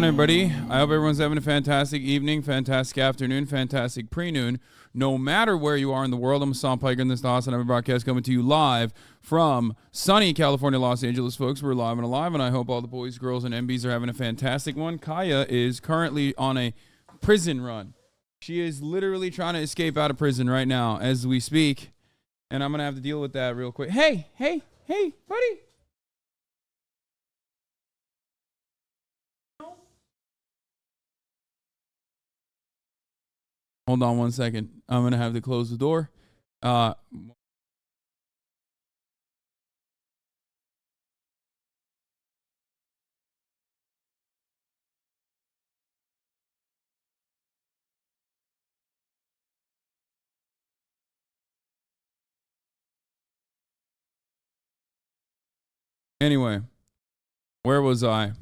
on, everybody? I hope everyone's having a fantastic evening, fantastic afternoon, fantastic pre-noon. No matter where you are in the world, I'm Hassan Piker, and this is the HasanAbi broadcast coming to you live from sunny California, Los Angeles, folks. We're live and alive, and I hope all the boys, girls, and MBs are having a fantastic one. Kaya is currently on a prison run. She is literally trying to escape out of prison right now as we speak, and I'm going to have to deal with that real quick. Hey, buddy. Hold on one second. I'm going to have to close the door. Anyway, where was I?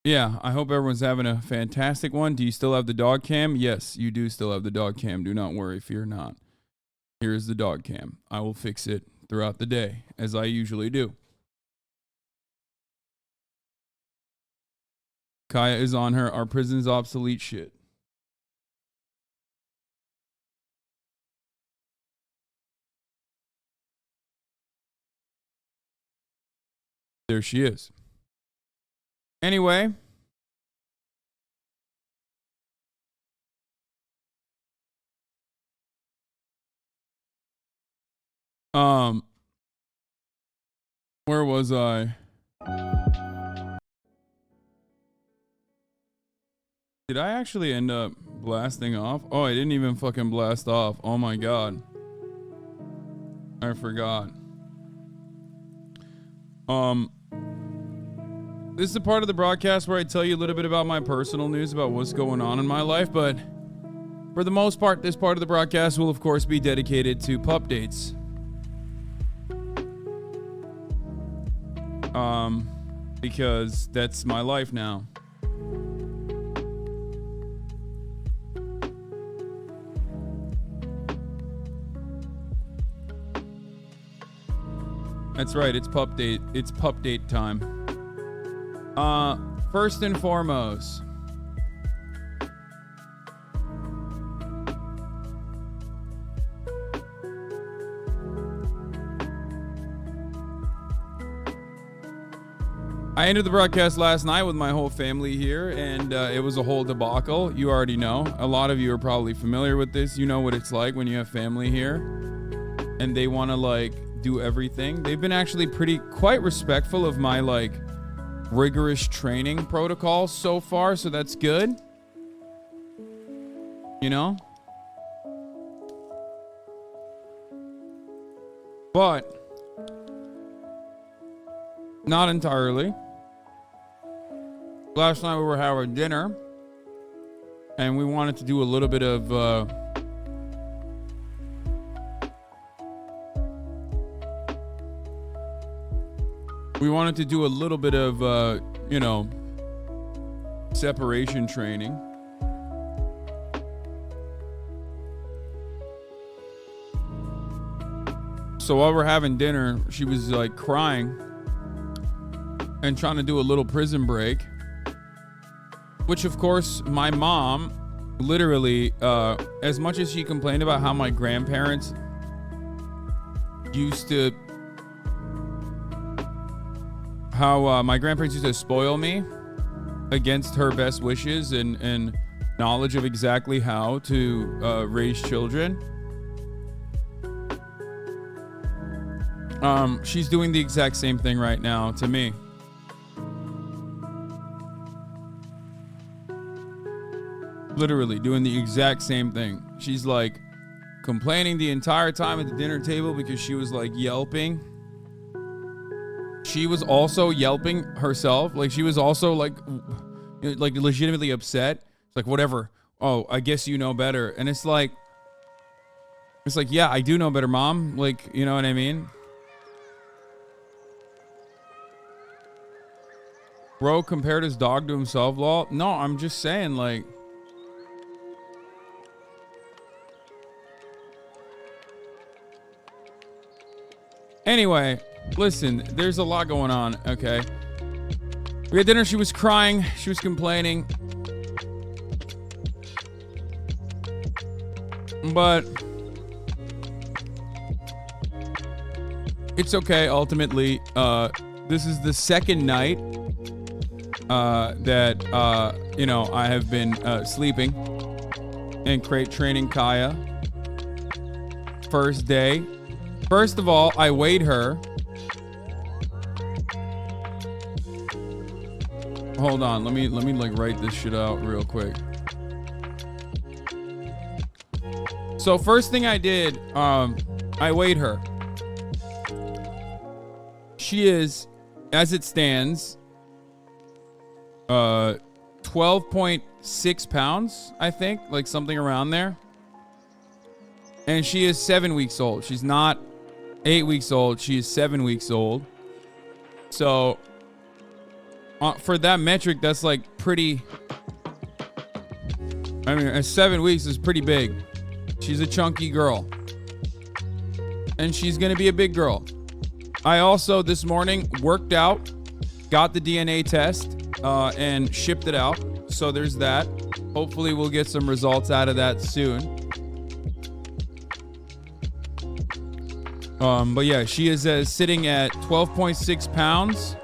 Yeah, I hope everyone's having a fantastic one. Do you still have the dog cam? Yes, you do still have the dog cam. Do not worry, fear not. Here's the dog cam. I will fix it throughout the day, as I usually do. Kaya is on her Our Prison's Obsolete shit. There she is. Anyway. Where was I? Did I actually end up blasting off? Oh, I didn't even fucking blast off. Oh my God. I forgot. This is a part of the broadcast where I tell you a little bit about my personal news about what's going on in my life, but for the most part, this part of the broadcast will of course be dedicated to Pupdates. Because that's my life now. That's right, it's Pupdate. It's Pupdate time. First and foremost, I ended the broadcast last night with my whole family here, and it was a whole debacle. You already know. A lot of you are probably familiar with this. You know what it's like when you have family here, and they want to, like, do everything. They've been actually quite respectful of my, like, rigorous training protocol so far, so that's good. You know? But not entirely. Last night we were having dinner, and we wanted to do a little bit of you know, separation training. So while we're having dinner, she was like crying and trying to do a little prison break, which of course my mom literally, as much as she complained about how my grandparents used to spoil me against her best wishes and knowledge of exactly how to raise children. She's doing the exact same thing right now to me. Literally doing the exact same thing. She's like complaining the entire time at the dinner table because she was like yelping. She was also yelping herself. Like she was also like legitimately upset. It's like, whatever. Oh, I guess you know better. And it's like, yeah, I do know better, Mom. Like, you know what I mean? Bro compared his dog to himself, lol. No, I'm just saying, like, anyway, Listen, there's a lot going on, okay? We had dinner. She was crying. She was complaining. But it's okay, ultimately. This is the second night that, I have been sleeping and crate training Kaya. First day. First of all, I weighed her. Hold on, let me like write this shit out real quick. So first thing I did, I weighed her. She is, as it stands, 12.6 pounds, I think, like something around there. And she is 7 weeks old. She's not 8 weeks old. She is 7 weeks old. So for that metric, that's like pretty. I mean, 7 weeks is pretty big. She's a chunky girl. And she's going to be a big girl. I also, this morning, worked out, got the DNA test, and shipped it out. So there's that. Hopefully we'll get some results out of that soon. But yeah, she is sitting at 12.6 pounds.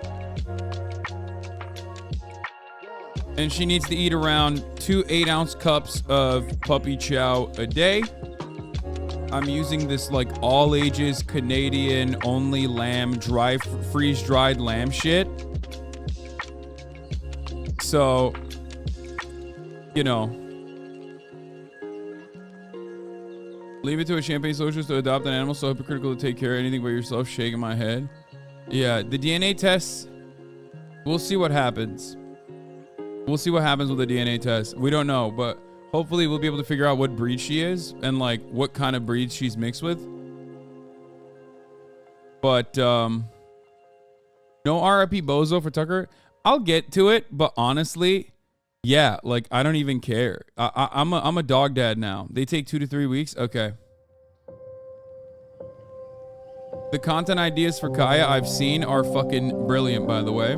And she needs to eat around 2 8-ounce cups of puppy chow a day. I'm using this like all ages Canadian only lamb freeze dried lamb shit. So, leave it to a champagne socialist to adopt an animal, so hypocritical to take care of anything but yourself. Shaking my head. Yeah, the DNA tests, we'll see what happens. We'll see what happens with the DNA test. We don't know, but hopefully we'll be able to figure out what breed she is and like what kind of breed she's mixed with. But no RIP Bozo for Tucker. I'll get to it, but honestly, yeah, like I don't even care. I'm a dog dad now. They take 2 to 3 weeks. Okay. The content ideas for Kaya I've seen are fucking brilliant, by the way.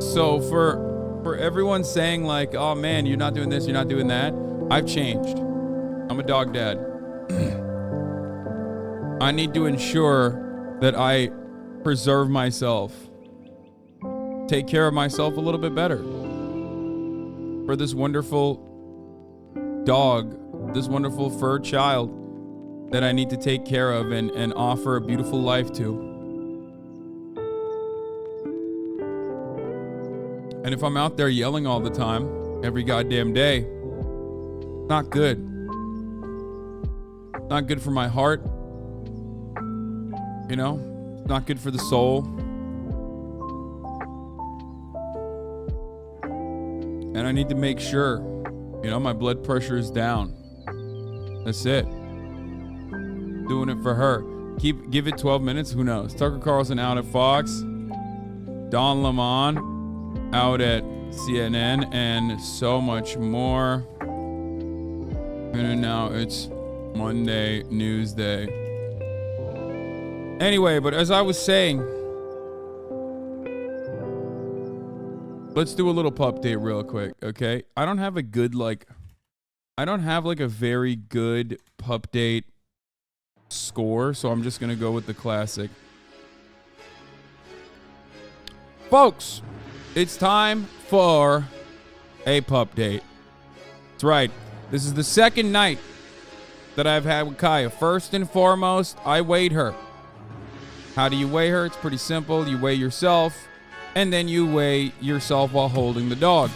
So for everyone saying like, oh man, you're not doing this, you're not doing that, I've changed. I'm a dog dad. I need to ensure that I preserve myself. Take care of myself a little bit better. For this wonderful dog, this wonderful fur child that I need to take care of and offer a beautiful life to. And if I'm out there yelling all the time, every goddamn day, not good. Not good for my heart. Not good for the soul. And I need to make sure, my blood pressure is down. That's it. Doing it for her. Give it 12 minutes. Who knows? Tucker Carlson out at Fox. Don Lemon out at CNN, and so much more. And now it's Monday News Day. Anyway, but as I was saying, let's do a little Pupdate real quick, okay? I don't have a very good Pupdate score, so I'm just gonna go with the classic. Folks, it's time for a Pupdate. That's right. This is the second night that I've had with Kaya. First and foremost, I weighed her. How do you weigh her? It's pretty simple. You weigh yourself, and then you weigh yourself while holding the dog.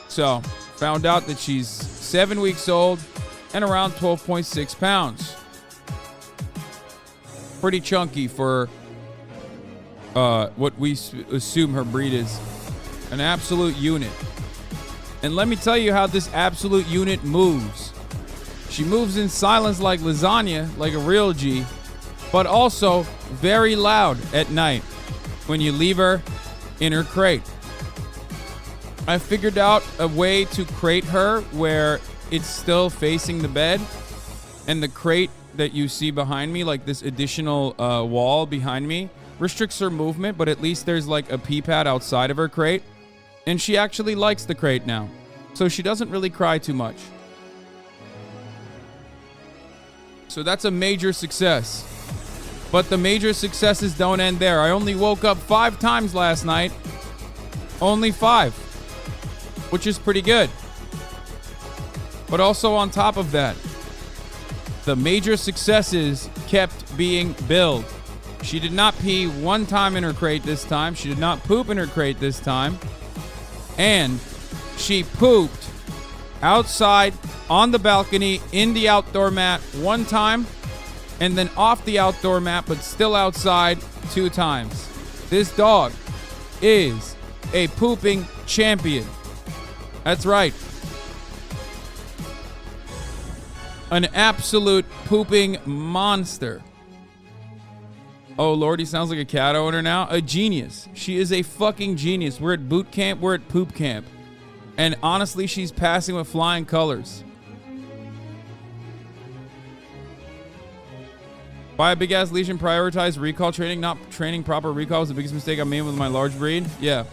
So, found out that she's 7 weeks old and around 12.6 pounds. Pretty chunky for what we assume her breed is. An absolute unit. And let me tell you how this absolute unit moves. She moves in silence like lasagna, like a real G, but also very loud at night when you leave her in her crate. I figured out a way to crate her where it's still facing the bed And the crate that you see behind me, like this additional wall behind me, restricts her movement, but at least there's like a pee pad outside of her crate. And she actually likes the crate now. So she doesn't really cry too much. So that's a major success. But the major successes don't end there. I only woke up 5 times last night. Only 5. Which is pretty good. But also on top of that, the major successes kept being billed. She did not pee 1 time in her crate this time. She did not poop in her crate this time. And she pooped outside on the balcony in the outdoor mat 1 time, and then off the outdoor mat but still outside 2 times. This dog is a pooping champion. That's right. An absolute pooping monster. Oh, Lord, he sounds like a cat owner now. A genius. She is a fucking genius. We're at boot camp. We're at poop camp. And honestly, she's passing with flying colors. Buy a big-ass leash and prioritize recall training. Not training proper recall was the biggest mistake I made with my large breed. Yeah.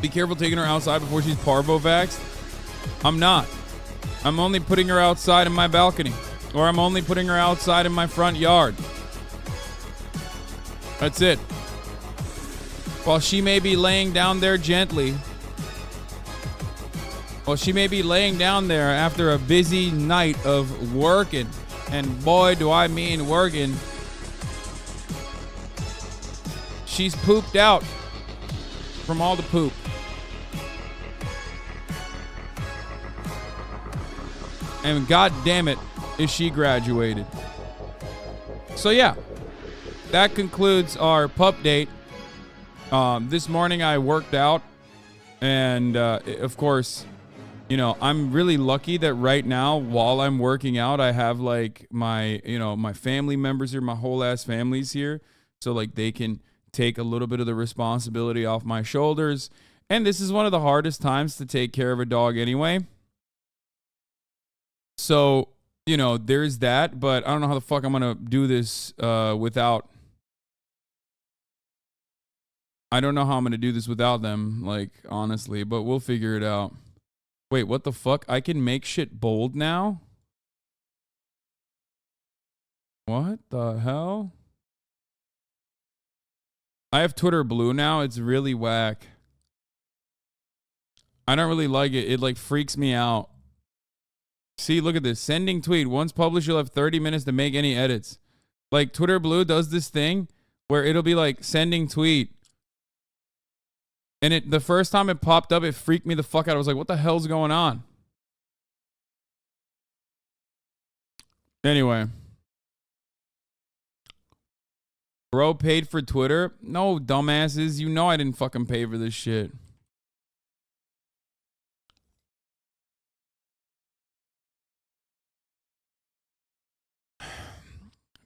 Be careful taking her outside before she's parvo-vaxxed. I'm not. I'm only putting her outside in my balcony. Or I'm only putting her outside in my front yard. That's it. While she may be laying down there gently. While she may be laying down there after a busy night of working. And boy, do I mean working. She's pooped out from all the poop. And god damn it, is she graduated. So yeah, that concludes our Pupdate. This morning I worked out, and of course, you know, I'm really lucky that right now while I'm working out, I have like my, you know, my family members here, my whole ass family's here, so like they can take a little bit of the responsibility off my shoulders. And this is one of the hardest times to take care of a dog anyway. So, you know, there's that, but I don't know how the fuck I'm going to do this without. I don't know how I'm going to do this without them, like, honestly, but we'll figure it out. Wait, what the fuck? I can make shit bold now? What the hell? I have Twitter Blue now. It's really whack. I don't really like it. It, like, freaks me out. See, look at this. Sending tweet. Once published, you'll have 30 minutes to make any edits. Like, Twitter Blue does this thing where it'll be like, sending tweet. And the first time it popped up, it freaked me the fuck out. I was like, what the hell's going on? Anyway. Bro paid for Twitter? No, dumbasses. You know I didn't fucking pay for this shit.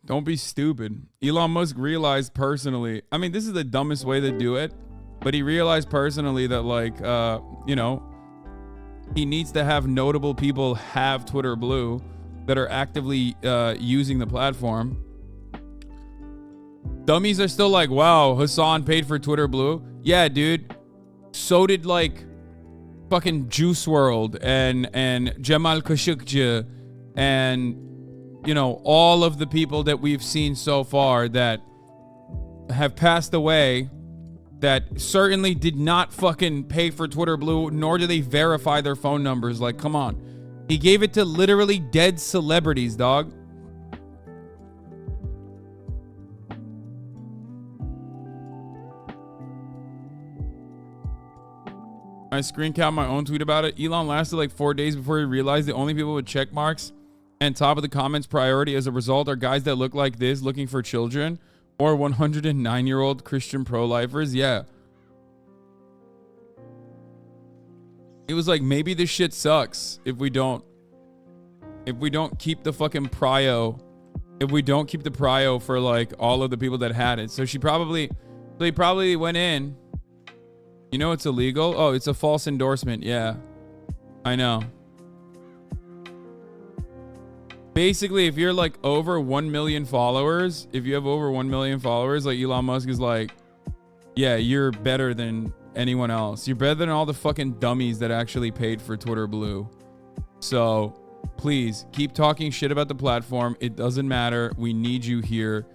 Don't be stupid. Elon Musk realized personally. I mean, this is the dumbest way to do it. But he realized personally that, like, you know, he needs to have notable people have Twitter Blue that are actively using the platform. Dummies are still like, wow, Hasan paid for Twitter Blue. Yeah, dude. So did, like, fucking Juice WRLD and Jamal Khashoggi and, you know, all of the people that we've seen so far that have passed away that certainly did not fucking pay for Twitter Blue, nor do they verify their phone numbers. Like, come on. He gave it to literally dead celebrities, dog. I screen cap my own tweet about it. Elon lasted like 4 days before he realized the only people with check marks and top of the comments priority as a result are guys that look like this looking for children or 109-year-old Christian pro-lifers. Yeah. It was like, maybe this shit sucks if we don't keep the fucking prio. If we don't keep the prio for like all of the people that had it. So he probably went in. You know it's illegal? Oh, it's a false endorsement. Yeah. I know. Basically, if you're like over 1 million followers, if you have over 1 million followers, like Elon Musk is like, yeah, you're better than anyone else. You're better than all the fucking dummies that actually paid for Twitter Blue. So please keep talking shit about the platform. It doesn't matter. We need you here.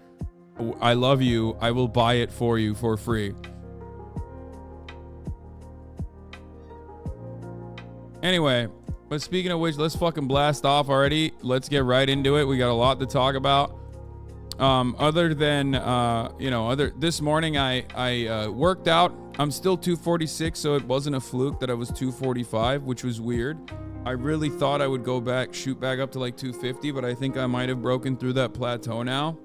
I love you. I will buy it for you for free. Anyway, but speaking of which, let's fucking blast off already. Let's get right into it. We got a lot to talk about. Other than, this morning I worked out. I'm still 246, so it wasn't a fluke that I was 245, which was weird. I really thought I would go back, shoot back up to like 250, but I think I might have broken through that plateau now.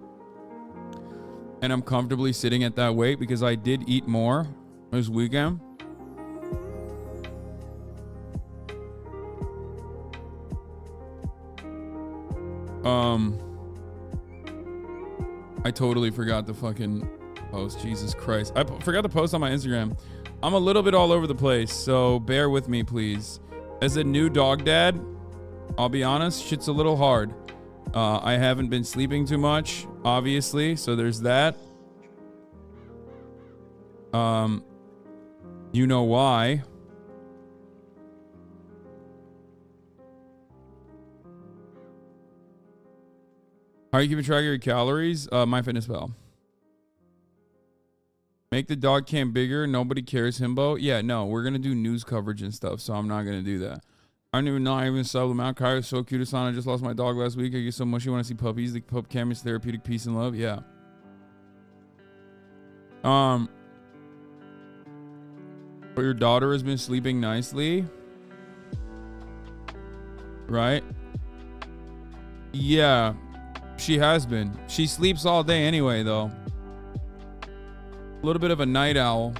And I'm comfortably sitting at that weight because I did eat more this weekend. I totally forgot to fucking post. Jesus Christ. I forgot to post on my Instagram. I'm a little bit all over the place, so bear with me, please. As a new dog dad, I'll be honest, shit's a little hard. I haven't been sleeping too much, obviously, so there's that. You know why. How are you keeping track of your calories? MyFitnessPal. Make the dog camp bigger. Nobody cares, Himbo. Yeah, no, we're going to do news coverage and stuff, so I'm not going to do that. I don't even know. I even saw the Mount Kai is so cute. I just lost my dog last week. I get so much. You want to see puppies. The pup cam is therapeutic, peace and love. Yeah. But your daughter has been sleeping nicely. Right? Yeah. She has been. She sleeps all day anyway, though. A little bit of a night owl.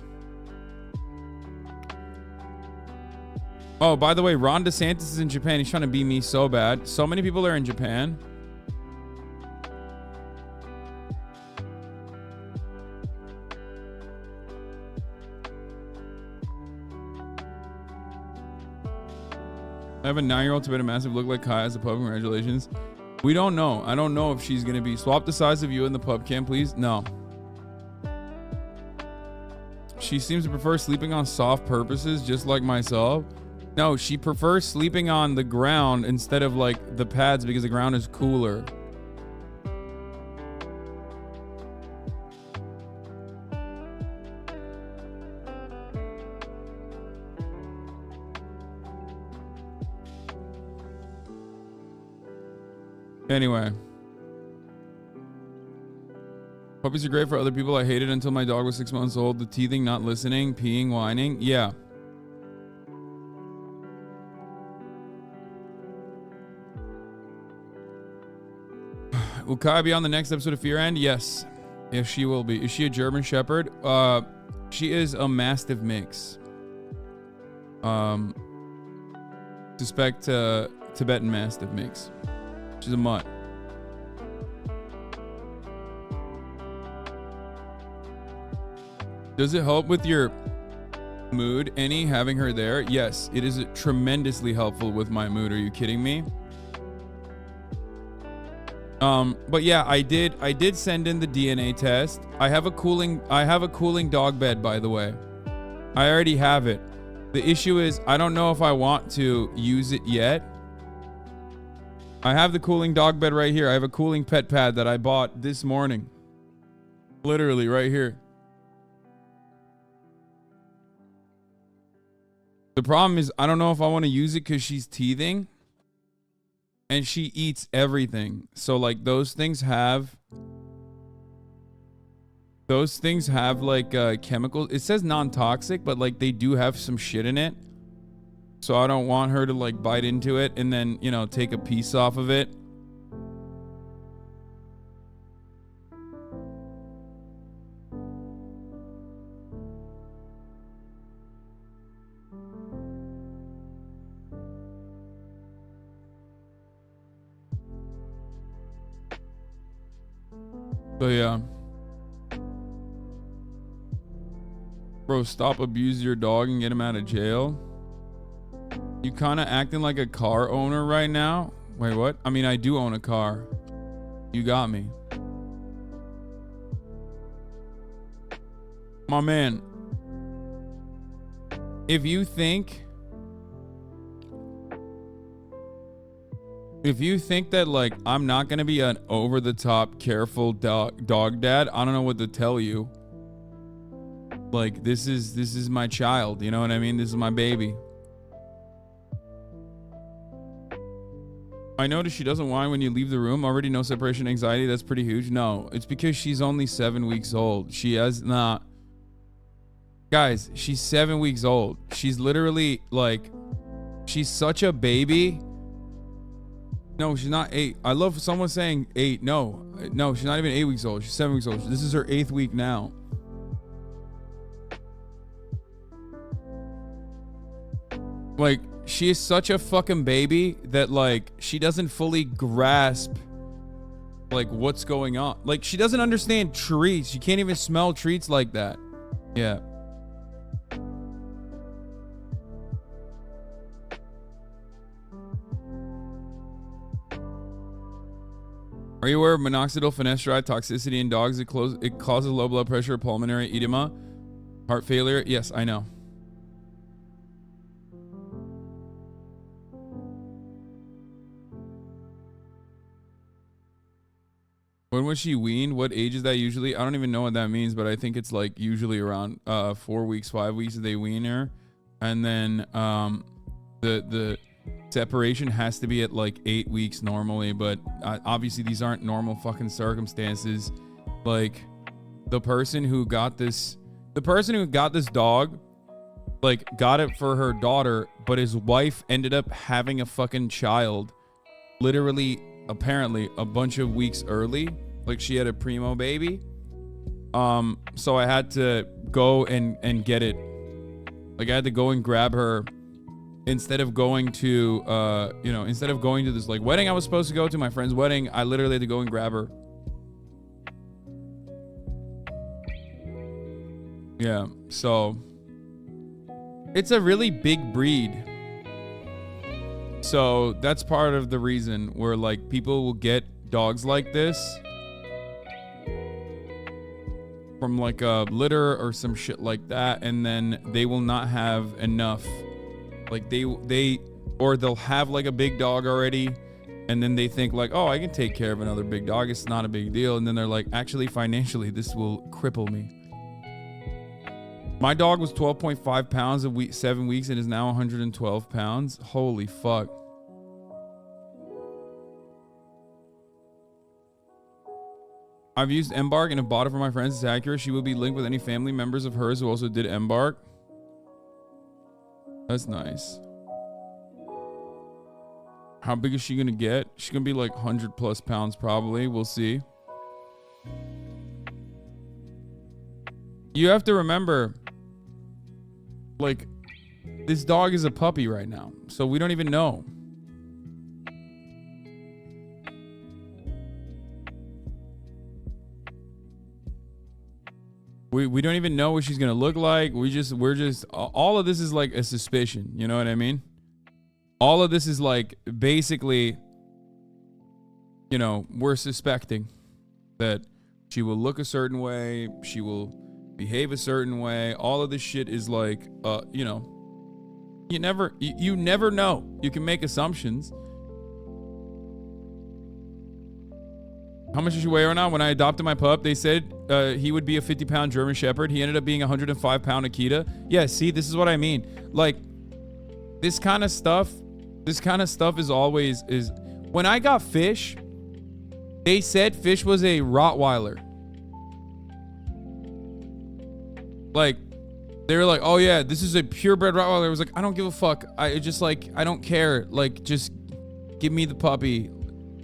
Oh, by the way, Ron DeSantis is in Japan. He's trying to beat me so bad. So many people are in Japan. I have a 9-year-old Tibetan Mastiff look like Kai as a pup. Congratulations. We don't know. I don't know if she's going to be. Swap the size of you in the pub cam, please. No. She seems to prefer sleeping on soft purposes, just like myself. No, she prefers sleeping on the ground instead of like the pads because the ground is cooler. Anyway. Puppies are great for other people. I hated until my dog was 6 months old. The teething, not listening, peeing, whining. Yeah. Will Kai be on the next episode of Fear End? Yes. Yes, she will be. Is she a German Shepherd? She is a Mastiff mix. Suspect Tibetan Mastiff mix. She's a mutt. Does it help with your mood, any, having her there? Yes, it is tremendously helpful with my mood. Are you kidding me? But yeah, I did send in the DNA test. I have a cooling dog bed, by the way. I already have it. The issue is I don't know if I want to use it yet. I have the cooling dog bed right here. I have a cooling pet pad that I bought this morning. Literally right here. The problem is I don't know if I want to use it because she's teething. And she eats everything. So like those things have like chemicals. It says non-toxic, but like they do have some shit in it. So I don't want her to like bite into it and then, you know, take a piece off of it. So yeah. Bro, stop abusing your dog and get him out of jail. You kind of acting like a car owner right now. Wait, what? I mean, I do own a car. You got me. My man, if you think that like I'm not gonna be an over-the-top careful dog dad, I don't know what to tell you. Like this is my child, you know what I mean? This is my baby. I noticed she doesn't whine when you leave the room. Already no separation anxiety. That's pretty huge. No, it's because she's only 7 weeks old. She has not. Guys, she's 7 weeks old. She's literally like, she's such a baby. No, she's not 8. I love someone saying 8. No, she's not even 8 weeks old. She's 7 weeks old. This is her 8th week now. Like, she is such a fucking baby that like she doesn't fully grasp like what's going on. Like she doesn't understand treats. She can't even smell treats like that. Yeah. Are you aware of minoxidil finasteride toxicity in dogs? It causes low blood pressure, pulmonary edema, heart failure. Yes, I know. When was she weaned? What age is that usually? I don't even know what that means, but I think it's like usually around 4 weeks, 5 weeks they wean her. And then the separation has to be at like 8 weeks normally, but obviously these aren't normal fucking circumstances. Like the person who got this dog, like got it for her daughter, but his wife ended up having a fucking child literally apparently a bunch of weeks early. Like she had a primo baby. So I had to go and get it. Like I had to go and grab her instead of going to instead of going to this like wedding I was supposed to go to, my friend's wedding. I literally had to go and grab her. Yeah, so it's a really big breed. So that's part of the reason where like people will get dogs like this from like a litter or some shit like that, and then they will not have enough. Like they'll have like a big dog already, and then they think like, oh, I can take care of another big dog. It's not a big deal. And then they're like, actually, financially, this will cripple me. My dog was 12.5 pounds at 7 weeks and is now 112 pounds. Holy fuck. I've used Embark and have bought it for my friends. It's accurate. She will be linked with any family members of hers who also did Embark. That's nice. How big is she gonna get? She's gonna be like 100 plus pounds probably. We'll see. You have to remember, like, this dog is a puppy right now, so we don't even know. We don't even know what she's gonna look like. We're just all of this is like a suspicion, you know what I mean? All of this is like basically, you know, we're suspecting that she will look a certain way, she will behave a certain way. All of this shit is like you know, you never know. You can make assumptions. How much does she weigh right now? When I adopted my pup, they said he would be a 50-pound German Shepherd. He ended up being a 105-pound Akita. Yeah, see, this is what I mean. Like, this kind of stuff is always when I got Fish, they said Fish was a Rottweiler. Like, they were like, oh yeah, this is a purebred Rottweiler. I was like, I don't give a fuck. I don't care. Like, just give me the puppy.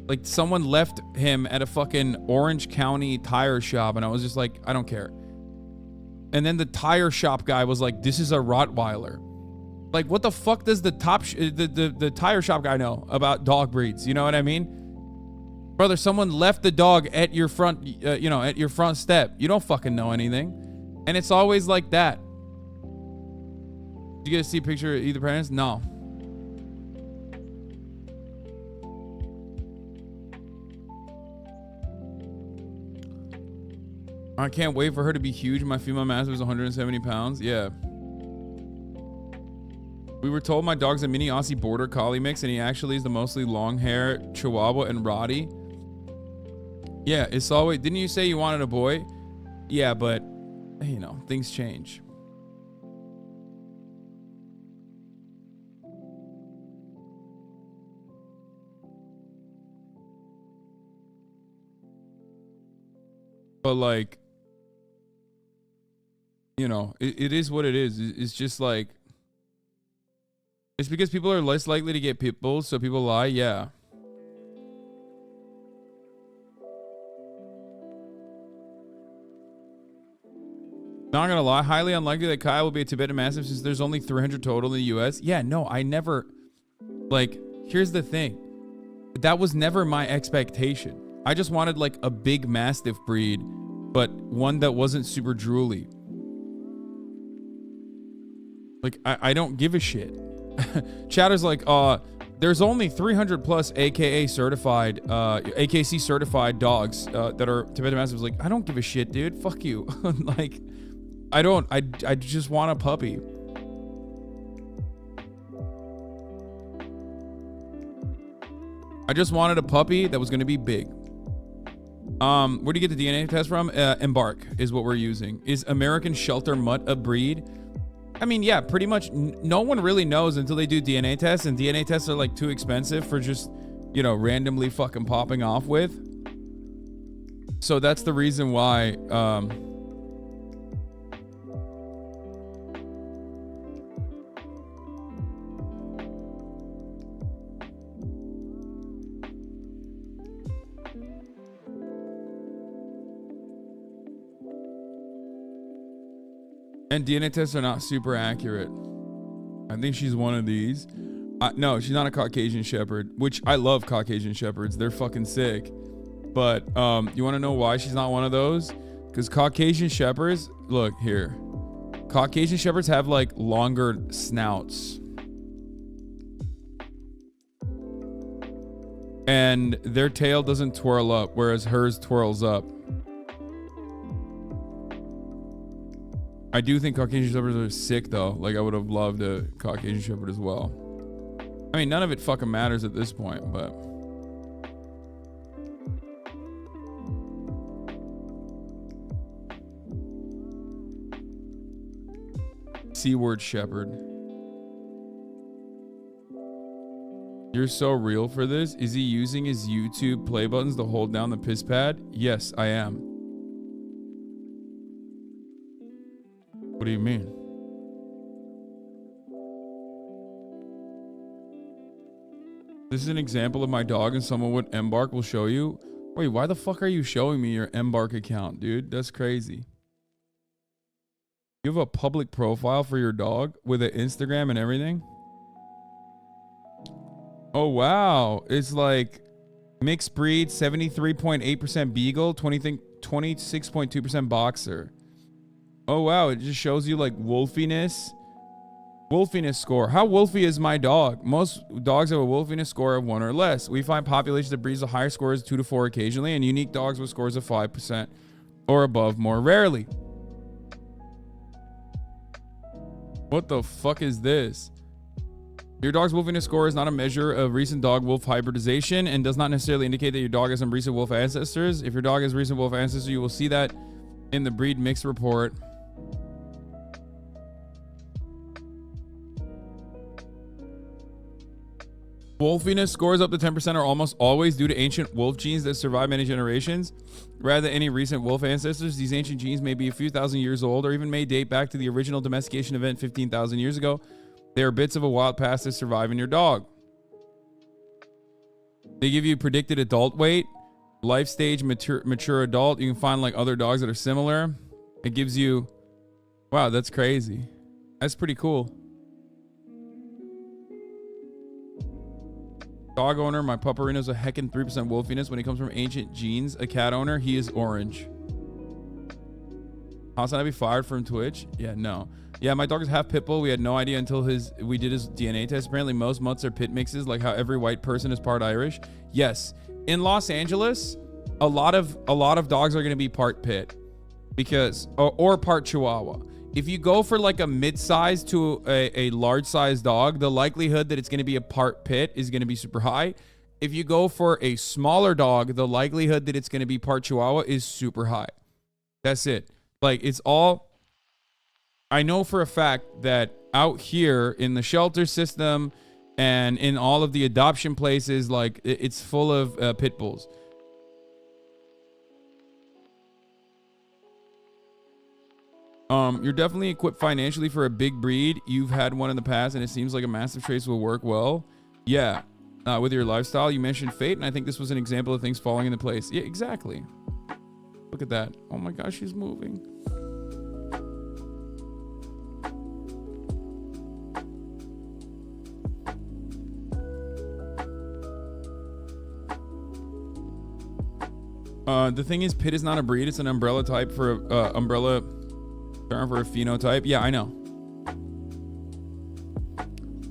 Like, someone left him at a fucking Orange County tire shop, and I was just like, I don't care. And then the tire shop guy was like, this is a Rottweiler. Like, what the fuck does the tire shop guy know about dog breeds? You know what I mean? Brother, someone left the dog at your front, at your front step. You don't fucking know anything. And it's always like that. Did you get to see a picture of either parents? No. I can't wait for her to be huge. My female mastiff is 170 pounds. Yeah. We were told my dog's a mini Aussie border collie mix, and he actually is the mostly long hair Chihuahua and Roddy. Yeah, it's always. Didn't you say you wanted a boy? Yeah, but you know, things change. But like, you know, it is what it is. It's just like, it's because people are less likely to get pit bulls, so people lie. Yeah. Not gonna lie, highly unlikely that Kyle will be a Tibetan Mastiff since there's only 300 total in the US. Yeah, no, I never, like, here's the thing. That was never my expectation. I just wanted like a big Mastiff breed, but one that wasn't super drooly. Like, I don't give a shit. Chatter's like, there's only 300 plus AKA certified, AKC certified dogs that are Tibetan Mastiffs. Like, I don't give a shit, dude. Fuck you. Like, I just want a puppy. I just wanted a puppy that was going to be big. Where do you get the DNA test from? Embark is what we're using. Is American Shelter Mutt a breed? I mean, yeah, pretty much. No one really knows until they do DNA tests, and DNA tests are like too expensive for just, you know, randomly fucking popping off with. So that's the reason why. And DNA tests are not super accurate. I think she's one of these. No, she's not a Caucasian Shepherd, which I love Caucasian Shepherds. They're fucking sick. But you want to know why she's not one of those? Because Caucasian Shepherds, look here. Caucasian Shepherds have like longer snouts. And their tail doesn't twirl up, whereas hers twirls up. I do think Caucasian Shepherds are sick, though. Like, I would have loved a Caucasian Shepherd as well. I mean, none of it fucking matters at this point, but... C-word Shepherd. You're so real for this. Is he using his YouTube play buttons to hold down the piss pad? Yes, I am. What do you mean? This is an example of my dog and someone with Embark will show you. Wait, why the fuck are you showing me your Embark account, dude? That's crazy. You have a public profile for your dog with an Instagram and everything? Oh, wow. It's like mixed breed, 73.8% Beagle, 26.2% Boxer. Oh, wow. It just shows you like wolfiness. Wolfiness score. How wolfy is my dog? Most dogs have a wolfiness score of 1 or less. We find populations that breeds with higher scores 2 to 4 occasionally, and unique dogs with scores of 5% or above more rarely. What the fuck is this? Your dog's wolfiness score is not a measure of recent dog-wolf hybridization and does not necessarily indicate that your dog has some recent wolf ancestors. If your dog has recent wolf ancestors, you will see that in the breed mix report. Wolfiness scores up to 10% are almost always due to ancient wolf genes that survive many generations. Rather than any recent wolf ancestors, these ancient genes may be a few thousand years old or even may date back to the original domestication event 15,000 years ago. They are bits of a wild past that survive in your dog. They give you predicted adult weight, life stage, mature adult. You can find like other dogs that are similar. It gives you... Wow, that's crazy. That's pretty cool. Dog owner, my pupperino's a heckin' 3% wolfiness. When he comes from ancient genes, a cat owner, he is orange. HasanAbi fired from Twitch? Yeah, no. Yeah, my dog is half pit bull. We had no idea until we did his DNA test. Apparently, most mutts are pit mixes, like how every white person is part Irish. Yes, in Los Angeles, a lot of dogs are going to be part pit. because or part Chihuahua. If you go for like a mid-size to a large-sized dog, the likelihood that it's going to be a part pit is going to be super high. If you go for a smaller dog, the likelihood that it's going to be part Chihuahua is super high. That's it. Like, it's all... I know for a fact that out here in the shelter system and in all of the adoption places, like, it's full of pit bulls. You're definitely equipped financially for a big breed. You've had one in the past, and it seems like a massive trace will work well. Yeah, with your lifestyle. You mentioned fate, and I think this was an example of things falling into place. Yeah, exactly. Look at that. Oh my gosh, she's moving. The thing is, pit is not a breed. It's an umbrella type for umbrella term for a phenotype. Yeah, I know.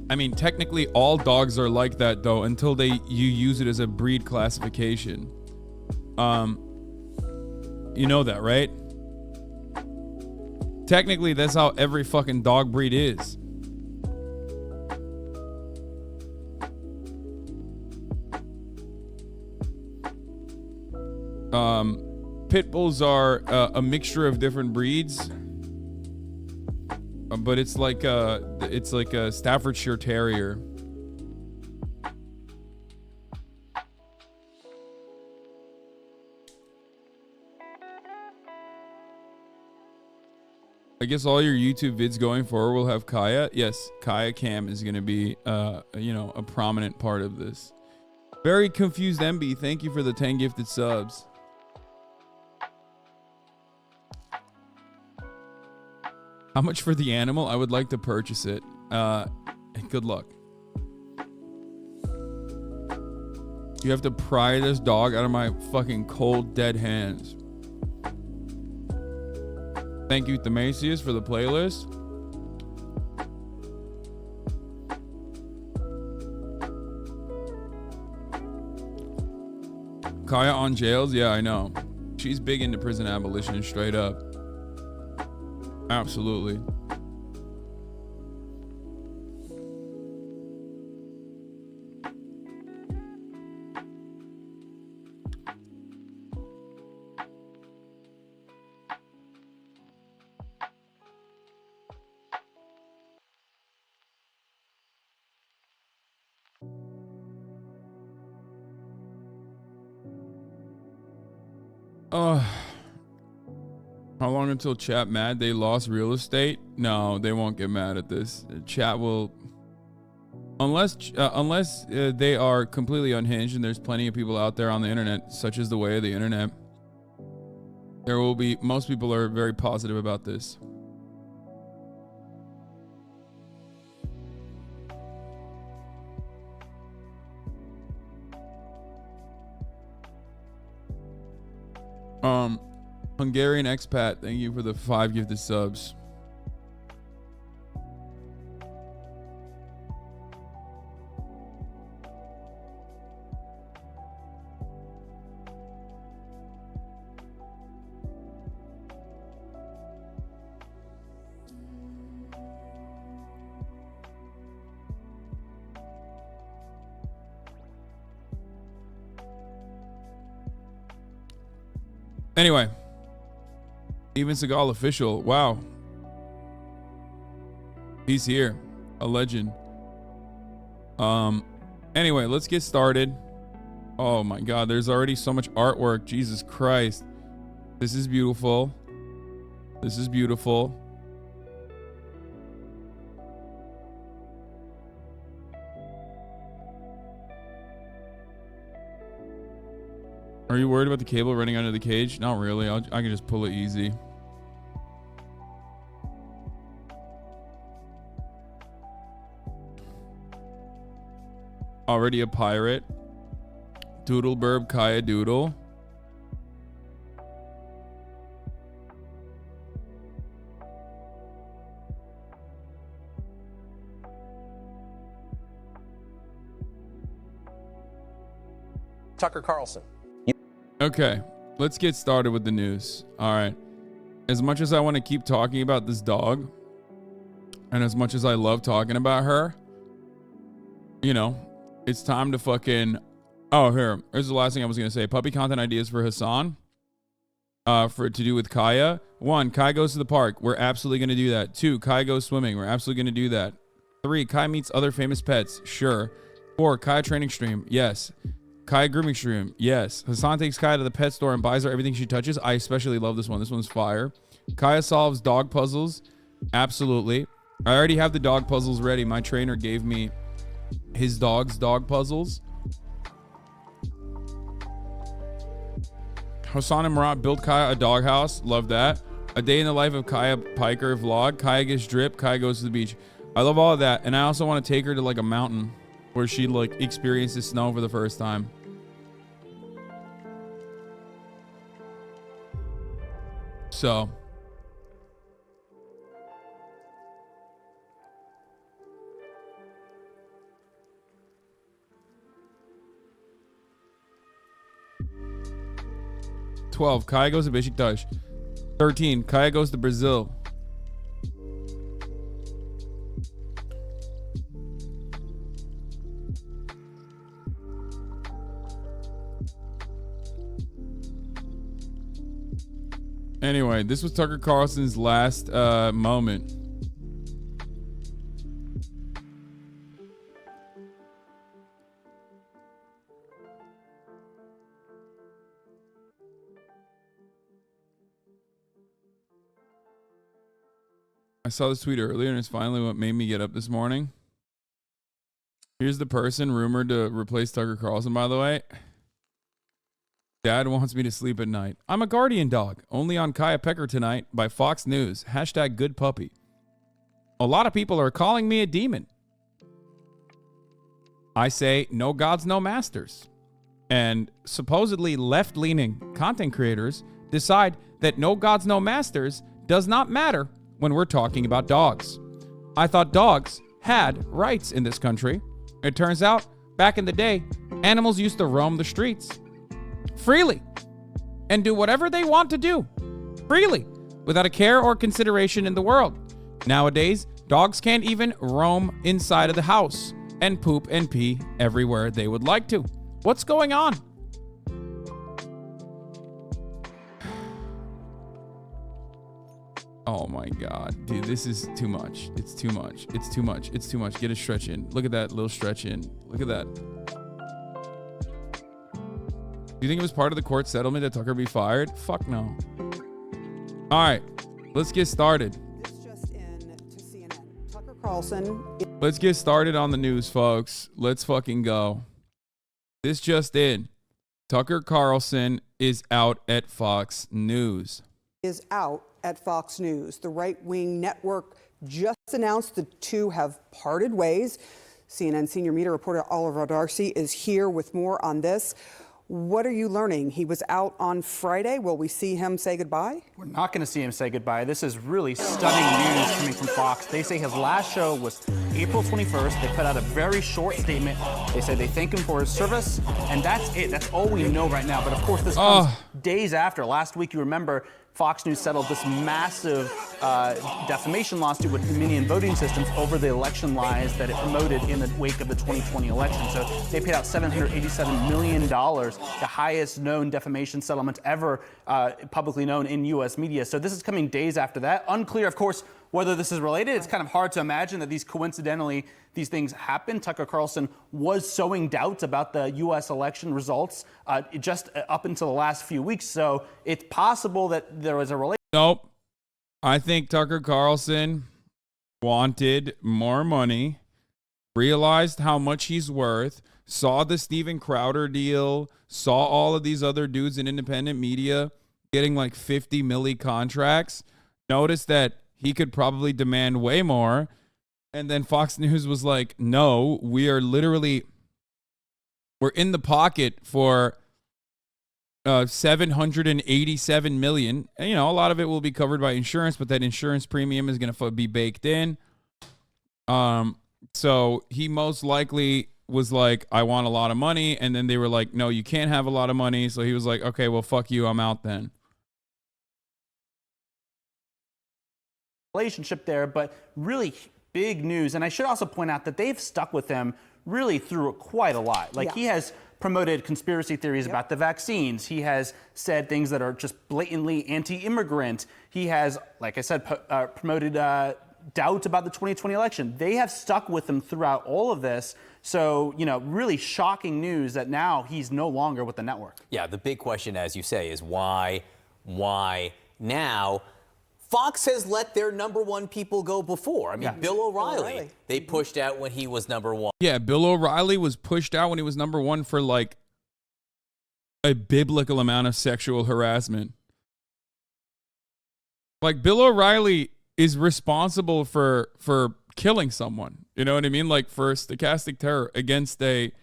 I mean, technically, all dogs are like that, though, until you use it as a breed classification. You know that, right? Technically, that's how every fucking dog breed is. Pit bulls are a mixture of different breeds, but it's like a Staffordshire Terrier. I guess all your YouTube vids going forward will have Kaya. Yes, Kaya Cam is going to be, a prominent part of this. Very confused MB. Thank you for the 10 gifted subs. How much for the animal? I would like to purchase it. Good luck. You have to pry this dog out of my fucking cold, dead hands. Thank you, Themasius, for the playlist. Kaya on jails? Yeah, I know. She's big into prison abolition, straight up. Absolutely. How long until chat mad they lost real estate? No, they won't get mad at this. Chat will, unless they are completely unhinged, and there's plenty of people out there on the internet, such as the way of the internet. There will be, most people are very positive about this. Hungarian expat, thank you for the 5 gifted subs. Anyway, even Seagal official. Wow. He's here. A legend. Anyway, let's get started. Oh my God, there's already so much artwork. Jesus Christ. This is beautiful. This is beautiful. Are you worried about the cable running under the cage? Not really. I can just pull it easy. Already a pirate. Doodleburb Kaya Doodle. Tucker Carlson. Okay, let's get started with the news. All right. as much as I want to keep talking about this dog, and as much as I love talking about her, you know, it's time to fucking... Oh, here's the last thing I was going to say. Puppy content ideas for Hasan. To do with Kaya. 1, Kai goes to the park. We're absolutely going to do that. 2, Kai goes swimming. We're absolutely going to do that. 3, Kai meets other famous pets. Sure. 4, Kai training stream. Yes. Kai grooming stream. Yes. Hasan takes Kai to the pet store and buys her everything she touches. I especially love this one. This one's fire. Kaya solves dog puzzles. Absolutely. I already have the dog puzzles ready. My trainer gave me his dog's dog puzzles. Hasan and Murat build Kaya a doghouse. Love that. A day in the life of Kaya Piker vlog. Kaya gets drip. Kaya goes to the beach. I love all of that. And I also want to take her to like a mountain where she like experiences snow for the first time. So. $12, Kaya goes to Besiktas. 13, Kaya goes to Brazil. Anyway, this was Tucker Carlson's last moment. I saw this tweet earlier, and it's finally what made me get up this morning. Here's the person rumored to replace Tucker Carlson, by the way. Dad wants me to sleep at night. I'm a guardian dog. Only on Kaya Pecker tonight by Fox News. Hashtag good puppy. A lot of people are calling me a demon. I say no gods, no masters. And supposedly left-leaning content creators decide that no gods, no masters does not matter when we're talking about dogs. I thought dogs had rights in this country. It turns out, back in the day, animals used to roam the streets freely and do whatever they want to do freely without a care or consideration in the world. Nowadays, dogs can't even roam inside of the house and poop and pee everywhere they would like to. What's going on? Oh my God, dude, this is too much. It's too much. It's too much. It's too much. Get a stretch in. Look at that little stretch in. Look at that. Do you think it was part of the court settlement that Tucker be fired? Fuck no. All right, let's get started. This just in to CNN. Tucker Carlson. Let's get started on the news, folks. Let's fucking go. This just in. Tucker Carlson is out at Fox News. Is out at Fox News. The right-wing network just announced the two have parted ways. CNN senior media reporter Oliver Darcy is here with more on this. What are you learning? He was out on Friday. Will we see him say goodbye? We're not going to see him say goodbye. This is really stunning news coming from Fox. They say his last show was April 21st. They put out a very short statement. They say they thank him for his service, and that's it. That's all we know right now. But of course, this comes days after. Last week, you remember, Fox News settled this massive defamation lawsuit with Dominion Voting Systems over the election lies that it promoted in the wake of the 2020 election. So they paid out $787 million, the highest known defamation settlement ever publicly known in U.S. media. So this is coming days after that. Unclear, of course, whether this is related. It's kind of hard to imagine that these things happen. Tucker Carlson was sowing doubts about the U.S. election results just up until the last few weeks. So it's possible that there was a relation. Nope. I think Tucker Carlson wanted more money, realized how much he's worth, saw the Steven Crowder deal, saw all of these other dudes in independent media getting like 50 milli contracts, noticed that he could probably demand way more. And then Fox News was like, no, we're in the pocket for $787 million. And, you know, a lot of it will be covered by insurance, but that insurance premium is going to be baked in. So he most likely was like, I want a lot of money. And then they were like, no, you can't have a lot of money. So he was like, okay, well, fuck you. I'm out then. relationship there, but really big news. And I should also point out that they've stuck with him really through quite a lot. Like he has promoted conspiracy theories about the vaccines. He has said things that are just blatantly anti-immigrant. He has, like I said, promoted doubt about the 2020 election. They have stuck with him throughout all of this. So, you know, really shocking news that now he's no longer with the network. Yeah, the big question, as you say, is why now? Fox has let their number one people go before. I mean, Bill O'Reilly, they pushed out when he was number one. Yeah, Bill O'Reilly was pushed out when he was number one for like a biblical amount of sexual harassment. Like, Bill O'Reilly is responsible for killing someone. You know what I mean? Like, for stochastic terror against an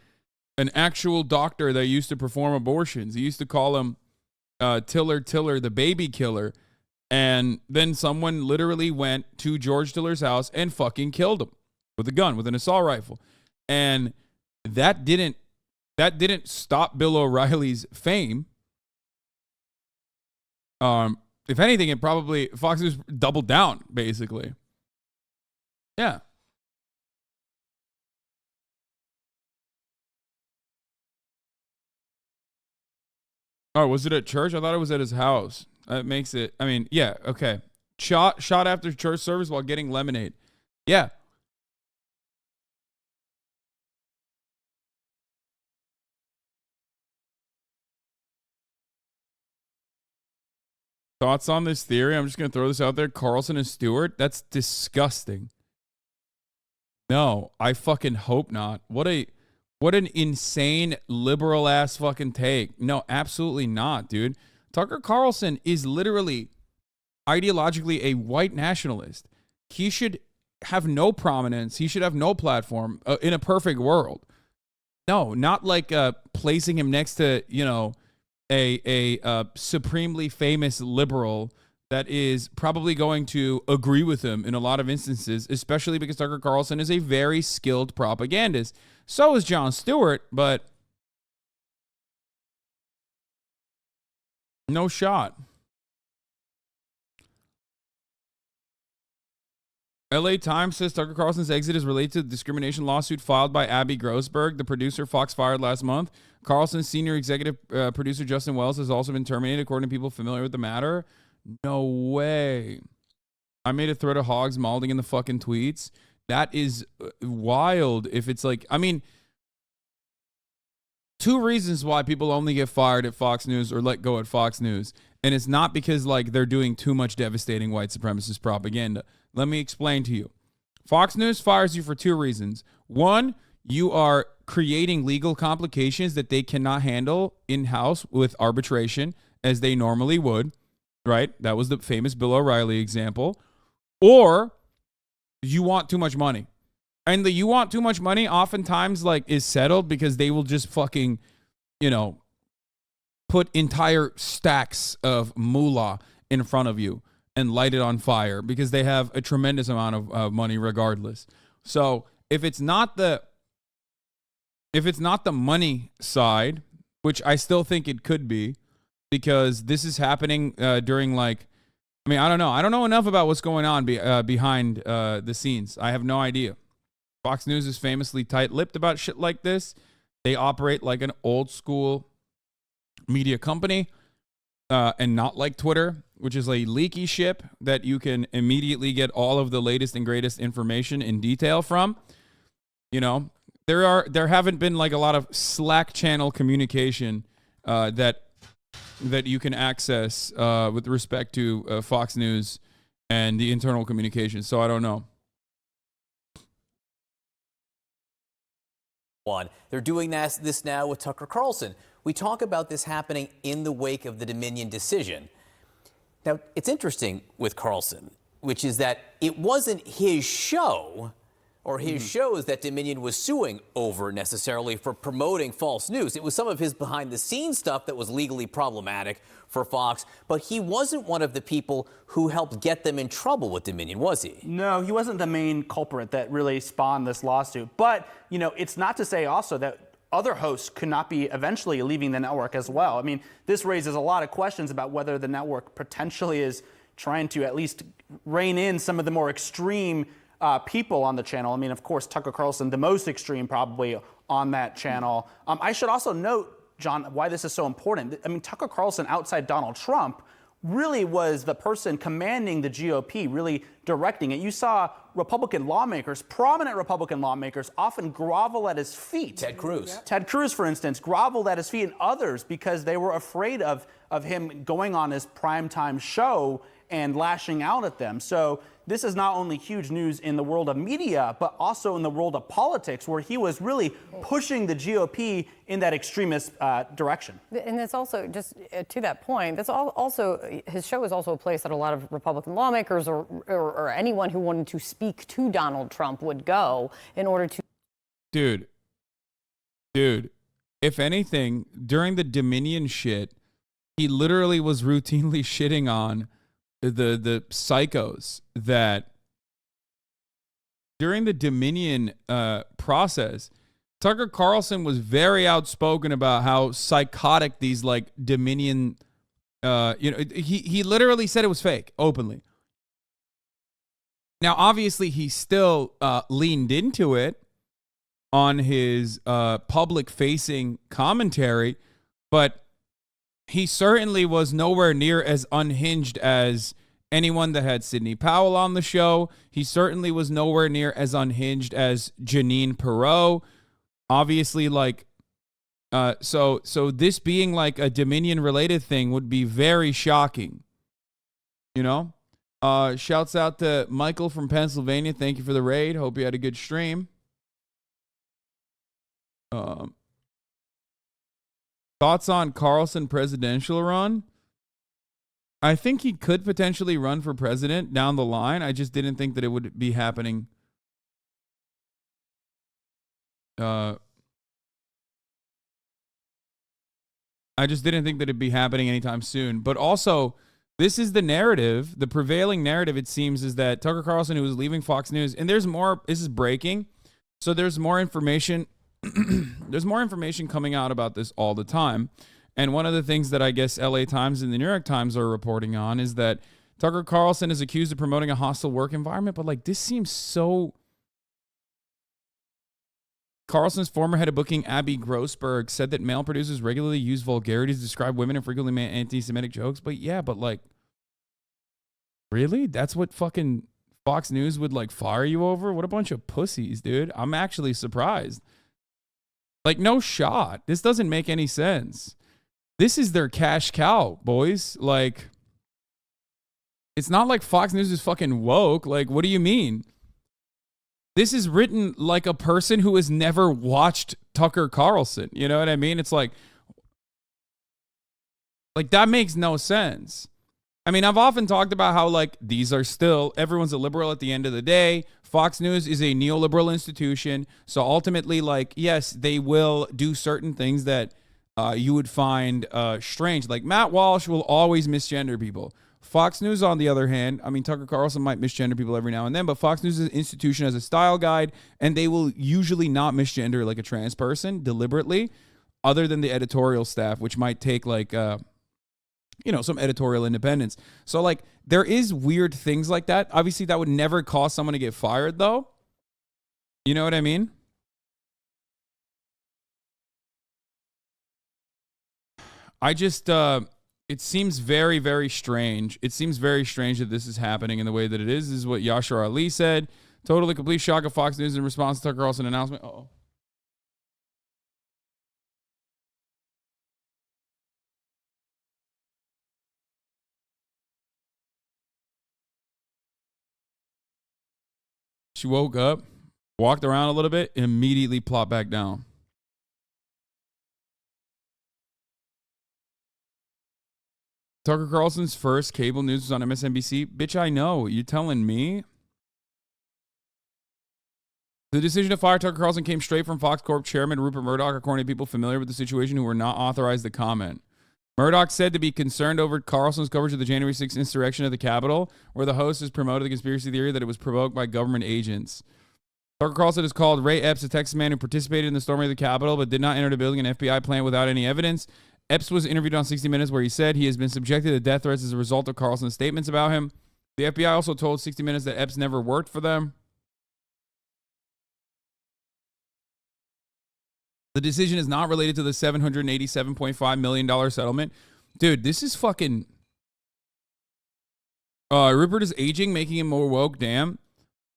actual doctor that used to perform abortions. He used to call him Tiller, the baby killer. And then someone literally went to George Tiller's house and fucking killed him with a gun, with an assault rifle. And that didn't stop Bill O'Reilly's fame. If anything, it probably, Fox News doubled down, basically. Yeah. Oh, was it at church? I thought it was at his house. That makes it, I mean, yeah, okay. Shot after church service while getting lemonade. Yeah. Thoughts on this theory? I'm just going to throw this out there. Carlson and Stewart? That's disgusting. No, I fucking hope not. What an insane liberal ass fucking take. No, absolutely not, dude. Tucker Carlson is literally ideologically a white nationalist. He should have no prominence. He should have no platform in a perfect world. No, not like placing him next to, you know, a supremely famous liberal that is probably going to agree with him in a lot of instances, especially because Tucker Carlson is a very skilled propagandist. So is Jon Stewart, but no shot. LA Times says Tucker Carlson's exit is related to the discrimination lawsuit filed by Abby Grossberg, the producer Fox fired last month. Carlson's senior executive producer Justin Wells has also been terminated, according to people familiar with the matter. No way. I made a thread of hogs malding in the fucking tweets. That is wild. If it's like, I mean, two reasons why people only get fired at Fox News or let go at Fox News. And it's not because like they're doing too much devastating white supremacist propaganda. Let me explain to you. Fox News fires you for two reasons. One, you are creating legal complications that they cannot handle in-house with arbitration as they normally would, right? That was the famous Bill O'Reilly example. Or you want too much money. And the you want too much money oftentimes like is settled because they will just fucking, you know, put entire stacks of moolah in front of you and light it on fire because they have a tremendous amount of money regardless. So if it's not the money side, which I still think it could be, because this is happening during like, I mean, I don't know. I don't know enough about what's going on behind the scenes. I have no idea. Fox News is famously tight-lipped about shit like this. They operate like an old school media company and not like Twitter, which is a leaky ship that you can immediately get all of the latest and greatest information in detail from. You know, there haven't been like a lot of Slack channel communication that you can access with respect to Fox News and the internal communication. So I don't know. They're doing this now with Tucker Carlson. We talk about this happening in the wake of the Dominion decision. Now, it's interesting with Carlson, which is that it wasn't his show or his shows that Dominion was suing over necessarily for promoting false news. It was some of his behind-the-scenes stuff that was legally problematic for Fox, but he wasn't one of the people who helped get them in trouble with Dominion, was he? No, he wasn't the main culprit that really spawned this lawsuit. But, you know, it's not to say also that other hosts could not be eventually leaving the network as well. I mean, this raises a lot of questions about whether the network potentially is, trying to at least rein in some of the more extreme people on the channel. I mean, of course, Tucker Carlson, the most extreme probably on that channel. I should also note, John, why this is so important. I mean, Tucker Carlson, outside Donald Trump, really was the person commanding the GOP, really directing it. You saw Republican lawmakers, prominent Republican lawmakers, often grovel at his feet. Ted Cruz. Yep. Ted Cruz, for instance, groveled at his feet, and others, because they were afraid of him going on his primetime show and lashing out at them. So this is not only huge news in the world of media, but also in the world of politics, where he was really pushing the GOP in that extremist direction. And it's also, just to that point, that's also, his show is also a place that a lot of Republican lawmakers or anyone who wanted to speak to Donald Trump would go in order to. Dude, if anything, during the Dominion shit, he literally was routinely shitting on the psychos that during the Dominion process, Tucker Carlson was very outspoken about how psychotic these like Dominion, he literally said it was fake openly. Now, obviously, he still leaned into it on his public-facing commentary, but he certainly was nowhere near as unhinged as anyone that had Sidney Powell on the show. He certainly was nowhere near as unhinged as Janine Perot. Obviously, like, so this being like a Dominion-related thing would be very shocking. You know? Shouts out to Michael from Pennsylvania. Thank you for the raid. Hope you had a good stream. Thoughts on Carlson presidential run? I think he could potentially run for president down the line. I just didn't think that it would be happening. I just didn't think that it'd be happening anytime soon. But also, this is the narrative. The prevailing narrative, it seems, is that Tucker Carlson, who is leaving Fox News, and there's more, this is breaking. So there's more information. There's more information coming out about this all the time. And one of the things that I guess LA Times and the New York Times are reporting on is that Tucker Carlson is accused of promoting a hostile work environment. But like, this seems so... Carlson's former head of booking, Abby Grossberg, said that male producers regularly use vulgarities to describe women and frequently make anti-Semitic jokes. But yeah, but like, really? That's what fucking Fox News would like fire you over? What a bunch of pussies, dude. I'm actually surprised. Like, no shot. This doesn't make any sense. This is their cash cow, boys. Like, it's not like Fox News is fucking woke. Like, what do you mean? This is written like a person who has never watched Tucker Carlson. You know what I mean? It's like that makes no sense. I mean, I've often talked about how, like, these are still, everyone's a liberal at the end of the day. Fox News is a neoliberal institution. So ultimately, like, yes, they will do certain things that you would find strange. Like, Matt Walsh will always misgender people. Fox News, on the other hand, I mean, Tucker Carlson might misgender people every now and then, but Fox News is an institution as a style guide, and they will usually not misgender, like, a trans person deliberately, other than the editorial staff, which might take, like, some editorial independence. So, like, there is weird things like that. Obviously, that would never cause someone to get fired, though. You know what I mean? I just, it seems very, very strange. It seems very strange that this is happening in the way that it is. This is what Yashar Ali said. Totally complete shock of Fox News in response to Tucker Carlson announcement. Uh-oh. She woke up, walked around a little bit, and immediately plopped back down. Tucker Carlson's first cable news was on MSNBC. Bitch, I know. You telling me? The decision to fire Tucker Carlson came straight from Fox Corp chairman Rupert Murdoch, according to people familiar with the situation who were not authorized to comment. Murdoch said to be concerned over Carlson's coverage of the January 6th insurrection at the Capitol, where the host has promoted the conspiracy theory that it was provoked by government agents. Tucker Carlson has called Ray Epps, a Texas man who participated in the storming of the Capitol but did not enter the building and FBI plant without any evidence, Epps was interviewed on 60 Minutes where he said he has been subjected to death threats as a result of Carlson's statements about him. The FBI also told 60 Minutes that Epps never worked for them. The decision is not related to the $787.5 million settlement. Dude, this is fucking... Rupert is aging, making him more woke. Damn.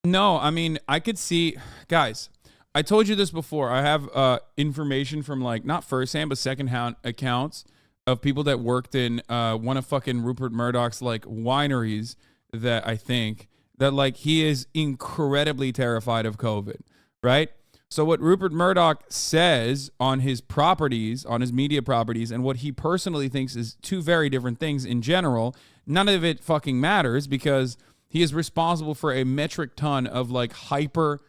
No, I mean, I could see... Guys, I told you this before. I have information from, like, not first-hand, but second-hand accounts of people that worked in one of fucking Rupert Murdoch's, like, wineries that I think that, like, he is incredibly terrified of COVID, right? So what Rupert Murdoch says on his properties, on his media properties, and what he personally thinks is two very different things in general, none of it fucking matters because he is responsible for a metric ton of, like, hyper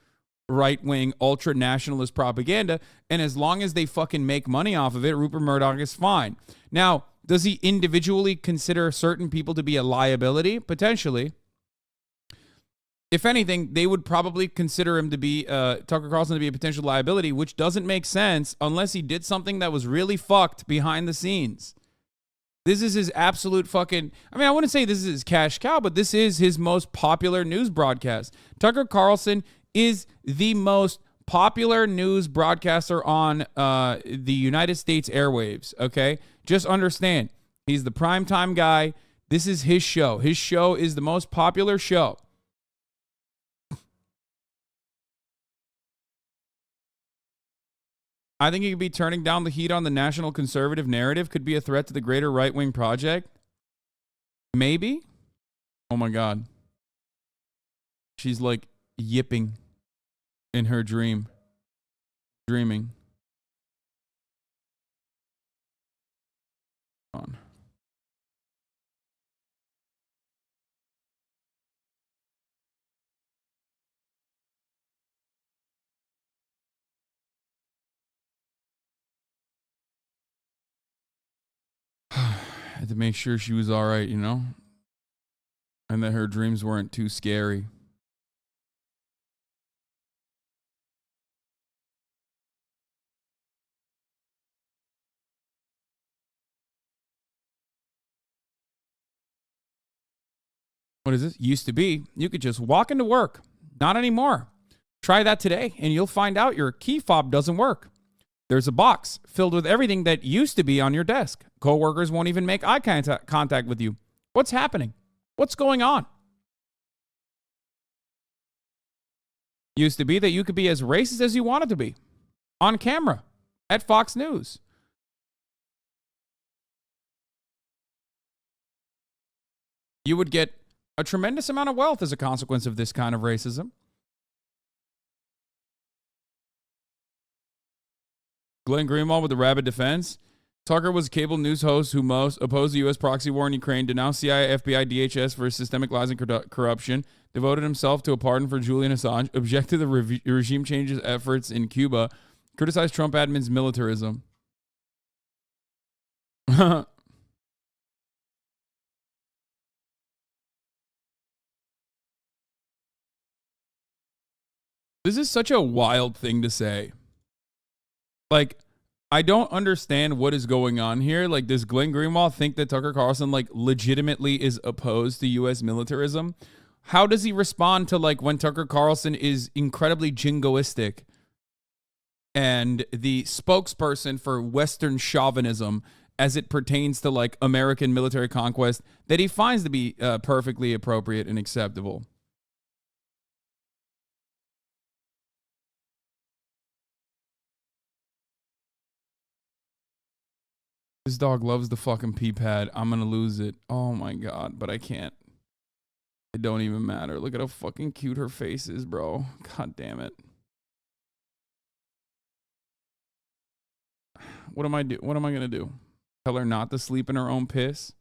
right-wing, ultra-nationalist propaganda, and as long as they fucking make money off of it, Rupert Murdoch is fine. Now, does he individually consider certain people to be a liability? Potentially. If anything, they would probably consider him to be, Tucker Carlson to be a potential liability, which doesn't make sense unless he did something that was really fucked behind the scenes. This is his absolute fucking, I mean, I wouldn't say this is his cash cow, but this is his most popular news broadcast. Tucker Carlson is the most popular news broadcaster on the United States airwaves, okay? Just understand, he's the primetime guy. This is his show. His show is the most popular show. I think he could be turning down the heat on the national conservative narrative, could be a threat to the greater right-wing project. Maybe. Oh my God. She's like yipping in her dreaming. On. I had to make sure she was all right, you know? And that her dreams weren't too scary. What is this? Used to be, you could just walk into work. Not anymore. Try that today, and you'll find out your key fob doesn't work. There's a box filled with everything that used to be on your desk. Coworkers won't even make eye contact with you. What's happening? What's going on? Used to be that you could be as racist as you wanted to be. On camera. At Fox News. You would get a tremendous amount of wealth as a consequence of this kind of racism. Glenn Greenwald with the rabid defense. Tucker was a cable news host who most opposed the U.S. proxy war in Ukraine, denounced CIA, FBI, DHS for systemic lies and corruption, devoted himself to a pardon for Julian Assange, objected to the regime changes efforts in Cuba, criticized Trump admin's militarism. This is such a wild thing to say. Like, I don't understand what is going on here. Like, does Glenn Greenwald think that Tucker Carlson, like, legitimately is opposed to U.S. militarism? How does he respond to, like, when Tucker Carlson is incredibly jingoistic and the spokesperson for Western chauvinism as it pertains to, like, American military conquest that he finds to be perfectly appropriate and acceptable? This dog loves the fucking pee pad. I'm gonna lose it. Oh my God, but I can't. It don't even matter. Look at how fucking cute her face is, bro. God damn it. What am I gonna do? Tell her not to sleep in her own piss?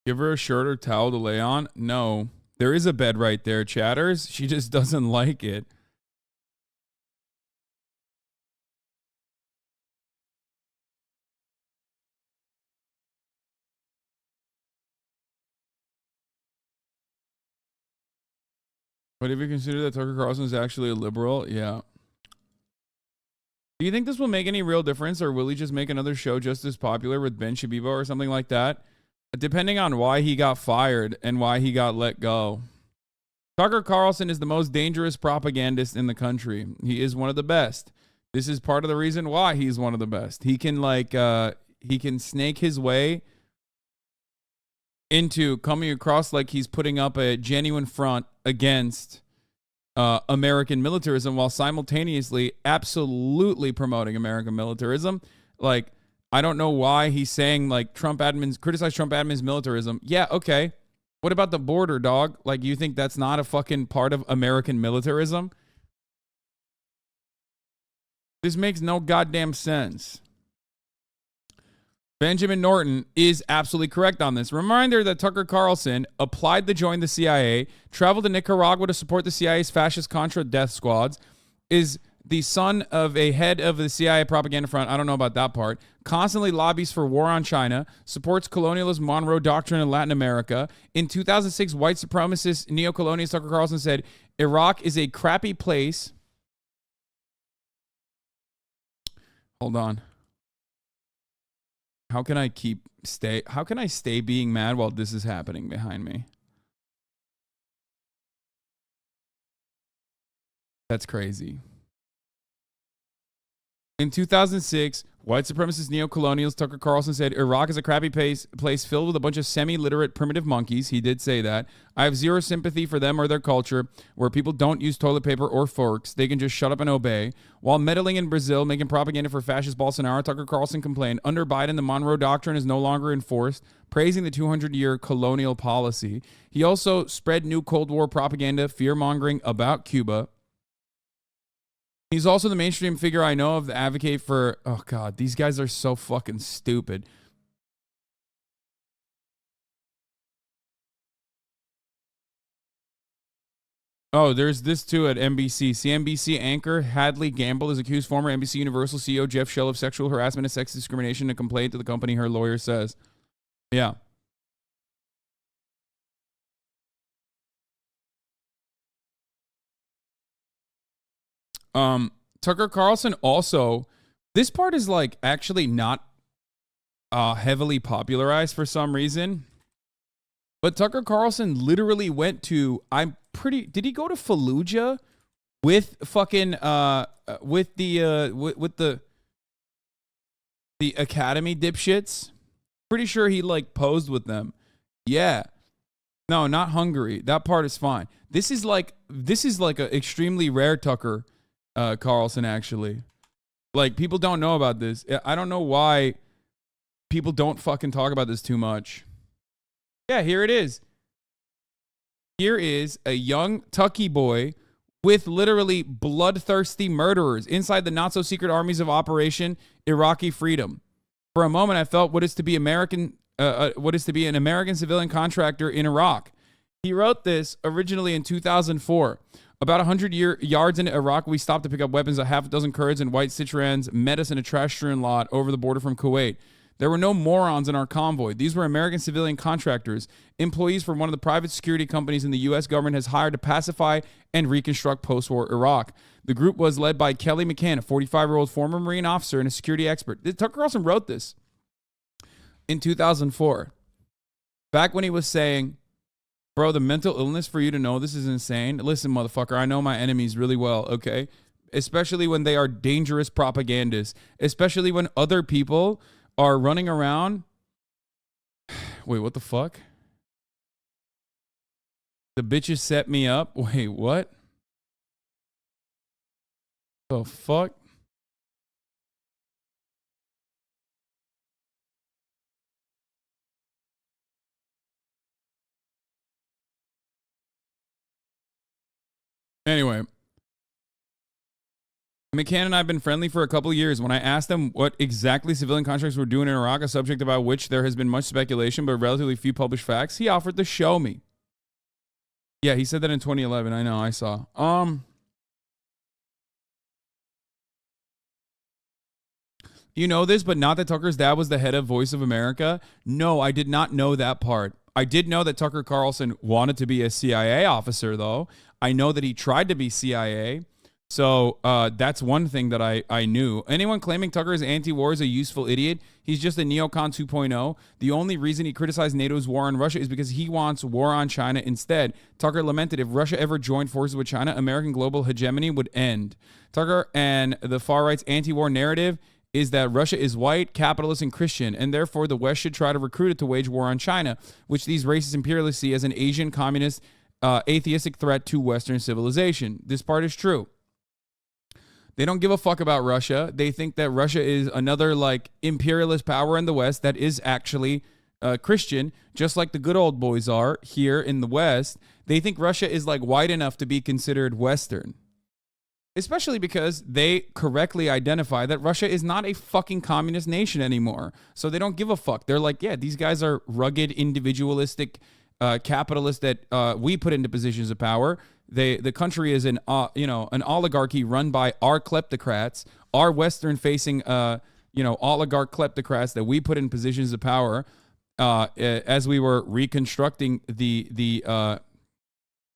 Give her a shirt or towel to lay on? No. There is a bed right there, chatters. She just doesn't like it. But if you consider that Tucker Carlson is actually a liberal, yeah. Do you think this will make any real difference, or will he just make another show just as popular with Ben Shabibo or something like that? Depending on why he got fired and why he got let go. Tucker Carlson is the most dangerous propagandist in the country. He is one of the best. This is part of the reason why he's one of the best. He can he can snake his way into coming across like he's putting up a genuine front against American militarism while simultaneously absolutely promoting American militarism. Like, I don't know why he's saying like criticize Trump admins militarism. Yeah, okay. What about the border, dog? Like, you think that's not a fucking part of American militarism? This makes no goddamn sense. Benjamin Norton is absolutely correct on this. Reminder that Tucker Carlson applied to join the CIA, traveled to Nicaragua to support the CIA's fascist Contra death squads, is the son of a head of the CIA propaganda front. I don't know about that part. Constantly lobbies for war on China, supports colonialist Monroe Doctrine in Latin America. In 2006, white supremacist neocolonialist Tucker Carlson said, Iraq is a crappy place. Hold on. How can I stay being mad while this is happening behind me? That's crazy. In 2006, white supremacist neocolonials Tucker Carlson said Iraq is a crappy place filled with a bunch of semi-literate primitive monkeys. He did say that. I have zero sympathy for them or their culture, where people don't use toilet paper or forks. They can just shut up and obey. While meddling in Brazil, making propaganda for fascist Bolsonaro, Tucker Carlson complained, under Biden, the Monroe Doctrine is no longer enforced, praising the 200-year colonial policy. He also spread new Cold War propaganda, fear-mongering about Cuba. He's also the mainstream figure I know of that advocate for, oh God, these guys are so fucking stupid. Oh, there's this too at NBC. CNBC anchor Hadley Gamble is accused former NBC Universal CEO Jeff Shell of sexual harassment and sex discrimination in a complaint to the company, her lawyer says. Yeah. Tucker Carlson also, this part is like actually not heavily popularized for some reason, but Tucker Carlson literally went to, did he go to Fallujah with fucking with the Academy dipshits? Pretty sure he like posed with them. Yeah. No, not Hungary. That part is fine. This is like an extremely rare Tucker Carlson, actually. Like, people don't know about this. I don't know why people don't fucking talk about this too much. Yeah, here it is. Here is a young Tucky boy with literally bloodthirsty murderers inside the not-so-secret armies of Operation Iraqi Freedom. For a moment, I felt what is to be an American civilian contractor in Iraq. He wrote this originally in 2004. About 100 yards into Iraq, we stopped to pick up weapons. A half dozen Kurds and white Citroens met us in a trash-strewn lot over the border from Kuwait. There were no morons in our convoy. These were American civilian contractors, employees from one of the private security companies in the U.S. government has hired to pacify and reconstruct post-war Iraq. The group was led by Kelly McCann, a 45-year-old former Marine officer and a security expert. Tucker Carlson wrote this in 2004. Back when he was saying, bro, the mental illness for you to know this is insane. Listen, motherfucker, I know my enemies really well, okay? Especially when they are dangerous propagandists. Especially when other people are running around. Wait, what the fuck? The bitches set me up. Wait, what? The fuck? Anyway, McCann and I have been friendly for a couple of years. When I asked him what exactly civilian contractors were doing in Iraq, a subject about which there has been much speculation but relatively few published facts, he offered to show me. Yeah, he said that in 2011. I know, I saw. You know this, but not that Tucker's dad was the head of Voice of America? No, I did not know that part. I did know that Tucker Carlson wanted to be a CIA officer, though. I know that he tried to be CIA. So that's one thing that I knew. Anyone claiming Tucker is anti-war is a useful idiot. He's just a neocon 2.0. The only reason he criticized NATO's war on Russia is because he wants war on China instead. Tucker lamented if Russia ever joined forces with China, American global hegemony would end. Tucker and the far right's anti-war narrative is that Russia is white, capitalist, and Christian, and therefore the West should try to recruit it to wage war on China, which these racist imperialists see as an Asian, communist, atheistic threat to Western civilization. This part is true. They don't give a fuck about Russia. They think that Russia is another like imperialist power in the West that is actually Christian, just like the good old boys are here in the West. They think Russia is like white enough to be considered Western, especially because they correctly identify that Russia is not a fucking communist nation anymore. So they don't give a fuck. They're like, yeah, these guys are rugged, individualistic capitalists that we put into positions of power. The country is an oligarchy run by our kleptocrats, our Western-facing oligarch kleptocrats that we put in positions of power as we were reconstructing the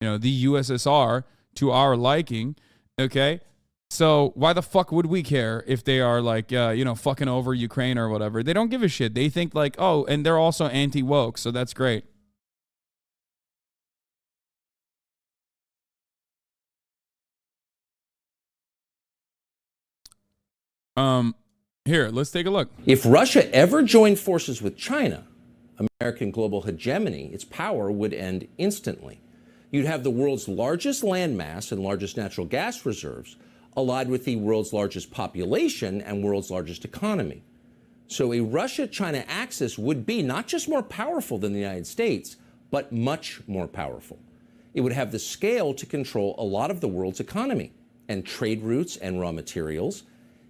USSR to our liking. Okay, so why the fuck would we care if they are like fucking over Ukraine or whatever? They don't give a shit. They think like, oh, and they're also anti-woke, so that's great. Here, let's take a look. If Russia ever joined forces with China, American global hegemony, its power would end instantly. You'd have the world's largest landmass and largest natural gas reserves allied with the world's largest population and world's largest economy. So a Russia-China axis would be not just more powerful than the United States, but much more powerful. It would have the scale to control a lot of the world's economy and trade routes and raw materials.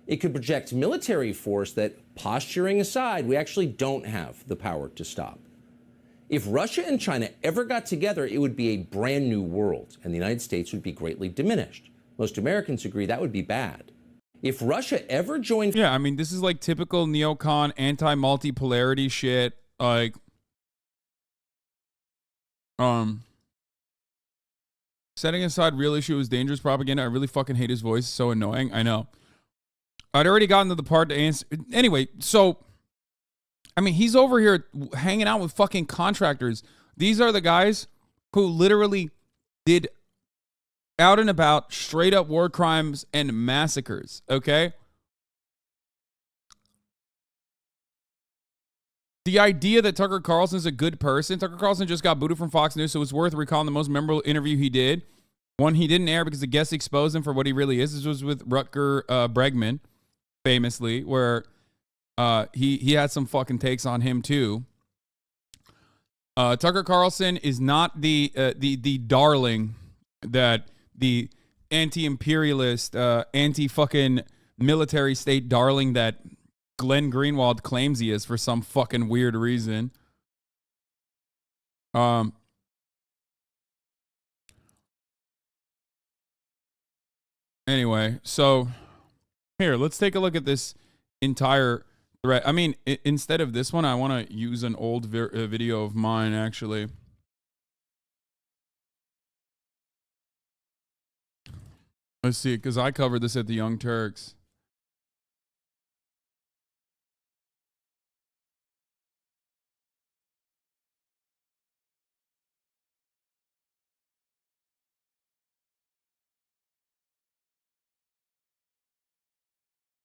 It could project military force that, posturing aside, we actually don't have the power to stop. If Russia and China ever got together, it would be a brand new world, and the United States would be greatly diminished. Most Americans agree that would be bad. If Russia ever joined... Yeah, I mean, this is like typical neocon, anti-multipolarity shit. Like, setting aside real issue is dangerous propaganda. I really fucking hate his voice. It's so annoying. I know. I'd already gotten to the part to answer. Anyway, so, I mean, he's over here hanging out with fucking contractors. These are the guys who literally did out and about straight up war crimes and massacres, okay? The idea that Tucker Carlson is a good person, Tucker Carlson just got booted from Fox News, so it's worth recalling the most memorable interview he did. One he didn't air because the guests exposed him for what he really is. This was with Rutger Bregman, famously, where he had some fucking takes on him too. Tucker Carlson is not the darling that the anti-imperialist, anti-fucking military state darling that Glenn Greenwald claims he is for some fucking weird reason. Anyway, so here, let's take a look at this entire thread. I mean, instead of this one, I want to use an old video of mine, actually. Let's see, because I covered this at the Young Turks.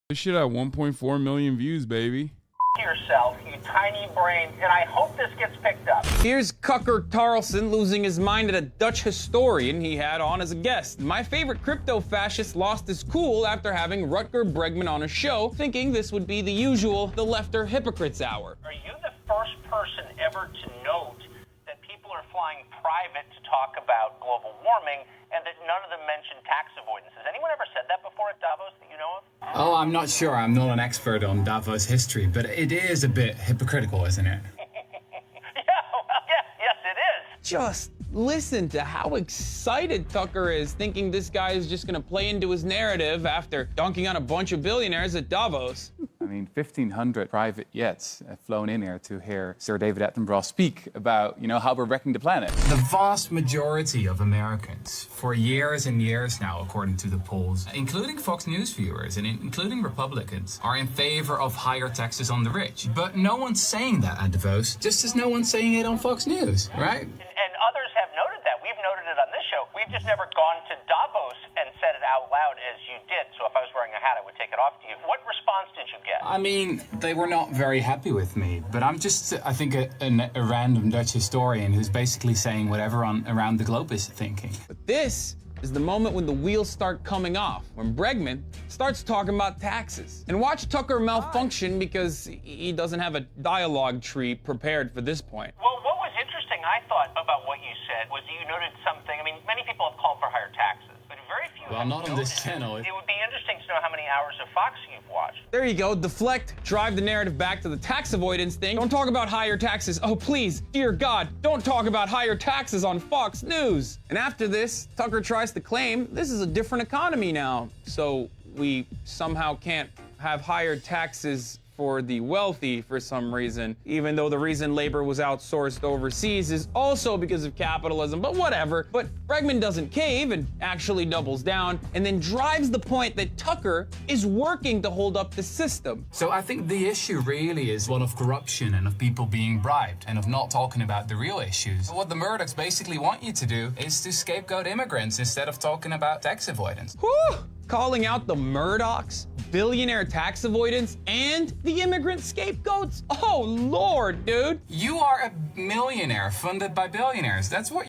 This shit had 1.4 million views, baby. Yourself, you tiny brain, and I hope this gets picked up. Here's Tucker Carlson losing his mind at a Dutch historian he had on as a guest. My favorite crypto fascist lost his cool after having Rutger Bregman on a show, thinking this would be the usual the lefter hypocrites hour. Are you the first person ever to note that people are flying private to talk about global warming and that none of them mention tax avoidance? Has anyone ever said that before at Davos that you know of? Oh, I'm not sure. I'm not an expert on Davos history, but it is a bit hypocritical, isn't it? Yes, it is. Just listen to how excited Tucker is, thinking this guy is just going to play into his narrative after dunking on a bunch of billionaires at Davos. I mean, 1,500 private jets have flown in here to hear Sir David Attenborough speak about, how we're wrecking the planet. The vast majority of Americans, for years and years now, according to the polls, including Fox News viewers and including Republicans, are in favor of higher taxes on the rich. But no one's saying that at Davos, just as no one's saying it on Fox News, right? And others have noted that. We've noted it on this show. We've just never gone to Davos and said it out loud as you did. So if I was wearing a hat, I would take it off to you. What response did you get? I mean, they were not very happy with me, but I'm just, I think, a random Dutch historian who's basically saying whatever around the globe is thinking. But this is the moment when the wheels start coming off, when Bregman starts talking about taxes. And watch Tucker malfunction because he doesn't have a dialogue tree prepared for this point. Well, what was interesting, I thought, about what you said was that you noted something. I mean, many people have called for higher taxes, but very few Well, have not on this noted. channel. It would be interesting to know how many hours of Fox you've watched. There you go, deflect, drive the narrative back to the tax avoidance thing. Don't talk about higher taxes. Oh, please, dear God, don't talk about higher taxes on Fox News. And after this, Tucker tries to claim this is a different economy now, so we somehow can't have higher taxes for the wealthy for some reason, even though the reason labor was outsourced overseas is also because of capitalism, but whatever. But Bregman doesn't cave and actually doubles down and then drives the point that Tucker is working to hold up the system. So I think the issue really is one of corruption and of people being bribed and of not talking about the real issues. What the Murdochs basically want you to do is to scapegoat immigrants instead of talking about tax avoidance. Whew! Calling out the Murdochs, billionaire tax avoidance, and the immigrant scapegoats? Oh, Lord, dude. You are a millionaire funded by billionaires. That's what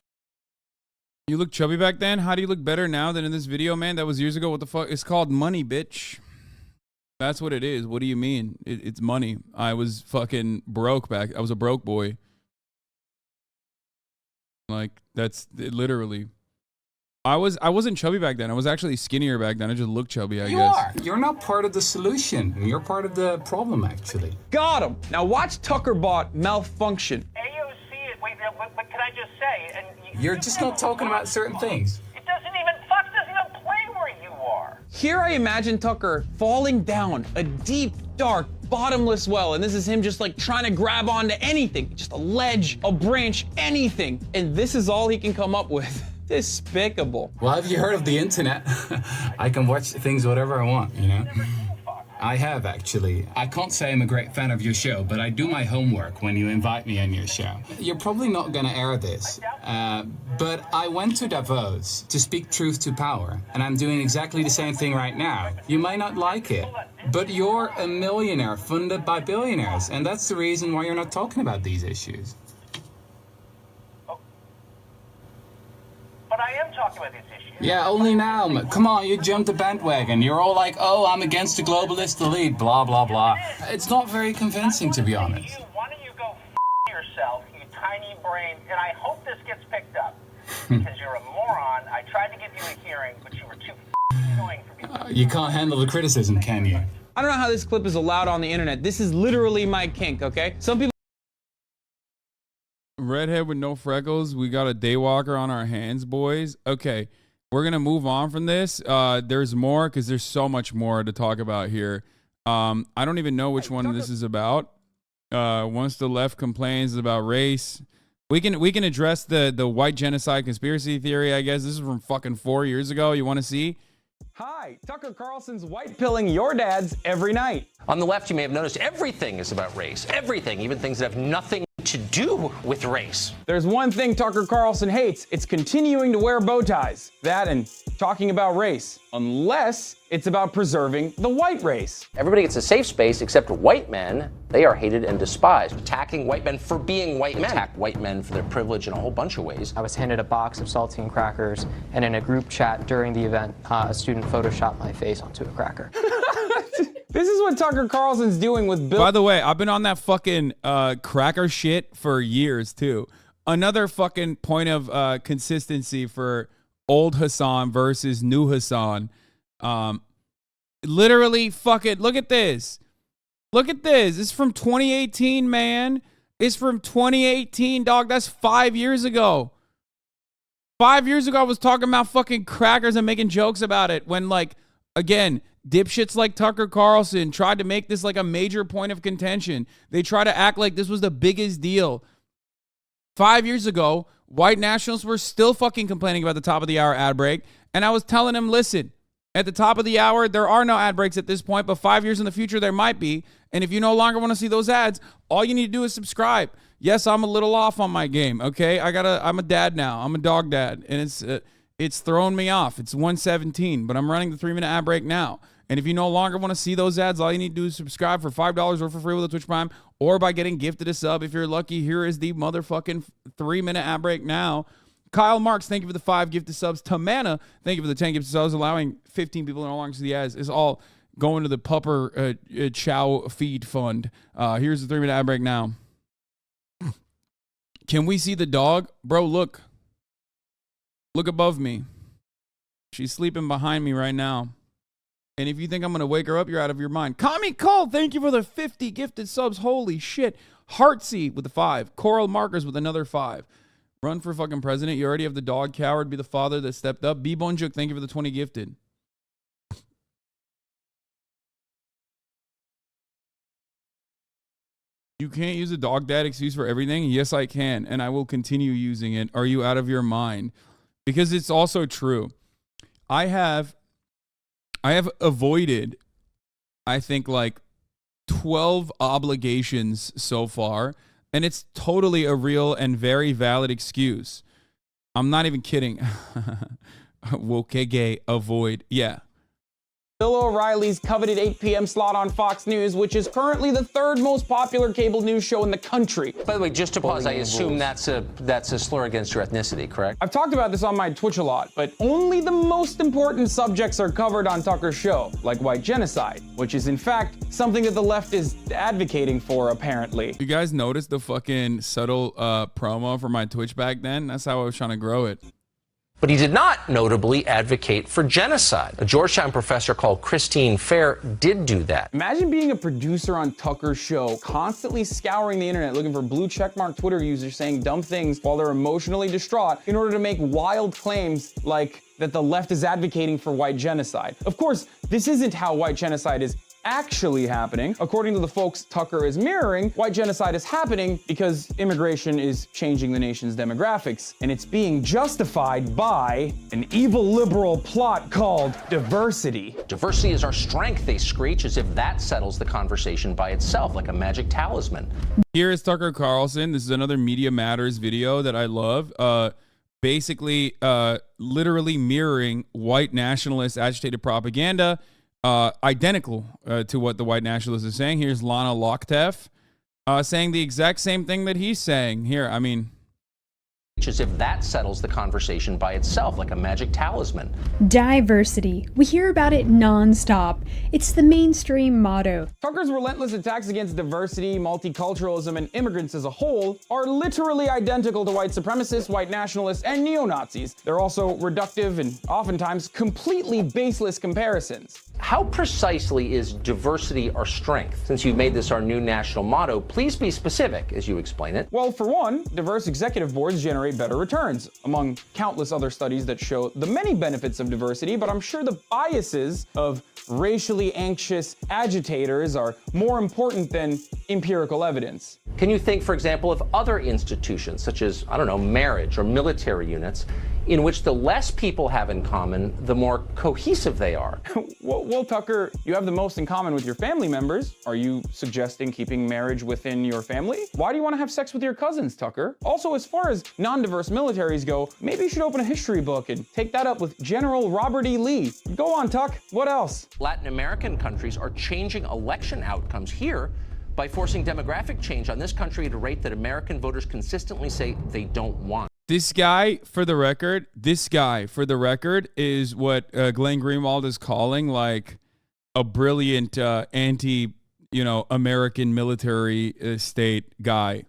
You look chubby back then? How do you look better now than in this video, man? That was years ago. What the fuck? It's called money, bitch. That's what it is. What do you mean? It's money. I was fucking broke back. I was a broke boy. Like, that's literally. I wasn't chubby back then. I was actually skinnier back then. I just looked chubby, I guess. you are. You're not part of the solution. You're part of the problem, actually. Got him. Now watch Tuckerbot malfunction. AOC, wait, but can I just say, and You're just not talking about certain things. it doesn't even, Fox doesn't even play where you are. Here I imagine Tucker falling down a deep, dark, bottomless well, and this is him just like trying to grab onto anything, just a ledge, a branch, anything, and this is all he can come up with. Despicable. Well, have you heard of the internet? I can watch things whatever I want, you know? I have, actually. I can't say I'm a great fan of your show, but I do my homework when you invite me on your show. You're probably not going to air this, but I went to Davos to speak truth to power, and I'm doing exactly the same thing right now. You might not like it, but you're a millionaire funded by billionaires, and that's the reason why you're not talking about these issues. But I am talking about these issues. Yeah, only now. Come on, you jumped the bandwagon. You're all like, oh, I'm against the globalist elite, blah, blah, blah. It's not very convincing, to be honest. Why don't you go yourself, you tiny brain, and I hope this gets picked up, because you're a moron. I tried to give you a hearing, but you were too annoying for people. You can't handle the criticism, can you? I don't know how this clip is allowed on the internet. This is literally my kink, okay? Some people Redhead with no freckles. We got a daywalker on our hands, boys. Okay, we're gonna move on from this. There's more because there's so much more to talk about here. I don't even know which one this is about. Once the left complains about race, we can address the white genocide conspiracy theory. I guess this is from fucking 4 years ago. You want to see? Hi, Tucker Carlson's white pilling your dads every night. On the left, you may have noticed everything is about race. Everything, even things that have nothing to do with race. There's one thing Tucker Carlson hates. It's continuing to wear bow ties. That and talking about race. Unless it's about preserving the white race. Everybody gets a safe space except white men. They are hated and despised. Attacking white men for being white men. Attack white men for their privilege in a whole bunch of ways. I was handed a box of saltine crackers, and in a group chat during the event, a student photoshopped my face onto a cracker. This is what Tucker Carlson's doing with Bill. By the way, I've been on that fucking cracker shit for years too. Another fucking point of consistency for old Hasan versus new Hasan. Literally, fucking look at this. Look at this. It's from 2018, man. It's from 2018, dog. That's 5 years ago. 5 years ago, I was talking about fucking crackers and making jokes about it when, like, again, Dipshits like Tucker Carlson tried to make this like a major point of contention. They try to act like this was the biggest deal. 5 years ago, white nationalists were still fucking complaining about the top of the hour ad break. And I was telling them, listen, at the top of the hour, there are no ad breaks at this point, but 5 years in the future, there might be. And if you no longer want to see those ads, all you need to do is subscribe. Yes, I'm a little off on my game, okay? I'm a dad now. I'm a dog dad, and it's throwing me off. It's 1:17, but I'm running the 3-minute ad break now. And if you no longer want to see those ads, all you need to do is subscribe for $5 or for free with a Twitch Prime or by getting gifted a sub. If you're lucky, here is the motherfucking 3-minute ad break now. Kyle Marks, thank you for the 5 gifted subs. Tamana, thank you for the 10 gifted subs. Allowing 15 people no longer to see the ads is all going to the Pupper Chow Feed Fund. Here's the 3-minute ad break now. Can we see the dog? Bro, look. Look above me. She's sleeping behind me right now. And if you think I'm going to wake her up, you're out of your mind. Kami Cole, thank you for the 50 gifted subs. Holy shit. Heartsy with the 5. Coral Markers with another 5. Run for fucking president. You already have the dog coward. Be the father that stepped up. B Bonjuk, thank you for the 20 gifted. You can't use a dog dad excuse for everything. Yes, I can. And I will continue using it. Are you out of your mind? Because it's also true. I have avoided, I think, like 12 obligations so far. And it's totally a real and very valid excuse. I'm not even kidding. Wokege, avoid. Yeah. Bill O'Reilly's coveted 8 p.m. slot on Fox News, which is currently the 3rd most popular cable news show in the country. By the way, just to pause, I assume that's a slur against your ethnicity, correct? I've talked about this on my Twitch a lot, but only the most important subjects are covered on Tucker's show, like white genocide, which is in fact something that the left is advocating for, apparently. You guys noticed the fucking subtle promo for my Twitch back then? That's how I was trying to grow it. But he did not notably advocate for genocide. A Georgetown professor called Christine Fair did do that. Imagine being a producer on Tucker's show, constantly scouring the internet looking for blue checkmark Twitter users saying dumb things while they're emotionally distraught in order to make wild claims like that the left is advocating for white genocide. Of course, this isn't how white genocide is actually happening. According to the folks Tucker is mirroring, white genocide is happening because immigration is changing the nation's demographics, and it's being justified by an evil liberal plot called diversity. Diversity is our strength, they screech, as if that settles the conversation by itself, like a magic talisman. Here is Tucker Carlson. This is another Media Matters video that I love. Basically, literally mirroring white nationalist agitated propaganda. Identical to what the white nationalists are saying. Here's Lana Lochtef saying the exact same thing that he's saying. Here, I mean, as if that settles the conversation by itself, like a magic talisman. Diversity. We hear about it nonstop. It's the mainstream motto. Tucker's relentless attacks against diversity, multiculturalism, and immigrants as a whole are literally identical to white supremacists, white nationalists, and neo-Nazis. They're also reductive and oftentimes completely baseless comparisons. How precisely is diversity our strength? Since you've made this our new national motto, please be specific as you explain it. Well, for one, diverse executive boards generate better returns, among countless other studies that show the many benefits of diversity, but I'm sure the biases of racially anxious agitators are more important than empirical evidence. Can you think, for example, of other institutions, such as, I don't know, marriage or military units, in which the less people have in common, the more cohesive they are? Well, Tucker, you have the most in common with your family members. Are you suggesting keeping marriage within your family? Why do you want to have sex with your cousins, Tucker? Also, as far as non-diverse militaries go, maybe you should open a history book and take that up with General Robert E. Lee. Go on, Tuck. What else? Latin American countries are changing election outcomes here by forcing demographic change on this country at a rate that American voters consistently say they don't want. This guy, for the record, is what Glenn Greenwald is calling like a brilliant American military state guy.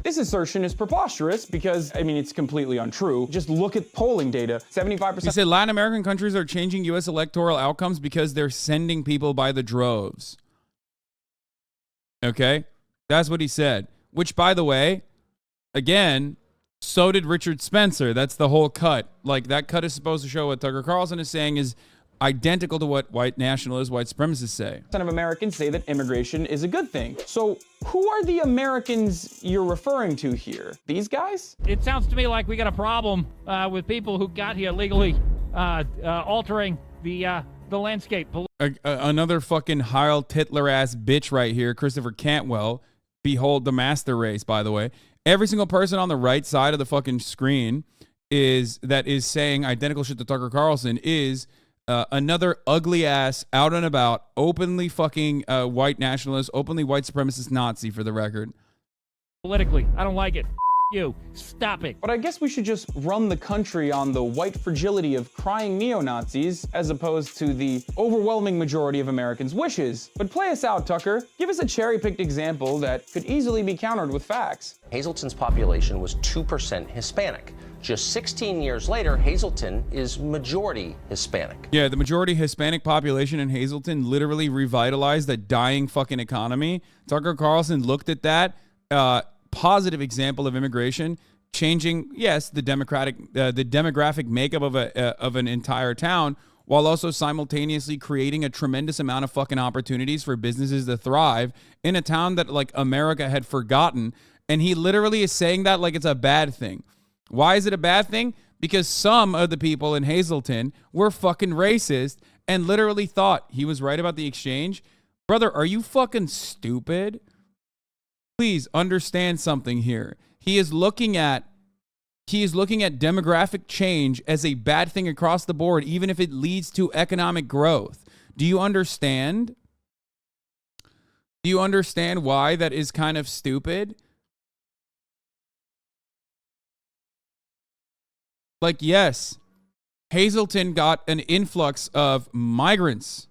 This assertion is preposterous because, I mean, it's completely untrue. Just look at polling data. 75%. He said Latin American countries are changing U.S. electoral outcomes because they're sending people by the droves. Okay? That's what he said. Which, by the way, again, So did Richard Spencer. That's the whole cut. Like, that cut is supposed to show what Tucker Carlson is saying is identical to what white nationalists, white supremacists say. Some of Americans say that immigration is a good thing. So who are the Americans you're referring to here? These guys? It sounds to me like we got a problem with people who got here legally, altering the landscape. Another fucking Heil Titler ass bitch right here, Christopher Cantwell. Behold the master race, by the way. Every single person on the right side of the fucking screen is saying identical shit to Tucker Carlson is another ugly ass, out and about, openly fucking white nationalist, openly white supremacist Nazi, for the record. Politically, I don't like it. You stop it. But I guess we should just run the country on the white fragility of crying neo-Nazis as opposed to the overwhelming majority of Americans' wishes. But play us out, Tucker. Give us a cherry-picked example that could easily be countered with facts. Hazleton's population was 2% Hispanic. Just 16 years later, Hazleton is majority Hispanic. Yeah, the majority Hispanic population in Hazleton literally revitalized a dying fucking economy. Tucker Carlson looked at that positive example of immigration changing, yes, the demographic makeup of an entire town, while also simultaneously creating a tremendous amount of fucking opportunities for businesses to thrive in a town that like America had forgotten. And he literally is saying that like it's a bad thing. Why is it a bad thing? Because some of the people in Hazleton were fucking racist and literally thought he was right about the exchange. Brother, are you fucking stupid? Please understand something here. He is looking at demographic change as a bad thing across the board, even if it leads to economic growth. Do you understand? Do you understand why that is kind of stupid? Like, yes, Hazleton got an influx of migrants.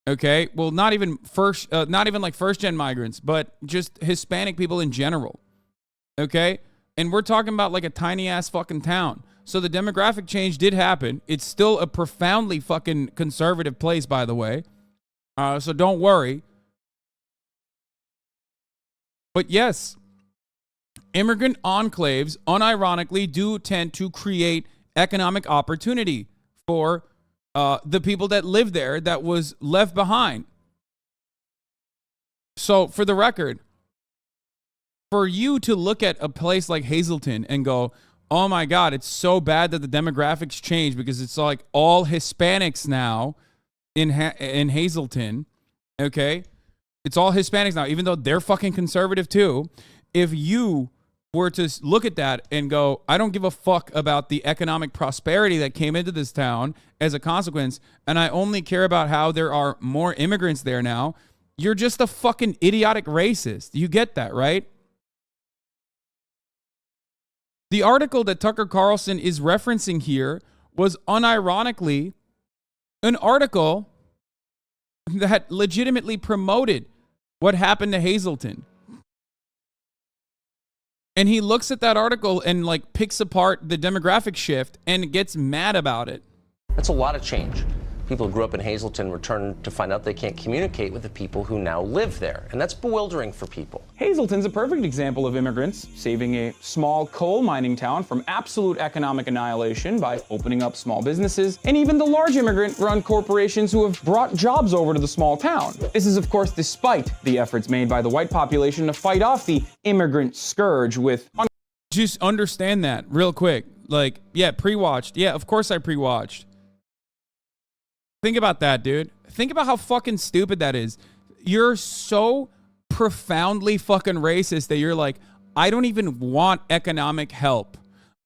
Okay, well, not even like first-gen migrants, but just Hispanic people in general. Okay, and we're talking about like a tiny-ass fucking town. So the demographic change did happen. It's still a profoundly fucking conservative place, by the way. So don't worry. But yes, immigrant enclaves unironically do tend to create economic opportunity for the people that live there that was left behind. So for the record, for you to look at a place like Hazleton and go, oh my God, it's so bad that the demographics change because it's like all Hispanics now in Hazleton, okay? It's all Hispanics now, even though they're fucking conservative too. If you were to look at that and go, I don't give a fuck about the economic prosperity that came into this town as a consequence, and I only care about how there are more immigrants there now, you're just a fucking idiotic racist. You get that, right? The article that Tucker Carlson is referencing here was unironically an article that legitimately promoted what happened to Hazleton. And he looks at that article and like picks apart the demographic shift and gets mad about it. That's a lot of change. People who grew up in Hazleton return to find out they can't communicate with the people who now live there. And that's bewildering for people. Hazleton's a perfect example of immigrants saving a small coal mining town from absolute economic annihilation by opening up small businesses, and even the large immigrant-run corporations who have brought jobs over to the small town. This is, of course, despite the efforts made by the white population to fight off the immigrant scourge with... Just understand that real quick. Like, yeah, pre-watched. Yeah, of course I pre-watched. Think about that, dude. Think about how fucking stupid that is. You're so profoundly fucking racist that you're like, I don't even want economic help.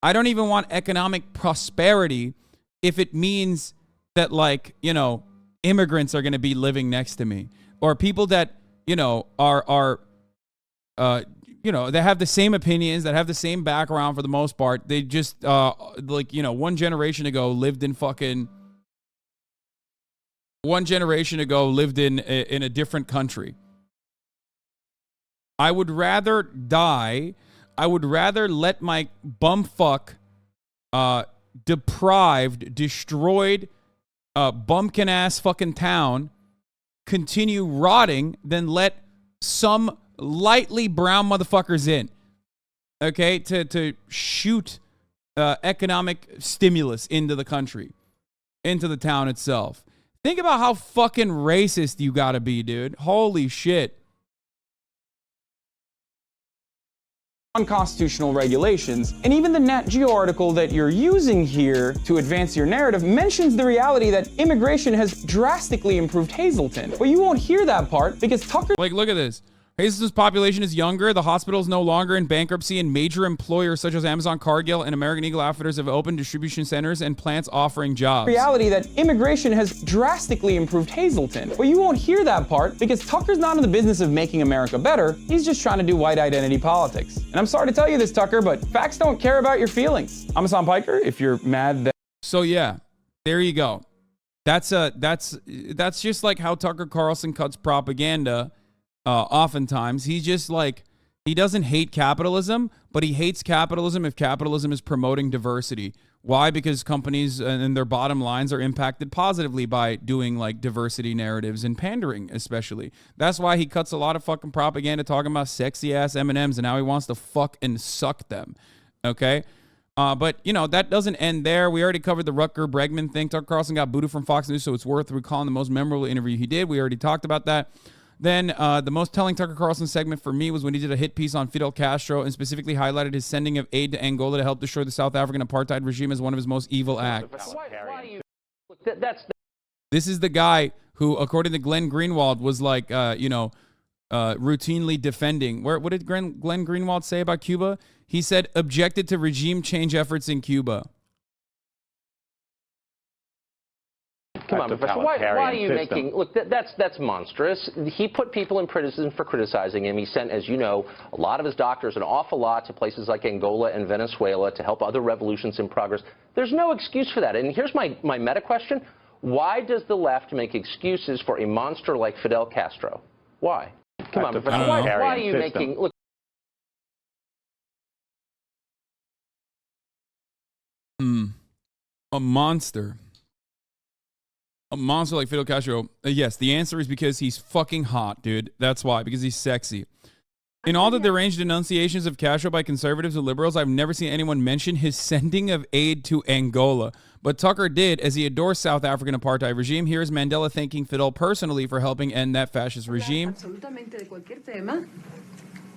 I don't even want economic prosperity if it means that, like, you know, immigrants are going to be living next to me, or people that, you know, are you know, they have the same opinions, that have the same background for the most part. They just, like, you know, one generation ago lived in a different country. I would rather die. I would rather let my bumfuck, deprived, destroyed, bumpkin ass fucking town continue rotting than let some lightly brown motherfuckers in. okay, to shoot economic stimulus into the country, into the town itself. Think about how fucking racist you gotta be, dude. Holy shit. Unconstitutional regulations, and even the Nat Geo article that you're using here to advance your narrative mentions the reality that immigration has drastically improved Hazleton. But you won't hear that part because Tucker... Like, look at this. Hazleton's population is younger, the hospital is no longer in bankruptcy, and major employers such as Amazon, Cargill, and American Eagle Outfitters have opened distribution centers and plants offering jobs. Reality that immigration has drastically improved Hazleton. But you won't hear that part because Tucker's not in the business of making America better. He's just trying to do white identity politics. And I'm sorry to tell you this, Tucker, but facts don't care about your feelings. I'm Hassan Piker. If you're mad that... So yeah, there you go. That's just like how Tucker Carlson cuts propaganda. Oftentimes, he's just like, he doesn't hate capitalism, but he hates capitalism if capitalism is promoting diversity. Why? Because companies and their bottom lines are impacted positively by doing like diversity narratives and pandering, especially. That's why he cuts a lot of fucking propaganda talking about sexy ass M&Ms and how he wants to fuck and suck them. Okay? But, you know, that doesn't end there. We already covered the Rutger Bregman thing. Tucker Carlson got booted from Fox News, so it's worth recalling the most memorable interview he did. We already talked about that. Then the most telling Tucker Carlson segment for me was when he did a hit piece on Fidel Castro and specifically highlighted his sending of aid to Angola to help destroy the South African apartheid regime as one of his most evil acts. This is the guy who, according to Glenn Greenwald, was like, routinely defending. What did Glenn Greenwald say about Cuba? He said, objected to regime change efforts in Cuba. Come on, Professor. Why are you making... Look, that's monstrous. He put people in prison for criticizing him. He sent, as you know, a lot of his doctors an awful lot to places like Angola and Venezuela to help other revolutions in progress. There's no excuse for that. And here's my meta question. Why does the left make excuses for a monster like Fidel Castro? Why? Come on, Professor. Why are you making... Look, a monster. A monster like Fidel Castro. Yes, the answer is because he's fucking hot, dude. That's why, because he's sexy. In all the deranged denunciations of Castro by conservatives and liberals, I've never seen anyone mention his sending of aid to Angola. But Tucker did, as he adores South African apartheid regime. Here is Mandela thanking Fidel personally for helping end that fascist regime.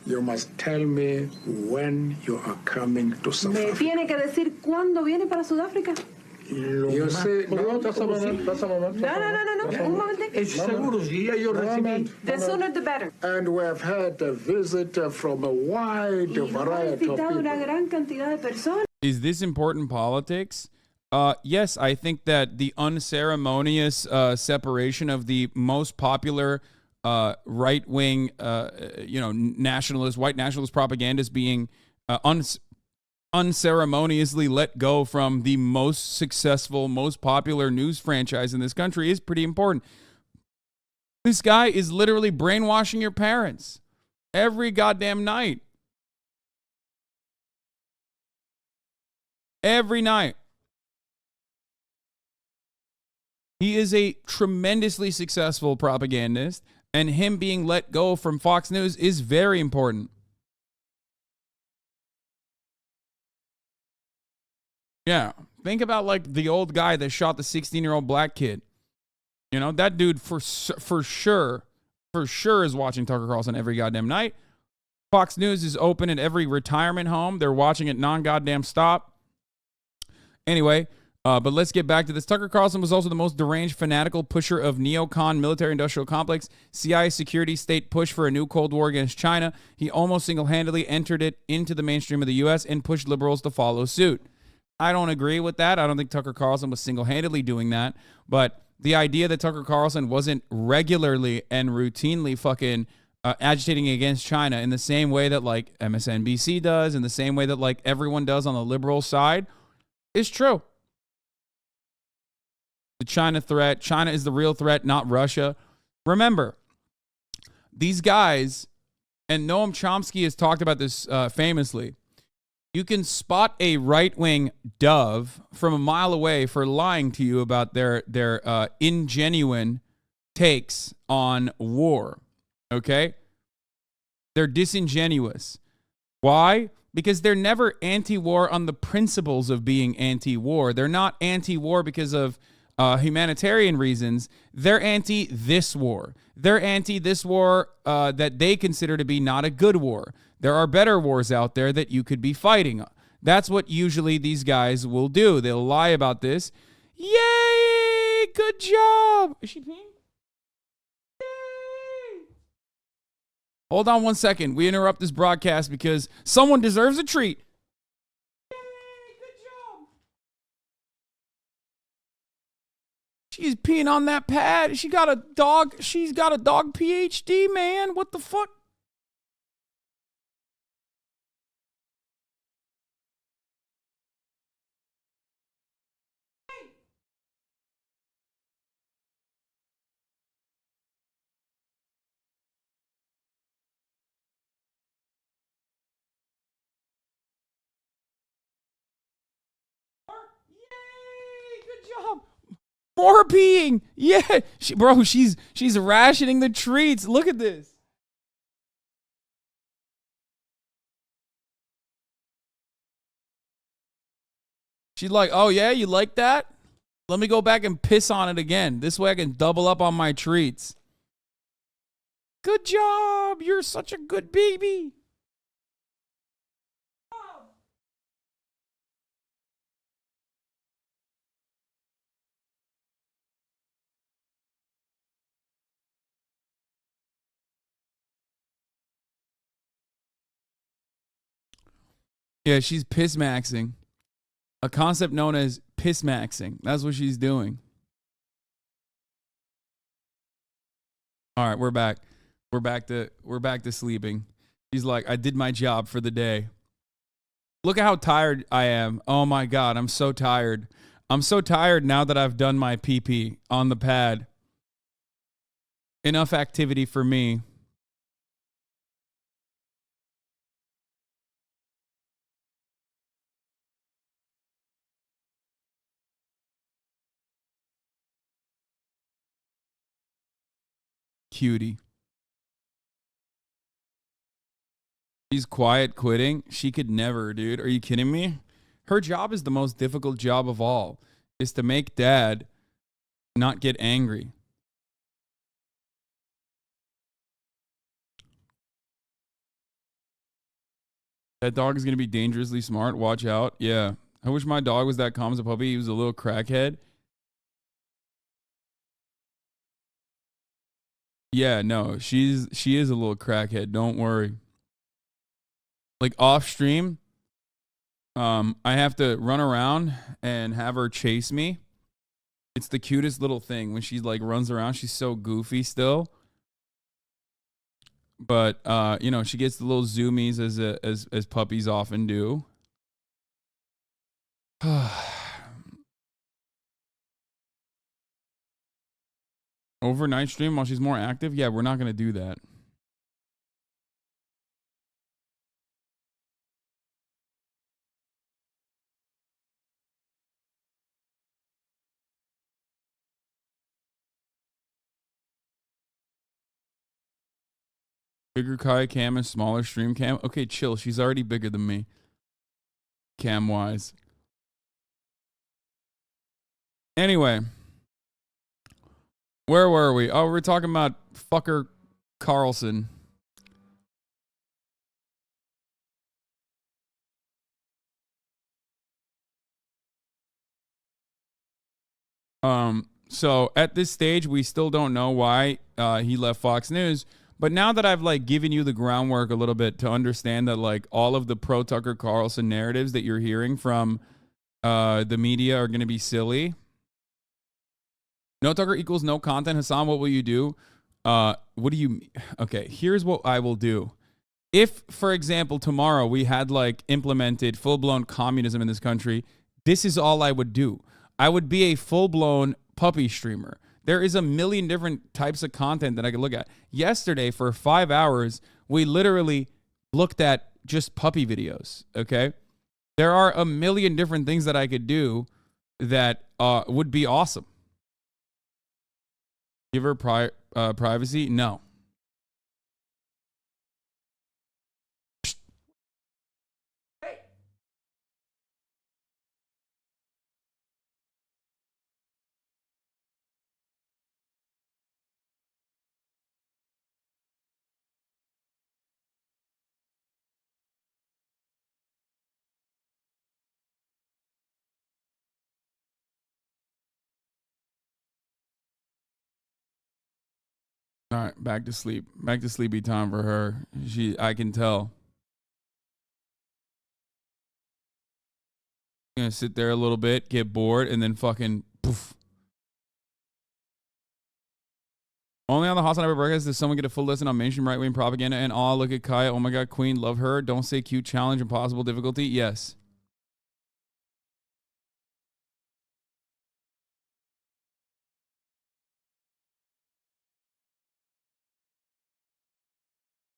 You must tell me when you are coming to South Africa. Me tiene que decir cuándo viene para Sudáfrica. Yo sé, no, un momentito. The sooner the better. And we have had a visit from a wide variety of people. Is this important politics? Yes, I think that the unceremonious separation of the most popular right-wing, nationalist, white nationalist propaganda is being unceremoniously let go from the most successful, most popular news franchise in this country is pretty important. This guy is literally brainwashing your parents every goddamn night. Every night. He is a tremendously successful propagandist, and him being let go from Fox News is very important. Yeah, think about like the old guy that shot the 16-year-old black kid. You know, that dude for sure is watching Tucker Carlson every goddamn night. Fox News is open at every retirement home. They're watching it non-goddamn stop. Anyway, but let's get back to this. Tucker Carlson was also the most deranged, fanatical pusher of neocon military-industrial complex, CIA security state push for a new Cold War against China. He almost single-handedly entered it into the mainstream of the U.S. and pushed liberals to follow suit. I don't agree with that. I don't think Tucker Carlson was single-handedly doing that. But the idea that Tucker Carlson wasn't regularly and routinely fucking agitating against China in the same way that like MSNBC does, in the same way that like everyone does on the liberal side, is true. The China threat, China is the real threat, not Russia. Remember, these guys, and Noam Chomsky has talked about this famously, you can spot a right-wing dove from a mile away for lying to you about their ingenuine takes on war, okay? They're disingenuous. Why? because they're never anti-war on the principles of being anti-war. They're not anti-war because of humanitarian reasons. They're anti this war. They're anti this war that they consider to be not a good war. There are better wars out there that you could be fighting. That's what usually these guys will do. They'll lie about this. Yay! Good job. Is she peeing? Yay! Hold on one second. We interrupt this broadcast because someone deserves a treat. She's peeing on that pad. She got a dog. She's got a dog PhD, man. What the fuck? Yay! Good job. More peeing. Yeah. She's rationing the treats. Look at this. She's like, oh yeah, you like that? Let me go back and piss on it again. This way I can double up on my treats. Good job. You're such a good baby. Yeah, she's piss maxing. A concept known as piss maxing. That's what she's doing. All right, we're back. We're back to sleeping. She's like, I did my job for the day. Look at how tired I am. Oh my God, I'm so tired. I'm so tired now that I've done my pee-pee on the pad. Enough activity for me. Cutie. She's quiet quitting. She could never, dude. Are you kidding me? Her job is the most difficult job of all. Is to make dad not get angry. That dog is going to be dangerously smart. Watch out. Yeah. I wish my dog was that calm as a puppy. He was a little crackhead. Yeah, no, she is a little crackhead. Don't worry. Like off stream, I have to run around and have her chase me. It's the cutest little thing when she like runs around. She's so goofy still. But you know, she gets the little zoomies as puppies often do. Overnight stream while she's more active? Yeah, we're not going to do that. Bigger Kai cam and smaller stream cam? Okay, chill. She's already bigger than me. Cam-wise. Anyway. Where were we? Oh, we're talking about fucker Carlson. So at this stage, we still don't know why he left Fox News. But now that I've like given you the groundwork a little bit to understand that like all of the pro Tucker Carlson narratives that you're hearing from the media are going to be silly. No Tucker equals no content. Hasan, what will you do? What do you... Okay, here's what I will do. If, for example, tomorrow we had like implemented full-blown communism in this country, this is all I would do. I would be a full-blown puppy streamer. There is a million different types of content that I could look at. Yesterday, for 5 hours, we literally looked at just puppy videos, okay? There are a million different things that I could do that would be awesome. Give her privacy? No. All right, back to sleep. Back to sleepy time for her. I can tell. Gonna sit there a little bit, get bored, and then fucking poof. Only on the HasanAbi broadcast does someone get a full lesson on mainstream right-wing propaganda and look at Kaya. Oh my god, queen, love her. Don't say cute, challenge, impossible, difficulty. Yes.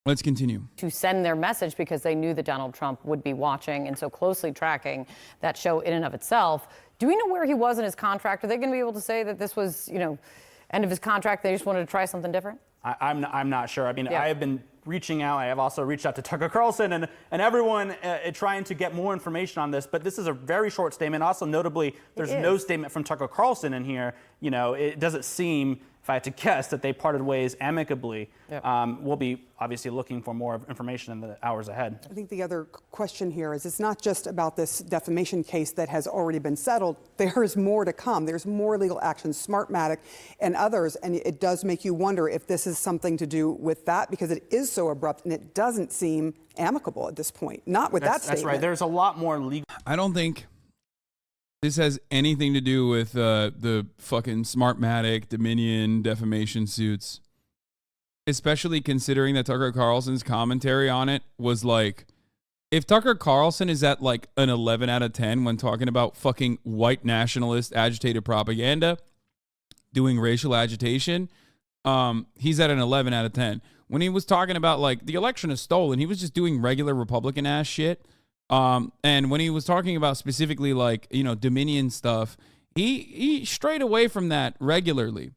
Let's continue. To send their message because they knew that Donald Trump would be watching and so closely tracking that show in and of itself. Do we know where he was in his contract? Are they going to be able to say that this was, end of his contract, they just wanted to try something different? I'm not sure. I mean, I have been reaching out. I have also reached out to Tucker Carlson and everyone trying to get more information on this. But this is a very short statement. Also, notably, there's no statement from Tucker Carlson in here. It doesn't seem, if I had to guess, that they parted ways amicably. Yep. We'll be obviously looking for more information in the hours ahead. I think the other question here is it's not just about this defamation case that has already been settled. There is more to come. There's more legal action, Smartmatic and others. And it does make you wonder if this is something to do with that, because it is so abrupt and it doesn't seem amicable at this point. Not with that statement. That's right. There's a lot more legal. I don't think this has anything to do with the fucking Smartmatic, Dominion defamation suits. Especially considering that Tucker Carlson's commentary on it was like, if Tucker Carlson is at like an 11 out of 10 when talking about fucking white nationalist agitated propaganda, doing racial agitation, he's at an 11 out of 10. When he was talking about like the election is stolen, he was just doing regular Republican ass shit. And when he was talking about specifically like, Dominion stuff, he strayed away from that regularly.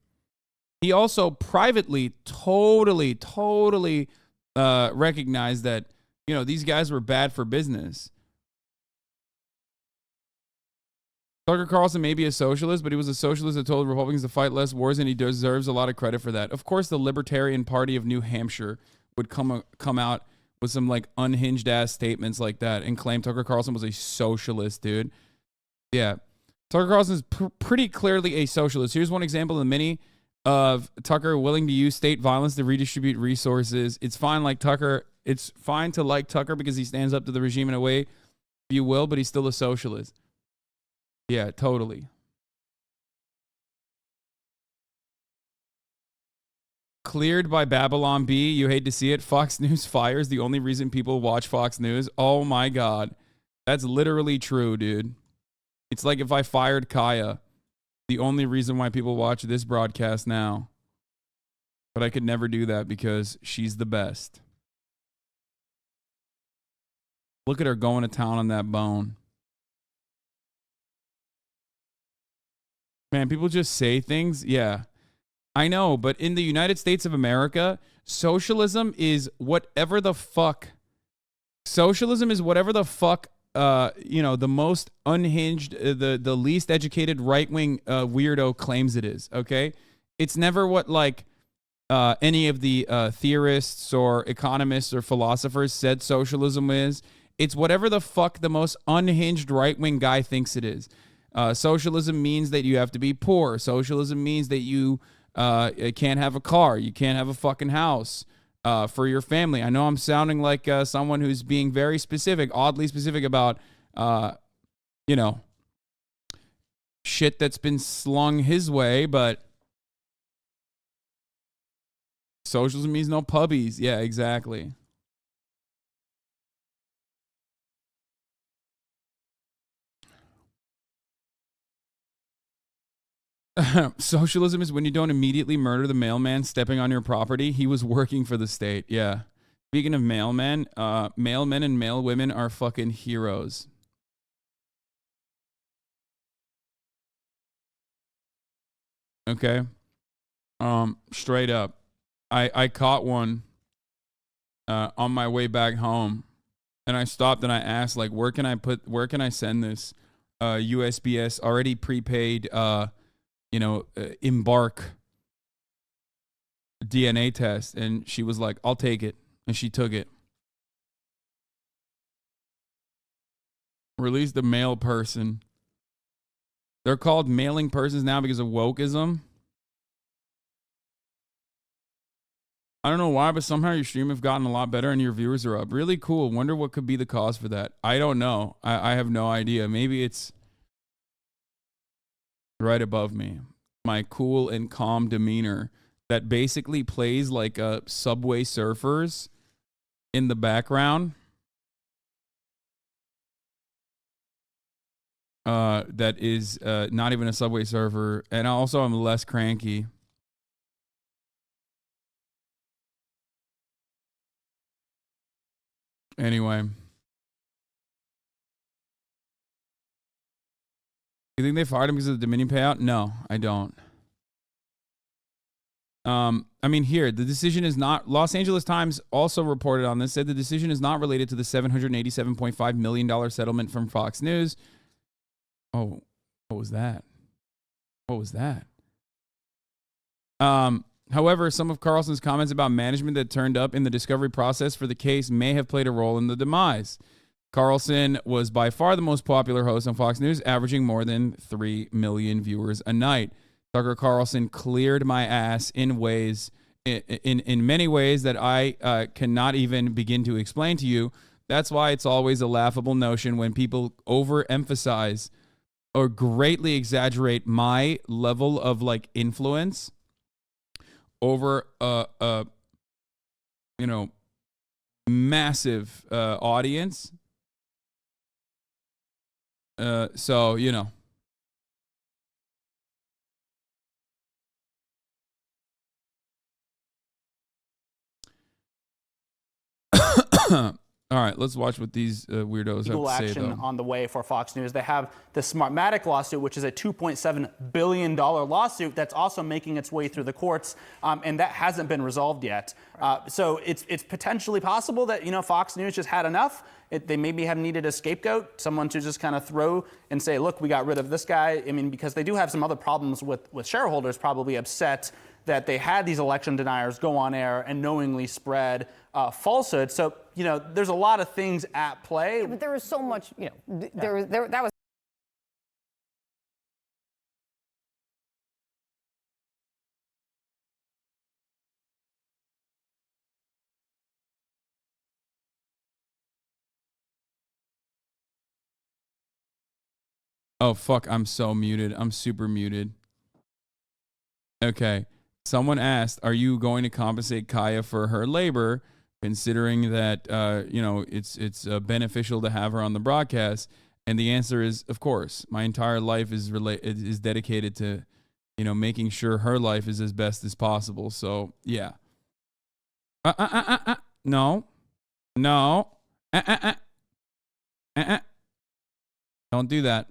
He also privately totally recognized that, these guys were bad for business. Tucker Carlson may be a socialist, but he was a socialist that told Republicans to fight less wars, and he deserves a lot of credit for that. Of course, the Libertarian Party of New Hampshire would come out with some like unhinged ass statements like that and claim Tucker Carlson was a socialist, dude. Yeah. Tucker Carlson is pretty clearly a socialist. Here's one example of the many of Tucker willing to use state violence to redistribute resources. It's fine to like Tucker because he stands up to the regime in a way, if you will, but he's still a socialist. Yeah, totally. Cleared by Babylon B. You hate to see it. Fox News fires the only reason people watch Fox News. Oh my God. That's literally true, dude. It's like if I fired Kaya, the only reason why people watch this broadcast now. But I could never do that because she's the best. Look at her going to town on that bone. Man, people just say things. Yeah, I know. But in the United States of America, socialism is whatever the fuck. Socialism is whatever the fuck, the most unhinged, the least educated right-wing weirdo claims it is, okay? It's never what, like, any of the theorists or economists or philosophers said socialism is. It's whatever the fuck the most unhinged right-wing guy thinks it is. Socialism means that you have to be poor. Socialism means that you can't have a car. You can't have a fucking house for your family. I know I'm sounding like someone who's being very specific, oddly specific about, shit that's been slung his way, but socialism means no puppies. Yeah, exactly. Socialism is when you don't immediately murder the mailman stepping on your property. He was working for the state. Yeah. Speaking of mailmen, mailmen and mailwomen are fucking heroes. Okay. Straight up. I caught one on my way back home, and I stopped and I asked, like, where can I send this USPS already prepaid Embark DNA test? And she was like, I'll take it. And she took it. Release the mail person. They're called mailing persons now because of wokeism. I don't know why, but somehow your stream have gotten a lot better and your viewers are up. Really cool. Wonder what could be the cause for that. I don't know. I have no idea. Maybe it's right above me. My cool and calm demeanor that basically plays like a Subway Surfers in the background. That is not even a Subway Surfer. And also I'm less cranky. Anyway. You think they fired him because of the Dominion payout? No, I don't. I mean, here, the decision is not... Los Angeles Times also reported on this, said the decision is not related to the $787.5 million settlement from Fox News. Oh, what was that? What was that? However, some of Carlson's comments about management that turned up in the discovery process for the case may have played a role in the demise. Carlson was by far the most popular host on Fox News, averaging more than 3 million viewers a night. Tucker Carlson cleared my ass in ways, in many ways that I cannot even begin to explain to you. That's why it's always a laughable notion when people overemphasize or greatly exaggerate my level of like influence over a massive audience. So, you know. All right, let's watch what these weirdos have to say, action though. on the way for Fox News. They have the Smartmatic lawsuit, which is a $2.7 billion lawsuit that's also making its way through the courts, and that hasn't been resolved yet. So it's potentially possible that, you know, Fox News just had enough. They maybe have needed a scapegoat, someone to just kind of throw and say, look, we got rid of this guy. I mean, because they do have some other problems with shareholders probably upset that they had these election deniers go on air and knowingly spread falsehoods. So, you know, there's a lot of things at play. Yeah, but there was so much, you know, that was. Oh, fuck, I'm so muted. I'm super muted. Okay. Someone asked, are you going to compensate Kaya for her labor, considering that, you know, it's beneficial to have her on the broadcast? And the answer is, of course. My entire life is dedicated to, you know, making sure her life is as best as possible. So, yeah. No. No. Don't do that.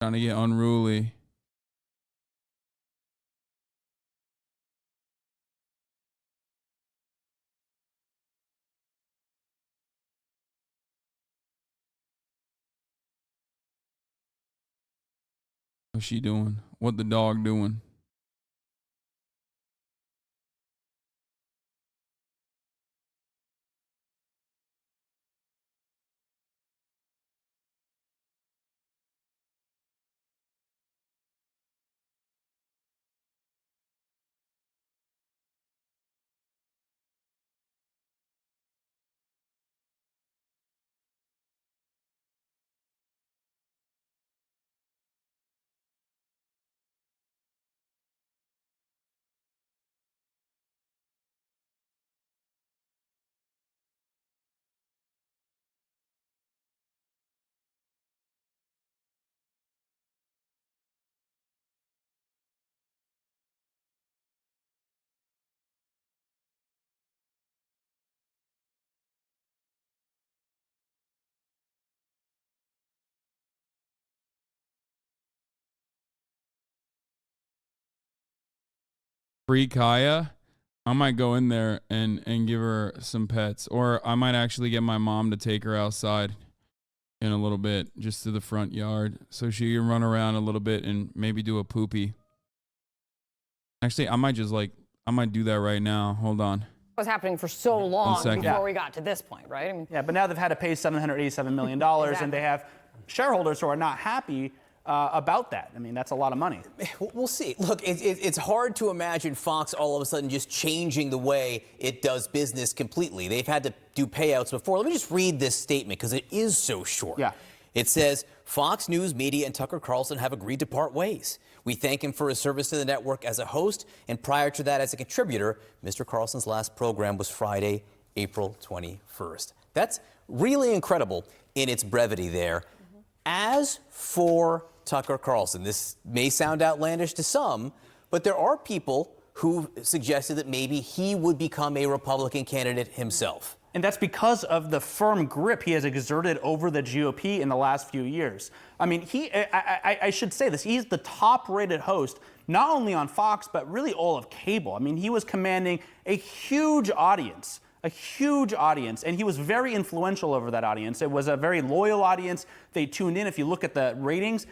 Trying to get unruly. What's she doing? What the dog doing? Free Kaya, I might go in there and give her some pets. Or I might actually get my mom to take her outside in a little bit, just to the front yard, so she can run around a little bit and maybe do a poopy. Actually, I might do that right now. Hold on. Was happening for so long before we got to this point, right? I mean, yeah, but now they've had to pay $787 million, exactly. And they have shareholders who are not happy about that. I mean, that's a lot of money. We'll see. Look, it's hard to imagine Fox all of a sudden just changing the way it does business completely. They've had to do payouts before. Let me just read this statement because it is so short. Yeah. It says, Fox News Media and Tucker Carlson have agreed to part ways. We thank him for his service to the network as a host, and prior to that as a contributor. Mr. Carlson's last program was Friday, April 21st. That's really incredible in its brevity there. As for Tucker Carlson, this may sound outlandish to some, but there are people who suggested that maybe he would become a Republican candidate himself. And that's because of the firm grip he has exerted over the GOP in the last few years. I mean, I should say this, he's the top-rated host, not only on Fox, but really all of cable. I mean, he was commanding a huge audience, and he was very influential over that audience. It was a very loyal audience. They tuned in. If you look at the ratings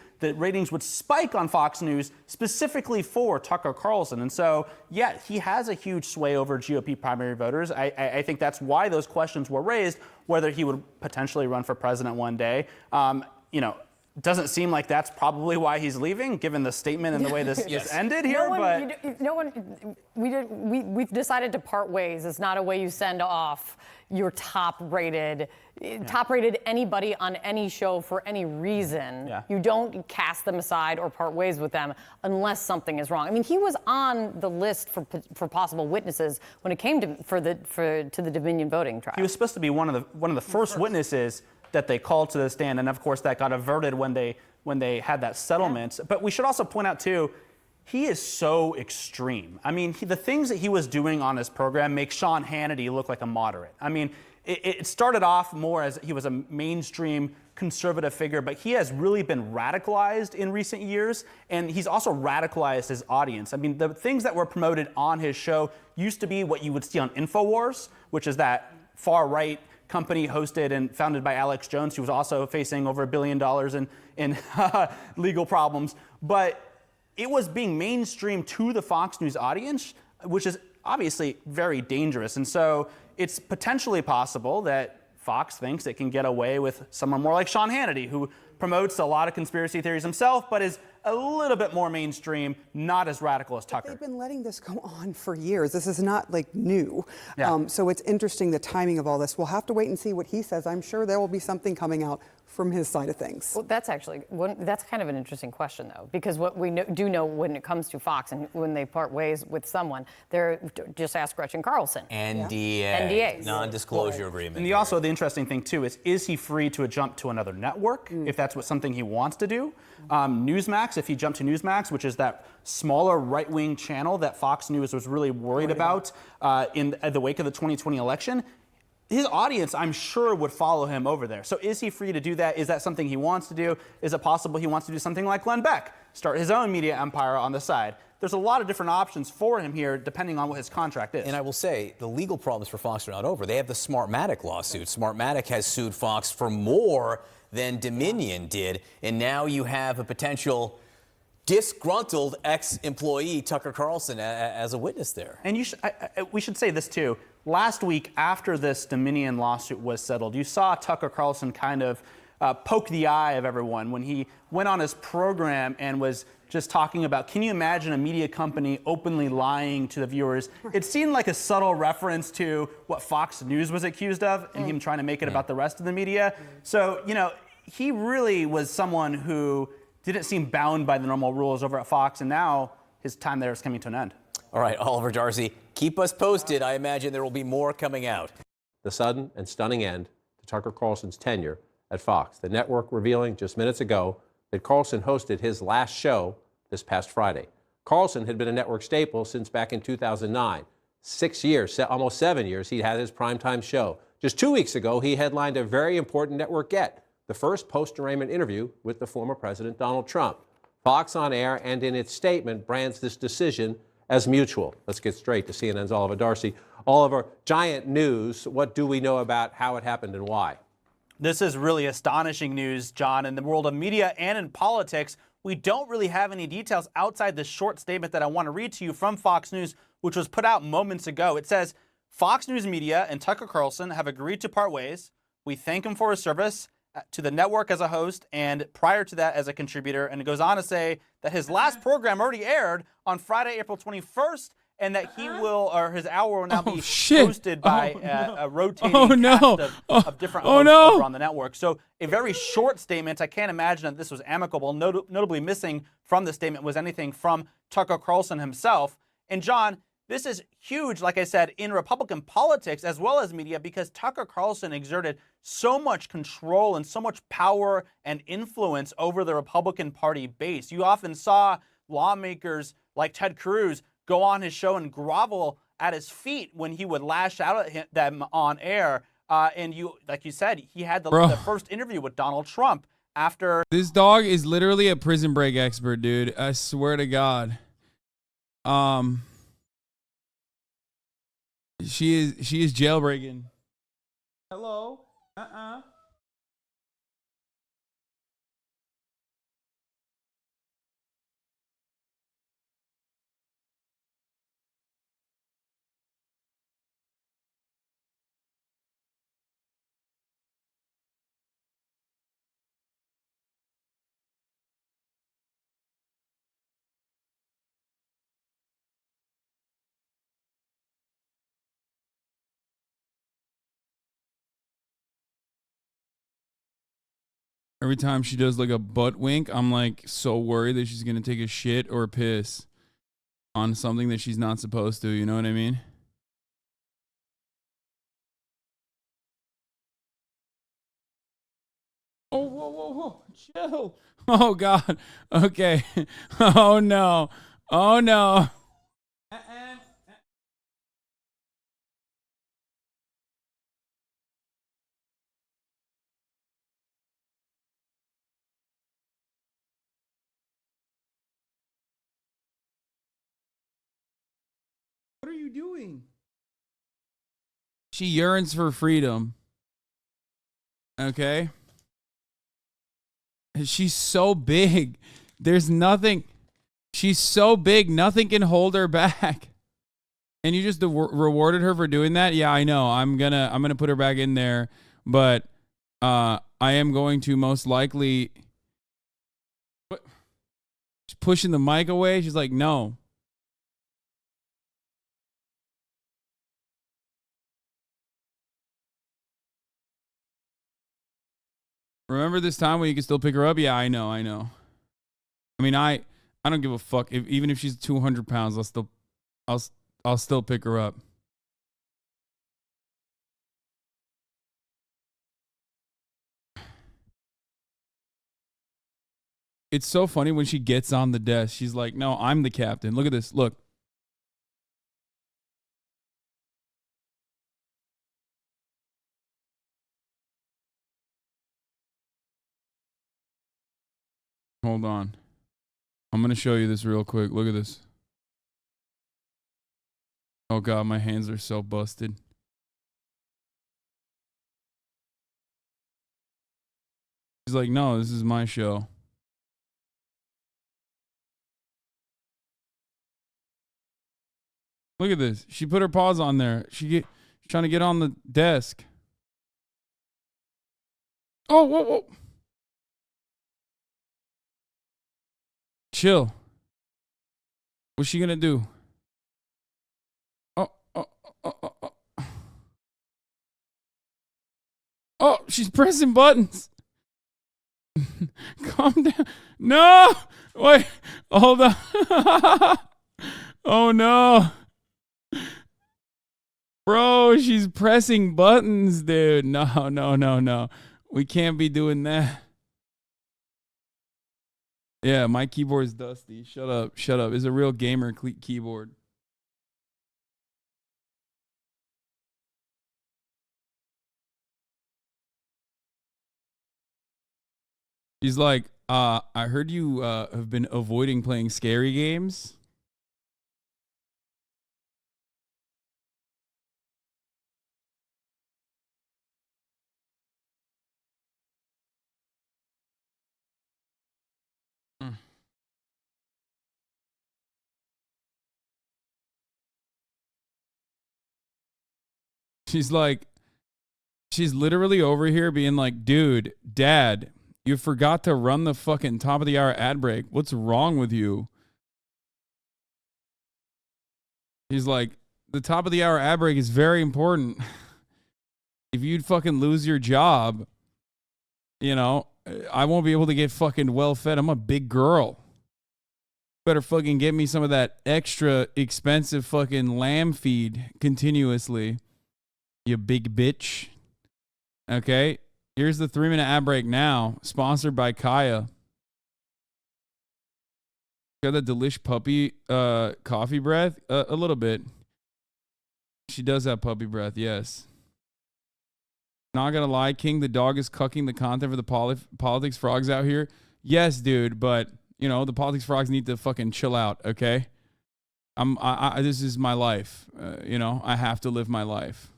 would spike on Fox News specifically for Tucker Carlson. And so, yeah, he has a huge sway over GOP primary voters. I think that's why those questions were raised, whether he would potentially run for president one day. Doesn't seem like that's probably why he's leaving, given the statement and the way this ended here. We've decided to part ways. It's not a way you send off your top-rated anybody on any show for any reason. Yeah. You don't cast them aside or part ways with them unless something is wrong. I mean, he was on the list for possible witnesses when it came to the Dominion voting trial. He was supposed to be one of the first witnesses that they called to the stand, and of course that got averted when they had that settlement. Yeah. But we should also point out too, he is so extreme. I mean, the things that he was doing on his program make Sean Hannity look like a moderate. I mean, it started off more as he was a mainstream conservative figure, but he has really been radicalized in recent years, and he's also radicalized his audience. I mean, the things that were promoted on his show used to be what you would see on InfoWars, which is that far-right company hosted and founded by Alex Jones, who was also facing over $1 billion in legal problems. But it was being mainstream to the Fox News audience, which is obviously very dangerous. And so it's potentially possible that Fox thinks it can get away with someone more like Sean Hannity, who promotes a lot of conspiracy theories himself, but is a little bit more mainstream, not as radical as Tucker. They've been letting this go on for years. This is not like new. Yeah. So it's interesting, the timing of all this. We'll have to wait and see what he says. I'm sure there will be something coming out from his side of things. Well, that's kind of an interesting question, though, because what we do know when it comes to Fox and when they part ways with someone, they're just ask Gretchen Carlson. NDAs. Non-disclosure agreement. And the interesting thing, too, is he free to jump to another network if that's something he wants to do? Newsmax, if he jumped to Newsmax, which is that smaller right-wing channel that Fox News was really worried about in the wake of the 2020 election, his audience, I'm sure, would follow him over there. So is he free to do that? Is that something he wants to do? Is it possible he wants to do something like Glenn Beck, start his own media empire on the side? There's a lot of different options for him here, depending on what his contract is. And I will say, the legal problems for Fox are not over. They have the Smartmatic lawsuit. Smartmatic has sued Fox for more than Dominion did, and now you have a potential disgruntled ex-employee, Tucker Carlson, as a witness there. And we should say this, too. Last week, after this Dominion lawsuit was settled, you saw Tucker Carlson kind of poke the eye of everyone when he went on his program and was just talking about, can you imagine a media company openly lying to the viewers? It seemed like a subtle reference to what Fox News was accused of and him trying to make it about the rest of the media. So, he really was someone who didn't seem bound by the normal rules over at Fox, and now his time there is coming to an end. All right, Oliver Darcy, keep us posted. I imagine there will be more coming out. The sudden and stunning end to Tucker Carlson's tenure at Fox. The network revealing just minutes ago that Carlson hosted his last show this past Friday. Carlson had been a network staple since back in 2009. 6 years, almost 7 years, he had his primetime show. Just 2 weeks ago, he headlined a very important network get, the first post-arraignment interview with the former President Donald Trump. Fox on air and in its statement brands this decision as mutual. Let's get straight to CNN's Oliver Darcy. Oliver, giant news. What do we know about how it happened and why? This is really astonishing news, John. In the world of media and in politics, we don't really have any details outside the short statement that I want to read to you from Fox News, which was put out moments ago. It says, Fox News Media and Tucker Carlson have agreed to part ways. We thank him for his service to the network as a host and prior to that as a contributor. And it goes on to say that his last program already aired on Friday, April 21st, and that he will, or his hour will now be hosted by a rotating cast of different hosts over on the network. So a very short statement. I can't imagine that this was amicable. Notably missing from the statement was anything from Tucker Carlson himself. And John, this is huge, like I said, in Republican politics as well as media, because Tucker Carlson exerted so much control and so much power and influence over the Republican Party base. You often saw lawmakers like Ted Cruz go on his show and grovel at his feet when he would lash out at them on air. And you, like you said, he had the first interview with Donald Trump after. This dog is literally a prison break expert, dude. I swear to God. She is jailbreaking. Hello. Every time she does like a butt wink, I'm like so worried that she's going to take a shit or a piss on something that she's not supposed to. You know what I mean? Oh, whoa, whoa, whoa. Chill. Oh, God. Okay. Oh, no. Oh, no. What are you doing? She yearns for freedom. Okay? She's so big. There's nothing. She's so big, nothing can hold her back. And you just rewarded her for doing that? Yeah, I know. I'm gonna put her back in there, but I am going to most likely. What? She's pushing the mic away. She's like, no. Remember this time when you can still pick her up? Yeah, I know. I mean, I don't give a fuck. Even if she's 200 pounds, I'll still pick her up. It's so funny when she gets on the desk. She's like, no, I'm the captain. Look at this. Look. Hold on. I'm going to show you this real quick. Look at this. Oh, God, my hands are so busted. She's like, no, this is my show. Look at this. She put her paws on there. She's trying to get on the desk. Oh, whoa, whoa. Chill. What's she gonna do? Oh, she's pressing buttons. Calm down. No! Wait. Hold on. Oh, no. Bro, she's pressing buttons, dude. No. We can't be doing that. Yeah, my keyboard's dusty. Shut up. It's a real gamer keyboard. He's like, I heard you have been avoiding playing scary games. She's like, She's literally over here being like, dude, dad, you forgot to run the fucking top of the hour ad break. What's wrong with you? He's like, the top of the hour ad break is very important. If you'd fucking lose your job, you know, I won't be able to get fucking well fed. I'm a big girl. Better fucking get me some of that extra expensive fucking lamb feed continuously. You big bitch. Okay. Here's the 3-minute ad break now. Sponsored by Kaya. Got the delish puppy coffee breath? A little bit. She does have puppy breath, yes. Not gonna lie, King, the dog is cucking the content for the politics frogs out here. Yes, dude, but you know the politics frogs need to fucking chill out, okay? This is my life. You know, I have to live my life.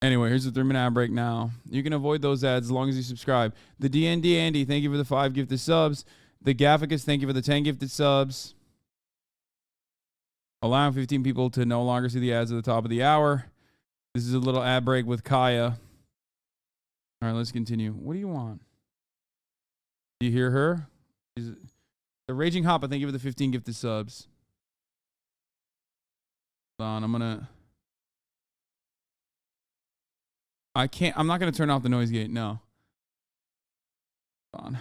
Anyway, here's the 3-minute ad break now. You can avoid those ads as long as you subscribe. The DND Andy, thank you for the 5 gifted subs. The Gafficus, thank you for the 10 gifted subs. Allowing 15 people to no longer see the ads at the top of the hour. This is a little ad break with Kaya. All right, let's continue. What do you want? Do you hear her? The Raging Hoppa, thank you for the 15 gifted subs. Hold on, I'm not gonna turn off the noise gate. No. Hold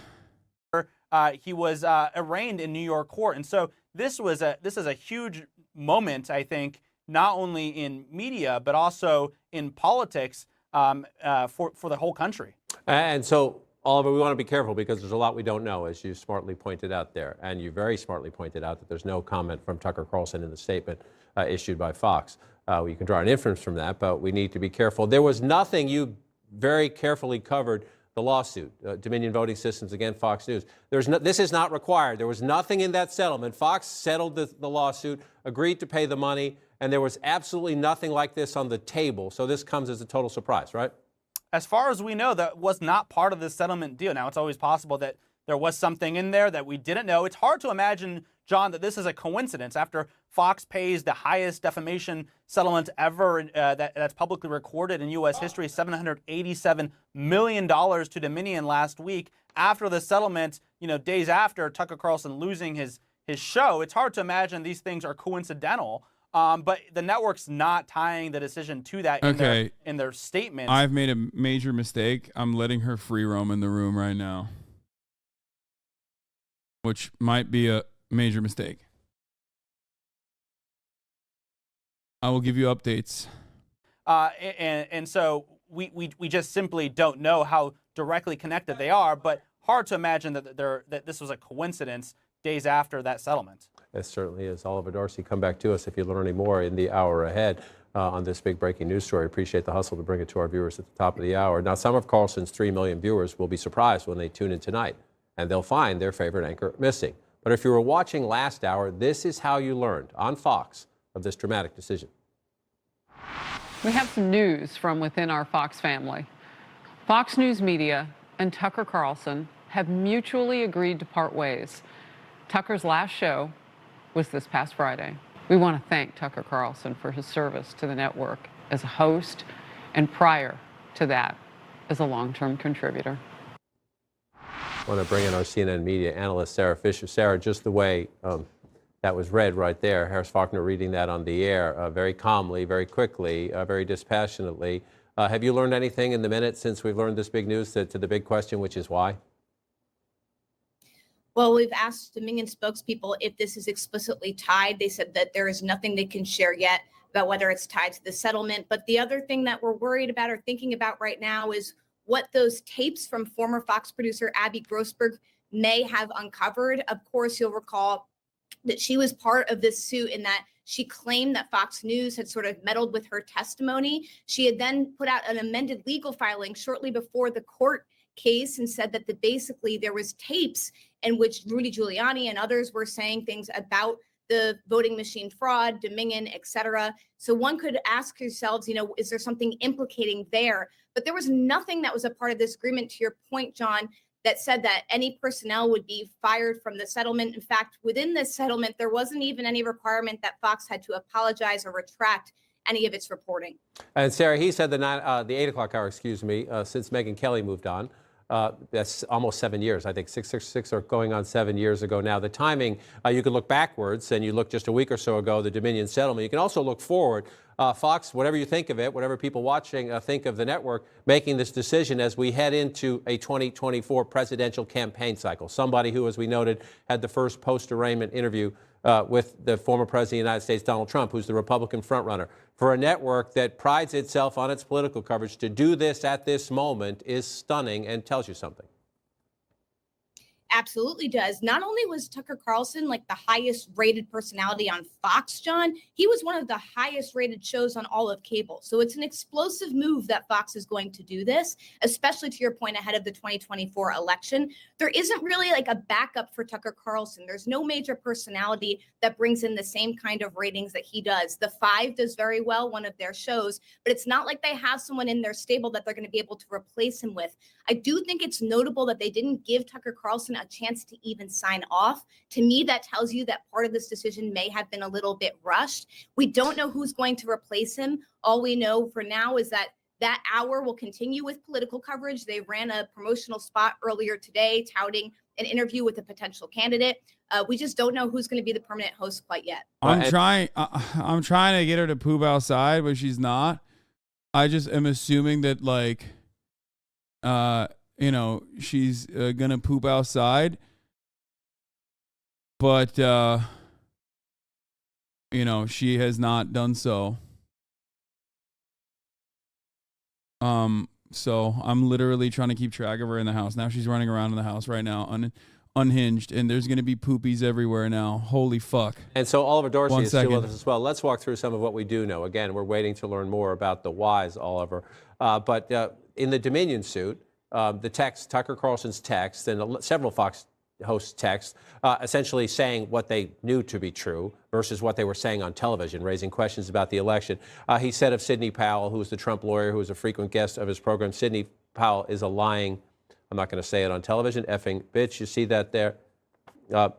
on. He was arraigned in New York court, and so this is a huge moment, I think, not only in media but also in politics for the whole country. And so, Oliver, we want to be careful because there's a lot we don't know, as you smartly pointed out there, and you very smartly pointed out that there's no comment from Tucker Carlson in the statement issued by Fox. You can draw an inference from that, but we need to be careful. There was nothing, you very carefully covered the lawsuit, Dominion Voting Systems against Fox News. This is not required. There was nothing in that settlement. Fox settled the lawsuit, agreed to pay the money, and there was absolutely nothing like this on the table. So this comes as a total surprise, right? As far as we know, that was not part of the settlement deal. Now, it's always possible that there was something in there that we didn't know. It's hard to imagine, John, that this is a coincidence after Fox pays the highest defamation settlement ever that's publicly recorded in U.S. history, $787 million to Dominion last week. After the settlement, days after Tucker Carlson losing his show, it's hard to imagine these things are coincidental. But the network's not tying the decision to that in their statement. I've made a major mistake. I'm letting her free roam in the room right now, which might be a major mistake. I will give you updates. And so we just simply don't know how directly connected they are, but hard to imagine that this was a coincidence days after that settlement. It certainly is. Oliver Darcy, come back to us if you learn any more in the hour ahead on this big breaking news story. Appreciate the hustle to bring it to our viewers at the top of the hour. Now, some of Carlson's 3 million viewers will be surprised when they tune in tonight, and they'll find their favorite anchor missing. But if you were watching last hour, this is how you learned on Fox of this dramatic decision. We have some news from within our Fox family. Fox News Media and Tucker Carlson have mutually agreed to part ways. Tucker's last show was this past Friday. We want to thank Tucker Carlson for his service to the network as a host and prior to that as a long-term contributor. I want to bring in our CNN media analyst, Sarah Fisher. Sarah, just the way that was read right there, Harris Faulkner reading that on the air very calmly, very quickly, very dispassionately. Have you learned anything in the minute since we've learned this big news to the big question, which is why? Well, we've asked Dominion spokespeople if this is explicitly tied. They said that there is nothing they can share yet about whether it's tied to the settlement. But the other thing that we're worried about or thinking about right now is what those tapes from former Fox producer Abby Grossberg may have uncovered. Of course, you'll recall that she was part of this suit in that she claimed that Fox News had sort of meddled with her testimony. She had then put out an amended legal filing shortly before the court case and said that basically there was tapes in which Rudy Giuliani and others were saying things about the voting machine fraud, Dominion, et cetera. So one could ask yourselves, is there something implicating there? But there was nothing that was a part of this agreement, to your point, John, that said that any personnel would be fired from the settlement. In fact, within this settlement, there wasn't even any requirement that Fox had to apologize or retract any of its reporting. And Sarah, he said the 8 o'clock hour, since Megyn Kelly moved on. That's almost 7 years. I think six or going on 7 years ago now. The timing, you can look backwards, and you look just a week or so ago, the Dominion settlement. You can also look forward. Fox, whatever you think of it, whatever people watching think of the network, making this decision as we head into a 2024 presidential campaign cycle. Somebody who, as we noted, had the first post-arraignment interview with the former president of the United States, Donald Trump, who's the Republican frontrunner. For a network that prides itself on its political coverage, to do this at this moment is stunning and tells you something. Absolutely does. Not only was Tucker Carlson like the highest rated personality on Fox, John, he was one of the highest rated shows on all of cable. So it's an explosive move that Fox is going to do this, especially to your point ahead of the 2024 election. There isn't really like a backup for Tucker Carlson. There's no major personality that brings in the same kind of ratings that he does. The Five does very well, one of their shows, but it's not like they have someone in their stable that they're going to be able to replace him with. I do think it's notable that they didn't give Tucker Carlson a chance to even sign off. To me, that tells you that part of this decision may have been a little bit rushed. We don't know who's going to replace him. All we know for now is that that hour will continue with political coverage. They ran a promotional spot earlier today touting an interview with a potential candidate. We just don't know who's going to be the permanent host quite yet. I'm trying to get her to poop outside, but she's not. I just am assuming that she's gonna poop outside, but she has not done so. So I'm literally trying to keep track of her in the house. Now she's running around in the house right now, unhinged, and there's gonna be poopies everywhere now. Holy fuck. And so Oliver Dorsey is still with us as well. Let's walk through some of what we do know. Again, we're waiting to learn more about the whys, Oliver. But in the Dominion suit, the text, Tucker Carlson's text, and several Fox hosts' texts, essentially saying what they knew to be true versus what they were saying on television, raising questions about the election. He said of Sidney Powell, who was the Trump lawyer, who was a frequent guest of his program, Sidney Powell is a lying, I'm not going to say it on television, effing bitch. You see that there? Oh,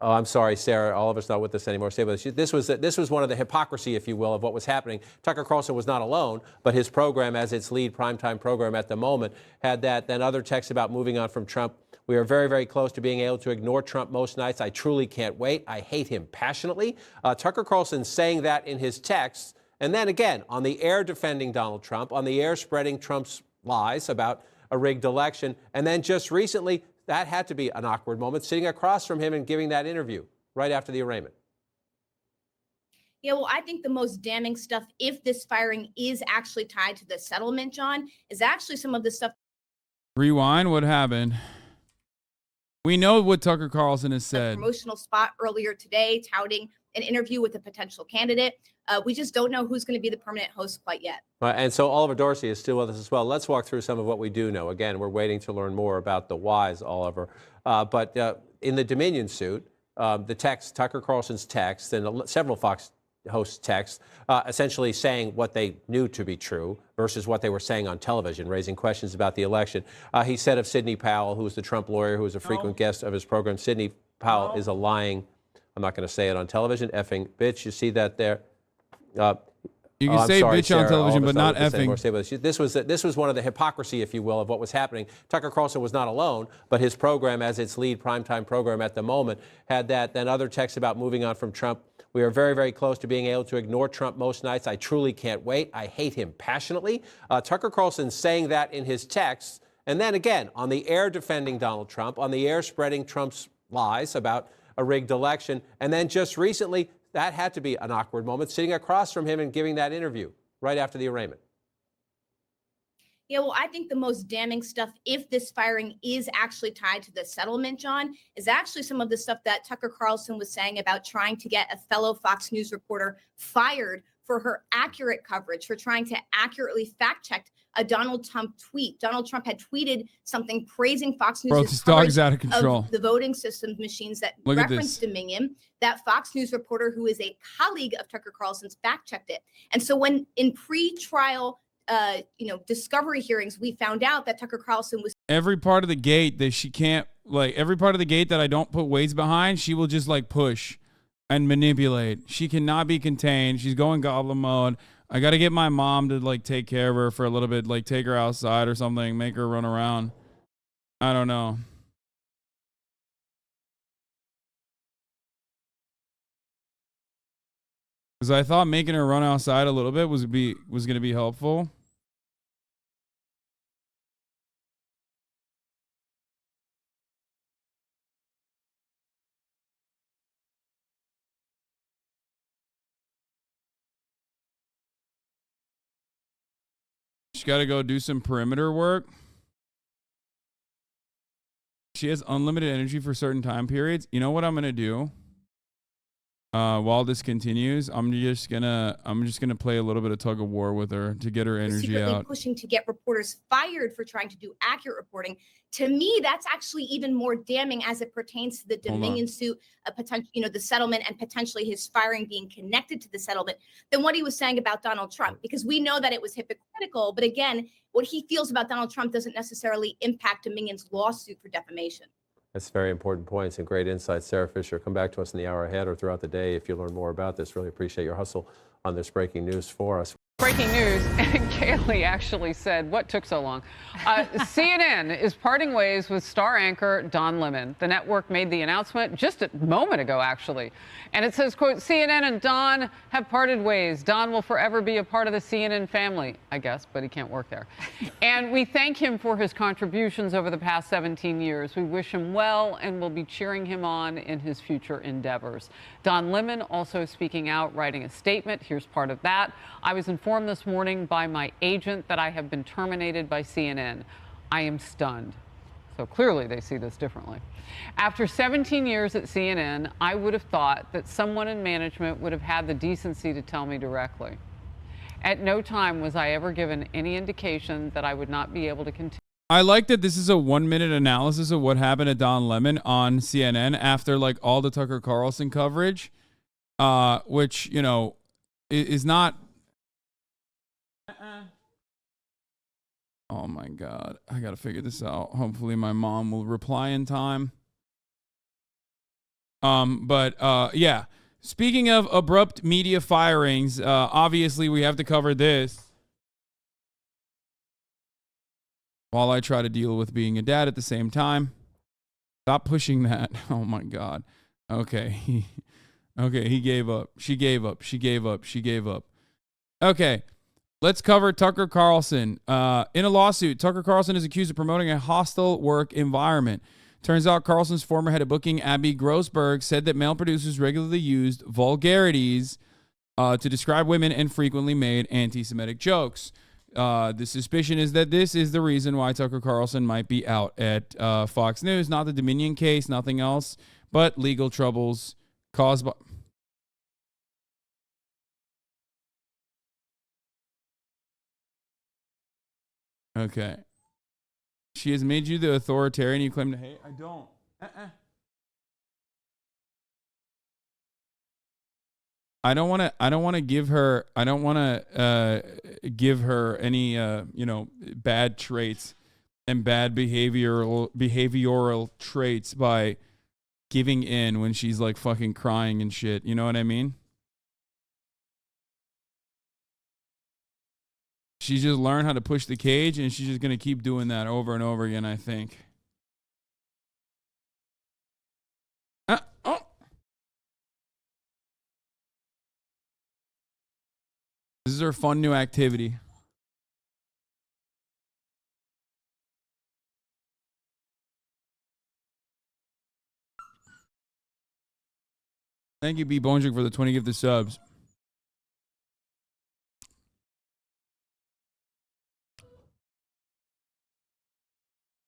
I'm sorry, Sarah. Oliver's not with us anymore. Stay with us. This was one of the hypocrisy, if you will, of what was happening. Tucker Carlson was not alone, but his program, as its lead primetime program at the moment, had that. Then other texts about moving on from Trump. We are very, very close to being able to ignore Trump most nights. I truly can't wait. I hate him passionately. Tucker Carlson saying that in his texts, and then again on the air defending Donald Trump, on the air spreading Trump's lies about a rigged election, and then just recently. That had to be an awkward moment, sitting across from him and giving that interview right after the arraignment. Yeah, well, I think the most damning stuff, if this firing is actually tied to the settlement, John, is actually some of the stuff. Rewind, what happened? We know what Tucker Carlson has said. Promotional spot earlier today touting an interview with a potential candidate. We just don't know who's going to be the permanent host quite yet. And so Oliver Dorsey is still with us as well. Let's walk through some of what we do know. Again, we're waiting to learn more about the whys, Oliver. But in the Dominion suit, the text, Tucker Carlson's text, and several Fox hosts' texts, essentially saying what they knew to be true versus what they were saying on television, raising questions about the election. He said of Sidney Powell, who was the Trump lawyer, who was a frequent guest of his program, Sidney Powell is a lying, I'm not going to say it on television, effing bitch. You see that there? You can say sorry, bitch Sarah, on television, but not effing. This was one of the hypocrisy, if you will, of what was happening. Tucker Carlson was not alone, but his program, as its lead primetime program at the moment, had that. Then other texts about moving on from Trump. We are very, very close to being able to ignore Trump most nights. I truly can't wait. I hate him passionately. Tucker Carlson saying that in his texts, and then again on the air defending Donald Trump, on the air spreading Trump's lies about a rigged election, and then just recently. That had to be an awkward moment, sitting across from him and giving that interview right after the arraignment. Yeah, well, I think the most damning stuff, if this firing is actually tied to the settlement, John, is actually some of the stuff that Tucker Carlson was saying about trying to get a fellow Fox News reporter fired for her accurate coverage, for trying to accurately fact check a Donald Trump tweet. Donald Trump had tweeted something praising Fox News. Bro, this dog's out of control. Of the voting system machines that referenced Dominion. That Fox News reporter, who is a colleague of Tucker Carlson's, fact checked it. And so when in pre-trial, discovery hearings, we found out that Tucker Carlson was every part of the gate that she can't, like, every part of the gate that I don't put weights behind, she will just, like, push and manipulate. She cannot be contained. She's going goblin mode. I got to get my mom to, like, take care of her for a little bit, like, take her outside or something, make her run around. I don't know. Because I thought making her run outside a little bit was going to be helpful. She got to go do some perimeter work. She has unlimited energy for certain time periods. You know what I'm going to do? While this continues, I'm just gonna play a little bit of tug of war with her to get her energy secretly out. pushing to get reporters fired for trying to do accurate reporting. To me, that's actually even more damning as it pertains to the Dominion suit, a potential, the settlement, and potentially his firing being connected to the settlement, than what he was saying about Donald Trump. Because we know that it was hypocritical, but again, what he feels about Donald Trump doesn't necessarily impact Dominion's lawsuit for defamation. That's very important points and great insights. Sarah Fisher, come back to us in the hour ahead or throughout the day if you learn more about this. Really appreciate your hustle on this breaking news for us. Breaking news, and Kaylee actually said, what took so long? CNN is parting ways with star anchor Don Lemon. The network made the announcement just a moment ago, actually. And it says, quote, CNN and Don have parted ways. Don will forever be a part of the CNN family, I guess, but he can't work there. And we thank him for his contributions over the past 17 years. We wish him well and will be cheering him on in his future endeavors. Don Lemon also speaking out, writing a statement. Here's part of that. I was informed this morning by my agent that I have been terminated by CNN. I am stunned. So clearly they see this differently. After 17 years at CNN, I would have thought that someone in management would have had the decency to tell me directly. At no time was I ever given any indication that I would not be able to continue. I like that this is a 1-minute analysis of what happened to Don Lemon on CNN after like all the Tucker Carlson coverage, which, is not. Oh my God, I got to figure this out. Hopefully my mom will reply in time. Yeah, speaking of abrupt media firings, obviously we have to cover this while I try to deal with being a dad at the same time. Stop pushing that. Oh my God. Okay. He gave up. She gave up. Okay. Let's cover Tucker Carlson. In a lawsuit, Tucker Carlson is accused of promoting a hostile work environment. Turns out Carlson's former head of booking, Abby Grossberg, said that male producers regularly used vulgarities to describe women and frequently made anti-Semitic jokes. The suspicion is that this is the reason why Tucker Carlson might be out at Fox News. Not the Dominion case, nothing else, but legal troubles caused by... Okay. She has made you the authoritarian you claim to hate? I don't. I don't want to give her any bad traits and bad behavioral traits by giving in when she's like fucking crying and shit. You know what I mean? She's just learned how to push the cage, and she's just going to keep doing that over and over again, I think. This is her fun new activity. Thank you, B. Bonjik, for the 20 gifted subs.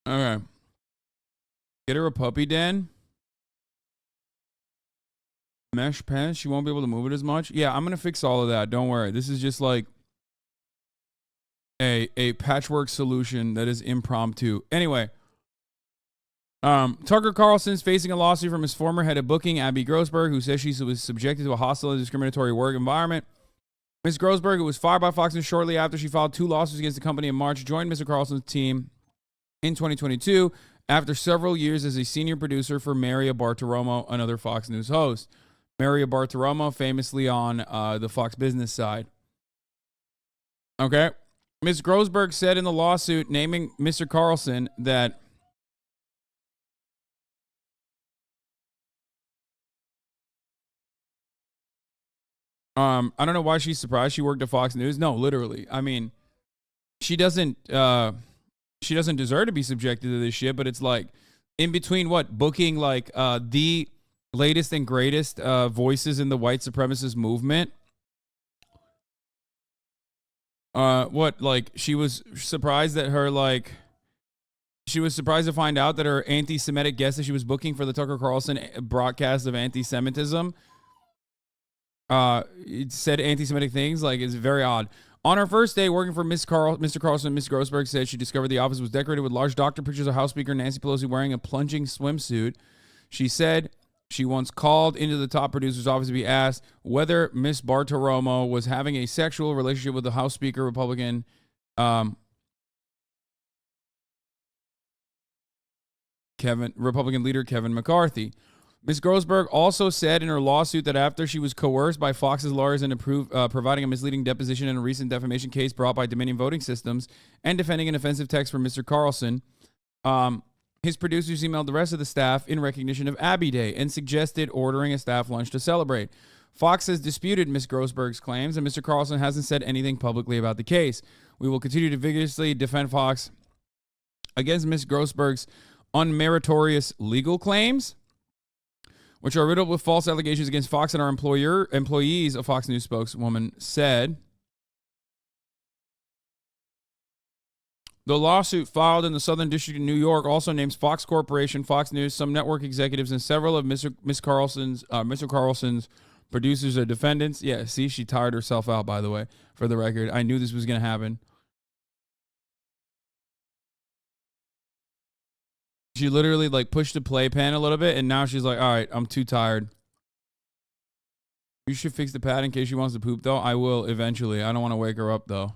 Okay. Get her a puppy den. Mesh pants. She won't be able to move it as much. Yeah, I'm going to fix all of that. Don't worry. This is just like a patchwork solution that is impromptu. Anyway. Tucker Carlson's facing a lawsuit from his former head of booking, Abby Grossberg, who says she was subjected to a hostile and discriminatory work environment. Ms. Grossberg, who was fired by Fox News shortly after she filed 2 lawsuits against the company in March, joined Mr. Carlson's team in 2022 after several years as a senior producer for Maria Bartiromo, another Fox News host. Maria Bartiromo, famously on the Fox Business side. Okay. Ms. Grossberg said in the lawsuit naming Mr. Carlson that I don't know why she's surprised she worked at Fox News. No, literally. I mean, she doesn't deserve to be subjected to this shit, but it's like in between what booking like the latest and greatest voices in the white supremacist movement. What, like, she was surprised that her, like, she was surprised to find out that her anti-Semitic guest that she was booking for the Tucker Carlson broadcast of anti-Semitism, it said anti-Semitic things. Like, it's very odd. On her first day working for Mr. Carlson, Ms. Grossberg said she discovered the office was decorated with large doctor pictures of House Speaker Nancy Pelosi wearing a plunging swimsuit. She said she once called into the top producer's office to be asked whether Ms. Bartiromo was having a sexual relationship with the House Speaker, Republican leader Kevin McCarthy. Ms. Grossberg also said in her lawsuit that after she was coerced by Fox's lawyers into providing a misleading deposition in a recent defamation case brought by Dominion Voting Systems and defending an offensive text from Mr. Carlson, his producers emailed the rest of the staff in recognition of Abby Day and suggested ordering a staff lunch to celebrate. Fox has disputed Ms. Grossberg's claims, and Mr. Carlson hasn't said anything publicly about the case. We will continue to vigorously defend Fox against Ms. Grossberg's unmeritorious legal claims, which are riddled with false allegations against Fox and our employees, a Fox News spokeswoman said. The lawsuit filed in the Southern District of New York also names Fox Corporation, Fox News, some network executives, and several of Mr. Carlson's producers are defendants. Yeah, see, she tired herself out, by the way, for the record. I knew this was going to happen. She literally like pushed the playpen a little bit, and now she's like, all right, I'm too tired. You should fix the pad in case she wants to poop, though. I will eventually. I don't want to wake her up, though.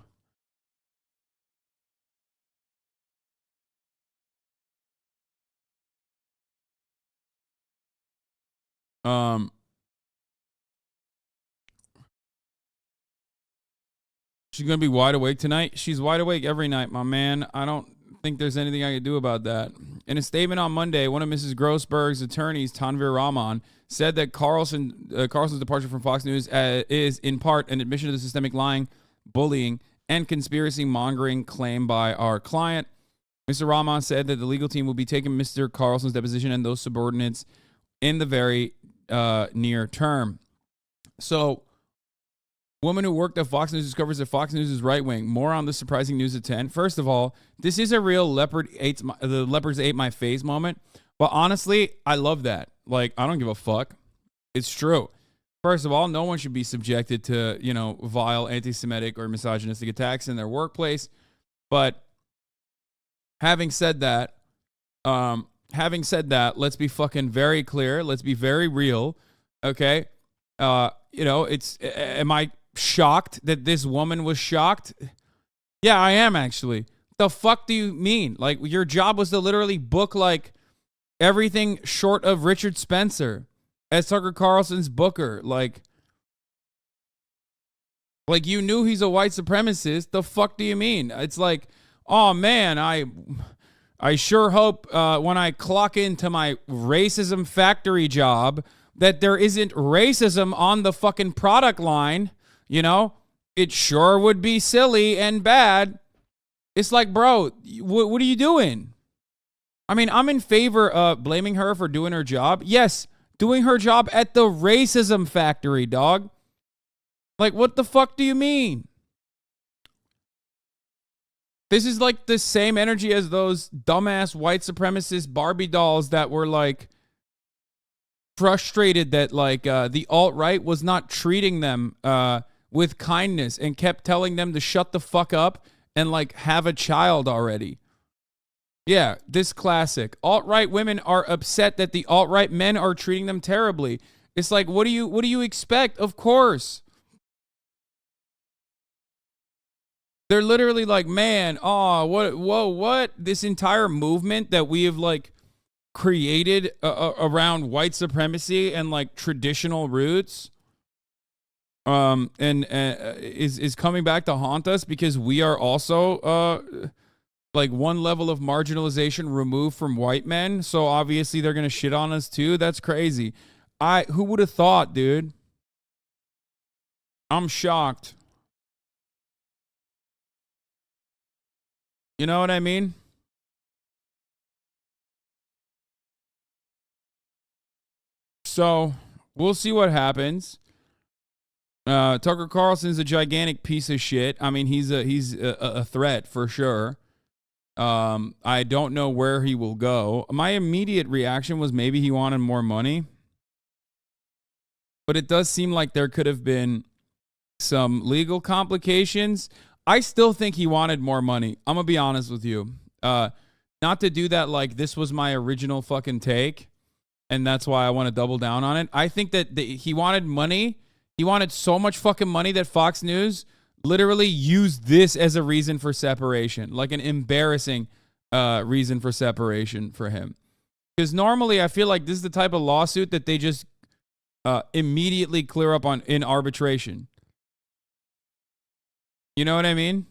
She's going to be wide awake tonight. She's wide awake every night, my man. I don't think there's anything I can do about that. In a statement on Monday, one of Mrs. Grossberg's attorneys, Tanvir Rahman, said that Carlson's departure from Fox News is, in part, an admission to the systemic lying, bullying, and conspiracy mongering claim by our client. Mr. Rahman said that the legal team will be taking Mr. Carlson's deposition and those subordinates in the very near term. So, woman who worked at Fox News discovers that Fox News is right-wing. More on the surprising news at 10. First of all, this is a real the leopards ate my face moment. But honestly, I love that. Like, I don't give a fuck. It's true. First of all, no one should be subjected to, vile anti-Semitic or misogynistic attacks in their workplace. But having said that, let's be fucking very clear. Let's be very real. Okay? Am I shocked that this woman was shocked? Yeah, I am actually. The fuck do you mean? Like, your job was to literally book like everything short of Richard Spencer as Tucker Carlson's booker. Like you knew he's a white supremacist. The fuck do you mean? It's like, oh man, I sure hope when I clock into my racism factory job that there isn't racism on the fucking product line. It sure would be silly and bad. It's like, bro, what are you doing? I mean, I'm in favor of blaming her for doing her job. Yes, doing her job at the racism factory, dog. Like, what the fuck do you mean? This is like the same energy as those dumbass white supremacist Barbie dolls that were like frustrated that like the alt-right was not treating them with kindness and kept telling them to shut the fuck up and like have a child already. Yeah, this classic. Alt-right women are upset that the alt-right men are treating them terribly. It's like, what do you expect? Of course. They're literally like, man, oh, what? This entire movement that we have like created around white supremacy and like traditional roots, is coming back to haunt us because we are also like one level of marginalization removed from white men. So obviously they're gonna shit on us too. That's crazy. Who would have thought, dude? I'm shocked. You know what I mean? So we'll see what happens. Tucker Carlson's a gigantic piece of shit. I mean, he's a threat for sure. I don't know where he will go. My immediate reaction was maybe he wanted more money. But it does seem like there could have been some legal complications. I still think he wanted more money. I'm going to be honest with you. Not to do that like this was my original fucking take, and that's why I want to double down on it. I think that he wanted money. He wanted so much fucking money that Fox News literally used this as a reason for separation, like an embarrassing reason for separation for him. Because normally I feel like this is the type of lawsuit that they just immediately clear up on in arbitration. You know what I mean?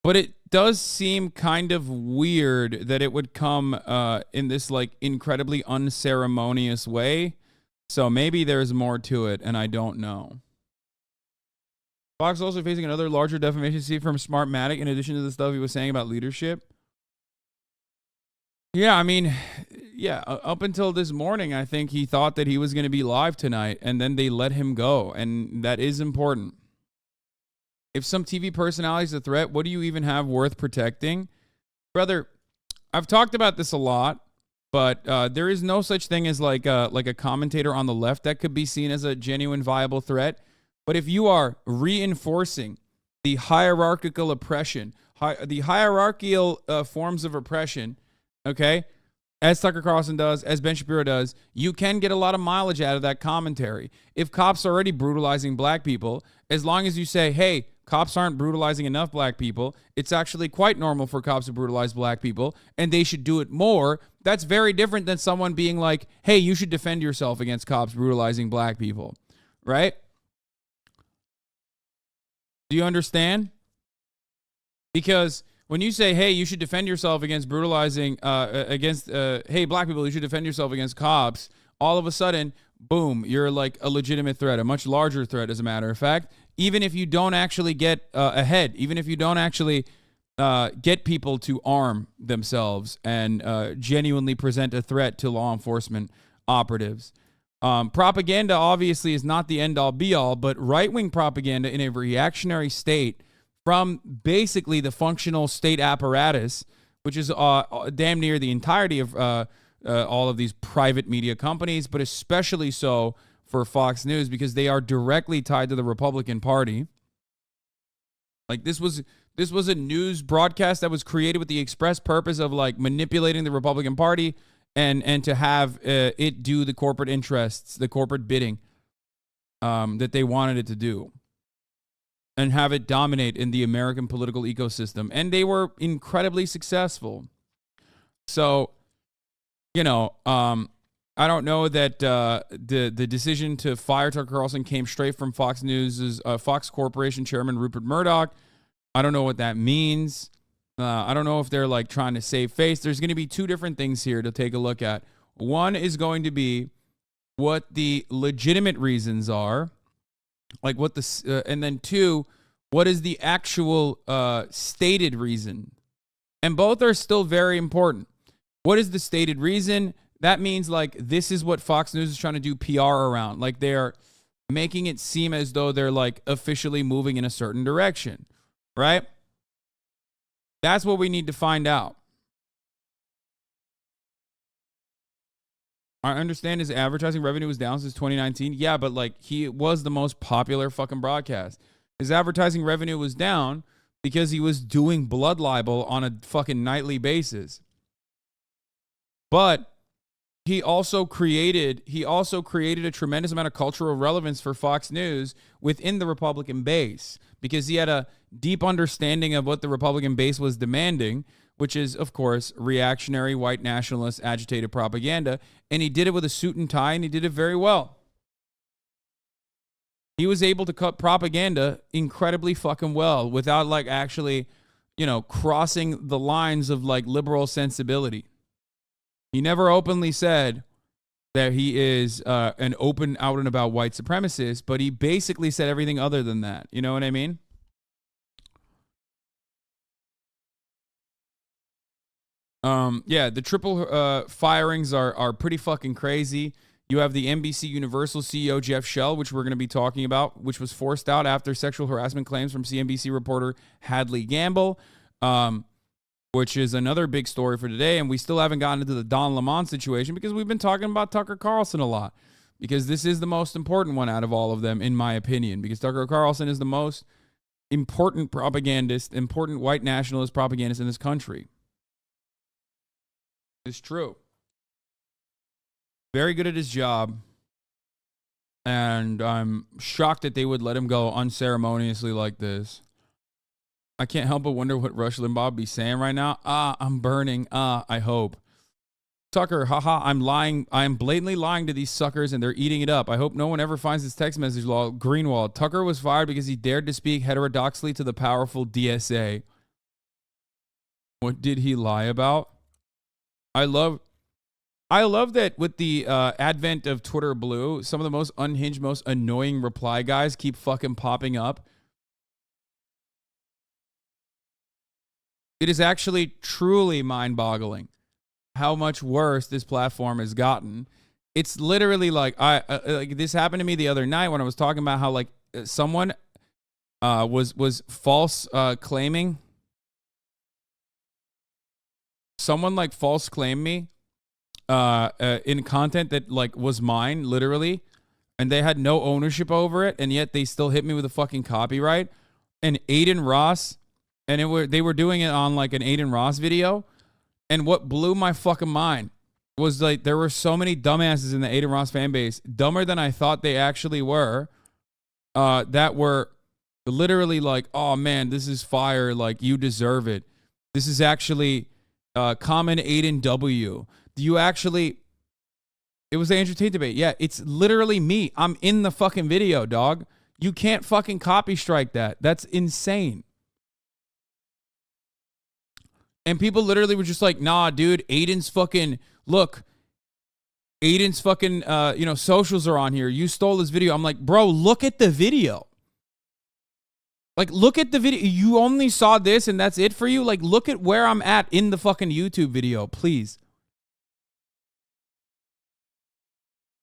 But it does seem kind of weird that it would come in this like incredibly unceremonious way. So maybe there's more to it, and I don't know. Fox also facing another larger defamation suit from Smartmatic in addition to the stuff he was saying about leadership. Yeah, I mean, yeah, up until this morning, I think he thought that he was going to be live tonight, and then they let him go, and that is important. If some TV personality is a threat, what do you even have worth protecting? Brother, I've talked about this a lot, but there is no such thing as like a commentator on the left that could be seen as a genuine viable threat. But if you are reinforcing the hierarchical oppression, the hierarchical forms of oppression, okay, as Tucker Carlson does, as Ben Shapiro does, you can get a lot of mileage out of that commentary. If cops are already brutalizing black people, as long as you say, hey, cops aren't brutalizing enough black people, it's actually quite normal for cops to brutalize black people, and they should do it more, that's very different than someone being like, hey, you should defend yourself against cops brutalizing black people, right? Do you understand? Because when you say, hey, you should defend yourself against brutalizing, hey, black people, you should defend yourself against cops, all of a sudden, boom, you're like a legitimate threat, a much larger threat, as a matter of fact, even if you don't actually get ahead, even if you don't actually get people to arm themselves and genuinely present a threat to law enforcement operatives. Propaganda obviously is not the end-all be-all, but right-wing propaganda in a reactionary state from basically the functional state apparatus, which is damn near the entirety of all of these private media companies, but especially so for Fox News because they are directly tied to the Republican Party. Like this was a news broadcast that was created with the express purpose of like manipulating the Republican Party and to have it do the corporate interests, the corporate bidding that they wanted it to do, and have it dominate in the American political ecosystem. And they were incredibly successful. So, you know, I don't know that the decision to fire Tucker Carlson came straight from Fox News's Fox Corporation chairman Rupert Murdoch. I don't know what that means. I don't know if they're like trying to save face. There's going to be two different things here to take a look at. One is going to be what the legitimate reasons are, like what the, and then two, what is the actual stated reason? And both are still very important. What is the stated reason? That means like this is what Fox News is trying to do PR around. Like they're making it seem as though they're like officially moving in a certain direction, right? That's what we need to find out. I understand his advertising revenue was down since 2019. Yeah, but like he was the most popular fucking broadcast. His advertising revenue was down because he was doing blood libel on a fucking nightly basis. But he also created a tremendous amount of cultural relevance for Fox News within the Republican base, because he had a deep understanding of what the Republican base was demanding, which is, of course, reactionary, white nationalist, agitated propaganda. And he did it with a suit and tie, and he did it very well. He was able to cut propaganda incredibly fucking well without, like, actually, you know, crossing the lines of, like, liberal sensibility. He never openly said that he is an open, out and about white supremacist, but he basically said everything other than that. You know what I mean? Yeah, the triple firings are pretty fucking crazy. You have the NBCUniversal CEO Jeff Shell, which we're going to be talking about, which was forced out after sexual harassment claims from CNBC reporter Hadley Gamble, which is another big story for today. And we still haven't gotten into the Don Lemon situation because we've been talking about Tucker Carlson a lot, because this is the most important one out of all of them, in my opinion, because Tucker Carlson is the most important propagandist, important white nationalist propagandist in this country. It's true. Very good at his job. And I'm shocked that they would let him go unceremoniously like this. I can't help but wonder what Rush Limbaugh would be saying right now. I'm burning. I hope. Tucker, haha, I'm lying. I am blatantly lying to these suckers and they're eating it up. I hope no one ever finds this text message log. Greenwald. Tucker was fired because he dared to speak heterodoxally to the powerful DSA. What did he lie about? I love that with the advent of Twitter Blue, some of the most unhinged, most annoying reply guys keep fucking popping up. It is actually truly mind-boggling how much worse this platform has gotten. It's literally like like this happened to me the other night when I was talking about how, like, someone was false claiming. Someone, like, false claimed me in content that, like, was mine, literally, and they had no ownership over it, and yet they still hit me with a fucking copyright. And Aiden Ross, and they were doing it on, like, an Aiden Ross video, and what blew my fucking mind was, like, there were so many dumbasses in the Aiden Ross fan base, dumber than I thought they actually were, that were literally like, oh man, this is fire, like, you deserve it. This is actually common Aiden W. Do you actually... It was the Andrew Tate debate. Yeah, it's literally me. I'm in the fucking video, dog. You can't fucking copy strike that. That's insane. And people literally were just like, nah, dude, Aiden's fucking... Look, Aiden's fucking, socials are on here. You stole this video. I'm like, bro, look at the video. Like, look at the video. You only saw this and that's it for you? Like, look at where I'm at in the fucking YouTube video, please.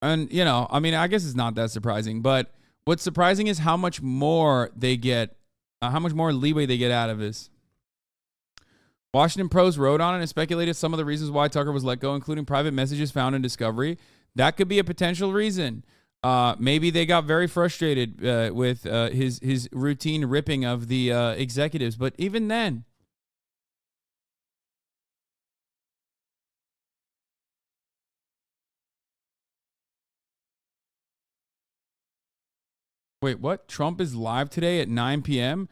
And, I mean, I guess it's not that surprising, but what's surprising is how much more they get, how much more leeway they get out of this. Washington Post wrote on it and speculated some of the reasons why Tucker was let go, including private messages found in Discovery. That could be a potential reason. Maybe they got very frustrated with his routine ripping of the executives. But even then, wait, what? Trump is live today at 9 p.m.?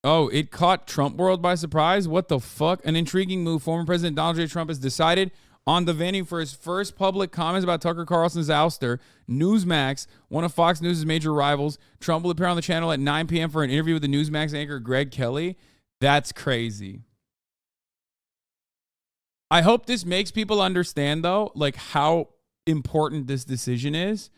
Oh, it caught Trump world by surprise? What the fuck? An intriguing move. Former President Donald J. Trump has decided on the venue for his first public comments about Tucker Carlson's ouster. Newsmax, one of Fox News' major rivals. Trump will appear on the channel at 9 p.m. for an interview with the Newsmax anchor Greg Kelly. That's crazy. I hope this makes people understand, though, like, how important this decision is.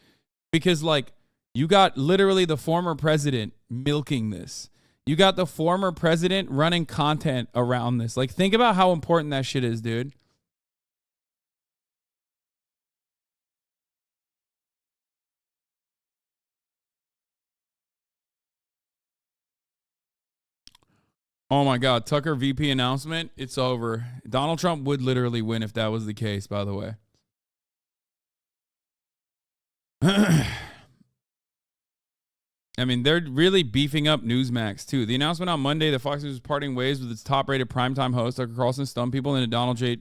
Because, like, you got literally the former president milking this. You got the former president running content around this. Like, think about how important that shit is, dude. Oh my God, Tucker VP announcement. It's over. Donald Trump would literally win if that was the case, by the way. I mean, they're really beefing up Newsmax, too. The announcement on Monday that Fox News is parting ways with its top-rated primetime host, Tucker Carlson, stunned people into Donald J.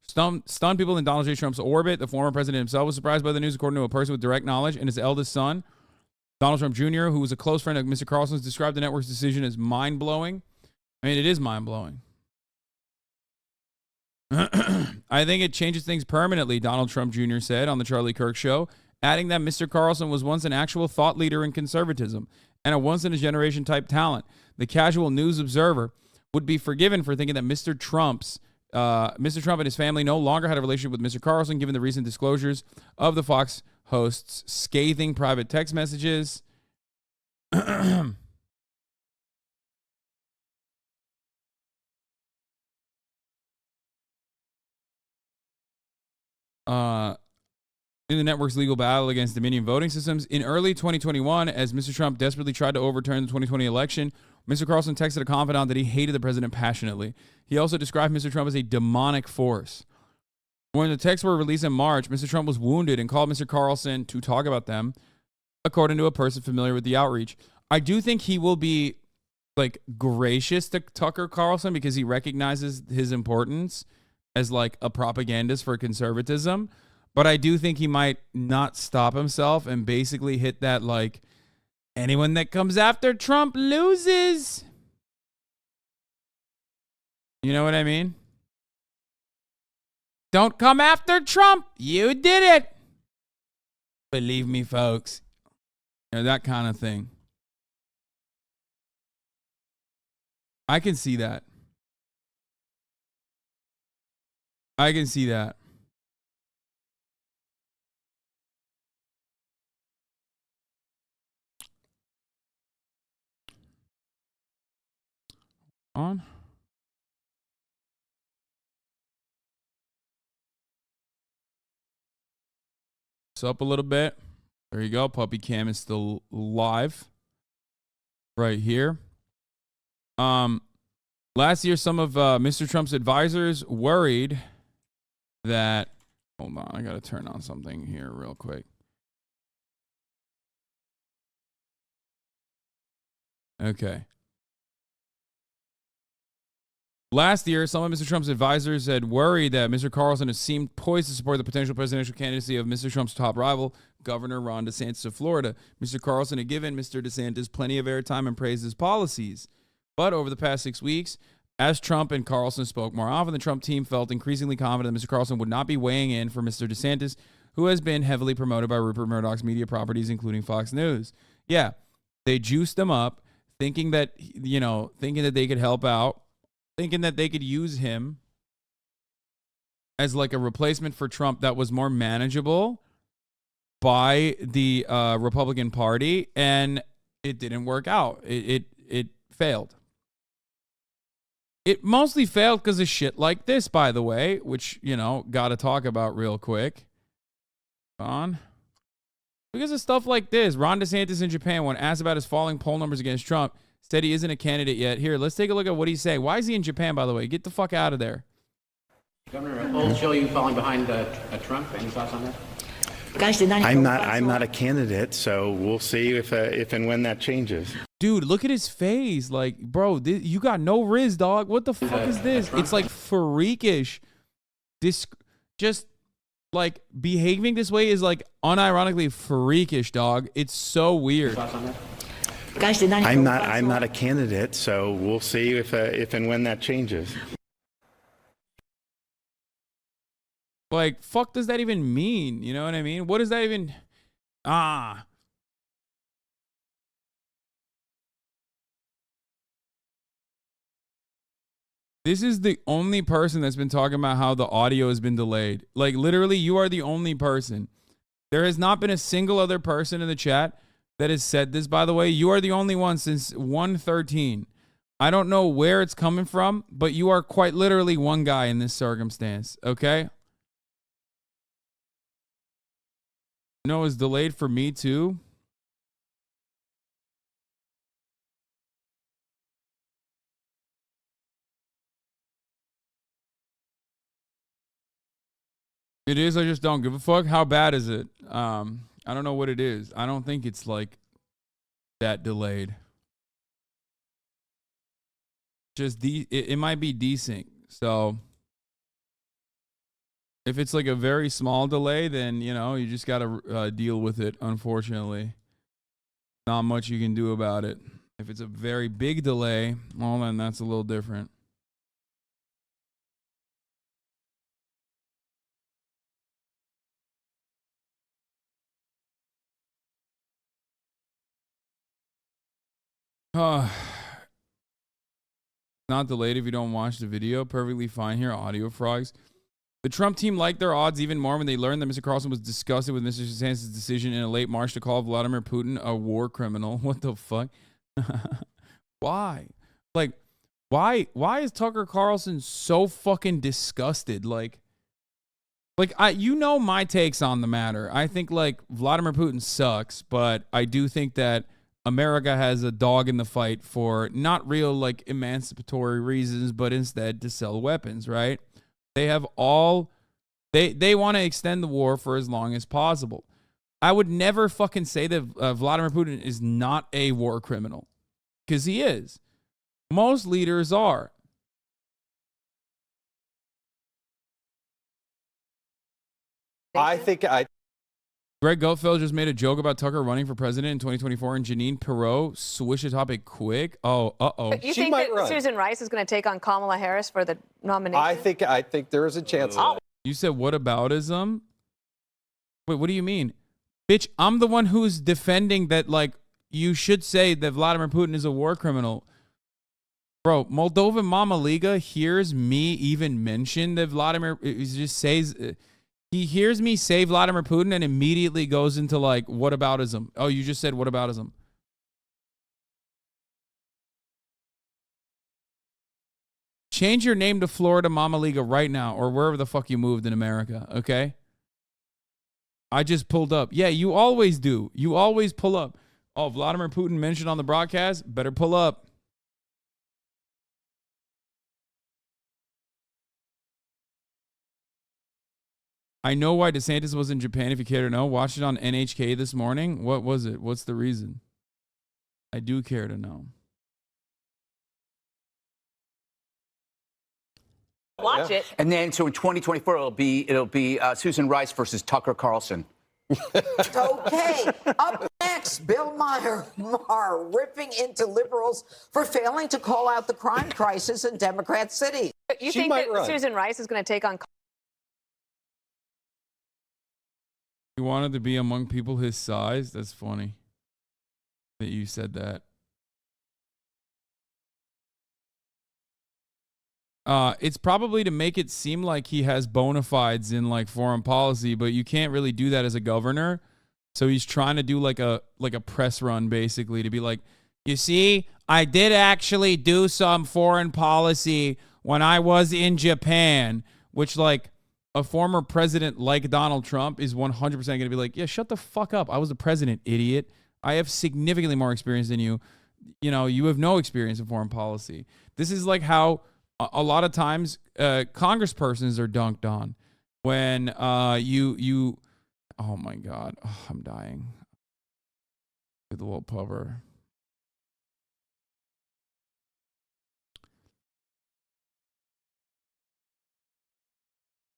stunned people in Donald J. Trump's orbit. The former president himself was surprised by the news, according to a person with direct knowledge, and his eldest son, Donald Trump Jr., who was a close friend of Mr. Carlson's, described the network's decision as mind-blowing. I mean, it is mind-blowing. I think it changes things permanently, Donald Trump Jr. said on the Charlie Kirk show, adding that Mr. Carlson was once an actual thought leader in conservatism and a once-in-a-generation type talent. The casual news observer would be forgiven for thinking that Mr. Trump and his family no longer had a relationship with Mr. Carlson, given the recent disclosures of the Fox host's scathing private text messages. In the network's legal battle against Dominion voting systems. In early 2021, as Mr. Trump desperately tried to overturn the 2020 election, Mr. Carlson texted a confidant that he hated the president passionately. He also described Mr. Trump as a demonic force. When the texts were released in March, Mr. Trump was wounded and called Mr. Carlson to talk about them, according to a person familiar with the outreach. I do think he will be like gracious to Tucker Carlson because he recognizes his importance as like a propagandist for conservatism. But I do think he might not stop himself and basically hit that like, anyone that comes after Trump loses. You know what I mean? Don't come after Trump. You did it. Believe me, folks. You know, that kind of thing. I can see that. I can see that. On. It's up a little bit. There you go. Puppy cam is still live. Right here. Last year, some of Mr. Trump's advisors worried that... Hold on, I got to turn on something here real quick. Okay. Last year, some of Mr. Trump's advisors had worried that Mr. Carlson has seemed poised to support the potential presidential candidacy of Mr. Trump's top rival, Governor Ron DeSantis of Florida. Mr. Carlson had given Mr. DeSantis plenty of airtime and praised his policies. But over the past 6 weeks, as Trump and Carlson spoke more often, the Trump team felt increasingly confident that Mr. Carlson would not be weighing in for Mr. DeSantis, who has been heavily promoted by Rupert Murdoch's media properties, including Fox News. Yeah, they juiced him up, thinking that, you know, thinking that they could help out, thinking that they could use him as like a replacement for Trump that was more manageable by the Republican Party, and it didn't work out. It failed. It mostly failed because of shit like this, by the way, which, you know, got to talk about real quick. On. Because of stuff like this. Ron DeSantis in Japan, when asked about his falling poll numbers against Trump, said he isn't a candidate yet. Here, let's take a look at what he's saying. Why is he in Japan, by the way? Get the fuck out of there. Governor, polls show you falling behind Trump. Any thoughts on that? I'm not a candidate, so we'll see if and when that changes. Dude, look at his face. Like, bro, you got no riz, dog. What the fuck is this? It's like freakish. This just like behaving this way is like unironically freakish, dog. It's so weird. I'm not a candidate, so we'll see if and when that changes. Like, fuck does that even mean? You know what I mean? What does that even... This is the only person that's been talking about how the audio has been delayed. Like, literally, you are the only person. There has not been a single other person in the chat that has said this, by the way. You are the only one since 113. I don't know where it's coming from, but you are quite literally one guy in this circumstance, okay? No, it's delayed for me too. It is. I just don't give a fuck. How bad is it? I don't know what it is. I don't think it's like that delayed. Just it might be desync. So If it's like a very small delay, then, you know, you just got to deal with it, unfortunately. Not much you can do about it. If it's a very big delay, well, then that's a little different. Not delayed if you don't watch the video. Perfectly fine here, audio frogs. The Trump team liked their odds even more when they learned that Mr. Carlson was disgusted with Mr. DeSantis' decision in a late March to call Vladimir Putin a war criminal. What the fuck? Why? Like, why is Tucker Carlson so fucking disgusted? Like you know my takes on the matter. I think like Vladimir Putin sucks, but I do think that America has a dog in the fight for not real like emancipatory reasons, but instead to sell weapons, right? They have all they want to extend the war for as long as possible. I would never fucking say that Vladimir Putin is not a war criminal, because he is. Most leaders are. Greg Gutfeld just made a joke about Tucker running for president in 2024, and Janine Pirot switched the topic quick. Oh, You think that Susan Rice is going to take on Kamala Harris for the nomination? I think there is a chance of that. You said whataboutism? Wait, what do you mean? Bitch, I'm the one who's defending that, like, you should say that Vladimir Putin is a war criminal. Bro, Moldovan Mama Liga hears me even mention that Vladimir, he just says, he hears me say Vladimir Putin and immediately goes into, like, whataboutism. Oh, you just said whataboutism. Change your name to Florida Mama Liga right now, or wherever the fuck you moved in America, okay? I just pulled up. Yeah, you always do. You always pull up. Oh, Vladimir Putin mentioned on the broadcast? Better pull up. I know why DeSantis was in Japan, if you care to know. Watched it on NHK this morning. What was it? What's the reason? I do care to know. Watch it. And then, so in 2024, it'll be Susan Rice versus Tucker Carlson. Okay. Up next, Bill Maher ripping into liberals for failing to call out the crime crisis in Democrat cities. You think that Susan Rice is going to take on? You wanted to be among people his size? That's funny that you said that. It's probably to make it seem like he has bona fides in like foreign policy, but you can't really do that as a governor. So he's trying to do like a press run, basically, to be like, you see, I did actually do some foreign policy when I was in Japan, which like a former president like Donald Trump is 100% going to be like, yeah, shut the fuck up. I was the president, idiot. I have significantly more experience than you. You know, you have no experience in foreign policy. This is like how a lot of times congresspersons are dunked on when you oh my God, I'm dying. With a little puffer.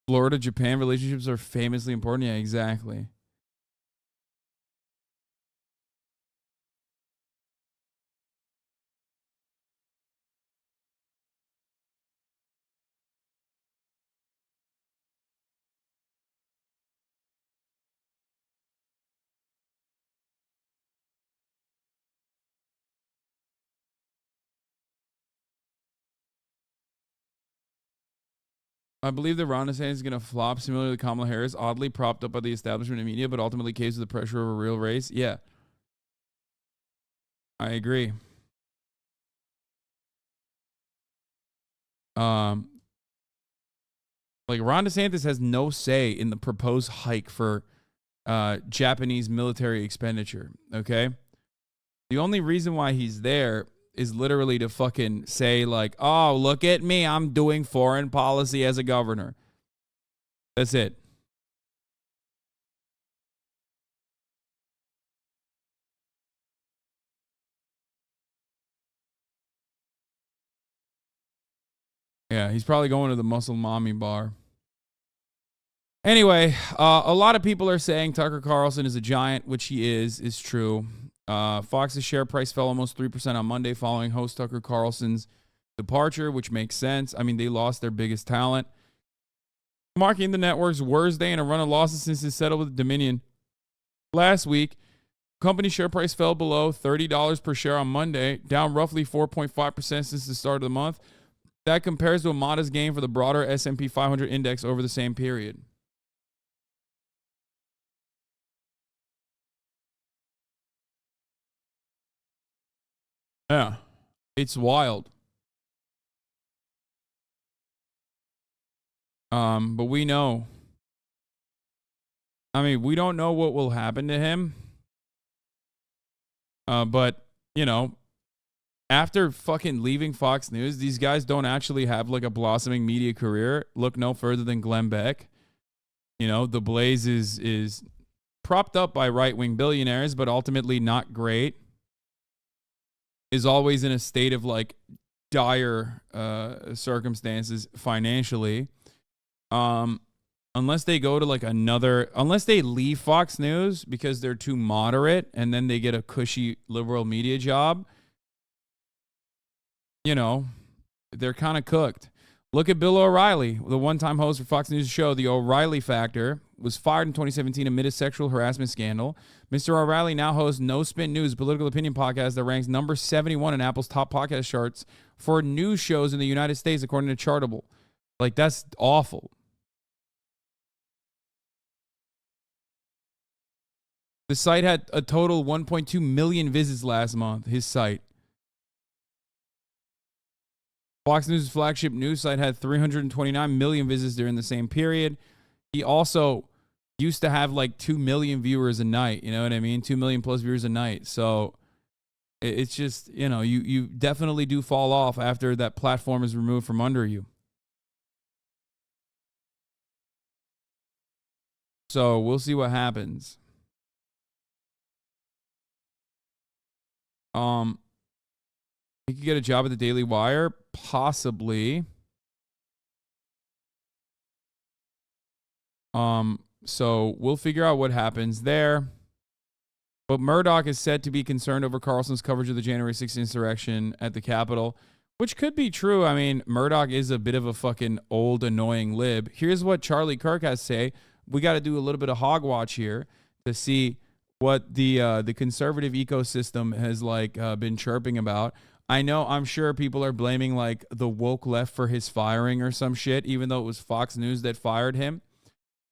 Florida-Japan relationships are famously important. Yeah, exactly. I believe that Ron DeSantis is going to flop similarly to Kamala Harris, oddly propped up by the establishment and media, but ultimately caves to the pressure of a real race. Yeah. I agree. Like Ron DeSantis has no say in the proposed hike for Japanese military expenditure, okay? The only reason why he's there is literally to fucking say like, oh, look at me, I'm doing foreign policy as a governor. That's it. Yeah, he's probably going to the Muscle Mommy bar. Anyway, a lot of people are saying Tucker Carlson is a giant, which he is true. Fox's share price fell almost 3% on Monday following host Tucker Carlson's departure, which makes sense. I mean, they lost their biggest talent, marking the network's worst day in a run of losses since it settled with Dominion. Last week, company share price fell below $30 per share on Monday, down roughly 4.5% since the start of the month. That compares to a modest gain for the broader S&P 500 index over the same period. Yeah, it's wild. But we know. I mean, we don't know what will happen to him. But, you know, after fucking leaving Fox News, these guys don't actually have like a blossoming media career. Look no further than Glenn Beck. You know, the Blaze is propped up by right-wing billionaires, but ultimately not great. Is always in a state of like dire circumstances financially. Unless they go to like unless they leave Fox News because they're too moderate and then they get a cushy liberal media job, you know, they're kind of cooked. Look at Bill O'Reilly, the one-time host for Fox News show The O'Reilly Factor, was fired in 2017 amid a sexual harassment scandal. Mr. O'Reilly now hosts No Spin News, a political opinion podcast that ranks number 71 in Apple's top podcast charts for news shows in the United States, according to Chartable. Like, that's awful. The site had a total 1.2 million visits last month, his site. Fox News' flagship news site had 329 million visits during the same period. He also used to have like 2 million viewers a night. You know what I mean? 2 million plus viewers a night. So it's just, you know, you definitely do fall off after that platform is removed from under you. So we'll see what happens. He could get a job at the Daily Wire, possibly. So we'll figure out what happens there. But Murdoch is said to be concerned over Carlson's coverage of the January 6th insurrection at the Capitol, which could be true. I mean, Murdoch is a bit of a fucking old, annoying lib. Here's what Charlie Kirk has to say. We got to do a little bit of hogwatch here to see what the conservative ecosystem has like been chirping about. I'm sure people are blaming like the woke left for his firing or some shit, even though it was Fox News that fired him.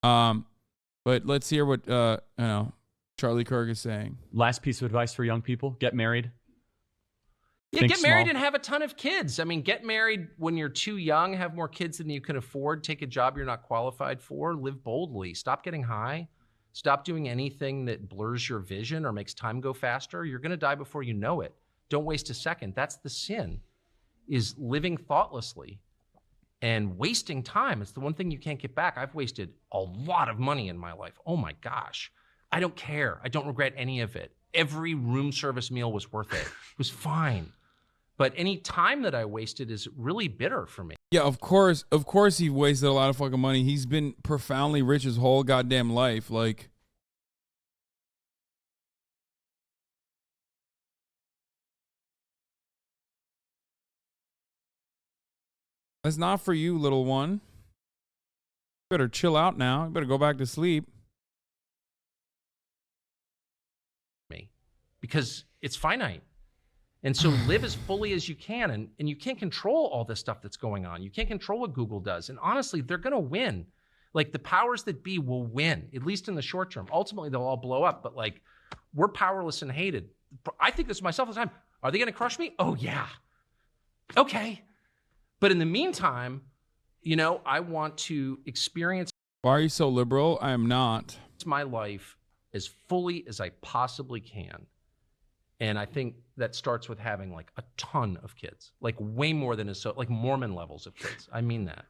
But let's hear what Charlie Kirk is saying. Last piece of advice for young people: get married. Yeah, get married and have a ton of kids. I mean, get married when you're too young, have more kids than you can afford, take a job you're not qualified for, live boldly, stop getting high, stop doing anything that blurs your vision or makes time go faster. You're going to die before you know it. Don't waste a second. That's the sin, is living thoughtlessly and wasting time. It's the one thing you can't get back. I've wasted a lot of money in my life. Oh my gosh. I don't care. I don't regret any of it. Every room service meal was worth it. It was fine. But any time that I wasted is really bitter for me. Yeah, of course he wasted a lot of fucking money. He's been profoundly rich his whole goddamn life. Like, that's not for you, little one. You better chill out now. You better go back to sleep. Because it's finite. And so live as fully as you can. And you can't control all this stuff that's going on. You can't control what Google does. And honestly, they're going to win. Like, the powers that be will win, at least in the short term. Ultimately, they'll all blow up. But like, we're powerless and hated. I think this myself all the time. Are they going to crush me? Oh, yeah. Okay. But in the meantime, you know, I want to experience. Why are you so liberal? I am not. My life as fully as I possibly can. And I think that starts with having like a ton of kids, like way more than like Mormon levels of kids. I mean that.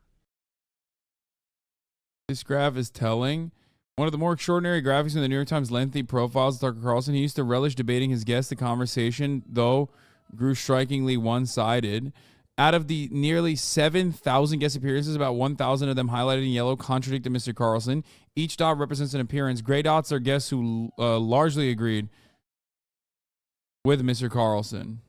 This graph is telling. One of the more extraordinary graphics in the New York Times lengthy profiles of Tucker Carlson. He used to relish debating his guests. The conversation, though, grew strikingly one-sided. Out of the nearly 7,000 guest appearances, about 1,000 of them highlighted in yellow contradicted Mr. Carlson. Each dot represents an appearance. Gray dots are guests who largely agreed with Mr. Carlson.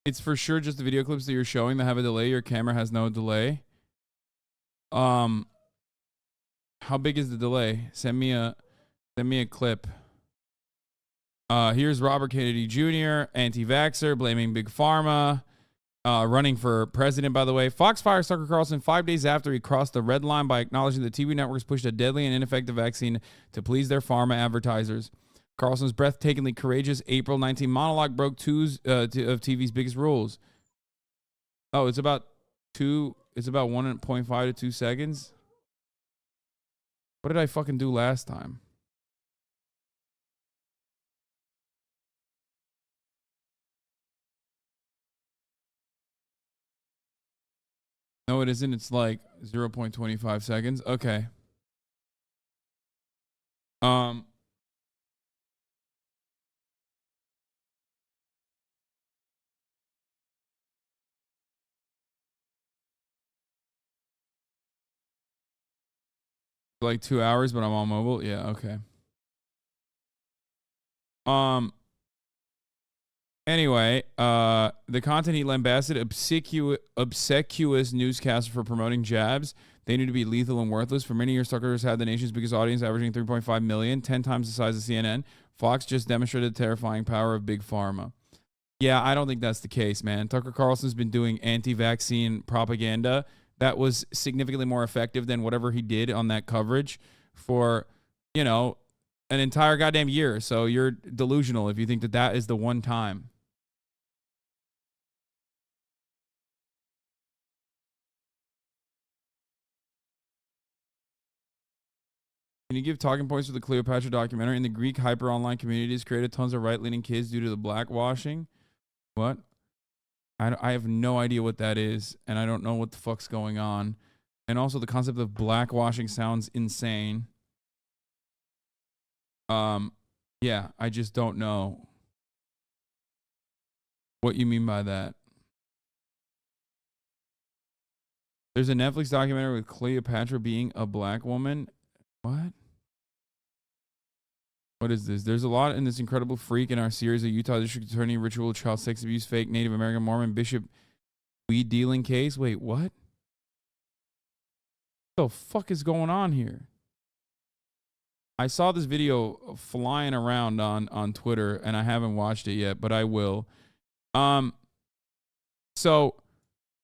It's for sure just the video clips that you're showing that have a delay. Your camera has no delay. How big is the delay? Send me a clip. Here's Robert Kennedy Jr., anti-vaxxer, blaming Big Pharma, running for president, by the way. Fox fires Tucker Carlson 5 days after he crossed the red line by acknowledging the TV networks pushed a deadly and ineffective vaccine to please their pharma advertisers. Carlson's breathtakingly courageous April 19 monologue broke of TV's biggest rules. Oh, it's about 1.5 to 2 seconds. What did I fucking do last time? No, it isn't. It's like 0.25 seconds. Okay. Like 2 hours, but I'm on mobile. Yeah, okay. Anyway, the content he lambasted obsequious newscaster for promoting jabs. They need to be lethal and worthless. For many years, Tucker has had the nation's biggest audience, averaging 3.5 million, 10 times the size of CNN. Fox just demonstrated the terrifying power of Big Pharma. Yeah, I don't think that's the case, man. Tucker Carlson's been doing anti-vaccine propaganda that was significantly more effective than whatever he did on that coverage for, an entire goddamn year. So you're delusional if you think that that is the one time. Can you give talking points for the Cleopatra documentary? In the Greek hyper online community has created tons of right-leaning kids due to the blackwashing. What? I have no idea what that is, and I don't know what the fuck's going on. And also the concept of blackwashing sounds insane. Yeah, I just don't know what you mean by that. There's a Netflix documentary with Cleopatra being a black woman. What? What is this? There's a lot in this incredible freak in our series of Utah District Attorney ritual child sex abuse fake Native American Mormon Bishop weed dealing case. Wait, what? What the fuck is going on here? I saw this video flying around on Twitter and I haven't watched it yet, but I will. So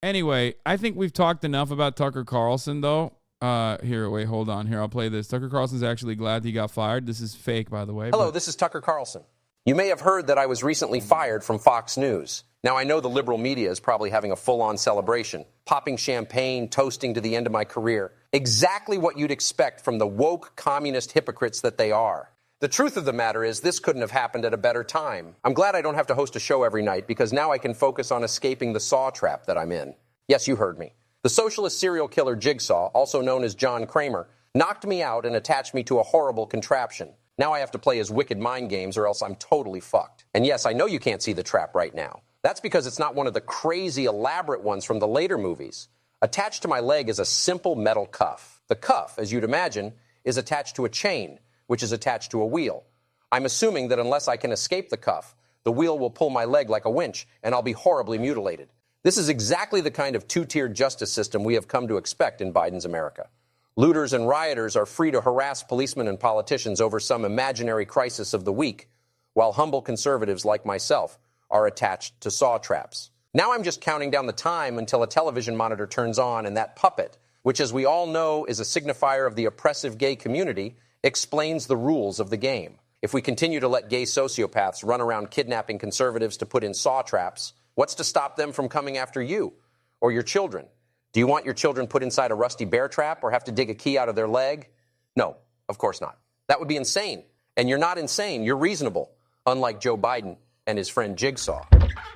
anyway, I think we've talked enough about Tucker Carlson though. Here, wait, hold on. Here, I'll play this. Tucker Carlson's actually glad he got fired. This is fake, by the way. Hello, this is Tucker Carlson. You may have heard that I was recently fired from Fox News. Now, I know the liberal media is probably having a full-on celebration, popping champagne, toasting to the end of my career. Exactly what you'd expect from the woke communist hypocrites that they are. The truth of the matter is this couldn't have happened at a better time. I'm glad I don't have to host a show every night because now I can focus on escaping the saw trap that I'm in. Yes, you heard me. The socialist serial killer Jigsaw, also known as John Kramer, knocked me out and attached me to a horrible contraption. Now I have to play his wicked mind games or else I'm totally fucked. And yes, I know you can't see the trap right now. That's because it's not one of the crazy, elaborate ones from the later movies. Attached to my leg is a simple metal cuff. The cuff, as you'd imagine, is attached to a chain, which is attached to a wheel. I'm assuming that unless I can escape the cuff, the wheel will pull my leg like a winch and I'll be horribly mutilated. This is exactly the kind of two-tiered justice system we have come to expect in Biden's America. Looters and rioters are free to harass policemen and politicians over some imaginary crisis of the week, while humble conservatives like myself are attached to saw traps. Now I'm just counting down the time until a television monitor turns on and that puppet, which as we all know is a signifier of the oppressive gay community, explains the rules of the game. If we continue to let gay sociopaths run around kidnapping conservatives to put in saw traps, what's to stop them from coming after you or your children? Do you want your children put inside a rusty bear trap or have to dig a key out of their leg? No, of course not. That would be insane. And you're not insane. You're reasonable, unlike Joe Biden and his friend Jigsaw.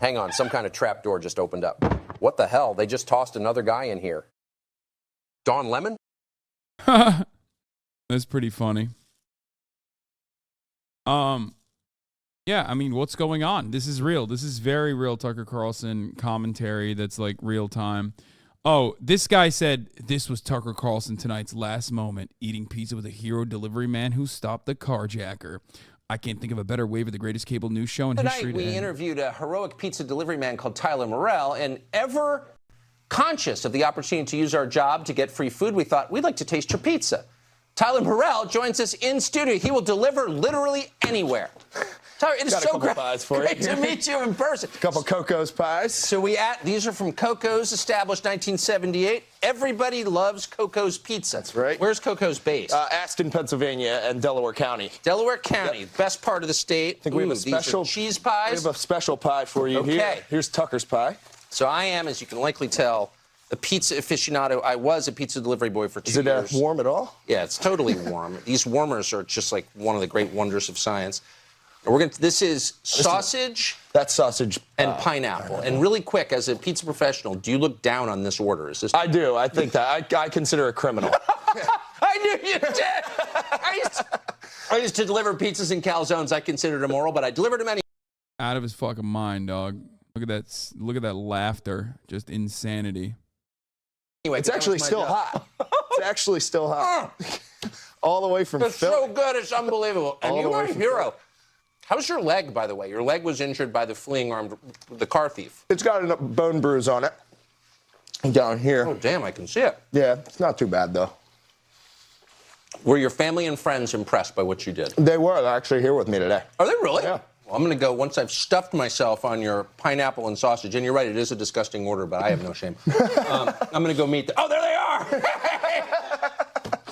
Hang on, some kind of trap door just opened up. What the hell? They just tossed another guy in here. Don Lemon? That's pretty funny. Yeah, I mean, what's going on? This is real. This is very real Tucker Carlson commentary that's like real time. Oh, this guy said this was Tucker Carlson tonight's last moment, eating pizza with a hero delivery man who stopped the carjacker. I can't think of a better way for the greatest cable news show in history. Tonight, we interviewed a heroic pizza delivery man called Tyler Morrell, and ever conscious of the opportunity to use our job to get free food, we thought we'd like to taste your pizza. Tyler Morrell joins us in studio. He will deliver literally anywhere. Tyler, it is so great to meet you in person. A couple Coco's pies. So these are from Coco's, established 1978. Everybody loves Coco's pizza. That's right. Where's Coco's based? Aston, Pennsylvania, and Delaware County. Delaware County, best part of the state. I think we have a special cheese pies. We have a special pie for you here. Here's Tucker's pie. So I am, as you can likely tell, a pizza aficionado. I was a pizza delivery boy for 2 years. Is it warm at all? Yeah, it's totally warm. These warmers are just like one of the great wonders of science. This is sausage. That's sausage and pineapple. And really quick, as a pizza professional, do you look down on this order? Is this? I do. I think that I consider a criminal. I knew you did. I used to deliver pizzas in calzones. I considered immoral, but I delivered them anyway. Out of his fucking mind, dog. Look at that. Look at that laughter. Just insanity. Anyway, it's actually still hot. It's actually still hot. All the way from It's Philly. so good. It's unbelievable. And you are a hero. How's your leg, by the way? Your leg was injured by the fleeing armed, the car thief. It's got a bone bruise on it. Down here. Oh, damn, I can see it. Yeah, it's not too bad, though. Were your family and friends impressed by what you did? They were. They're actually here with me today. Are they really? Yeah. Well, I'm going to go, once I've stuffed myself on your pineapple and sausage, and you're right, it is a disgusting order, but I have no shame. I'm going to go meet oh, there they are!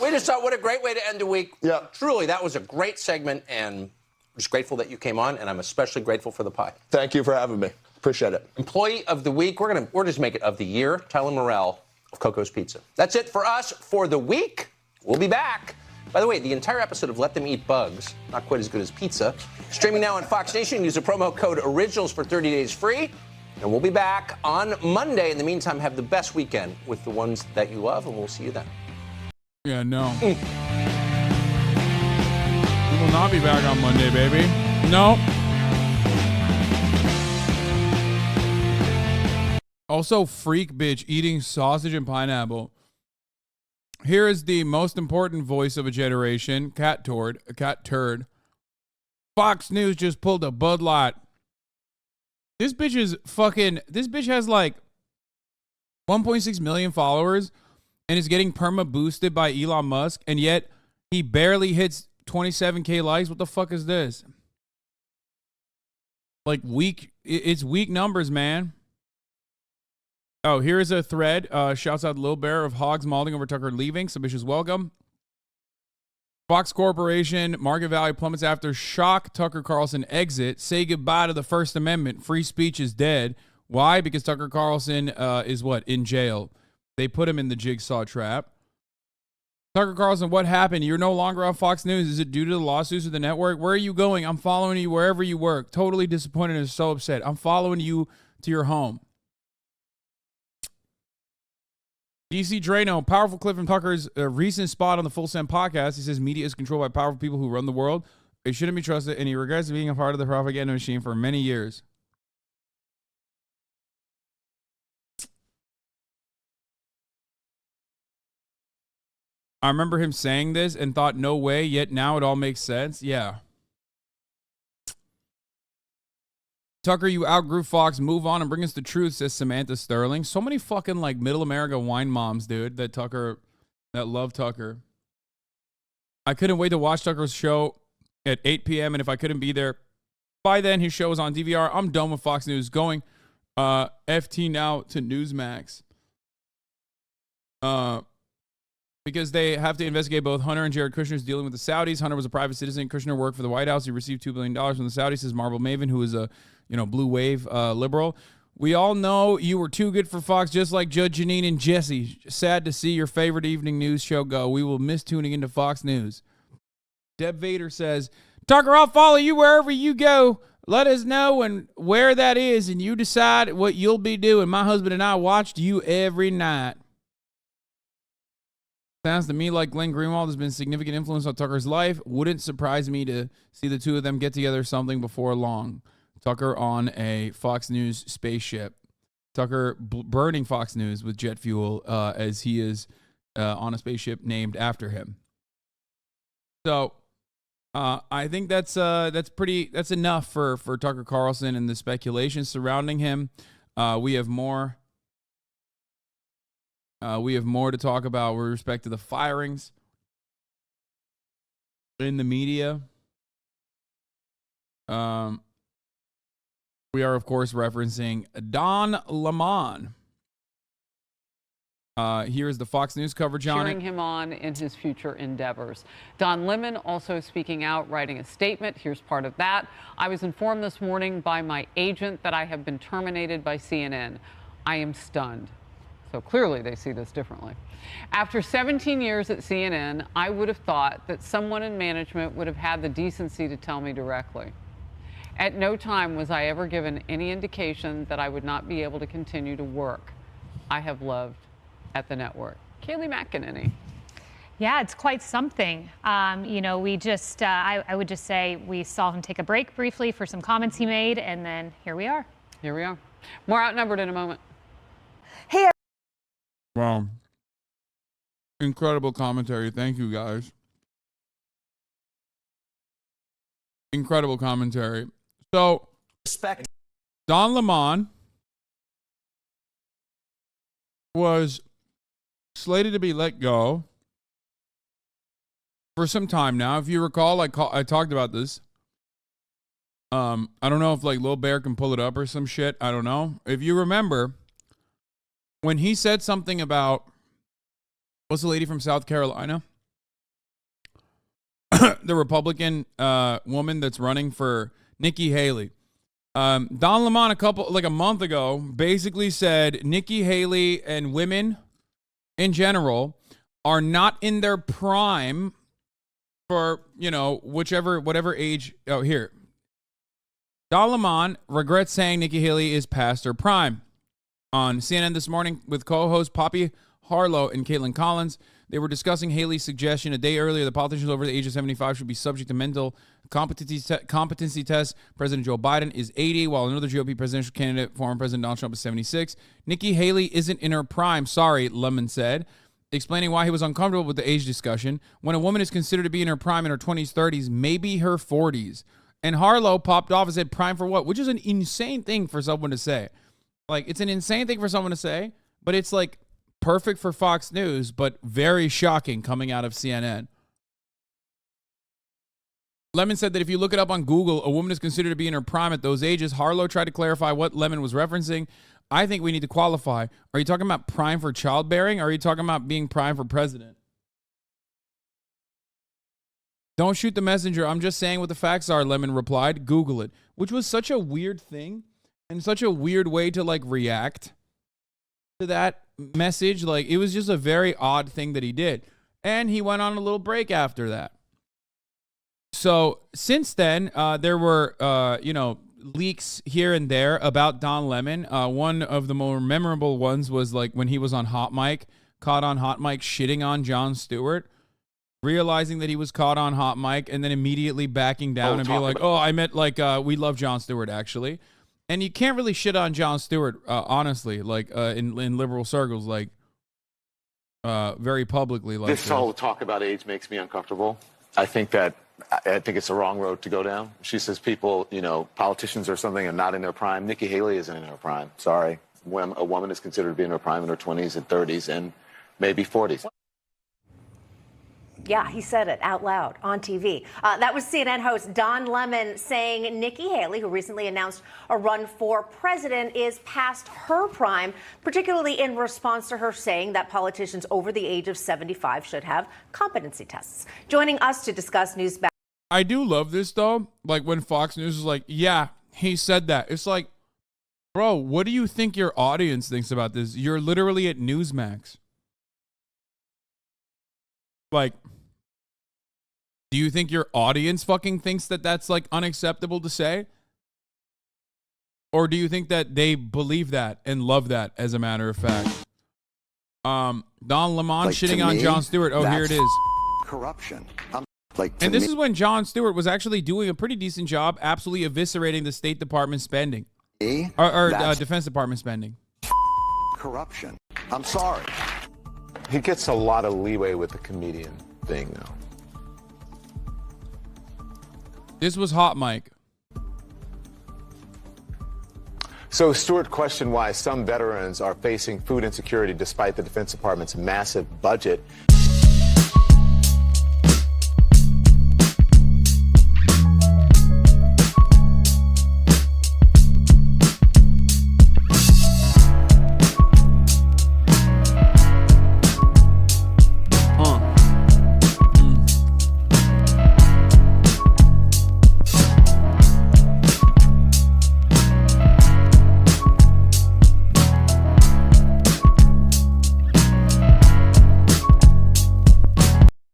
We just thought, what a great way to end a week. Yeah. Truly, that was a great segment, and I'm just grateful that you came on, and I'm especially grateful for the pie. Thank you for having me. Appreciate it. Employee of the week, we're just make it of the year, Tyler Morrell of Coco's Pizza. That's it for us for the week. We'll be back. By the way, the entire episode of Let Them Eat Bugs, not quite as good as pizza, streaming now on Fox Nation. Use the promo code ORIGINALS for 30 days free. And we'll be back on Monday. In the meantime, have the best weekend with the ones that you love, and we'll see you then. Yeah, no. We will not be back on Monday, baby. No. Also, freak bitch eating sausage and pineapple. Here is the most important voice of a generation, cat turd. Fox News just pulled a Bud Light. This bitch has like 1.6 million followers and is getting perma boosted by Elon Musk, and yet he barely hits 27K likes. What the fuck is this? Like it's weak numbers, man. Oh, here is a thread. Shouts out Lil Bear of Hogs mauling over Tucker leaving. Submissions welcome. Fox Corporation market value plummets after shock Tucker Carlson exit. Say goodbye to the First Amendment. Free speech is dead. Why? Because Tucker Carlson is what? In jail. They put him in the jigsaw trap. Tucker Carlson, what happened? You're no longer on Fox News. Is it due to the lawsuits with the network? Where are you going? I'm following you wherever you work. Totally disappointed and so upset. I'm following you to your home. DC Drano, powerful clip from Tucker's recent spot on the Full Send podcast. He says media is controlled by powerful people who run the world. It shouldn't be trusted, and he regrets being a part of the propaganda machine for many years. I remember him saying this and thought, no way, yet now it all makes sense. Yeah. Tucker, you outgrew Fox. Move on and bring us the truth, says Samantha Sterling. So many fucking like middle America wine moms, dude, that love Tucker. I couldn't wait to watch Tucker's show at 8 p.m. And if I couldn't be there by then, his show was on DVR. I'm done with Fox News. Going FT now to Newsmax. Because they have to investigate both Hunter and Jared Kushner's dealing with the Saudis. Hunter was a private citizen. Kushner worked for the White House. He received $2 billion from the Saudis, says Marvel Maven, who is a blue wave liberal. We all know you were too good for Fox, just like Judge Janine and Jesse. Sad to see your favorite evening news show go. We will miss tuning into Fox News. Deb Vader says, Tucker, I'll follow you wherever you go. Let us know and where that is, and you decide what you'll be doing. My husband and I watched you every night. Sounds to me like Glenn Greenwald has been a significant influence on Tucker's life. Wouldn't surprise me to see the two of them get together something before long. Tucker on a Fox News spaceship. Tucker burning Fox News with jet fuel as he is on a spaceship named after him. So I think that's enough for Tucker Carlson and the speculation surrounding him. We have more to talk about with respect to the firings in the media. We are, of course, referencing Don Lemon. Here is the Fox News coverage on it. Cheering him on in his future endeavors. Don Lemon also speaking out, writing a statement. Here's part of that. I was informed this morning by my agent that I have been terminated by CNN. I am stunned. So clearly they see this differently. After 17 years at CNN, I would have thought that someone in management would have had the decency to tell me directly. At no time was I ever given any indication that I would not be able to continue to work. I have loved at the network. Kayleigh McEnany. Yeah, it's quite something. You know, we just, I would just say we saw him take a break briefly for some comments he made, and then here we are. Here we are. More Outnumbered in a moment. Hey. Wow. Incredible commentary. Thank you, guys. Incredible commentary. So, Respect. Don Lemon was slated to be let go for some time now. If you recall, I talked about this. I don't know if like Lil Bear can pull it up or some shit. I don't know. If you remember, when he said something about, what's the lady from South Carolina? The Republican woman that's running for Nikki Haley. Don Lemon a month ago basically said Nikki Haley and women in general are not in their prime for, you know, whatever age. Oh, here. Don Lemon regrets saying Nikki Haley is past her prime. On CNN this morning with co-host Poppy Harlow and Caitlin Collins, they were discussing Haley's suggestion a day earlier that politicians over the age of 75 should be subject to mental competency tests. President Joe Biden is 80, while another GOP presidential candidate, former President Donald Trump, is 76. Nikki Haley isn't in her prime, sorry, Lemon said, explaining why he was uncomfortable with the age discussion. When a woman is considered to be in her prime in her 20s, 30s, maybe her 40s. And Harlow popped off and said prime for what? Which is an insane thing for someone to say. Like, it's an insane thing for someone to say, but it's like perfect for Fox News, but very shocking coming out of CNN. Lemon said that if you look it up on Google, a woman is considered to be in her prime at those ages. Harlow tried to clarify what Lemon was referencing. I think we need to qualify. Are you talking about prime for childbearing, or are you talking about being prime for president? Don't shoot the messenger. I'm just saying what the facts are, Lemon replied. Google it, which was such a weird thing and such a weird way to like react to that message. Like, it was just a very odd thing that he did. And he went on a little break after that. So since then, there were, leaks here and there about Don Lemon. One of the more memorable ones was like when he was on Hot Mic, caught on Hot Mic shitting on Jon Stewart, realizing that he was caught on Hot Mic and then immediately backing down and being like, I meant like, we love Jon Stewart actually. And you can't really shit on Jon Stewart, honestly, like in liberal circles, like very publicly. Like this whole talk about age makes me uncomfortable. I think it's the wrong road to go down. She says people, politicians or something are not in their prime. Nikki Haley isn't in her prime. Sorry. When a woman is considered to be in her prime in her 20s and 30s and maybe 40s. Yeah, he said it out loud on TV. That was CNN host Don Lemon saying Nikki Haley, who recently announced a run for president, is past her prime, particularly in response to her saying that politicians over the age of 75 should have competency tests. Joining us to discuss news. I do love this, though. Like when Fox News is like, yeah, he said that. It's like, bro, what do you think your audience thinks about this? You're literally at Newsmax. Like, do you think your audience fucking thinks that that's like unacceptable to say? Or do you think that they believe that and love that as a matter of fact? Don Lemon Like, shitting to on me, Jon Stewart. Oh, here it that's is. Corruption. Like, to And this me- is when Jon Stewart was actually doing a pretty decent job absolutely eviscerating the State Department spending. Or That's- Defense Department spending. corruption. I'm sorry. He gets a lot of leeway with the comedian thing, though. This was hot, Mike. So Stewart questioned why some veterans are facing food insecurity despite the Defense Department's massive budget.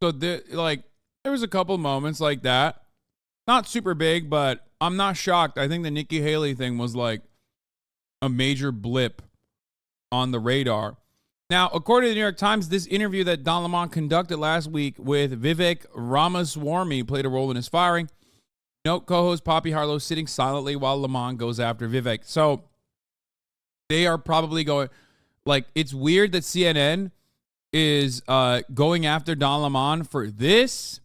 So there was a couple moments like that. Not super big, but I'm not shocked. I think the Nikki Haley thing was like a major blip on the radar. Now, according to the New York Times, this interview that Don Lemon conducted last week with Vivek Ramaswamy played a role in his firing. Note co-host Poppy Harlow sitting silently while Lemon goes after Vivek. So they are probably going, like, it's weird that CNN is going after Don Lemon for this,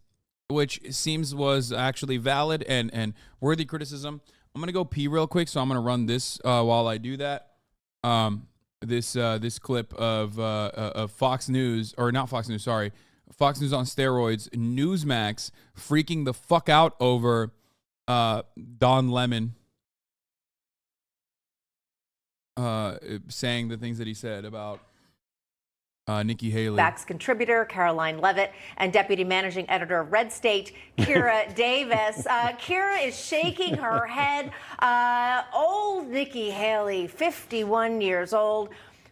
which seems was actually valid and worthy criticism. I'm going to go pee real quick, so I'm going to run this while I do that. This clip of Fox News, or not Fox News, sorry, Fox News on steroids, Newsmax freaking the fuck out over Don Lemon saying the things that he said about Nikki Haley. Vax contributor Caroline Levitt and deputy managing editor of Red State, Kira Davis. Kira is shaking her head. Old Nikki Haley, 51 years old,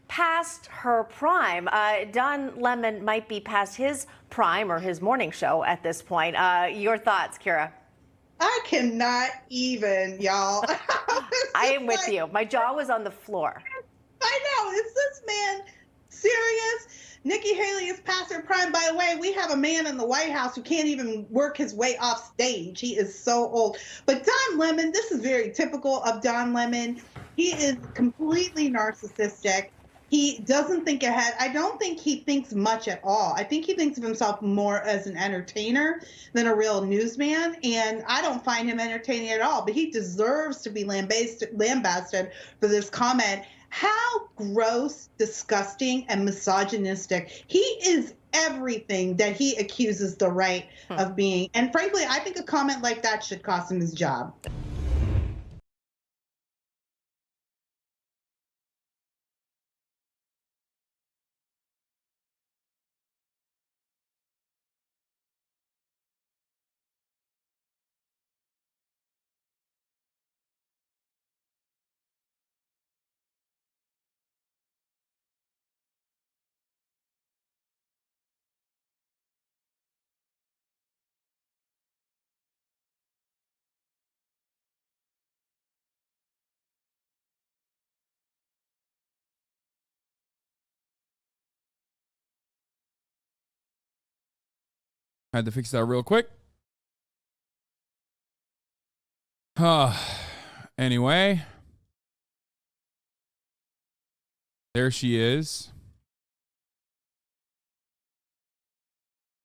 past her prime. Don Lemon might be past his prime or his morning show at this point. Your thoughts, Kira? I cannot even, y'all. I am with you. My jaw was on the floor. I know. Is this man serious? Nikki Haley is past her prime. By the way, we have a man in the White House who can't even work his way off stage. He is so old. But Don Lemon, this is very typical of Don Lemon. He is completely narcissistic. He doesn't think ahead. I don't think he thinks much at all. I think he thinks of himself more as an entertainer than a real newsman. And I don't find him entertaining at all. But he deserves to be lambasted for this comment. How gross, disgusting, and misogynistic. He is everything that he accuses the right of being. And frankly, I think a comment like that should cost him his job. I had to fix that real quick. Anyway, there she is.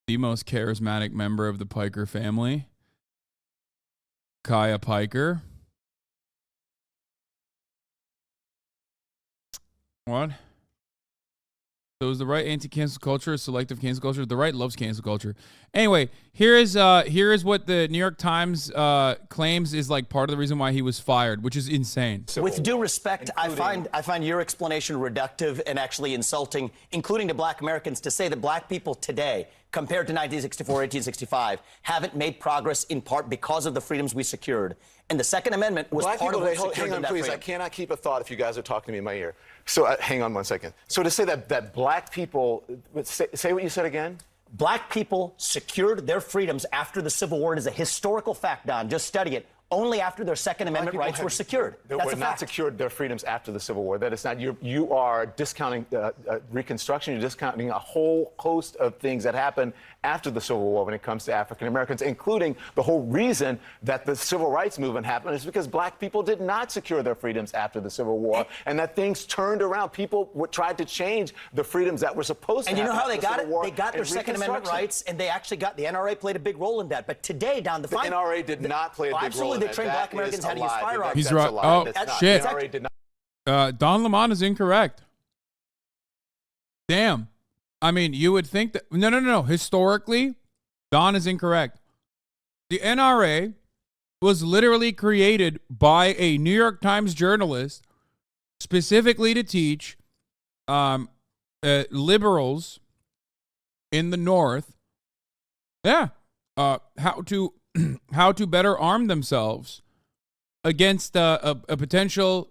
The most charismatic member of the Piker family, Kaya Piker. What? So is the right anti-cancel culture, selective cancel culture? The right loves cancel culture. Anyway, here is what the New York Times claims is like part of the reason why he was fired, which is insane. With due respect, I find your explanation reductive and actually insulting, including to black Americans, to say that black people today, compared to 1964, 1865, haven't made progress in part because of the freedoms we secured. And the Second Amendment was Black part people, of what secured hang on, that please. freedom. I cannot keep a thought if you guys are talking to me in my ear. So hang on one second. So to say that black people, say what you said again. Black people secured their freedoms after the Civil War. It is a historical fact, Don. Just study it. only after their Second Amendment rights were secured. They That's were a not fact. secured their freedoms after the Civil War. That is not, you are discounting Reconstruction. You're discounting a whole host of things that happened after the Civil War when it comes to African Americans, including the whole reason that the Civil Rights Movement happened is because black people did not secure their freedoms after the Civil War, and that things turned around. People tried to change the freedoms that were supposed to happen. And you know how they after the got Civil it? War They got their and Second Amendment Reconstruction. rights, and they actually got the NRA played a big role in that. But today, down the The NRA did not play a big role absolutely, in they that. trained That black Americans is how a to use lie. firearms. He's That's right. a lie. Oh, That's not- shit. The NRA did not. Don Lemon is incorrect. Damn. I mean, you would think that. No. Historically, Don is incorrect. The NRA was literally created by a New York Times journalist specifically to teach liberals in the North, how to how to better arm themselves against a potential,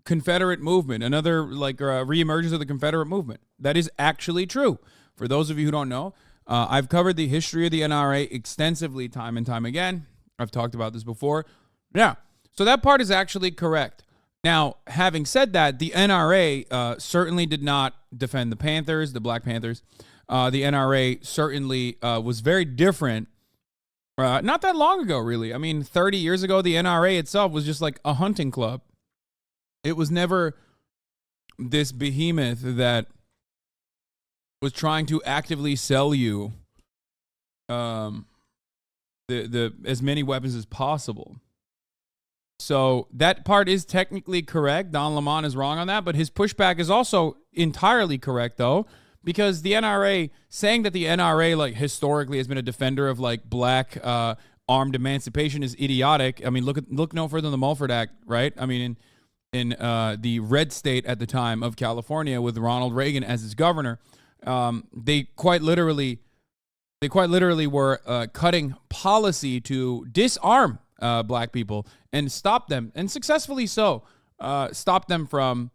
Confederate movement, another reemergence of the Confederate movement. That is actually true. For those of you who don't know, I've covered the history of the NRA extensively, time and time again. I've talked about this before. Yeah, so that part is actually correct. Now, having said that, the NRA certainly did not defend the Panthers, the Black Panthers. The NRA certainly was very different. Not that long ago, really. I mean, 30 years ago, the NRA itself was just like a hunting club. It was never this behemoth that was trying to actively sell you as many weapons as possible. So that part is technically correct. Don Lemon is wrong on that, but his pushback is also entirely correct, though, because the NRA, saying that the NRA, historically has been a defender of, black armed emancipation is idiotic. I mean, look no further than the Mulford Act, right? I mean, in the red state at the time of California with Ronald Reagan as its governor, they quite literally were cutting policy to disarm black people and stop them, and successfully so, stop them from,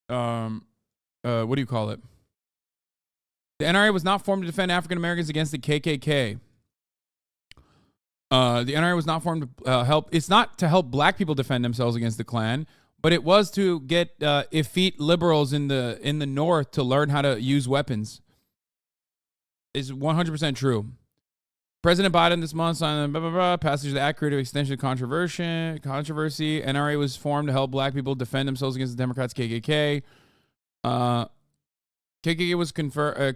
what do you call it? The NRA was not formed to defend African Americans against the KKK. The NRA was not formed to help. It's not to help black people defend themselves against the Klan, but it was to get effete liberals in the North to learn how to use weapons. Is 100% true. President Biden this month signed passage of the Act creative extension of controversy. NRA was formed to help black people defend themselves against the Democrats' KKK. KKK was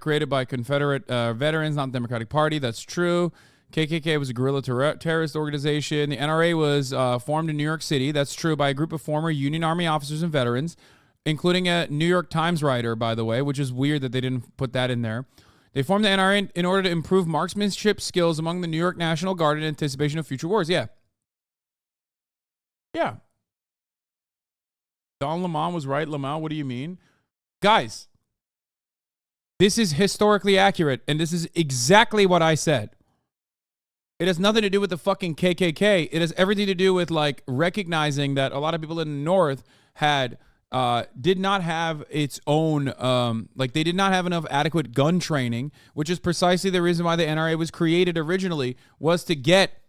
created by Confederate veterans, not the Democratic Party. That's true. KKK was a guerrilla terrorist organization. The NRA was formed in New York City. That's true, by a group of former Union Army officers and veterans, including a New York Times writer, by the way, which is weird that they didn't put that in there. They formed the NRA in order to improve marksmanship skills among the New York National Guard in anticipation of future wars. Yeah. Don Lemon was right. Lemon, what do you mean? Guys, this is historically accurate, and this is exactly what I said. It has nothing to do with the fucking KKK. It has everything to do with recognizing that a lot of people in the North did not have its own, they did not have enough adequate gun training, which is precisely the reason why the NRA was created originally, was to get,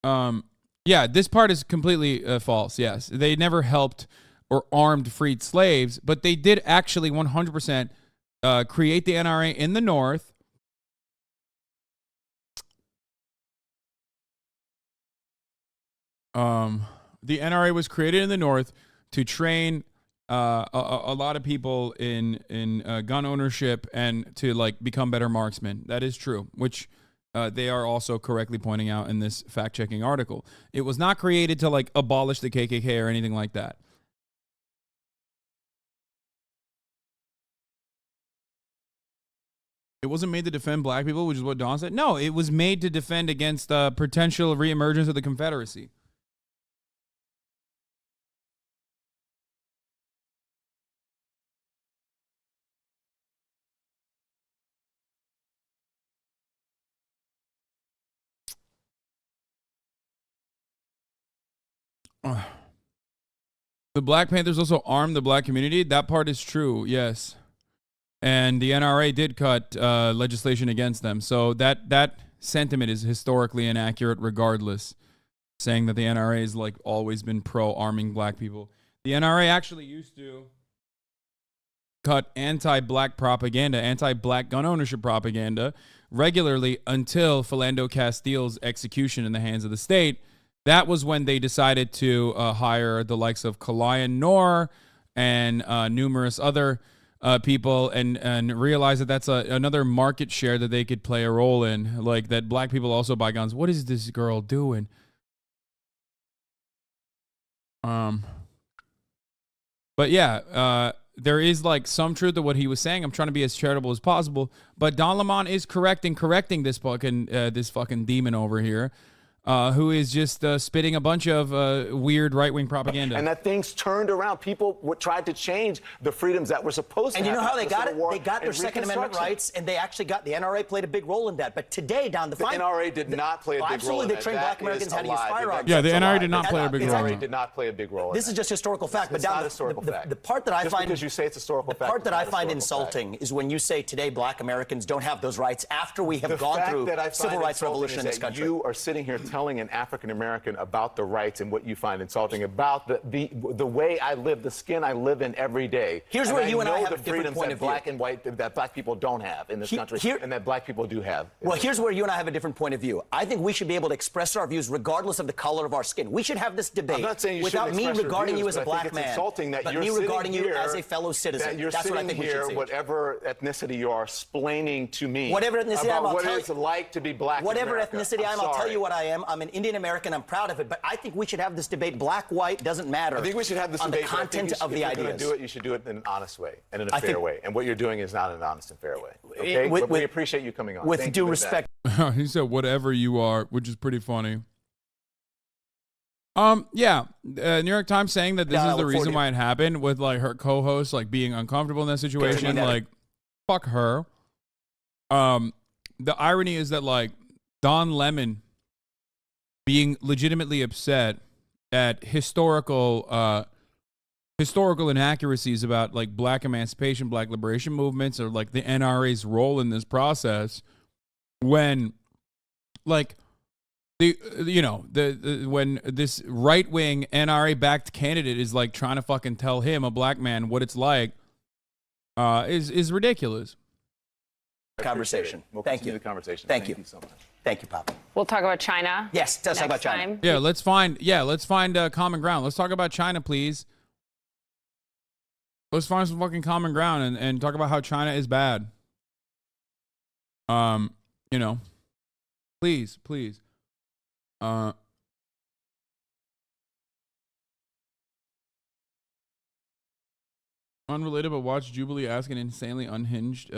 this part is completely false. Yes, they never helped or armed freed slaves, but they did actually 100% create the NRA in the North. The NRA was created in the North to train a lot of people in gun ownership and to become better marksmen. That is true, which they are also correctly pointing out in this fact-checking article. It was not created to abolish the KKK or anything like that. It wasn't made to defend black people, which is what Don said. No, it was made to defend against potential reemergence of the Confederacy. The Black Panthers also armed the black community. That part is true, yes. And the NRA did cut legislation against them. So that sentiment is historically inaccurate regardless, saying that the NRA has like always been pro-arming black people. The NRA actually used to cut anti-black propaganda, anti-black gun ownership propaganda regularly until Philando Castile's execution in the hands of the state. That was when they decided to hire the likes of Kalayan Noor and numerous other people and realize that that's another market share that they could play a role in, like that black people also buy guns. What is this girl doing? But yeah, there is like some truth to what he was saying. I'm trying to be as charitable as possible, but Don Lemon is correct in correcting this fucking demon over here, who is just spitting a bunch of weird right-wing propaganda. And that thing's turned around. People tried to change the freedoms that were supposed to And you know happen how they got it? They got their and Second Amendment rights, and they actually got, the NRA played a big role in that. But today, down the fine... The NRA did not play a big role absolutely, in they that. trained black Americans how to use firearms. Yeah, the NRA did not play a big role. The NRA did not play a big role in This is just historical fact. But down the part that I just find... because you say it's historical fact. The part that I find insulting is when you say today black Americans don't have those rights after we have gone through civil rights revolution in this country. You are sitting here telling an African American about the rights and what you find insulting about the way I live, the skin I live in every day. Here's where you and I have the a different freedoms point that of view. black and white that black people don't have in this country, and that black people do have. Well, here's where you and I have a different point of view. I think we should be able to express our views regardless of the color of our skin. We should have this debate I'm not saying you without me regarding you as a but I black think man, it's insulting that but you're me regarding sitting you here, as a fellow citizen. That you're That's what I sitting think we should here, see. whatever ethnicity you are, explaining to me whatever ethnicity about I am, I'll what tell it's you, like to be black in whatever America. ethnicity I am, I'll tell you what I am. I'm an Indian American. I'm proud of it. But I think we should have this debate. Black, white, doesn't matter. I think we should have this on debate. the content of the ideas. If you're going to do it, you should do it in an honest way and in a fair way. And what you're doing is not an honest and fair way. Okay? But we appreciate you coming on. With due respect. He said, whatever you are, which is pretty funny. Yeah, New York Times saying that this is the reason why it happened, with like her co-host like being uncomfortable in that situation. Like, fuck her. The irony is that like Don Lemon being legitimately upset at historical inaccuracies about like black emancipation, black liberation movements, or like the NRA's role in this process, when like when this right-wing NRA-backed candidate is like trying to fucking tell him, a black man, what it's like, is ridiculous. Conversation. We'll Thank continue you. the conversation. Thank you so much. Thank you, Papa. We'll talk about China. Yes, let's talk about China. Yeah, let's find common ground. Let's talk about China, please. Let's find some fucking common ground and talk about how China is bad. Please. Unrelated, but watch Jubilee ask an insanely unhinged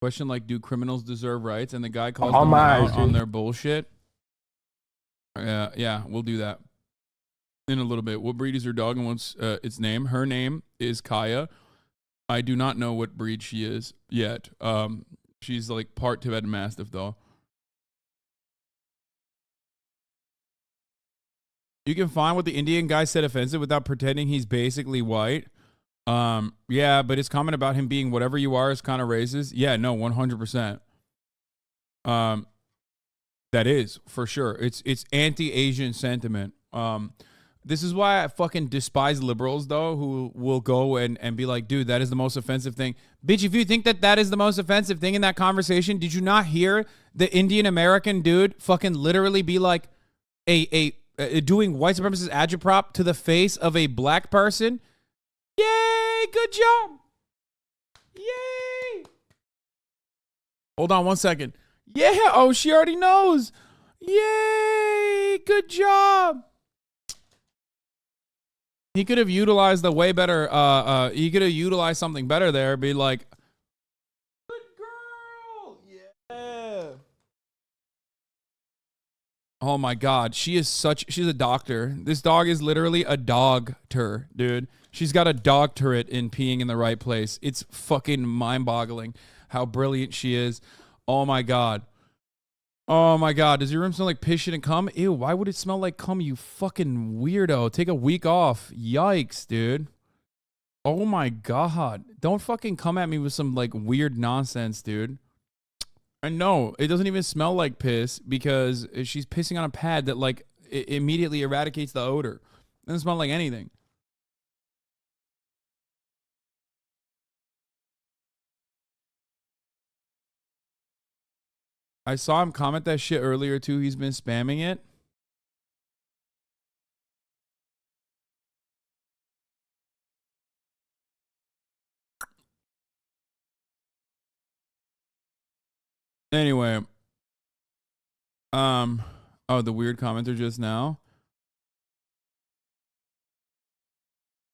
question like, do criminals deserve rights? And the guy calls them out on their bullshit. Yeah, we'll do that in a little bit. What breed is your dog and what's its name? Her name is Kaya. I do not know what breed she is yet. She's like part Tibetan Mastiff, though. You can find what the Indian guy said offensive without pretending he's basically white. Yeah, but his comment about him being whatever you are is kind of racist. Yeah, no, 100%. That is for sure. It's anti-Asian sentiment. This is why I fucking despise liberals, though, who will go and be like, dude, that is the most offensive thing. Bitch, if you think that is the most offensive thing in that conversation, did you not hear the Indian American dude fucking literally be like doing white supremacist agitprop to the face of a black person? Yay, good job. Yay. Hold on 1 second. Yeah, oh, she already knows. Yay, good job. He could have utilized the way better, he could have utilized something better there, be like, good girl, yeah. Oh my God, she's a doctor. This dog is literally a dogter, dude. She's got a doctorate in peeing in the right place. It's fucking mind-boggling how brilliant she is. Oh my God. Oh my God. Does your room smell like piss, shit, and cum? Ew, why would it smell like cum, you fucking weirdo? Take a week off. Yikes, dude. Oh my God. Don't fucking come at me with some like weird nonsense, dude. And no, it doesn't even smell like piss because she's pissing on a pad that like immediately eradicates the odor. It doesn't smell like anything. I saw him comment that shit earlier too. He's been spamming it. Anyway, oh, the weird commenter just now.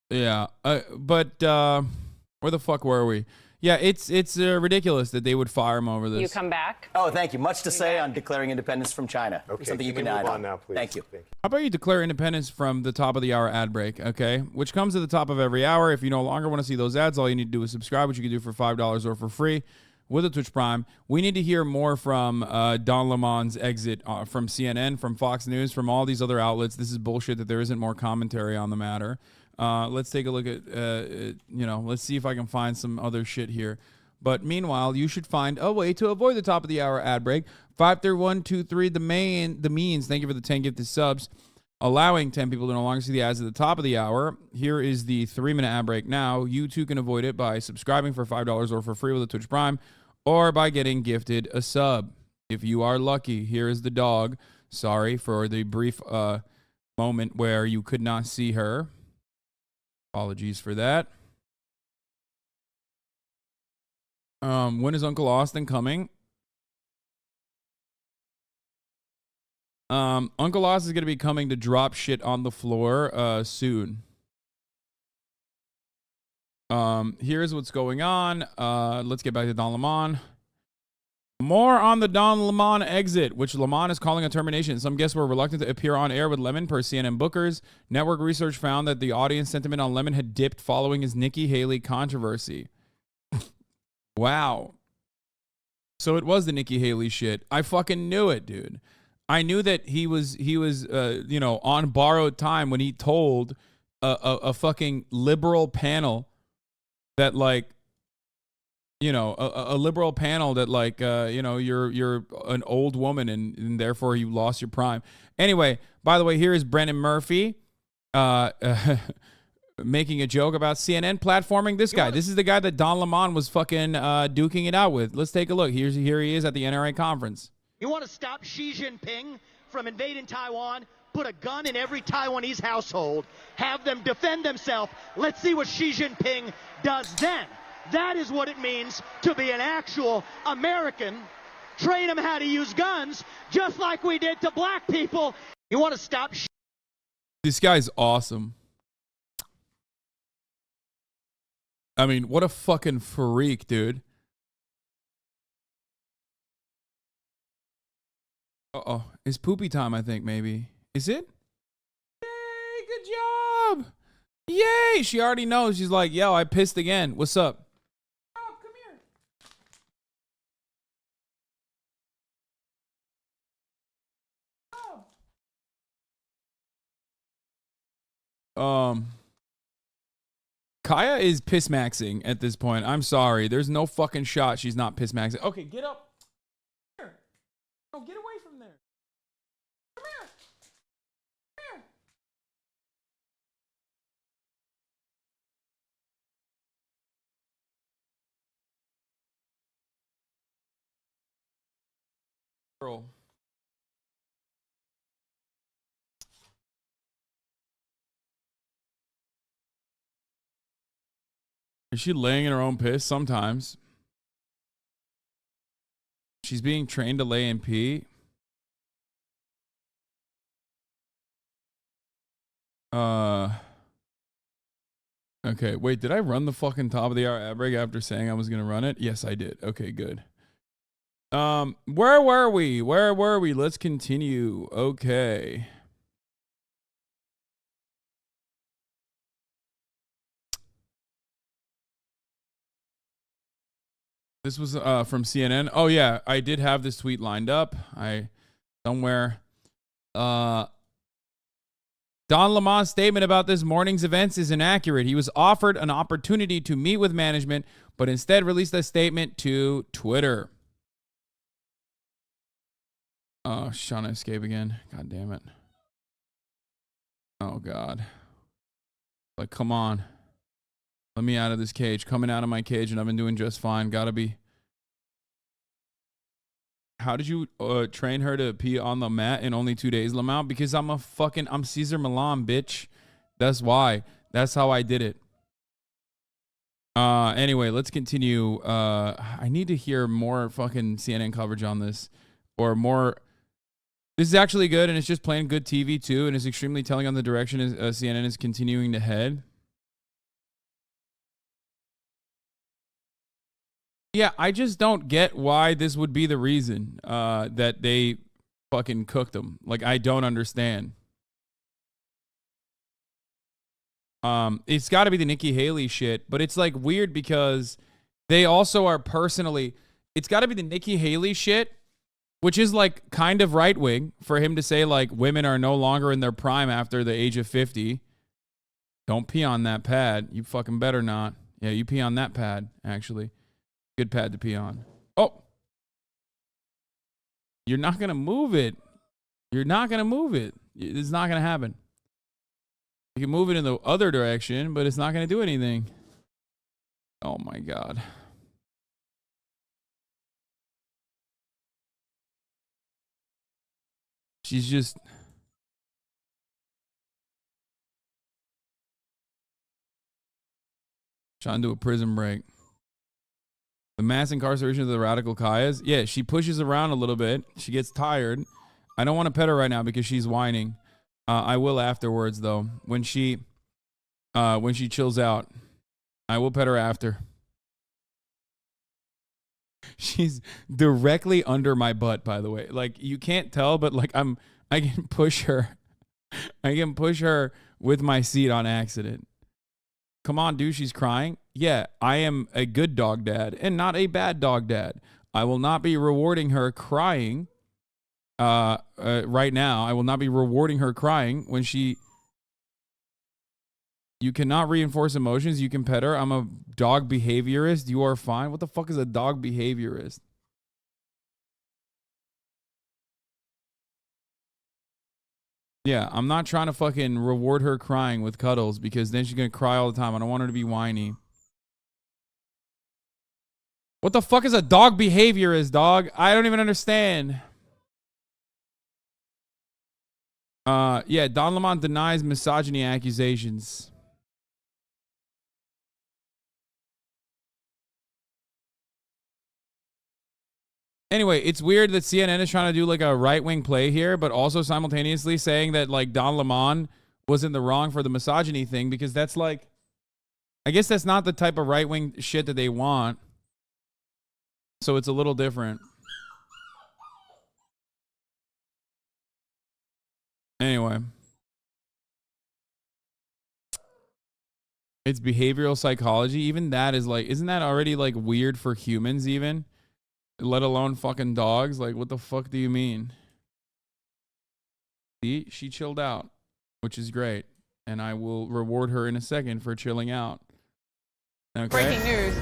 Yeah, but where the fuck were we? Yeah, it's ridiculous that they would fire him over this. You come back? Oh, thank you. Much to say on declaring independence from China. Okay, Something you can can we add move on now, please? Thank you. How about you declare independence from the top of the hour ad break, okay? Which comes at the top of every hour. If you no longer want to see those ads, all you need to do is subscribe, which you can do for $5 or for free with a Twitch Prime. We need to hear more from Don Lemon's exit from CNN, from Fox News, from all these other outlets. This is bullshit that there isn't more commentary on the matter. Let's take a look at, let's see if I can find some other shit here. But meanwhile, you should find a way to avoid the top of the hour ad break. 53123, the means. Thank you for the 10 gifted subs, allowing 10 people to no longer see the ads at the top of the hour. Here is the 3-minute ad break now. You too can avoid it by subscribing for $5 or for free with a Twitch Prime, or by getting gifted a sub. If you are lucky, here is the dog. Sorry for the brief moment where you could not see her. Apologies for that. When is Uncle Austin coming? Uncle Austin is going to be coming to drop shit on the floor soon. Here's what's going on. Let's get back to Don Lemon. More on the Don Lemon exit, which Lemon is calling a termination. Some guests were reluctant to appear on air with Lemon per CNN bookers. Network research found that the audience sentiment on Lemon had dipped following his Nikki Haley controversy. Wow. So it was the Nikki Haley shit. I fucking knew it, dude. I knew that he was on borrowed time when he told a fucking liberal panel that like, a liberal panel that like, you're an old woman and therefore you lost your prime. Anyway, by the way, here is Brennan Murphy making a joke about CNN platforming this guy. This is the guy that Don Lemon was fucking duking it out with. Let's take a look. Here he is at the NRA conference. You want to stop Xi Jinping from invading Taiwan? Put a gun in every Taiwanese household. Have them defend themselves. Let's see what Xi Jinping does then. That is what it means to be an actual American. Train them how to use guns, just like we did to black people. You want to stop Xi? This guy's awesome. I mean, what a fucking freak, dude. Uh-oh. It's poopy time, I think, maybe. Is it? Yay, good job. Yay. She already knows. She's like, yo, I pissed again. What's up? Oh, come here. Kaya is piss maxing at this point. I'm sorry. There's no fucking shot she's not piss maxing. Okay, get up. Here. No, get away from there. Come here. Come here. Girl. Is she laying in her own piss? Sometimes. She's being trained to lay in pee. Okay, wait, did I run the fucking top of the hour ad break after saying I was gonna run it? Yes, I did. Okay, good. Where were we? Where were we? Let's continue. Okay. This was from CNN. Oh yeah, I did have this tweet lined up. Somewhere Don Lemon's statement about this morning's events is inaccurate. He was offered an opportunity to meet with management, but instead released a statement to Twitter. Oh, trying to escape again. God damn it. Oh, God. Like, come on. Let me out of this cage. Coming out of my cage, and I've been doing just fine. Gotta be. How did you train her to pee on the mat in only 2 days, Lamont? Because I'm Caesar Milan, bitch. That's why. That's how I did it. Anyway, let's continue. I need to hear more fucking CNN coverage on this. Or more. This is actually good, and it's just plain good TV, too, and it's extremely telling on the direction CNN is continuing to head. Yeah, I just don't get why this would be the reason that they fucking cooked them. Like, I don't understand. It's got to be the Nikki Haley shit, but it's like weird because they also are personally. It's got to be the Nikki Haley shit, which is like kind of right wing for him to say like women are no longer in their prime after the age of 50. Don't pee on that pad. You fucking better not. Yeah, you pee on that pad, actually. Good pad to pee on. Oh. You're not going to move it. You're not going to move it. It's not going to happen. You can move it in the other direction, but it's not going to do anything. Oh, my God. She's just... trying to do a prison break. The mass incarceration of the radical Kayas. Yeah, she pushes around a little bit. She gets tired. I don't want to pet her right now because she's whining. I will afterwards, though. When she chills out, I will pet her after. She's directly under my butt, by the way. Like, you can't tell, but like I can push her. I can push her with my seat on accident. Come on, dude, she's crying. Yeah, I am a good dog dad and not a bad dog dad. I will not be rewarding her crying right now. I will not be rewarding her crying when she... You cannot reinforce emotions. You can pet her. I'm a dog behaviorist. You are fine. What the fuck is a dog behaviorist? Yeah, I'm not trying to fucking reward her crying with cuddles because then she's going to cry all the time. I don't want her to be whiny. What the fuck is a dog behaviorist, dog? I don't even understand. Yeah, Don Lemon denies misogyny accusations. Anyway, it's weird that CNN is trying to do like a right-wing play here, but also simultaneously saying that like Don Lemon was in the wrong for the misogyny thing because that's like, I guess that's not the type of right-wing shit that they want. So it's a little different. Anyway. It's behavioral psychology. Even that is like, isn't that already like weird for humans even? Let alone fucking dogs. Like, what the fuck do you mean? See, she chilled out, which is great. And I will reward her in a second for chilling out. Okay. Breaking news.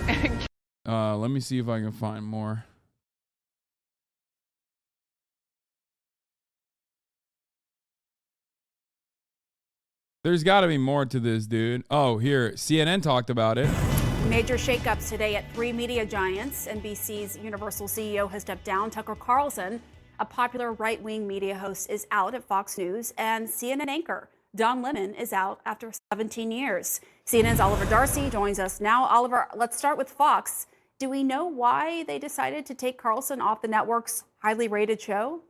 Let me see if I can find more. There's got to be more to this, dude. Oh, here. CNN talked about it. Major shakeups today at three media giants. NBC's Universal CEO has stepped down. Tucker Carlson, a popular right-wing media host, is out at Fox News. And CNN anchor Don Lemon is out after 17 years. CNN's Oliver Darcy joins us now. Oliver, let's start with Fox. Do we know why they decided to take Carlson off the network's highly rated show?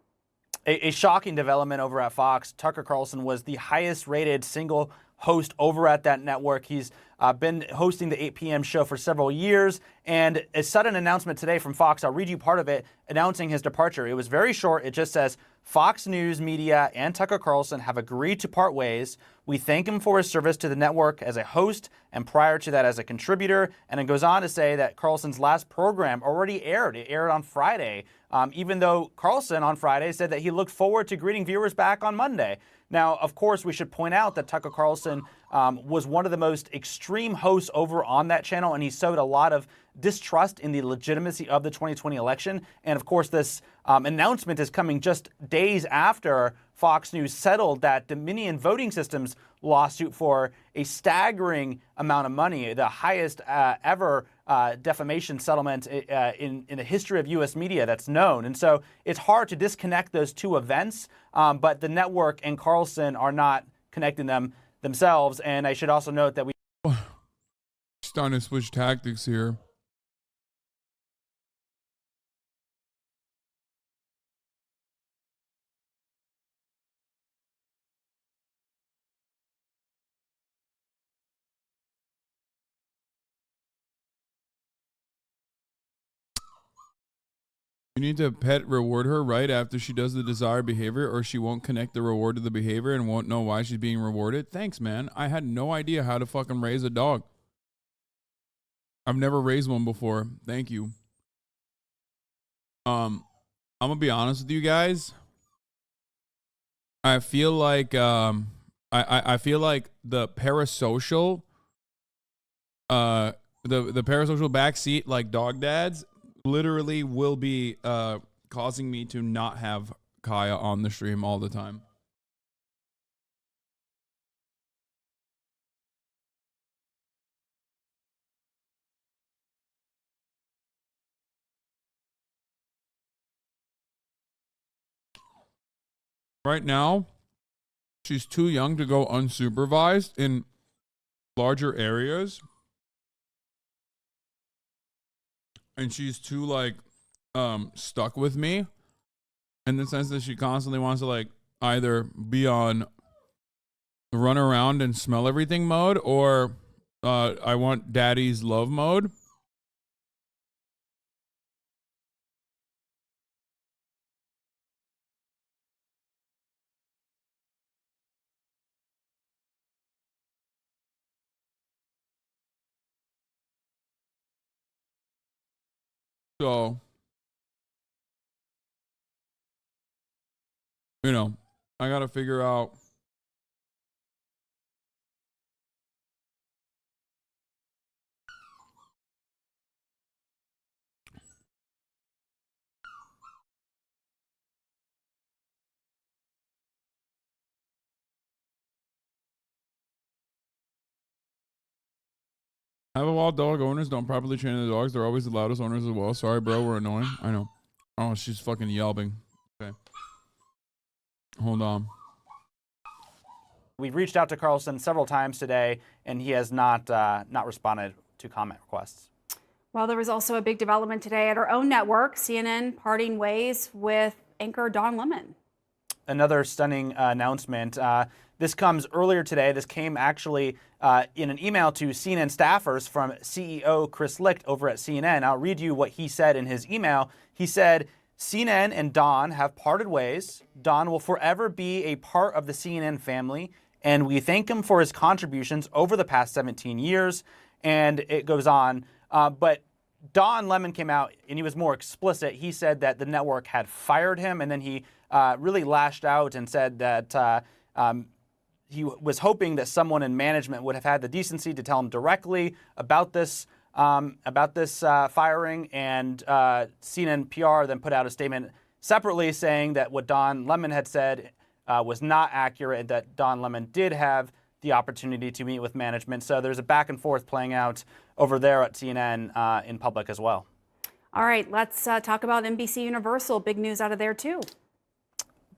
A shocking development over at Fox. Tucker Carlson was the highest rated single host over at that network. He's been hosting the 8 p.m. show for several years, and a sudden announcement today from Fox, I'll read you part of it, announcing his departure. It was very short. It just says, Fox News Media and Tucker Carlson have agreed to part ways. We thank him for his service to the network as a host and prior to that as a contributor. And it goes on to say that Carlson's last program already aired. It aired on Friday even though Carlson on Friday said that he looked forward to greeting viewers back on Monday. Now, of course, we should point out that Tucker Carlson was one of the most extreme hosts over on that channel, and he sowed a lot of distrust in the legitimacy of the 2020 election. And of course, this announcement is coming just days after Fox News settled that Dominion Voting Systems lawsuit for a staggering amount of money, the highest ever defamation settlement in the history of U.S. media that's known. And so it's hard to disconnect those two events, but the network and Carlson are not connecting them themselves. And I should also note that we trying to switch tactics here. You need to pet reward her right after she does the desired behavior, or she won't connect the reward to the behavior and won't know why she's being rewarded. Thanks, man. I had no idea how to fucking raise a dog. I've never raised one before. Thank you. I'm gonna be honest with you guys. I feel like I feel like the parasocial the parasocial backseat, like dog dads, literally will be causing me to not have Kaya on the stream all the time. Right now, she's too young to go unsupervised in larger areas. And she's too, like, stuck with me in the sense that she constantly wants to, like, either be on run around and smell everything mode, or I want daddy's love mode. So, you know, I gotta figure out I have a wild dog. Owners don't properly train the dogs. They're always the loudest owners as well. Sorry, bro. We're annoying. I know. Oh, she's fucking yelping. Okay. Hold on. We've reached out to Carlson several times today, and he has not responded to comment requests. Well, there was also a big development today at our own network, CNN parting ways with anchor Don Lemon. Another stunning announcement. This comes earlier today. This came actually in an email to CNN staffers from CEO Chris Licht over at CNN. I'll read you what he said in his email. He said, CNN and Don have parted ways. Don will forever be a part of the CNN family, and we thank him for his contributions over the past 17 years. And it goes on. But Don Lemon came out and he was more explicit. He said that the network had fired him, and then he really lashed out and said that he was hoping that someone in management would have had the decency to tell him directly about this firing. And CNN PR then put out a statement separately saying that what Don Lemon had said was not accurate, and that Don Lemon did have the opportunity to meet with management. So there's a back and forth playing out over there at CNN in public as well. All right, let's talk about NBCUniversal. Big news out of there too.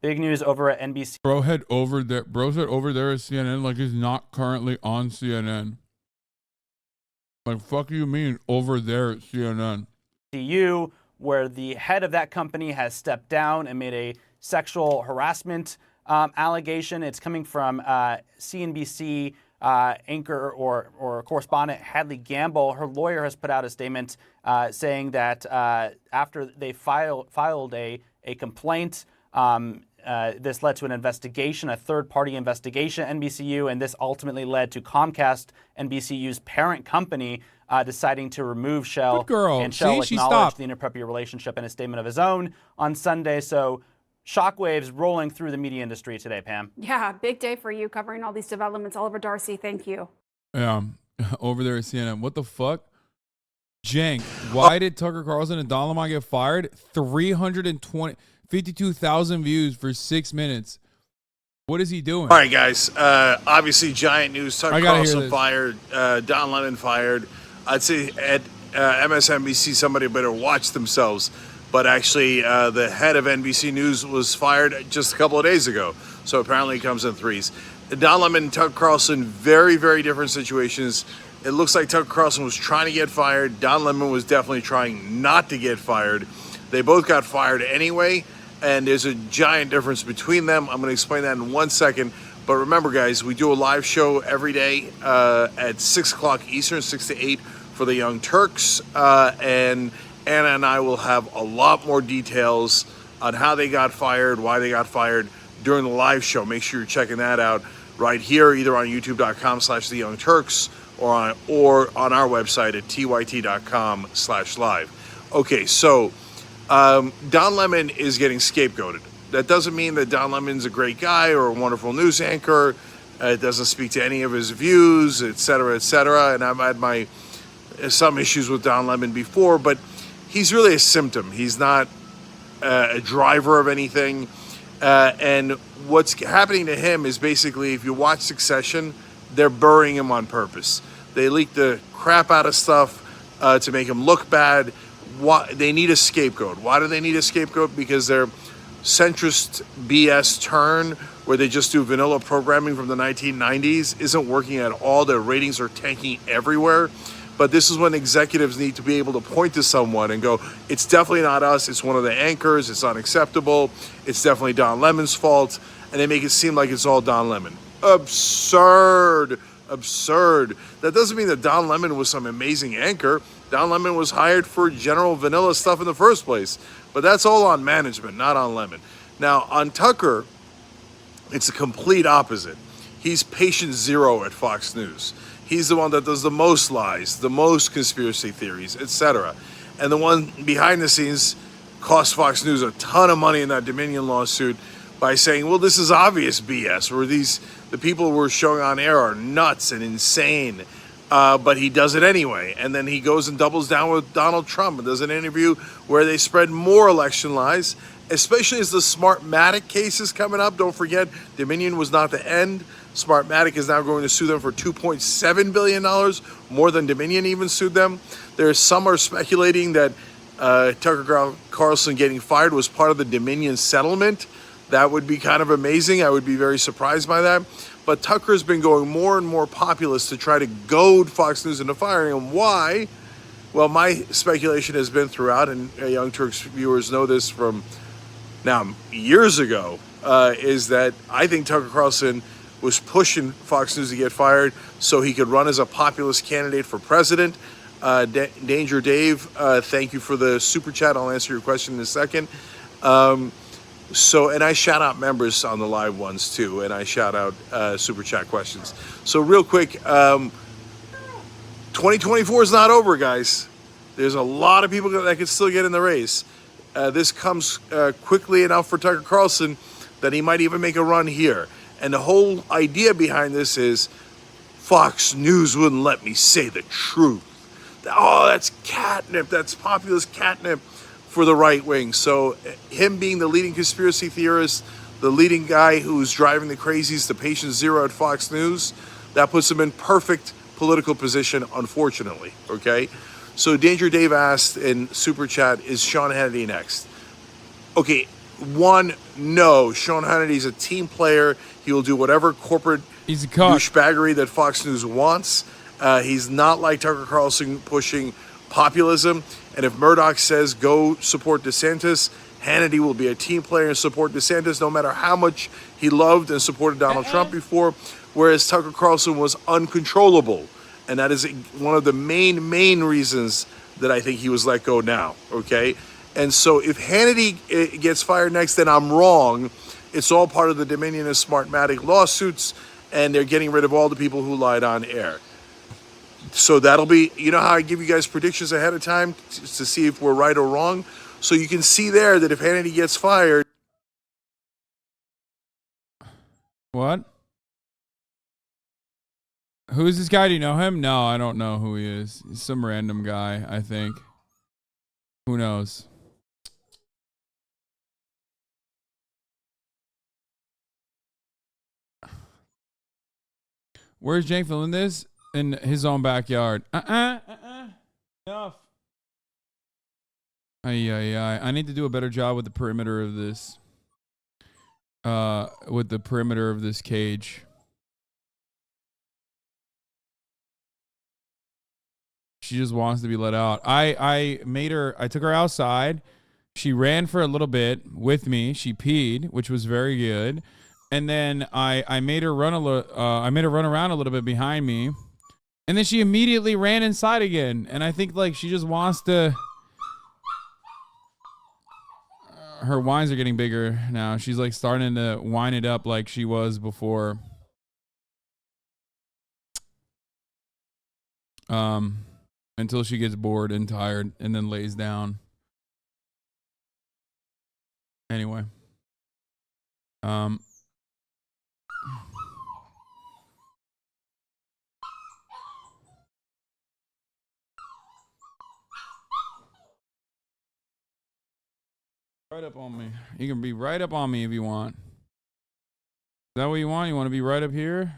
Big news over at NBC. Bro said over there at CNN like he's not currently on CNN. Like, fuck you mean over there at CNN? Where the head of that company has stepped down and made a sexual harassment allegation. It's coming from CNBC anchor or correspondent Hadley Gamble. Her lawyer has put out a statement saying that after they filed a complaint this led to an investigation, a third-party investigation at NBCU, and this ultimately led to Comcast, NBCU's parent company, deciding to remove Shell. Good girl. And Shell See, she acknowledged stopped. the inappropriate relationship in a statement of his own on Sunday. So shockwaves rolling through the media industry today, Pam. Yeah, big day for you covering all these developments. Oliver Darcy, thank you. Yeah, over there at CNN. What the fuck? Cenk, why did Tucker Carlson and Don Lemon get fired? 52,000 views for 6 minutes. What is he doing? All right, guys. Obviously, giant news. Tucker Carlson fired. Don Lemon fired. I'd say at MSNBC, somebody better watch themselves. But actually, the head of NBC News was fired just a couple of days ago. So apparently it comes in threes. Don Lemon and Tucker Carlson, very, very different situations. It looks like Tucker Carlson was trying to get fired. Don Lemon was definitely trying not to get fired. They both got fired anyway, and there's a giant difference between them. I'm going to explain that in 1 second. But remember, guys, we do a live show every day at 6 o'clock Eastern, 6 to 8 for the Young Turks. And Anna and I will have a lot more details on how they got fired, why they got fired during the live show. Make sure you're checking that out right here, either on youtube.com/theyoungturks or on our website at tyt.com/live. Okay, so Don Lemon is getting scapegoated. That doesn't mean that Don Lemon's a great guy or a wonderful news anchor. It doesn't speak to any of his views, et cetera, and I've had some issues with Don Lemon before, but he's really a symptom. He's not a driver of anything. And what's happening to him is basically, if you watch Succession, they're burying him on purpose. They leak the crap out of stuff to make him look bad. They need a scapegoat. Why do they need a scapegoat? Because their centrist BS turn, where they just do vanilla programming from the 1990s, isn't working at all. Their ratings are tanking everywhere. But this is when executives need to be able to point to someone and go, it's definitely not us. It's one of the anchors. It's unacceptable. It's definitely Don Lemon's fault. And they make it seem like it's all Don Lemon. Absurd. That doesn't mean that Don Lemon was some amazing anchor. Don Lemon was hired for general vanilla stuff in the first place. But that's all on management, not on Lemon. Now, on Tucker, it's the complete opposite. He's patient zero at Fox News. He's the one that does the most lies, the most conspiracy theories, etc. And the one behind the scenes cost Fox News a ton of money in that Dominion lawsuit by saying, well, this is obvious BS, where the people we're showing on air are nuts and insane, but he does it anyway. And then he goes and doubles down with Donald Trump and does an interview where they spread more election lies, especially as the Smartmatic case is coming up. Don't forget, Dominion was not the end. Smartmatic is now going to sue them for $2.7 billion, more than Dominion even sued them. Some are speculating that Tucker Carlson getting fired was part of the Dominion settlement. That would be kind of amazing. I would be very surprised by that. But Tucker's been going more and more populist to try to goad Fox News into firing him. Why? Well, my speculation has been throughout, and Young Turks viewers know this from now years ago, is that I think Tucker Carlson was pushing Fox News to get fired so he could run as a populist candidate for president. Danger Dave, thank you for the super chat. I'll answer your question in a second. And I shout out members on the live ones too, and I shout out super chat questions. So real quick, 2024 is not over, guys. There's a lot of people that can still get in the race. This comes quickly enough for Tucker Carlson that he might even make a run here. And the whole idea behind this is Fox News wouldn't let me say the truth. Oh, that's catnip. That's populist catnip for the right wing. So him being the leading conspiracy theorist, the leading guy who's driving the crazies, the patient zero at Fox News, that puts him in perfect political position, unfortunately. Okay? So Danger Dave asked in Super Chat, is Sean Hannity next? Okay, no. Sean Hannity's a team player. He will do whatever corporate douchebaggery that Fox News wants. He's not like Tucker Carlson pushing populism. And if Murdoch says go support DeSantis, Hannity will be a team player and support DeSantis no matter how much he loved and supported Donald Trump before, whereas Tucker Carlson was uncontrollable. And that is one of the main reasons that I think he was let go now, okay? And so if Hannity gets fired next, then I'm wrong. It's all part of the Dominion of Smartmatic lawsuits, and they're getting rid of all the people who lied on air. So that'll be, you know how I give you guys predictions ahead of time to see if we're right or wrong? So you can see there that if Hannity gets fired. What? Who is this guy? Do you know him? No, I don't know who he is. He's some random guy, I think. Who knows? Where's Jake filming this? In his own backyard. Enough. I need to do a better job with the perimeter of this. With the perimeter of this cage. She just wants to be let out. I took her outside. She ran for a little bit with me. She peed, which was very good. And then I made her run around a little bit behind me. And then she immediately ran inside again. And I think like she just wants to. Her whines are getting bigger now. She's like starting to whine it up like she was before. Until she gets bored and tired and then lays down. Anyway. Right up on me. You can be right up on me if you want. Is that what you want? You want to be right up here?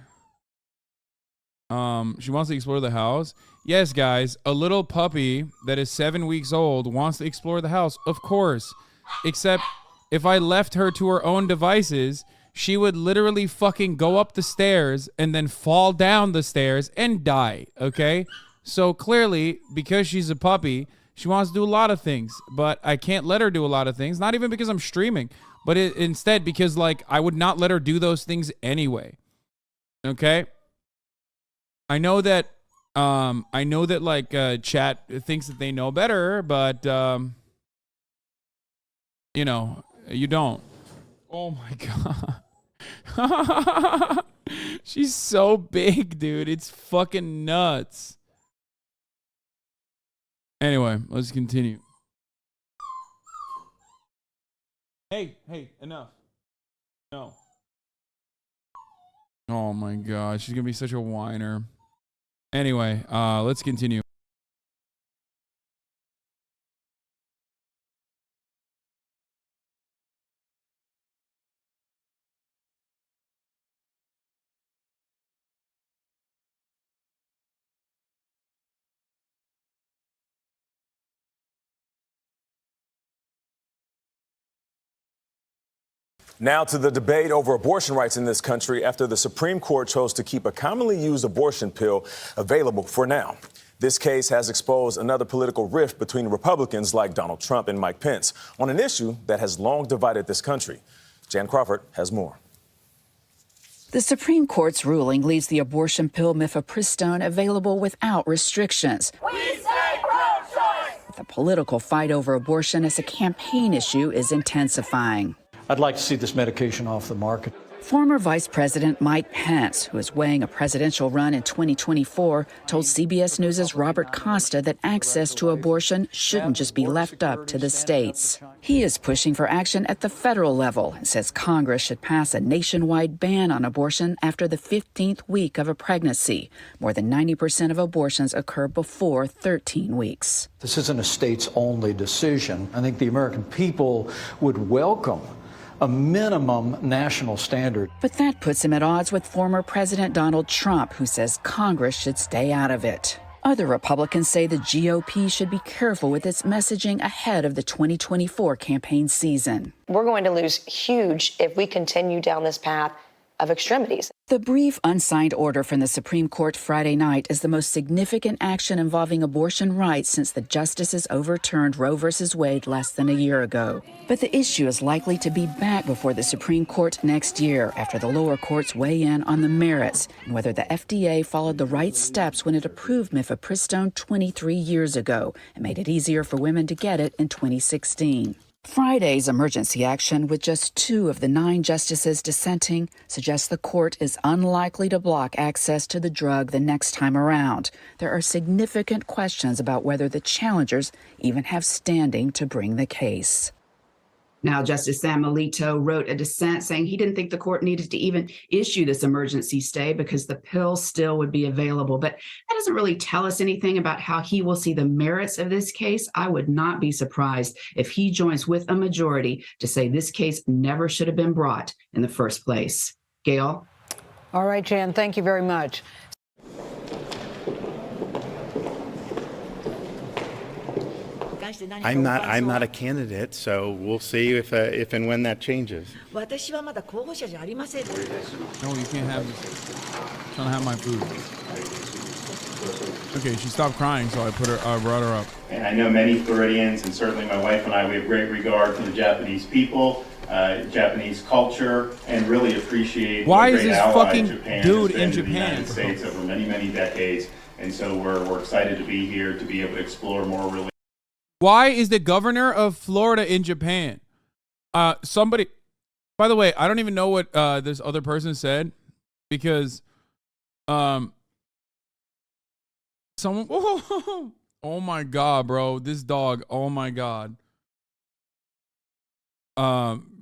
She wants to explore the house. Yes, guys, a little puppy that is 7 weeks old wants to explore the house. Of course. Except if I left her to her own devices, she would literally fucking go up the stairs and then fall down the stairs and die, okay? So clearly, because she's a puppy, she wants to do a lot of things, but I can't let her do a lot of things, not even because I'm streaming, but instead because, like, I would not let her do those things anyway, okay? I know that chat thinks that they know better, but you know, you don't. Oh my god. She's so big, dude. It's fucking nuts. Anyway, let's continue. Hey, enough. No. Oh my god, she's gonna be such a whiner. Anyway, let's continue. Now to the debate over abortion rights in this country after the Supreme Court chose to keep a commonly used abortion pill available for now. This case has exposed another political rift between Republicans like Donald Trump and Mike Pence on an issue that has long divided this country. Jan Crawford has more. The Supreme Court's ruling leaves the abortion pill mifepristone available without restrictions. We say pro-choice! The political fight over abortion as a campaign issue is intensifying. I'd like to see this medication off the market. Former Vice President Mike Pence, who is weighing a presidential run in 2024, told CBS News' Robert Costa that access to abortion shouldn't just be left up to the states. He is pushing for action at the federal level and says Congress should pass a nationwide ban on abortion after the 15th week of a pregnancy. More than 90% of abortions occur before 13 weeks. This isn't a states-only decision. I think the American people would welcome a minimum national standard. But that puts him at odds with former President Donald Trump, who says Congress should stay out of it. Other Republicans say the GOP should be careful with its messaging ahead of the 2024 campaign season. We're going to lose huge if we continue down this path of extremities. The brief unsigned order from the Supreme Court Friday night is the most significant action involving abortion rights since the justices overturned Roe v. Wade less than a year ago. But the issue is likely to be back before the Supreme Court next year after the lower courts weigh in on the merits and whether the FDA followed the right steps when it approved mifepristone 23 years ago and made it easier for women to get it in 2016. Friday's emergency action, with just 2 of the 9 justices dissenting, suggests the court is unlikely to block access to the drug the next time around. There are significant questions about whether the challengers even have standing to bring the case. Now, Justice Sam Alito wrote a dissent saying he didn't think the court needed to even issue this emergency stay because the pill still would be available. But that doesn't really tell us anything about how he will see the merits of this case. I would not be surprised if he joins with a majority to say this case never should have been brought in the first place. Gail? All right, Jan, thank you very much. I'm not a candidate, so we'll see if and when that changes. No, you can't have this. I'm trying to have my food. Okay, she stopped crying, so I brought her up. And I know many Floridians, and certainly my wife and I, we have great regard for the Japanese people, Japanese culture, and really appreciate why what is a great this ally fucking Japan dude has been in to the Japan? United States over many, many decades, and so we're excited to be here to be able to explore more relations. Why is the governor of Florida in Japan? Somebody, by the way, I don't even know what this other person said, because someone, oh my God, bro, this dog, oh my God.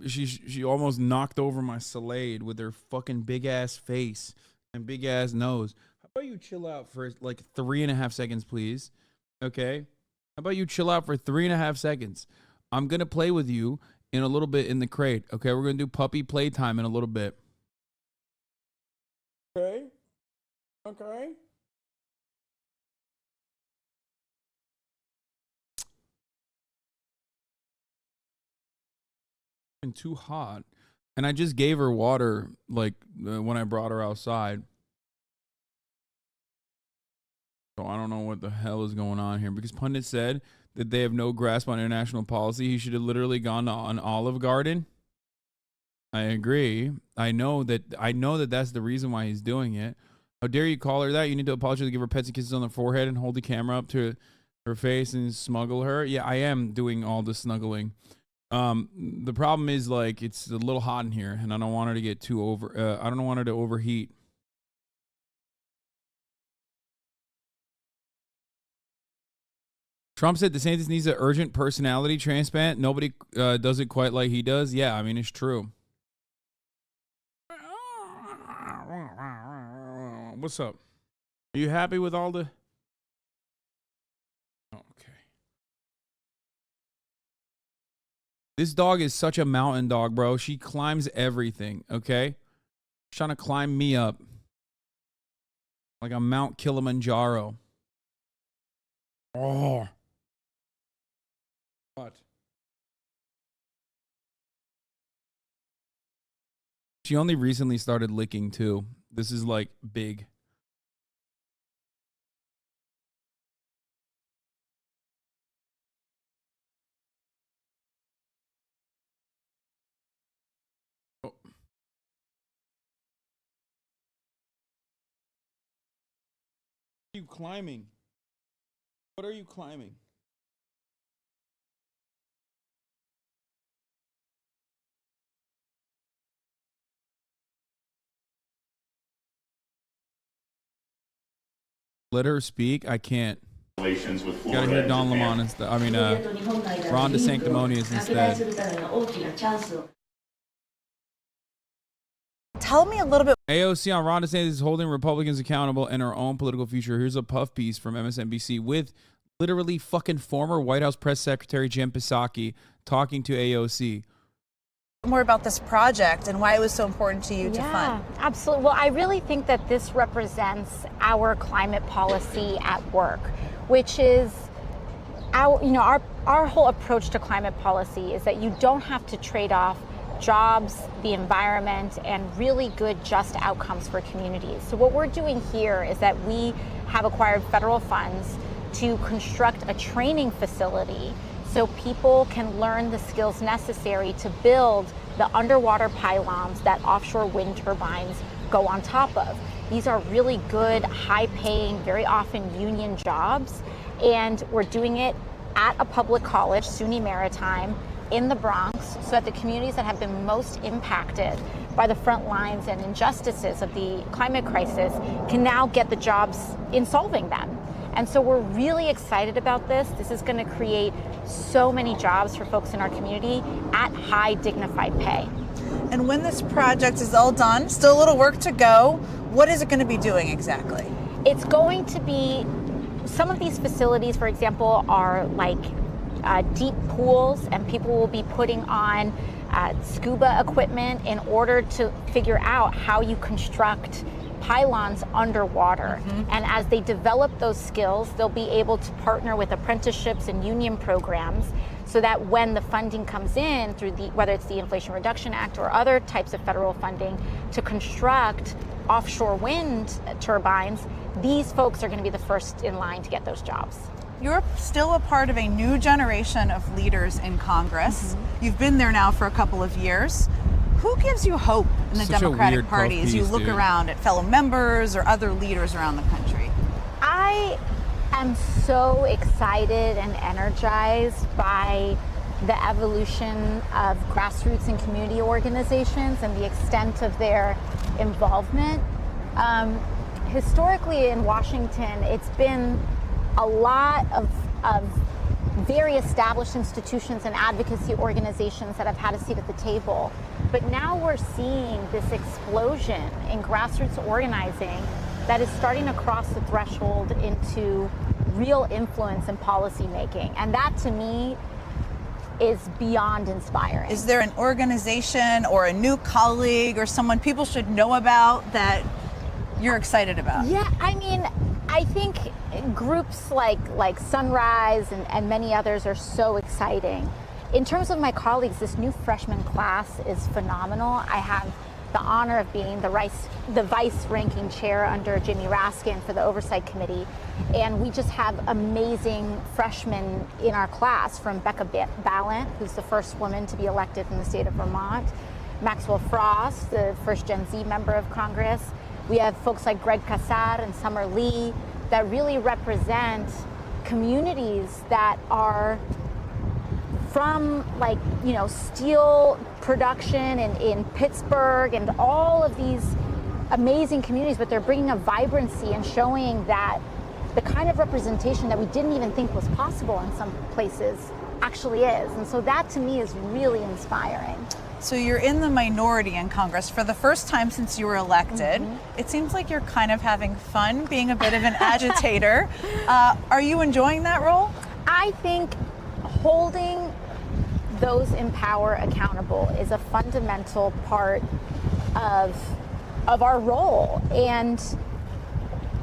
She almost knocked over my Salade with her fucking big ass face and big ass nose. How about you chill out for like 3.5 seconds, please? Okay. How about you chill out for 3.5 seconds? I'm going to play with you in a little bit in the crate. Okay, we're going to do puppy playtime in a little bit. Okay? Okay? Been too hot. And I just gave her water, like, when I brought her outside. So I don't know what the hell is going on here, because pundits said that they have no grasp on international policy. He should have literally gone to an Olive Garden. I agree. I know that that's the reason why he's doing it. How dare you call her that? You need to apologize to give her pets and kisses on the forehead and hold the camera up to her face and smuggle her. Yeah, I am doing all the snuggling. The problem is, like, it's a little hot in here, and I don't want her to get too over. I don't want her to overheat. Trump said DeSantis needs an urgent personality transplant. Nobody does it quite like he does. Yeah, I mean, it's true. What's up? Are you happy with all the... Okay. This dog is such a mountain dog, bro. She climbs everything, okay? She's trying to climb me up. Like a Mount Kilimanjaro. Oh. What? She only recently started licking too. This is like big. Oh. What are you climbing? What are you climbing? Let her speak. I can't. Relations with Florida. Gotta hear Don Lemon instead. I mean, Ron DeSanctimonious instead. Tell me a little bit. AOC on Ron DeSantis is holding Republicans accountable in our own political future. Here's a puff piece from MSNBC with literally fucking former White House Press Secretary Jen Psaki talking to AOC. More about this project and why it was so important to you to fund. Absolutely. Well, I really think that this represents our climate policy at work, which is our whole approach to climate policy is that you don't have to trade off jobs, the environment, and really good, just outcomes for communities. So what we're doing here is that we have acquired federal funds to construct a training facility so people can learn the skills necessary to build the underwater pylons that offshore wind turbines go on top of. These are really good, high-paying, very often union jobs, and we're doing it at a public college, SUNY Maritime, in the Bronx so that the communities that have been most impacted by the front lines and injustices of the climate crisis can now get the jobs in solving them. And so we're really excited about this. This is going to create so many jobs for folks in our community at high dignified pay. And when this project is all done, still a little work to go, what is it going to be doing exactly? It's going to be, some of these facilities, for example, are like deep pools, and people will be putting on scuba equipment in order to figure out how you construct pylons underwater. And as they develop those skills, they'll be able to partner with apprenticeships and union programs so that when the funding comes in through whether it's the Inflation Reduction Act or other types of federal funding to construct offshore wind turbines, these folks are going to be the first in line to get those jobs. You're still a part of a new generation of leaders in Congress. You've been there now for a couple of years. Who gives you hope in the Democratic Party as you look around at fellow members or other leaders around the country? I am so excited and energized by the evolution of grassroots and community organizations and the extent of their involvement. Historically in Washington, it's been a lot of very established institutions and advocacy organizations that have had a seat at the table. But now we're seeing this explosion in grassroots organizing that is starting to cross the threshold into real influence in policy making. And that to me is beyond inspiring. Is there an organization or a new colleague or someone people should know about that you're excited about? Yeah, I mean, I think groups like Sunrise and many others are so exciting. In terms of my colleagues, this new freshman class is phenomenal. I have the honor of being the vice ranking chair under Jimmy Raskin for the Oversight Committee. And we just have amazing freshmen in our class, from Becca Ballant, who's the first woman to be elected in the state of Vermont, Maxwell Frost, the first Gen Z member of Congress. We have folks like Greg Casar and Summer Lee that really represent communities that are from, like, you know, steel production in Pittsburgh and all of these amazing communities, but they're bringing a vibrancy and showing that the kind of representation that we didn't even think was possible in some places actually is. And so that to me is really inspiring. So you're in the minority in Congress for the first time since you were elected. It seems like you're kind of having fun being a bit of an agitator. Are you enjoying that role? I think holding those in power accountable is a fundamental part of our role. And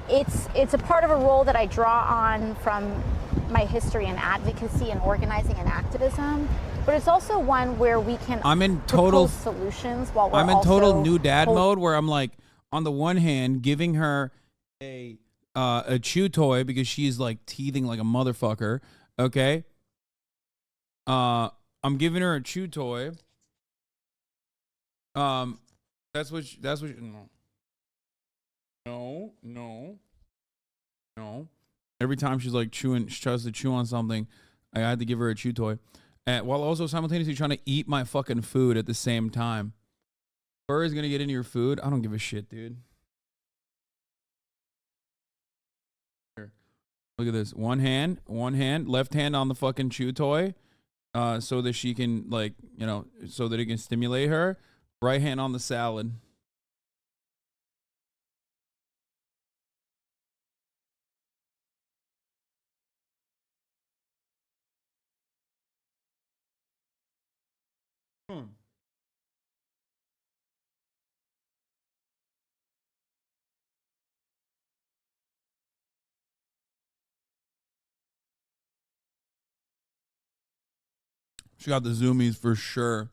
it's a part of a role that I draw on from my history in advocacy and organizing and activism. But it's also one where we can propose solutions while we're I'm in total new dad mode, where I'm like, on the one hand, giving her a chew toy because she's like teething like a motherfucker. Okay. I'm giving her a chew toy. That's what no. Every time she's like chewing, she tries to chew on something, I had to give her a chew toy. While also simultaneously trying to eat my fucking food at the same time. Fur is gonna get into your food. I don't give a shit, dude. Here, look at this. One hand, left hand on the fucking chew toy, so that she can, like, you know, so that it can stimulate her. Right hand on the salad. She got the zoomies for sure.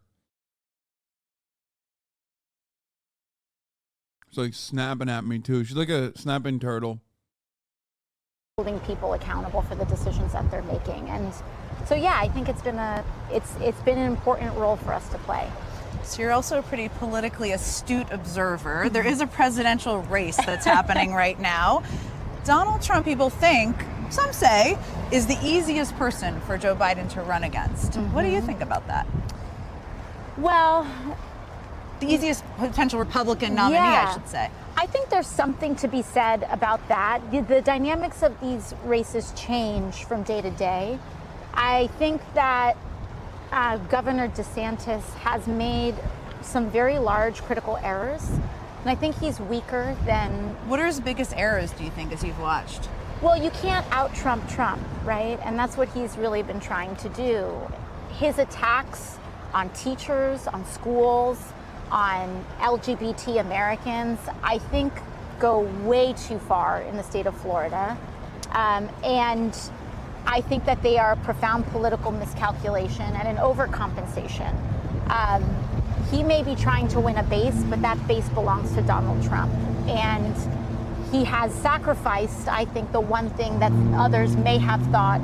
She's like snapping at me too. She's like a snapping turtle. Holding people accountable for the decisions that they're making. And so yeah, I think it's been an important role for us to play. So you're also a pretty politically astute observer. There is a presidential race that's happening right now. Donald Trump, people think, some say, is the easiest person for Joe Biden to run against. What do you think about that? Well, the easiest potential Republican nominee, I should say. I think there's something to be said about that. The dynamics of these races change from day to day. I think that Governor DeSantis has made some very large critical errors, and I think he's weaker than... What are his biggest errors, do you think, as you've watched? Well, you can't out-Trump Trump, right? And that's what he's really been trying to do. His attacks on teachers, on schools, on LGBT Americans, I think go way too far in the state of Florida. And I think that they are a profound political miscalculation and an overcompensation. He may be trying to win a base, but that base belongs to Donald Trump. And he has sacrificed, I think, the one thing that others may have thought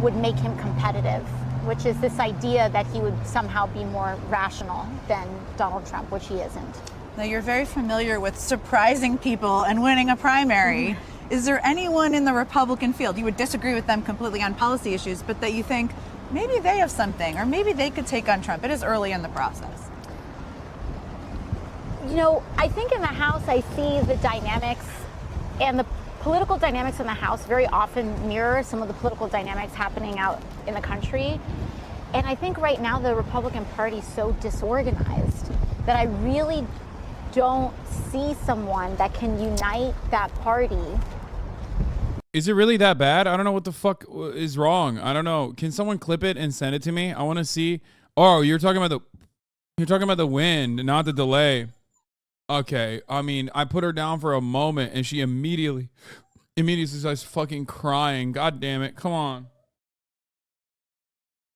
would make him competitive, which is this idea that he would somehow be more rational than Donald Trump, which he isn't. Now, you're very familiar with surprising people and winning a primary. Is there anyone in the Republican field, you would disagree with them completely on policy issues, but that you think maybe they have something, or maybe they could take on Trump? It is early in the process. You know, I think in the House, I see the dynamics and the political dynamics in the House very often mirror some of the political dynamics happening out in the country. And I think right now the Republican Party is so disorganized that I really don't see someone that can unite that party. Is it really that bad? I don't know what the fuck is wrong. I don't know. Can someone clip it and send it to me? I want to see. Oh, you're talking about the wind, not the delay. Okay. I mean, I put her down for a moment and she immediately starts fucking crying. God damn it. Come on.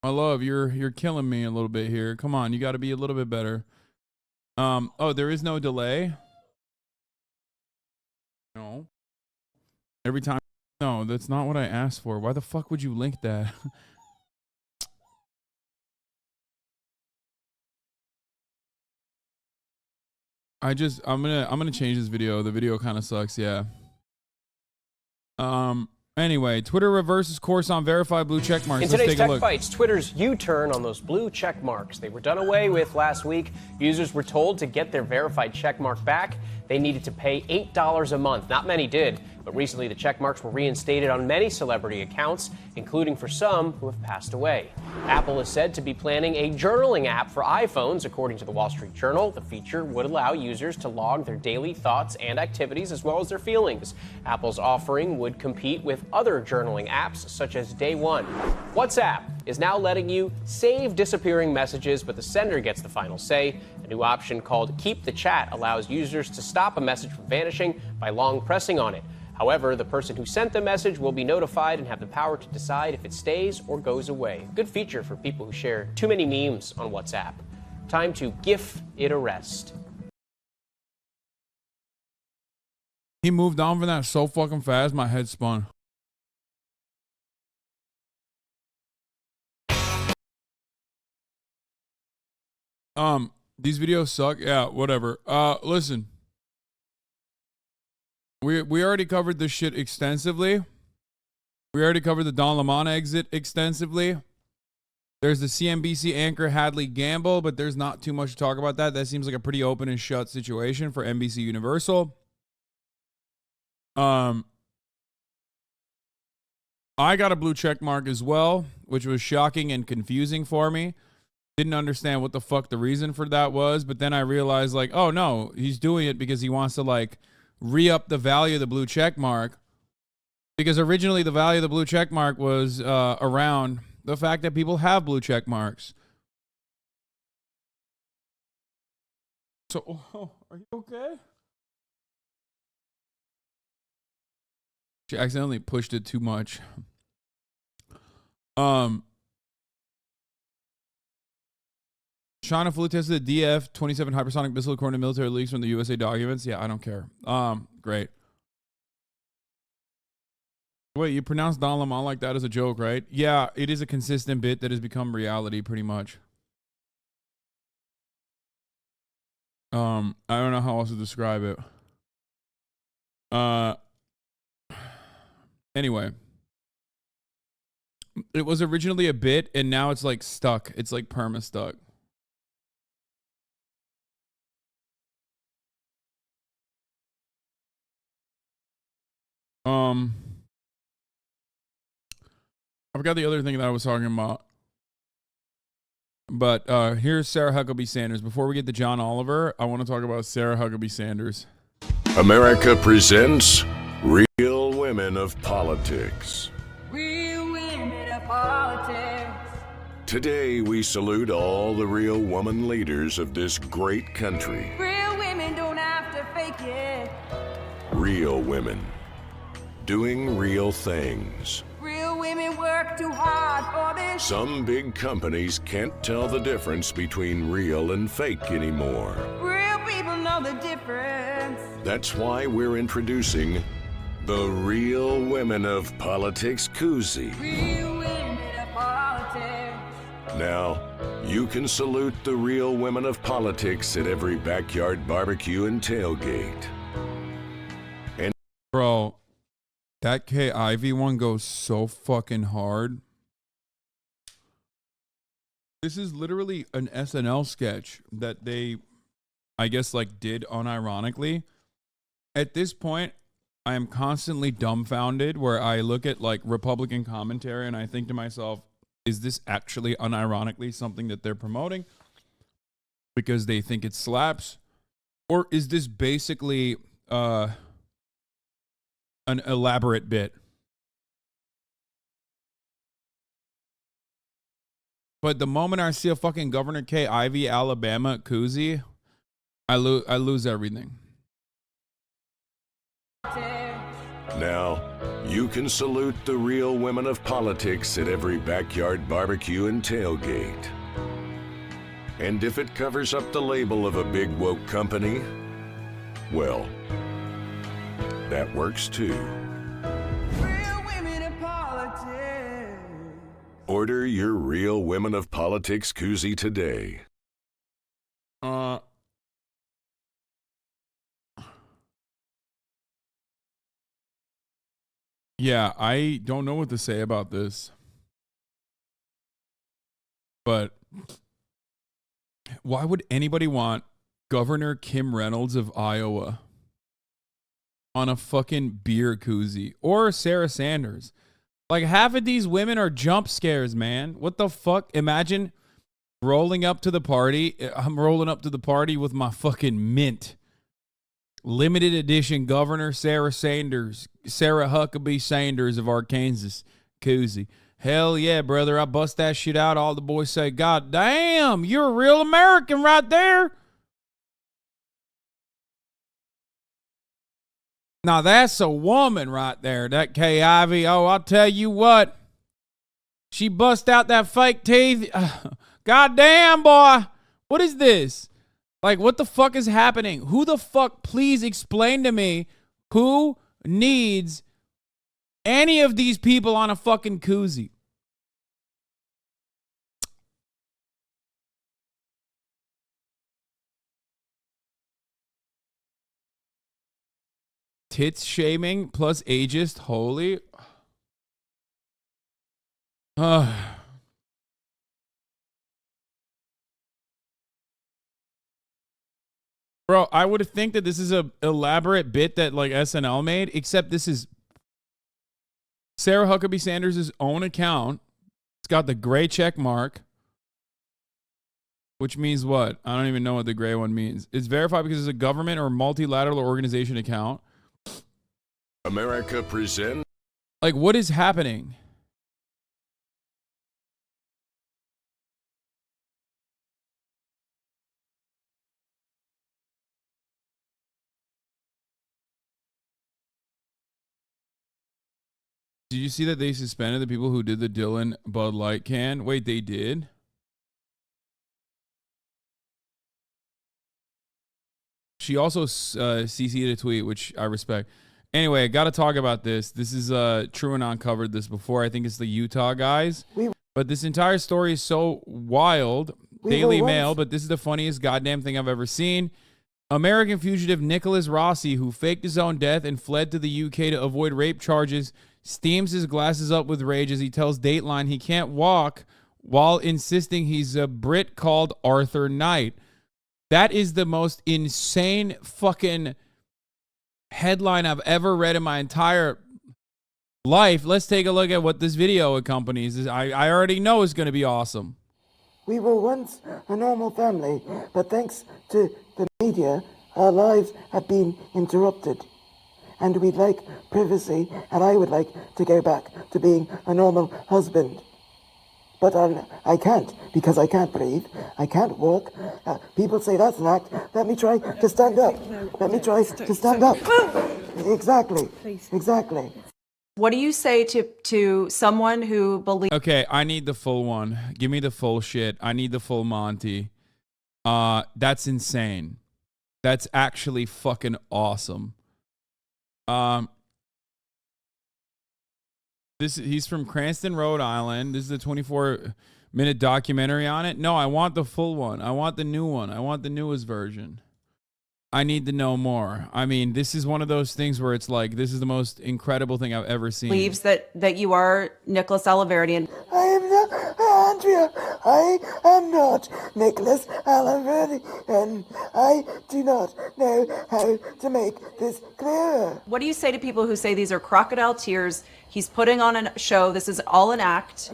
My love, you're killing me a little bit here. Come on, you got to be a little bit better. Oh, there is no delay? No. Every time. No, that's not what I asked for. Why the fuck would you link that? I'm gonna change this video. The video kind of sucks, yeah. Anyway, Twitter reverses course on verified blue check marks. In today's Tech Fights, Twitter's U-turn on those blue check marks. They were done away with last week. Users were told to get their verified check mark back, they needed to pay $8 a month. Not many did, but recently the check marks were reinstated on many celebrity accounts, including for some who have passed away. Apple is said to be planning a journaling app for iPhones. According to the Wall Street Journal, the feature would allow users to log their daily thoughts and activities as well as their feelings. Apple's offering would compete with other journaling apps such as Day One. WhatsApp is now letting you save disappearing messages, but the sender gets the final say. A new option called Keep the Chat allows users to stop a message from vanishing by long pressing on it. However, the person who sent the message will be notified and have the power to decide if it stays or goes away. Good feature for people who share too many memes on WhatsApp. Time to give it a rest. He moved on from that so fucking fast, my head spun. These videos suck. Yeah, whatever. Listen. We already covered this shit extensively. We already covered the Don Lemon exit extensively. There's the CNBC anchor Hadley Gamble, but there's not too much to talk about that. That seems like a pretty open and shut situation for NBC Universal. I got a blue check mark as well, which was shocking and confusing for me. Didn't understand what the fuck the reason for that was, but then I realized, like, oh no, he's doing it because he wants to, like, re-up the value of the blue check mark, because originally the value of the blue check mark was around the fact that people have blue check marks. So, are you okay? She accidentally pushed it too much. China fully tested the DF-27 hypersonic missile according to military leaks from the USA documents. Yeah, I don't care. Great. Wait, you pronounce Don Lemon like that as a joke, right? Yeah, it is a consistent bit that has become reality pretty much. I don't know how else to describe it. Anyway. It was originally a bit, and now it's like stuck. It's like perma stuck. I forgot the other thing that I was talking about. But here's Sarah Huckabee Sanders. Before we get to John Oliver, I want to talk about Sarah Huckabee Sanders. America presents Real Women of Politics. Real women of politics. Today, we salute all the real woman leaders of this great country. Real women don't have to fake it. Real women doing real things. Real women work too hard for this. Some big companies can't tell the difference between real and fake anymore. Real people know the difference. That's why we're introducing the Real Women of Politics Koozie. Real women of politics. Now, you can salute the real women of politics at every backyard barbecue and tailgate. And bro, that Kay Ivey one goes so fucking hard. This is literally an SNL sketch that they, I guess, like did unironically. At this point, I am constantly dumbfounded where I look at like Republican commentary and I think to myself, is this actually unironically something that they're promoting because they think it slaps? Or is this basically an elaborate bit? But the moment I see a fucking Governor Kay Ivey, Alabama Koozie, I lose everything. now, you can salute the real women of politics at every backyard barbecue and tailgate. And if it covers up the label of a big woke company, well, that works too. Real women of politics. Order your Real Women of Politics koozie today. Yeah, I don't know what to say about this. But why would anybody want Governor Kim Reynolds of Iowa on a fucking beer koozie? Or Sarah Sanders? Like, half of these women are jump scares, man. What the fuck? Imagine rolling up to the party. I'm rolling up to the party with my fucking mint. Limited edition Governor Sarah Sanders, Sarah Huckabee Sanders of Arkansas koozie. Hell yeah, brother. I bust that shit out. All the boys say, God damn, you're a real American right there. Now that's a woman right there, that Kay Ivey. Oh, I'll tell you what. She bust out that fake teeth. God damn, boy. What is this? Like, what the fuck is happening? Who the fuck, please explain to me, who needs any of these people on a fucking koozie? Tits shaming plus ageist, holy. Bro, I would think that this is a elaborate bit that like SNL made, except this is Sarah Huckabee Sanders' own account. It's got the gray check mark, which means what? I don't even know what the gray one means. It's verified because it's a government or multilateral organization account. America presents. Like, what is happening? Did you see that they suspended the people who did the Dylan Bud Light can? Wait, they did? She also CC'd a tweet, which I respect. Anyway, I got to talk about this. This is True and covered this before. I think it's the Utah guys. But this entire story is so wild. Daily Mail, but this is the funniest goddamn thing I've ever seen. American fugitive Nicholas Rossi, who faked his own death and fled to the UK to avoid rape charges, steams his glasses up with rage as he tells Dateline he can't walk while insisting he's a Brit called Arthur Knight. That is the most insane fucking headline I've ever read in my entire life. Let's take a look at what this video accompanies. I already know it's going to be awesome. We were once a normal family, but thanks to the media, our lives have been interrupted. And we'd like privacy, and I would like to go back to being a normal husband. But I can't, because I can't breathe, I can't walk. People say that's an act. Let me try to stand up. Let me try to stand up. Exactly, exactly. What do you say to someone who believes... Okay, I need the full one. Give me the full shit. I need the full Monty. That's insane. That's actually fucking awesome. He's from Cranston, Rhode Island. This is a 24-minute documentary on it. No, I want the full one. I want the new one. I want the newest version. I need to know more. I mean, this is one of those things where it's like, this is the most incredible thing I've ever seen. Believes that you are Nicholas Alaverdian. I am not, Andrea, I am not Nicholas Alaverdi, and I do not know how to make this clearer. What do you say to people who say these are crocodile tears? He's putting on a show. This is all an act.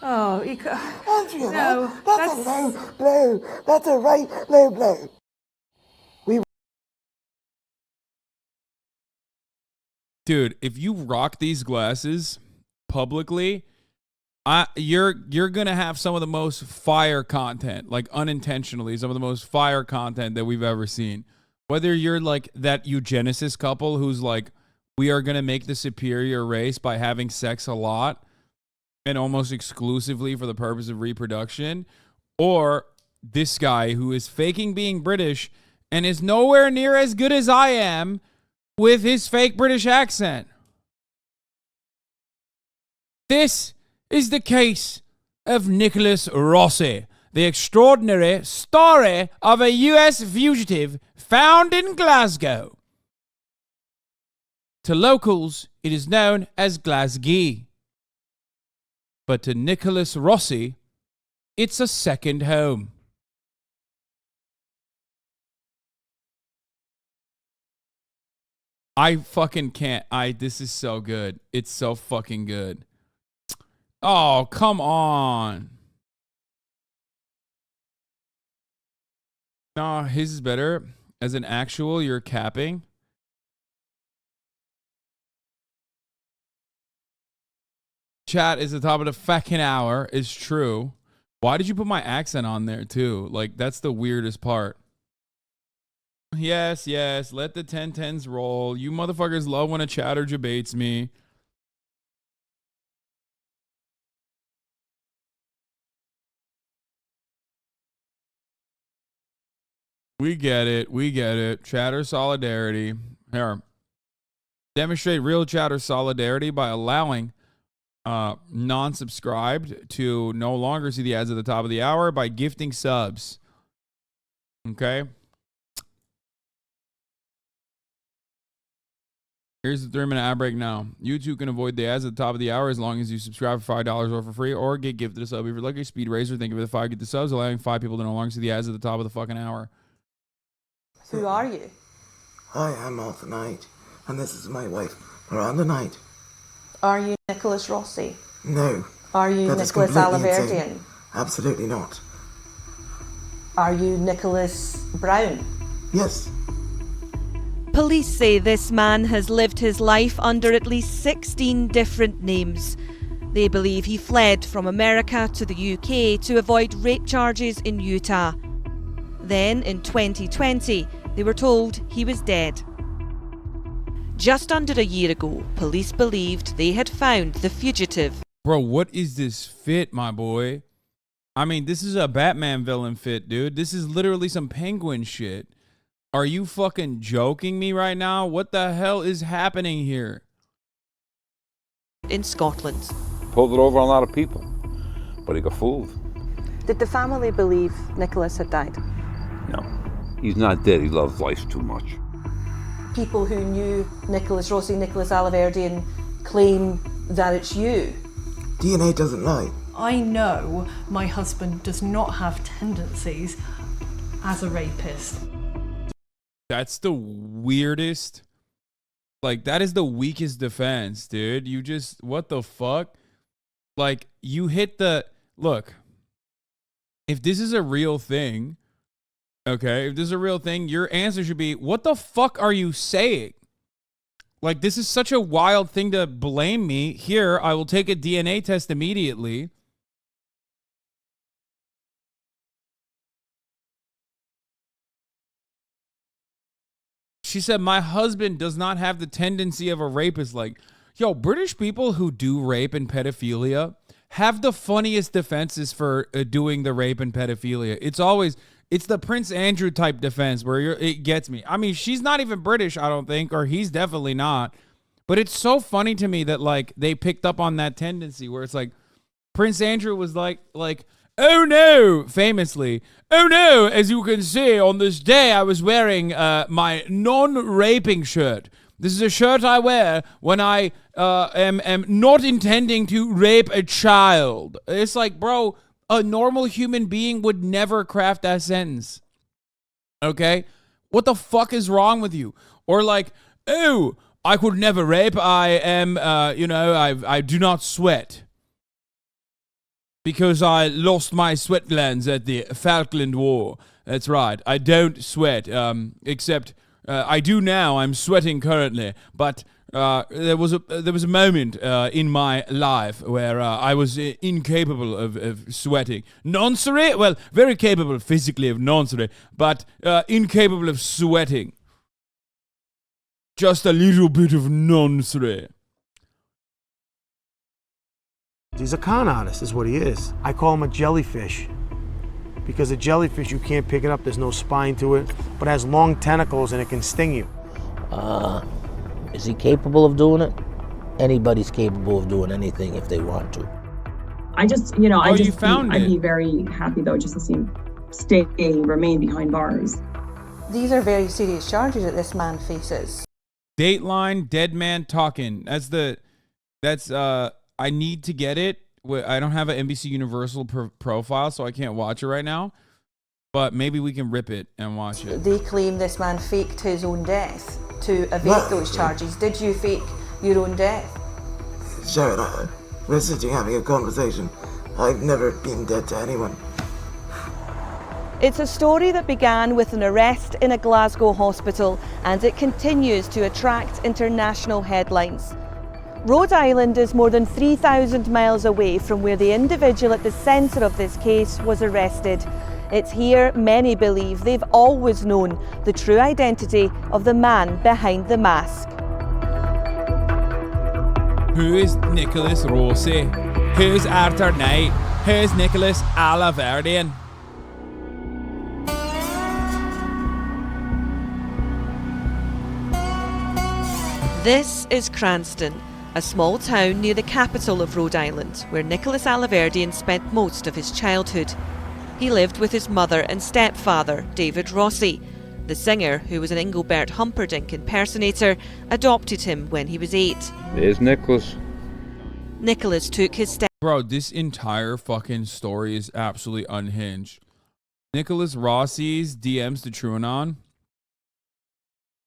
Oh, Andrea, no, that's a low blow. That's a right low blow. Dude, if you rock these glasses publicly, you're gonna have some of the most fire content, like unintentionally, some of the most fire content that we've ever seen. Whether you're like that eugenicist couple who's like, we are gonna make the superior race by having sex a lot and almost exclusively for the purpose of reproduction, or this guy who is faking being British and is nowhere near as good as I am with his fake British accent. This is the case of Nicholas Rossi, the extraordinary story of a U.S. fugitive found in Glasgow. To locals, it is known as Glasgow. But to Nicholas Rossi, it's a second home. I fucking can't. This is so good. It's so fucking good. Oh, come on. No, his is better. As an actual, you're capping. Chat is the top of the fucking hour. It's true. Why did you put my accent on there too? Like, that's the weirdest part. Yes, yes. Let the 10-10s roll. You motherfuckers love when a chatter debates me. We get it. We get it. Chatter solidarity. Here. Demonstrate real chatter solidarity by allowing non-subscribed to no longer see the ads at the top of the hour by gifting subs. Okay? Here's the 3-minute ad break now. You too can avoid the ads at the top of the hour as long as you subscribe for $5 or for free, or get gifted a sub. If you're lucky, Speed Racer, think of it, the 5 get the subs, allowing 5 people to no longer see the ads at the top of the fucking hour. Who are you? I am Arthur Knight, and this is my wife, Miranda Knight. Are you Nicholas Rossi? No. Are you Nicholas Alaverdian? Absolutely not. Are you Nicholas Brown? Yes. Police say this man has lived his life under at least 16 different names. They believe he fled from America to the UK to avoid rape charges in Utah. Then, in 2020, they were told he was dead. Just under a year ago, police believed they had found the fugitive. Bro, what is this fit, my boy? I mean, this is a Batman villain fit, dude. This is literally some Penguin shit. Are you fucking joking me right now? What the hell is happening here? In Scotland. Pulled it over on a lot of people, but he got fooled. Did the family believe Nicholas had died? No, he's not dead. He loves life too much. People who knew Nicholas Rossi, Nicholas Alaverdian, claim that it's you. DNA doesn't lie. I know my husband does not have tendencies as a rapist. That's the weirdest. Like, that is the weakest defense, dude. You just, what the fuck? Like, you hit the, look, if this is a real thing, okay, if this is a real thing, your answer should be, what the fuck are you saying? Like, this is such a wild thing to blame me. Here, I will take a DNA test immediately. She said, my husband does not have the tendency of a rapist. Like, yo, British people who do rape and pedophilia have the funniest defenses for doing the rape and pedophilia. It's the Prince Andrew type defense where it gets me. I mean, she's not even British, I don't think, or he's definitely not. But it's so funny to me that, like, they picked up on that tendency where it's like, Prince Andrew was like, oh no, famously, oh no, as you can see, on this day I was wearing my non-raping shirt. This is a shirt I wear when I am not intending to rape a child. It's like, bro, a normal human being would never craft that sentence. Okay? What the fuck is wrong with you? Or like, oh, I could never rape. I am, I do not sweat. Because I lost my sweat glands at the Falkland War. That's right. I don't sweat, except I do now. I'm sweating currently. But there was a moment in my life where I was incapable of sweating. Noncery? Well, very capable physically of noncery, but incapable of sweating. Just a little bit of noncery. He's a con artist is what he is. I call him a jellyfish. Because a jellyfish, you can't pick it up, there's no spine to it, but it has long tentacles and it can sting you. Is he capable of doing it? Anybody's capable of doing anything if they want to. I'd be very happy though just to see him remain behind bars. These are very serious charges that this man faces. Dateline, dead man talking. I need to get it. I don't have an NBC Universal profile, so I can't watch it right now. But maybe we can rip it and watch it. They claim this man faked his own death to evade those charges. Did you fake your own death? Sharon, we're sitting having a conversation. I've never been dead to anyone. It's a story that began with an arrest in a Glasgow hospital, and it continues to attract international headlines. Rhode Island is more than 3,000 miles away from where the individual at the centre of this case was arrested. It's here many believe they've always known the true identity of the man behind the mask. Who is Nicholas Rossi? Who's Arthur Knight? Who's Nicholas Alaverdian? This is Cranston, a small town near the capital of Rhode Island, where Nicholas Alaverdian spent most of his childhood. He lived with his mother and stepfather, David Rossi. The singer, who was an Engelbert Humperdinck impersonator, adopted him when he was 8. There's Nicholas. Nicholas took his step. Bro, this entire fucking story is absolutely unhinged. Nicholas Rossi's DMs to TrueAnon.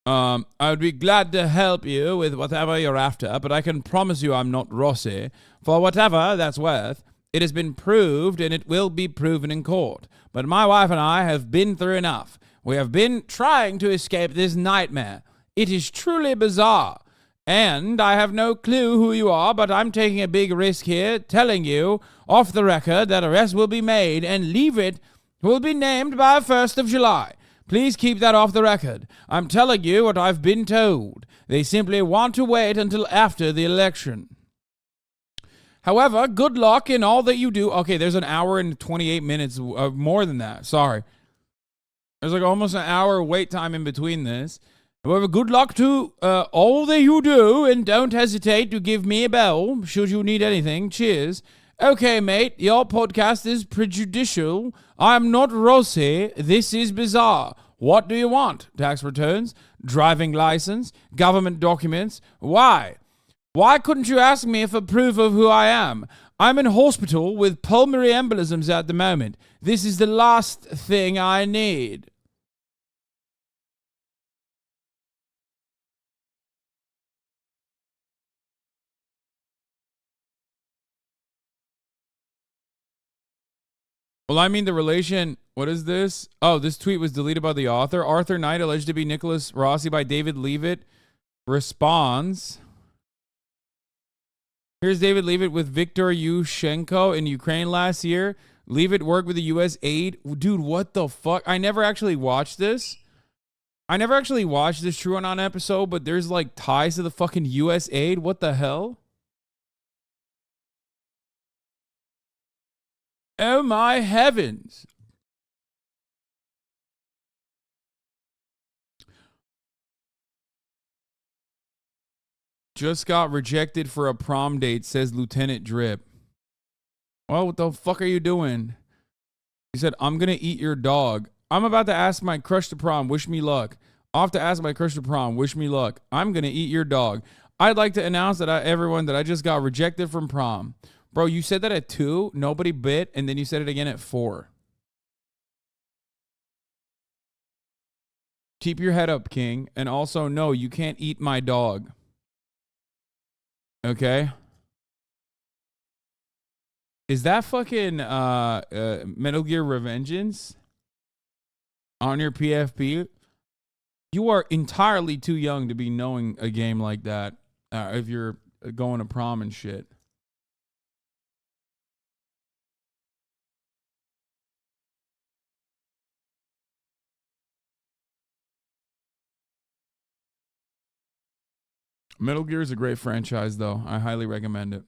I would be glad to help you with whatever you're after, but I can promise you I'm not Rossi. For whatever that's worth, it has been proved and it will be proven in court. But my wife and I have been through enough. We have been trying to escape this nightmare. It is truly bizarre. And I have no clue who you are, but I'm taking a big risk here, telling you off the record that arrest will be made and leave it will be named by 1st of July. Please keep that off the record. I'm telling you what I've been told. They simply want to wait until after the election. However, good luck in all that you do. Okay, there's an hour and 28 minutes, more than that. Sorry. There's like almost an hour wait time in between this. However, good luck to all that you do, and don't hesitate to give me a bell should you need anything. Cheers. Okay, mate, your podcast is prejudicial. I'm not Rossi. This is bizarre. What do you want? Tax returns, driving license, government documents. Why? Why couldn't you ask me for proof of who I am? I'm in hospital with pulmonary embolisms at the moment. This is the last thing I need. Well, I mean, the relation, what is this? Oh, this tweet was deleted by the author. Arthur Knight, alleged to be Nicholas Rossi by David Leavitt, responds. Here's David Leavitt with Viktor Yushchenko in Ukraine last year. Leavitt worked with the U.S. aid. Dude, what the fuck? I never actually watched this. True or Not episode, but there's like ties to the fucking U.S. aid. What the hell? Oh my heavens. Just got rejected for a prom date, says Lieutenant Drip. Well, what the fuck are you doing? He said, I'm going to eat your dog. I'm about to ask my crush to prom. Wish me luck. Off to ask my crush to prom. Wish me luck. I'm going to eat your dog. I'd like to announce that everyone that I just got rejected from prom. Bro, you said that at 2, nobody bit, and then you said it again at 4. Keep your head up, King. And also, no, you can't eat my dog. Okay? Is that fucking Metal Gear Revengeance on your PFP? You are entirely too young to be knowing a game like that if you're going to prom and shit. Metal Gear is a great franchise, though. I highly recommend it.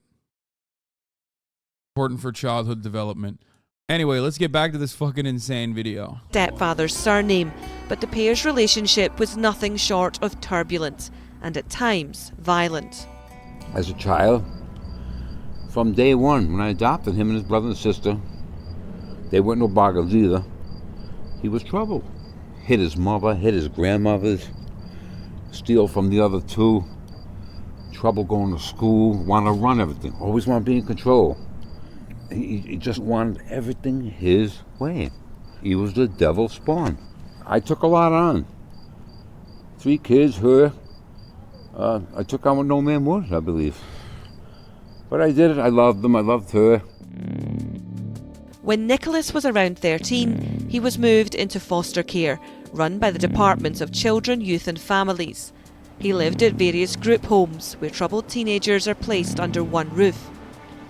Important for childhood development. Anyway, let's get back to this fucking insane video. Stepfather's surname, but the pair's relationship was nothing short of turbulent and at times violent. As a child, from day one, when I adopted him and his brother and sister, they weren't no boggles either. He was trouble. Hit his mother, hit his grandmothers, steal from the other two. Trouble going to school, want to run everything, always want to be in control. He just wanted everything his way. He was the devil's spawn. I took a lot on. 3 kids, her. I took on what no man would, I believe. But I did it. I loved them. I loved her. When Nicholas was around 13, he was moved into foster care, run by the Department of Children, Youth and Families. He lived at various group homes where troubled teenagers are placed under one roof.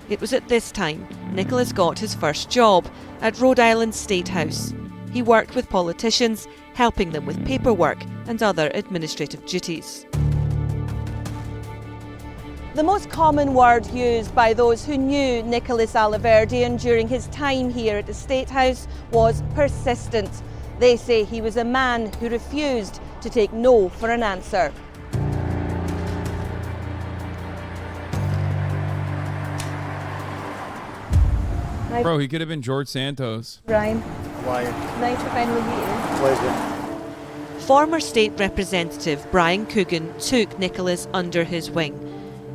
It was at this time Nicholas got his first job at Rhode Island State House. He worked with politicians, helping them with paperwork and other administrative duties. The most common word used by those who knew Nicholas Aliverdian during his time here at the State House was persistent. They say he was a man who refused to take no for an answer. Bro, he could have been George Santos. Brian. Why? Nice to finally meet you. Pleasure. Former State Representative Brian Coogan took Nicholas under his wing.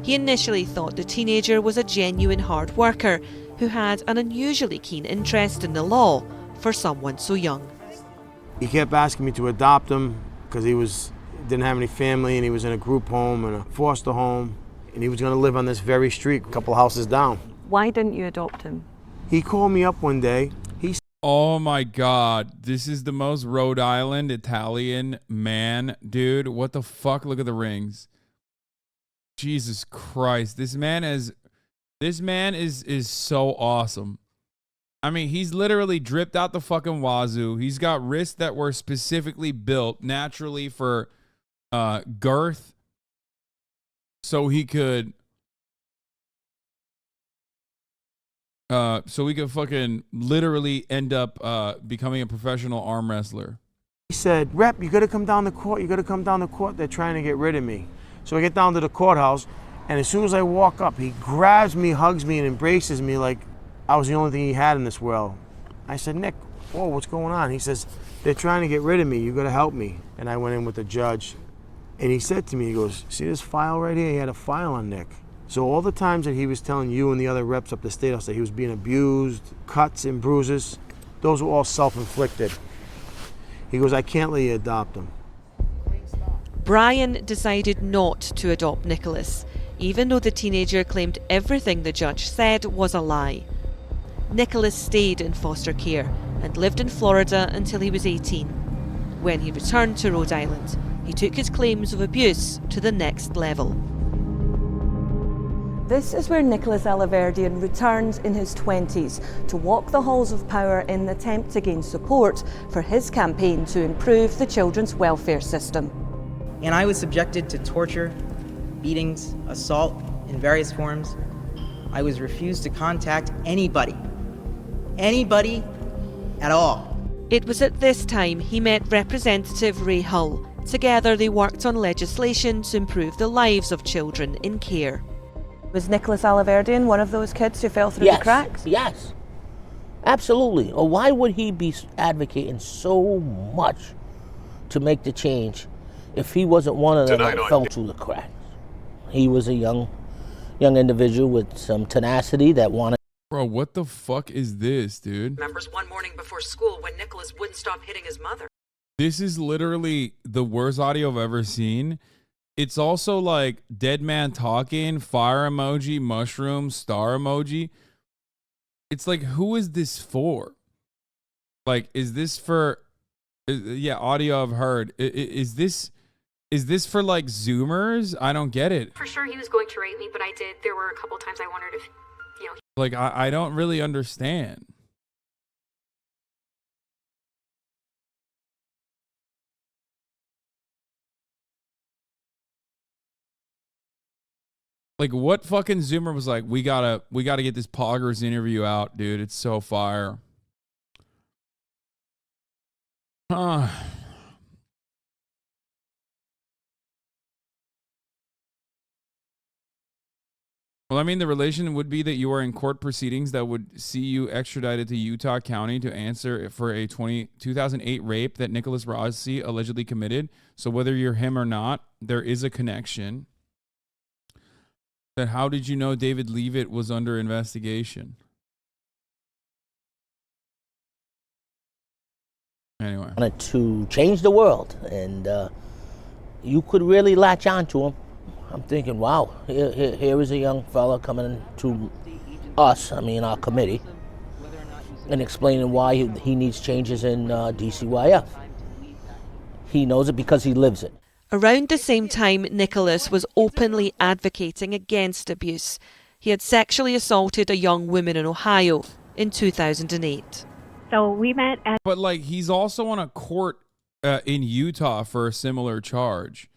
He initially thought the teenager was a genuine hard worker who had an unusually keen interest in the law for someone so young. He kept asking me to adopt him because he didn't have any family and he was in a group home and a foster home and he was going to live on this very street, a couple houses down. Why didn't you adopt him? He called me up one day. Oh my God. This is the most Rhode Island Italian man. Dude, what the fuck? Look at the rings. Jesus Christ. This man is so awesome. I mean, he's literally dripped out the fucking wazoo. He's got wrists that were specifically built naturally for girth. So he could fucking literally end up becoming a professional arm wrestler. He said, Rep, you gotta come down the court. You gotta come down the court. They're trying to get rid of me. So I get down to the courthouse, and as soon as I walk up, he grabs me, hugs me, and embraces me like I was the only thing he had in this world. I said, Nick, whoa, what's going on? He says, they're trying to get rid of me. You gotta help me. And I went in with the judge, And he said to me, he goes, see this file right here? He had a file on Nick. So all the times that he was telling you and the other reps up the state house that he was being abused, cuts and bruises, those were all self-inflicted. He goes, I can't let you adopt him. Brian decided not to adopt Nicholas, even though the teenager claimed everything the judge said was a lie. Nicholas stayed in foster care and lived in Florida until he was 18. When he returned to Rhode Island, he took his claims of abuse to the next level. This is where Nicholas Alaverdian returns in his 20s to walk the halls of power in an attempt to gain support for his campaign to improve the children's welfare system. And I was subjected to torture, beatings, assault in various forms. I was refused to contact anybody at all. It was at this time he met Representative Ray Hull. Together they worked on legislation to improve the lives of children in care. Was Nicholas Alaverdian one of those kids who fell through the cracks? Yes, absolutely. Or why would he be advocating so much to make the change if he wasn't one of them that fell through the cracks? He was a young individual with some tenacity that wanted. Bro, what the fuck is this, dude? Members one morning before school when Nicholas wouldn't stop hitting his mother. This is literally the worst audio I've ever seen. It's also like dead man talking, fire emoji, mushroom, star emoji. It's like, who is this for? Like, is this for, yeah, audio I've heard. Is this for like Zoomers? I don't get it. For sure he was going to rape me, but I did. There were a couple times I wondered if, Like, I don't really understand. Like, what fucking Zoomer was like, we gotta get this Poggers interview out, dude. It's so fire. Well, I mean, the relation would be that you are in court proceedings that would see you extradited to Utah County to answer for a 2008 rape that Nicholas Rossi allegedly committed. So whether you're him or not, there is a connection. That how did you know David Leavitt was under investigation? Anyway. Wanted to change the world, and you could really latch on to him. I'm thinking, wow, here is a young fella coming to us, our committee, and explaining why he needs changes in DCYF. He knows it because he lives it. Around the same time, Nicholas was openly advocating against abuse. He had sexually assaulted a young woman in Ohio in 2008. So we met at... But, like, he's also on a court in Utah for a similar charge.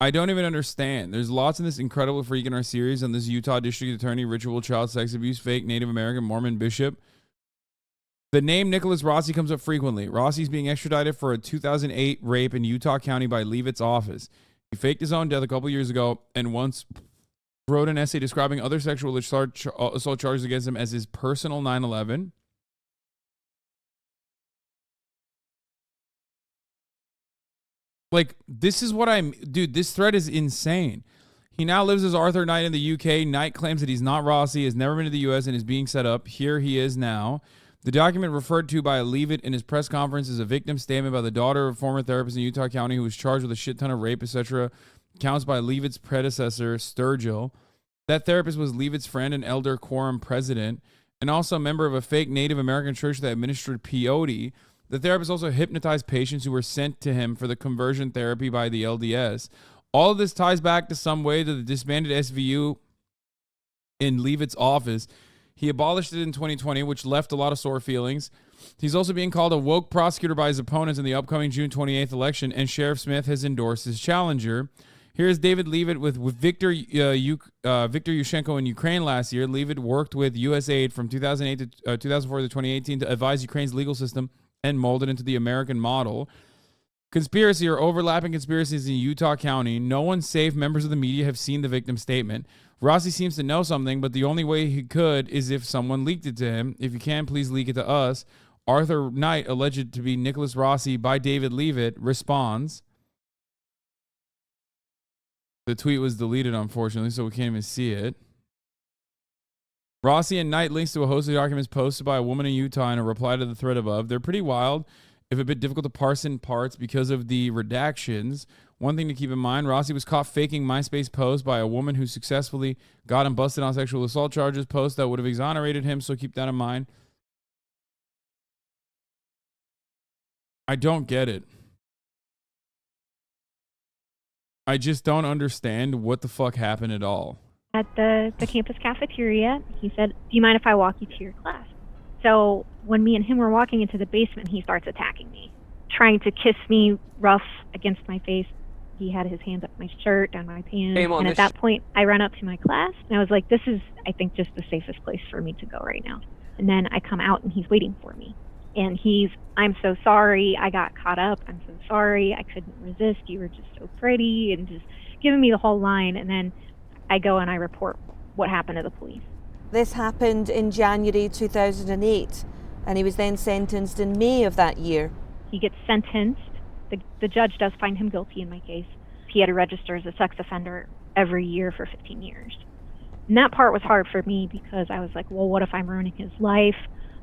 I don't even understand. There's lots in this incredible freak in our series on this Utah District Attorney, ritual child sex abuse, fake Native American Mormon bishop. The name Nicholas Rossi comes up frequently. Rossi's being extradited for a 2008 rape in Utah County by Leavitt's office. He faked his own death a couple years ago and once wrote an essay describing other sexual assault charges against him as his personal 9/11. Like, this is what dude, this thread is insane. He now lives as Arthur Knight in the UK. Knight claims that he's not Rossi, has never been to the US, and is being set up. Here he is now. The document referred to by Leavitt in his press conference is a victim statement by the daughter of a former therapist in Utah County who was charged with a shit ton of rape, etc. Counts by Leavitt's predecessor, Sturgill. That therapist was Leavitt's friend and elder quorum president, and also a member of a fake Native American church that administered peyote. The therapist also hypnotized patients who were sent to him for the conversion therapy by the LDS. All of this ties back to some way to the disbanded SVU in Leavitt's office. He abolished it in 2020, which left a lot of sore feelings. He's also being called a woke prosecutor by his opponents in the upcoming June 28th election, and Sheriff Smith has endorsed his challenger. Here's David Leavitt with Viktor Yushchenko in Ukraine last year. Leavitt worked with USAID from 2008 to 2004 to 2018 to advise Ukraine's legal system and mold it into the American model. Conspiracy or overlapping conspiracies in Utah County. No one save members of the media have seen the victim statement. Rossi seems to know something, but the only way he could is if someone leaked it to him. If you can, please leak it to us. Arthur Knight, alleged to be Nicholas Rossi by David Leavitt, responds. The tweet was deleted, unfortunately, so we can't even see it. Rossi and Knight links to a host of documents posted by a woman in Utah in a reply to the thread above. They're pretty wild, if a bit difficult to parse in parts because of the redactions. One thing to keep in mind, Rossi was caught faking MySpace posts by a woman who successfully got him busted on sexual assault charges, posts that would have exonerated him, so keep that in mind. I don't get it. I just don't understand what the fuck happened at all. At the campus cafeteria, he said, "Do you mind if I walk you to your class?" So when me and him were walking into the basement, he starts attacking me, trying to kiss me rough against my face. He had his hands up my shirt, down my pants. And at that point, I ran up to my class, and I was like, this is, I think, just the safest place for me to go right now. And then I come out, and he's waiting for me. And I'm so sorry. I got caught up. I'm so sorry. I couldn't resist. You were just so pretty, and just giving me the whole line. And then I go and I report what happened to the police. This happened in January 2008, and he was then sentenced in May of that year. He gets sentenced. The judge does find him guilty in my case. He had to register as a sex offender every year for 15 years. And that part was hard for me because I was like, well, what if I'm ruining his life?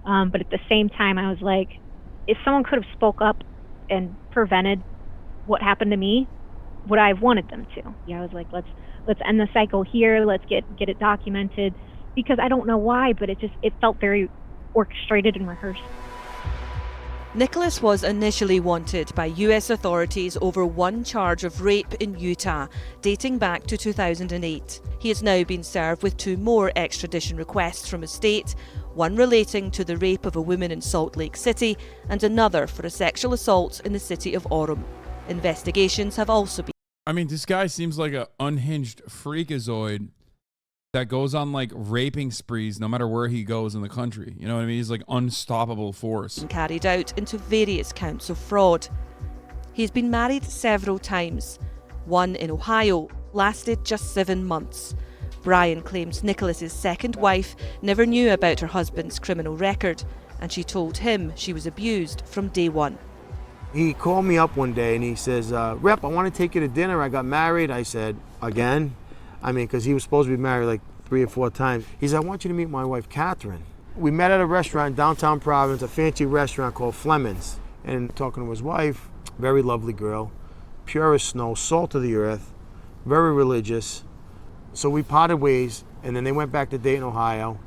But at the same time, I was like, if someone could have spoke up and prevented what happened to me, would I have wanted them to? Yeah, I was like, let's end the cycle here. Let's get it documented, because I don't know why, but it felt very orchestrated and rehearsed. Nicholas was initially wanted by US authorities over one charge of rape in Utah, dating back to 2008. He has now been served with 2 more extradition requests from his state, one relating to the rape of a woman in Salt Lake City and another for a sexual assault in the city of Orem. Investigations have also been... I mean, this guy seems like an unhinged freakazoid that goes on like raping sprees no matter where he goes in the country. You know what I mean? He's like unstoppable force. ...carried out into various counts of fraud. He's been married several times. One in Ohio lasted just 7 months. Brian claims Nicholas's second wife never knew about her husband's criminal record, and she told him she was abused from day one. He called me up one day and he says, Rep, I want to take you to dinner. I got married. I said, again? I mean, because he was supposed to be married like 3 or 4 times. He said, I want you to meet my wife, Catherine. We met at a restaurant in downtown Providence, a fancy restaurant called Fleming's. And talking to his wife, very lovely girl, pure as snow, salt of the earth, very religious. So we parted ways, and then they went back to Dayton, Ohio.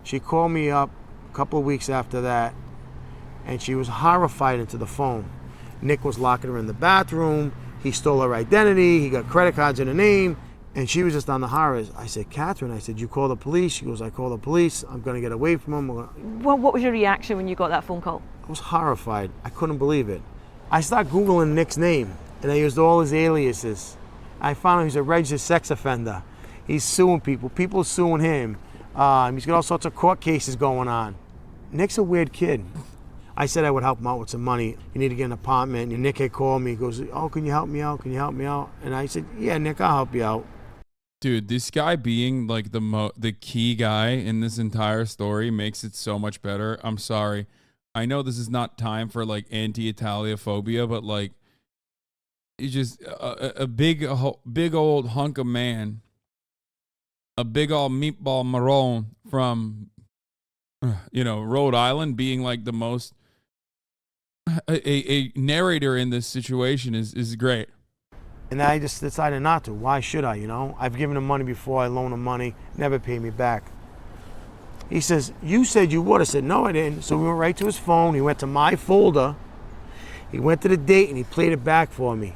She called me up a couple of weeks after that, and she was horrified into the phone. Nick was locking her in the bathroom. He stole her identity. He got credit cards in her name. And she was just on the horrors. I said, Catherine, I said, you call the police? She goes, I call the police. I'm going to get away from him. Well, what was your reaction when you got that phone call? I was horrified. I couldn't believe it. I started Googling Nick's name, and I used all his aliases. I found out he's a registered sex offender. He's suing people. People are suing him. He's got all sorts of court cases going on. Nick's a weird kid. I said I would help him out with some money. You need to get an apartment. And Nick had called me. He goes, oh, can you help me out? Can you help me out? And I said, yeah, Nick, I'll help you out. Dude, this guy being like the key guy in this entire story makes it so much better. I'm sorry. I know this is not time for like anti-Italiaphobia, but like he's just a big old hunk of man, a big old meatball marron from, Rhode Island being like the most, a narrator in this situation is great. And I just decided not to. Why should I, I've given him money before. I loaned him money. Never paid me back. He says, you said you would. I said, no, I didn't. So we went right to his phone. He went to my folder. He went to the date, and he played it back for me.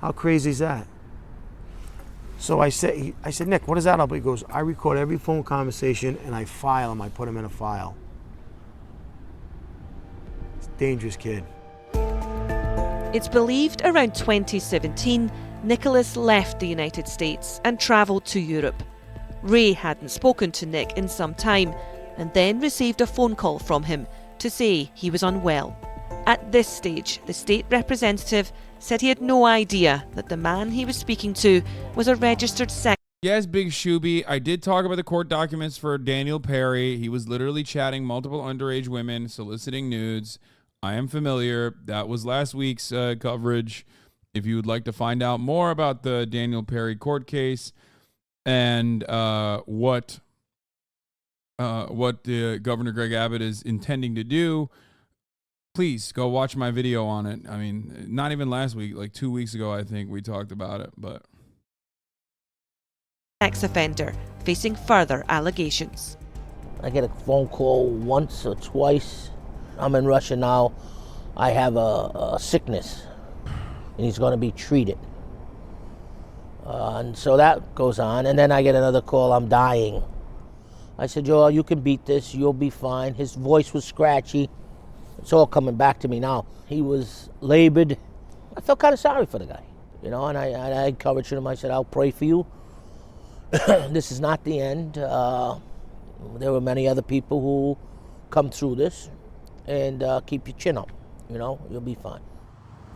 How crazy is that? So I said, Nick, what is that about? He goes, I record every phone conversation, and I file them. I put them in a file. It's a dangerous kid. It's believed around 2017, Nicholas left the United States and travelled to Europe. Ray hadn't spoken to Nick in some time and then received a phone call from him to say he was unwell. At this stage, the state representative said he had no idea that the man he was speaking to was a registered sex... Yes, Big Shooby, I did talk about the court documents for Daniel Perry. He was literally chatting multiple underage women, soliciting nudes. I am familiar. That was last week's coverage. If you would like to find out more about the Daniel Perry court case and what Governor Greg Abbott is intending to do, please go watch my video on it. I mean, not even last week, like 2 weeks ago, I think we talked about it. But ex-offender facing further allegations. I get a phone call once or twice. I'm in Russia now. I have a sickness, and he's going to be treated. And so that goes on. And then I get another call, I'm dying. I said, Joel, you can beat this. You'll be fine. His voice was scratchy. It's all coming back to me now. He was labored. I felt kind of sorry for the guy, you know, and I encouraged him. I said, I'll pray for you. This is not the end. There were many other people who come through this, and keep your chin up, you know, you'll be fine.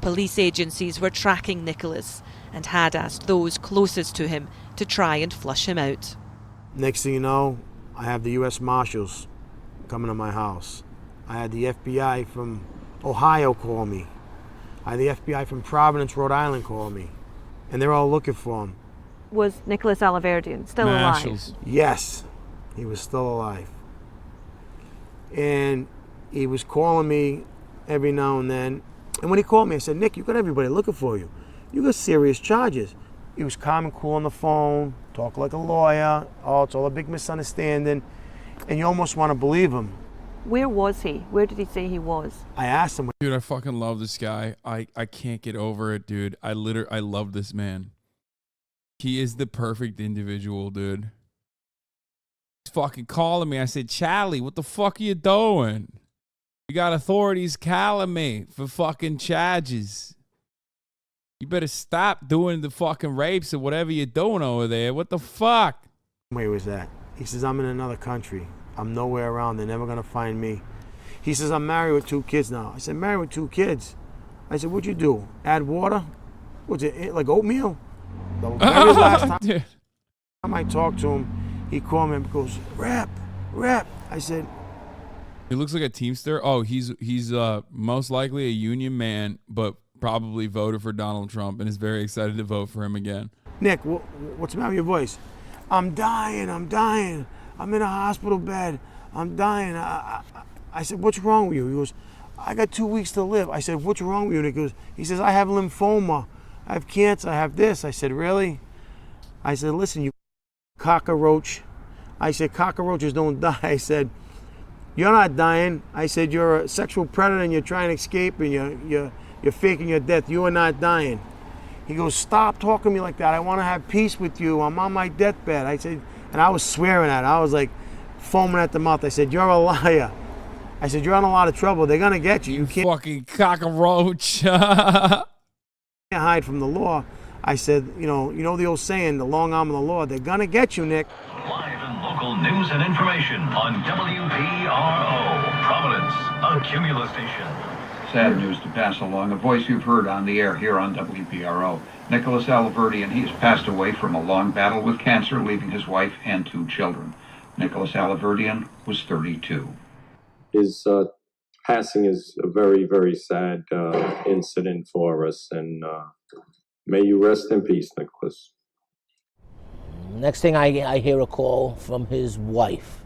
Police agencies were tracking Nicholas and had asked those closest to him to try and flush him out. Next thing you know, I have the U.S. Marshals coming to my house. I had the FBI from Ohio call me. I had the FBI from Providence, Rhode Island call me. And they're all looking for him. Was Nicholas Alaverdian still alive? Yes, he was still alive. And he was calling me every now and then. And when he called me, I said, Nick, you got everybody looking for you. You got serious charges. He was calm and cool on the phone, talk like a lawyer. Oh, it's all a big misunderstanding. And you almost want to believe him. Where was he? Where did he say he was? I asked him. Dude, I fucking love this guy. I can't get over it, dude. I love this man. He is the perfect individual, dude. He's fucking calling me. I said, Charlie, what the fuck are you doing? You got authorities calling me for fucking charges. You better stop doing the fucking rapes or whatever you're doing over there. What the fuck? Where was that? He says, I'm in another country. I'm nowhere around. They're never going to find me. He says, I'm married with 2 kids now. I said, married with 2 kids? I said, what'd you do? Add water? What's it, like oatmeal? The very last time I talked to him, he called me and goes, rap. I said, he looks like a Teamster. Oh, he's most likely a union man, but probably voted for Donald Trump and is very excited to vote for him again. Nick, what's the matter with your voice? I'm dying. I'm in a hospital bed. I'm dying. I said, what's wrong with you? He goes, I got 2 weeks to live. I said, what's wrong with you? And he says, I have lymphoma. I have cancer. I have this. I said, really? I said, listen, you cockroach. I said, cockroaches don't die. I said, you're not dying. I said, you're a sexual predator and you're trying to escape and you're faking your death. You are not dying. He goes, stop talking to me like that. I want to have peace with you. I'm on my deathbed. I said, and I was swearing at it. I was like foaming at the mouth. I said, you're a liar. I said, you're in a lot of trouble. They're going to get you. You can't fucking cockroach. Can't hide from the law. I said, you know the old saying, the long arm of the law. They're going to get you, Nick. Live and local news and information on WPRO, Providence, a Cumulus station. Sad news to pass along. A voice you've heard on the air here on WPRO. Nicholas Alaverdian, he has passed away from a long battle with cancer, leaving his wife and 2 children. Nicholas Alaverdian was 32. His passing is a very, very sad incident for us, and may you rest in peace, Nicholas. Next thing I hear a call from his wife,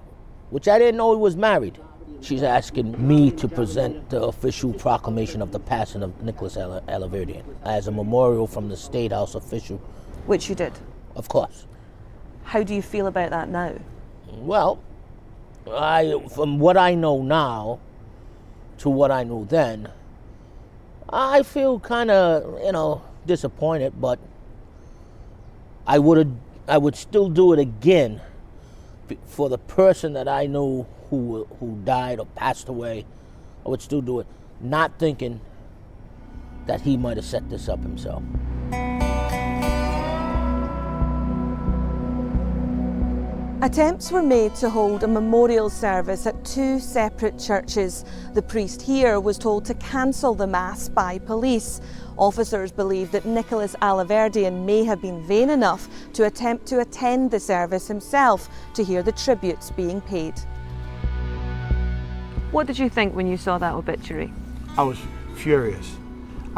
which I didn't know he was married. She's asking me to present the official proclamation of the passing of Nicholas Alaverdian as a memorial from the State House official. Which you did? Of course. How do you feel about that now? Well, from what I know now to what I knew then, I feel kind of, disappointed, but I would still do it again for the person that I knew who died or passed away. I would still do it, not thinking that he might have set this up himself. Attempts were made to hold a memorial service at 2 separate churches. The priest here was told to cancel the mass by police. Officers believe that Nicholas Alaverdian may have been vain enough to attempt to attend the service himself to hear the tributes being paid. What did you think when you saw that obituary? I was furious.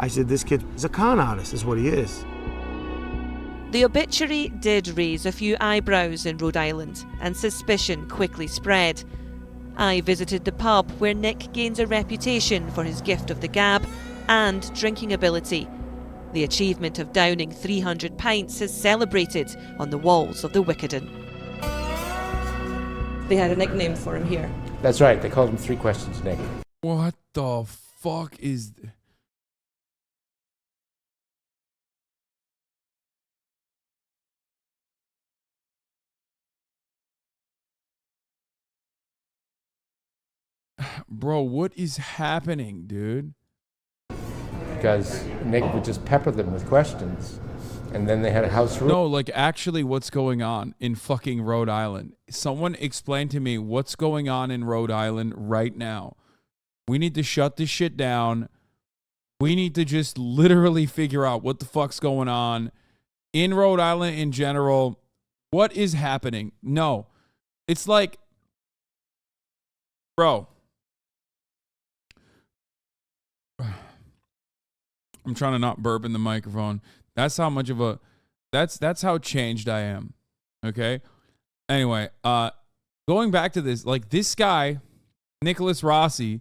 I said, this kid is a con artist, is what he is. The obituary did raise a few eyebrows in Rhode Island, and suspicion quickly spread. I visited the pub where Nick gains a reputation for his gift of the gab and drinking ability. The achievement of downing 300 pints is celebrated on the walls of the Wickeden. They had a nickname for him here. That's right. They called him 3 Questions Nick. What the fuck is... Bro, what is happening, dude? Because Nick would just pepper them with questions. And then they had a house rule. No, like actually what's going on in fucking Rhode Island? Someone explain to me what's going on in Rhode Island right now. We need to shut this shit down. We need to just literally figure out what the fuck's going on in Rhode Island in general. What is happening? No. It's like, bro. I'm trying to not burp in the microphone. That's how much of a that's how changed I am. Okay? Anyway, going back to this, like this guy, Nicholas Rossi,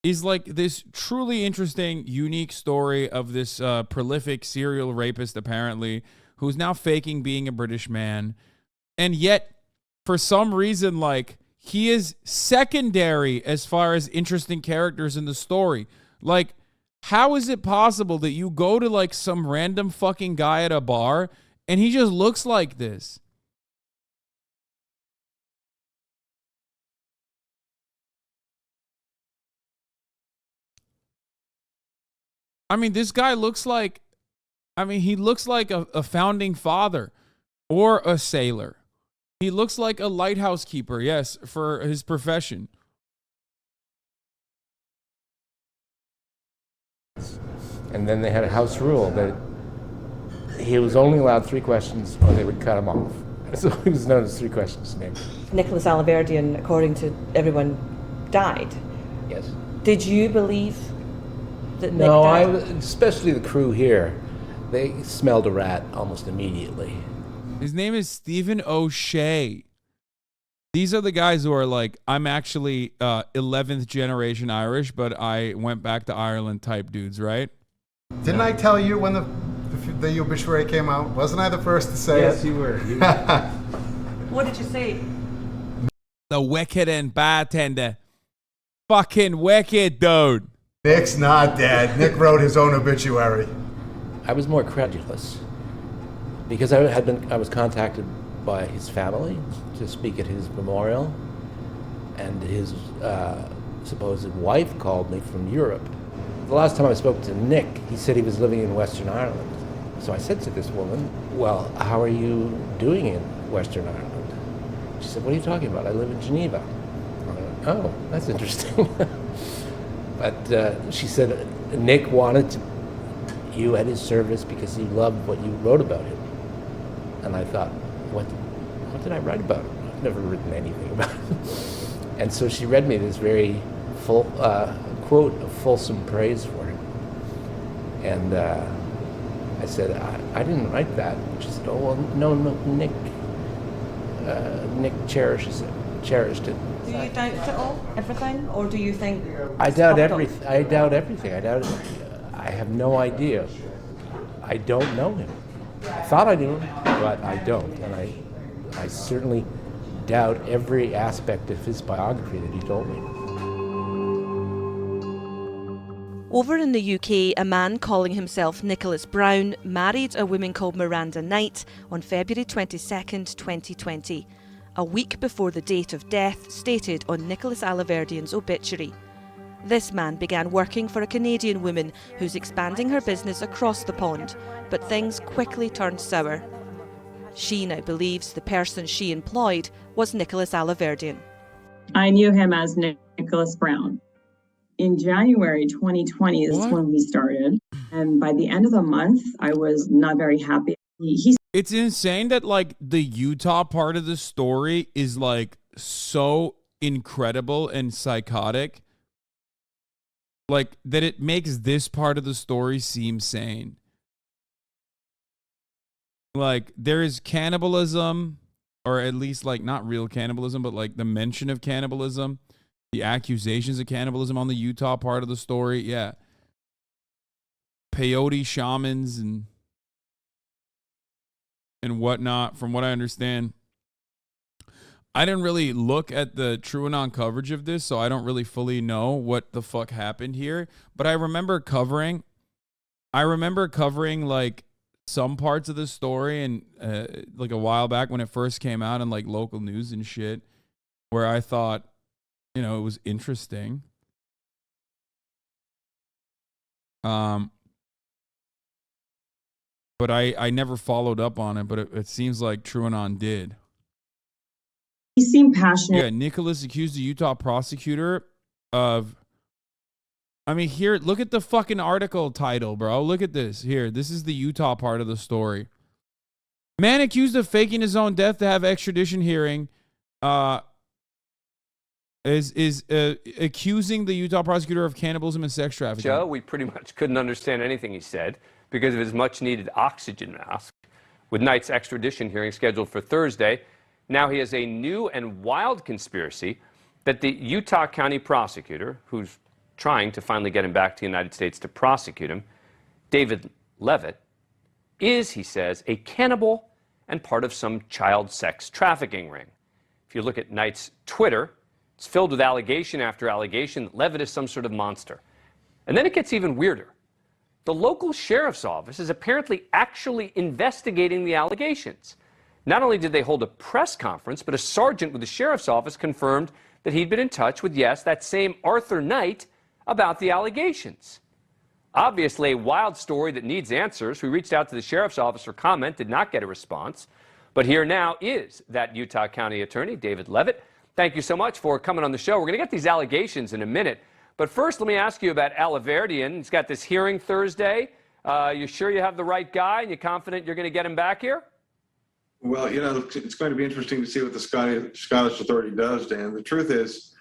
is like this truly interesting, unique story of this prolific serial rapist, apparently, who's now faking being a British man. And yet, for some reason, like, he is secondary as far as interesting characters in the story. Like, how is it possible that you go to like some random fucking guy at a bar and he just looks like this? I mean, this guy looks like, he looks like a founding father or a sailor. He looks like a lighthouse keeper, yes, for his profession. And then they had a house rule that he was only allowed 3 questions or they would cut him off. So he was known as 3 Questions Nick. Nicholas Alaverdian, according to everyone, died. Yes. Did you believe that Nick No, died? especially the crew here, they smelled a rat almost immediately. His name is Stephen O'Shea. These are the guys who are like, I'm actually 11th generation Irish, but I went back to Ireland type dudes, right? Didn't I tell you when the obituary came out? Wasn't I the first to say it? Yes, you were. What did you say? The wicked and bartender. Fucking wicked, dude. Nick's not dead. Nick wrote his own obituary. I was more credulous because I was contacted by his family to speak at his memorial, and his supposed wife called me from Europe. The last time I spoke to Nick, he said he was living in Western Ireland. So I said to this woman, well, how are you doing in Western Ireland? She said, what are you talking about? I live in Geneva. I went, oh, that's interesting. But she said, Nick wanted you at his service because he loved what you wrote about him. And I thought, what did I write about him? I've never written anything about him. And so she read me this very full quote of fulsome praise for him. And I said, I didn't write that. She said, oh, well, no, Nick cherished it. Do you doubt it all, everything, or do you think? I doubt everything. I doubt everything. I have no idea. I don't know him. I thought I knew him, but I don't. And I certainly doubt every aspect of his biography that he told me. Over in the UK, a man calling himself Nicholas Brown married a woman called Miranda Knight on February 22nd, 2020, a week before the date of death stated on Nicholas Alaverdian's obituary. This man began working for a Canadian woman who's expanding her business across the pond, but things quickly turned sour. She now believes the person she employed was Nicholas Alaverdian. I knew him as Nicholas Brown. In January 2020 is when we started. And by the end of the month, I was not very happy. It's insane that like the Utah part of the story is like so incredible and psychotic. like that it makes this part of the story seem sane. Like there is cannibalism, or at least like not real cannibalism, but like the mention of cannibalism, the accusations of cannibalism on the Utah part of the story. Yeah. Peyote shamans and whatnot, from what I understand. I didn't really look at the TrueAnon coverage of this, so I don't really fully know what the fuck happened here. But I remember covering like some parts of the story and like a while back when it first came out in like local news and shit, where I thought, you know, it was interesting. But I never followed up on it, but it seems like TrueAnon did. He seemed passionate. Yeah, Nicholas accused the Utah prosecutor of... I mean, here, look at the fucking article title, bro. Look at this. Here, this is the Utah part of the story. Man accused of faking his own death to have extradition hearing is accusing the Utah prosecutor of cannibalism and sex trafficking. Joe, we pretty much couldn't understand anything he said because of his much-needed oxygen mask. With Knight's extradition hearing scheduled for Thursday, now he has a new and wild conspiracy that the Utah County prosecutor, who's trying to finally get him back to the United States to prosecute him, David Levitt, is, he says, a cannibal and part of some child sex trafficking ring. If you look at Knight's Twitter, it's filled with allegation after allegation that Levitt is some sort of monster. And then it gets even weirder. The local sheriff's office is apparently actually investigating the allegations. Not only did they hold a press conference, but a sergeant with the sheriff's office confirmed that he'd been in touch with, yes, that same Arthur Knight about the allegations. Obviously, a wild story that needs answers. We reached out to the sheriff's office for comment, did not get a response. But here now is that Utah County attorney, David Levitt. Thank you so much for coming on the show. We're going to get these allegations in a minute. But first, let me ask you about Alaverdian. He's got this hearing Thursday. You sure you have the right guy and you're confident you're going to get him back here? Well, you know, it's going to be interesting to see what the Scottish Authority does, Dan. The truth is,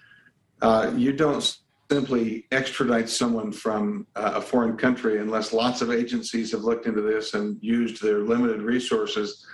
you don't simply extradite someone from a foreign country unless lots of agencies have looked into this and used their limited resources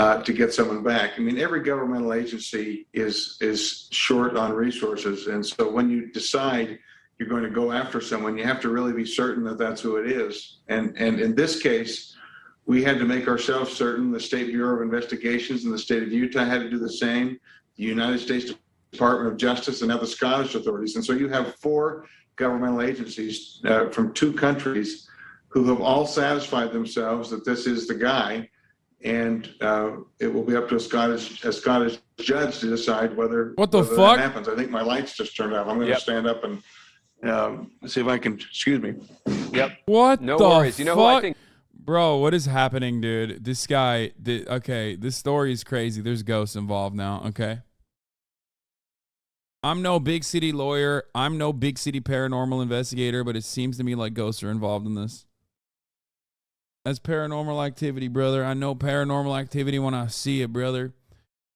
to get someone back. I mean, every governmental agency is short on resources, and so when you decide you're going to go after someone, you have to really be certain that that's who it is. And in this case, we had to make ourselves certain. The State Bureau of Investigations in the state of Utah had to do the same. The United States Department of Justice, and now the Scottish authorities. And so you have 4 governmental agencies from 2 countries who have all satisfied themselves that this is the guy. And it will be up to a Scottish judge to decide whether that happens. I think my lights just turned off. I'm going to stand up and see if I can. Excuse me. Yep. What no the worries. You know who I fuck? think? Bro, what is happening, dude? This guy, okay, this story is crazy. There's ghosts involved now, okay? I'm no big city lawyer. I'm no big city paranormal investigator, but it seems to me like ghosts are involved in this. That's paranormal activity, brother. I know paranormal activity when I see it, brother.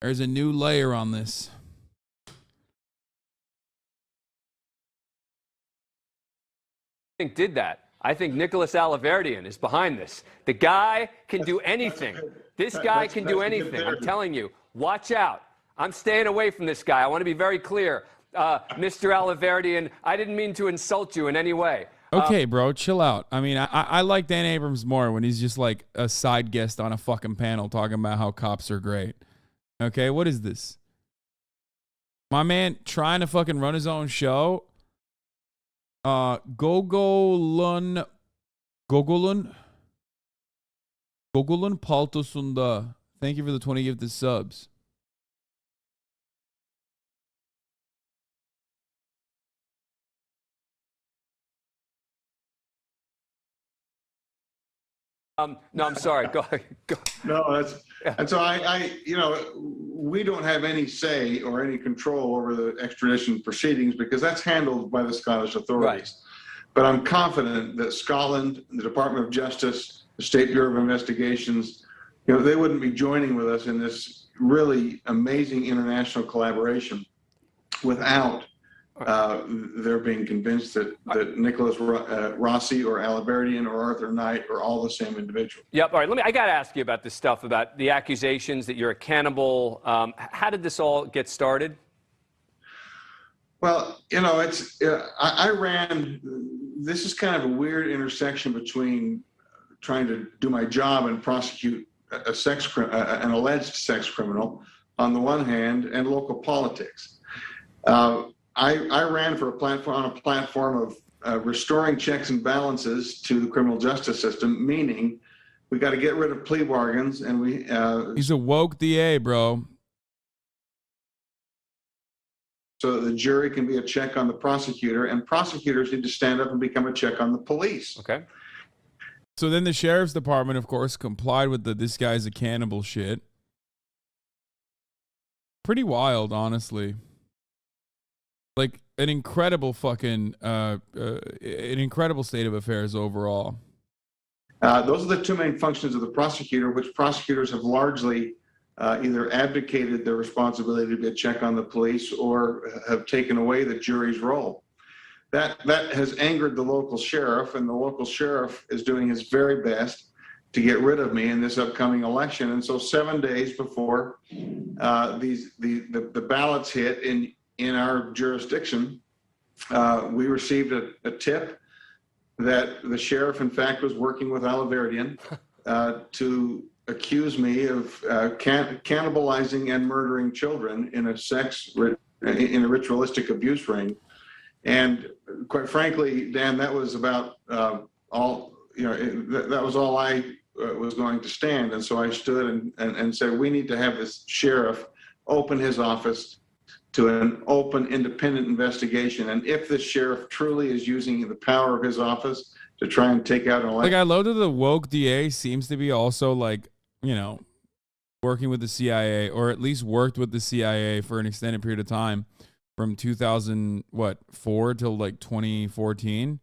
There's a new layer on this. I think did that. I think Nicholas Alaverdian is behind this. The guy can do anything. This guy can do anything. I'm telling you, watch out. I'm staying away from this guy. I want to be very clear. Mr. Alaverdian, I didn't mean to insult you in any way. Okay, bro, chill out. I mean, I like Dan Abrams more when he's just like a side guest on a fucking panel talking about how cops are great. Okay, what is this? My man trying to fucking run his own show. Gogolun Paltosunda. Thank you for the 20 gifted subs. No, I'm sorry. Go. No, and so I, you know, we don't have any say or any control over the extradition proceedings because that's handled by the Scottish authorities. Right. But I'm confident that Scotland, the Department of Justice, the State Bureau of Investigations, you know, they wouldn't be joining with us in this really amazing international collaboration without they're being convinced that Nicholas Rossi or Alibertian or Arthur Knight are all the same individual. Yep. All right. I got to ask you about this stuff, about the accusations that you're a cannibal. How did this all get started? Well, I ran, this is kind of a weird intersection between trying to do my job and prosecute an alleged sex criminal on the one hand, and local politics. I ran for on a platform of restoring checks and balances to the criminal justice system, meaning we got to get rid of plea bargains, and he's a woke DA, bro. So that the jury can be a check on the prosecutor, and prosecutors need to stand up and become a check on the police. Okay. So then the sheriff's department, of course, complied with this guy's a cannibal shit. Pretty wild, honestly. Like an incredible fucking, an incredible state of affairs overall. Those are the two main functions of the prosecutor, which prosecutors have largely either abdicated their responsibility to be a check on the police or have taken away the jury's role. That has angered the local sheriff, and the local sheriff is doing his very best to get rid of me in this upcoming election. And so 7 days before the ballots hit in our jurisdiction, we received a tip that the sheriff, in fact, was working with Alibertian to accuse me of cannibalizing and murdering children in a ritualistic abuse ring. And quite frankly, Dan, that was about all, that was all I was going to stand. And so I stood and said, we need to have this sheriff open his office to an open, independent investigation. And if the sheriff truly is using the power of his office to try and take out an election. Like, I love that the woke DA seems to be also working with the CIA, or at least worked with the CIA for an extended period of time from 2004 till like 2014.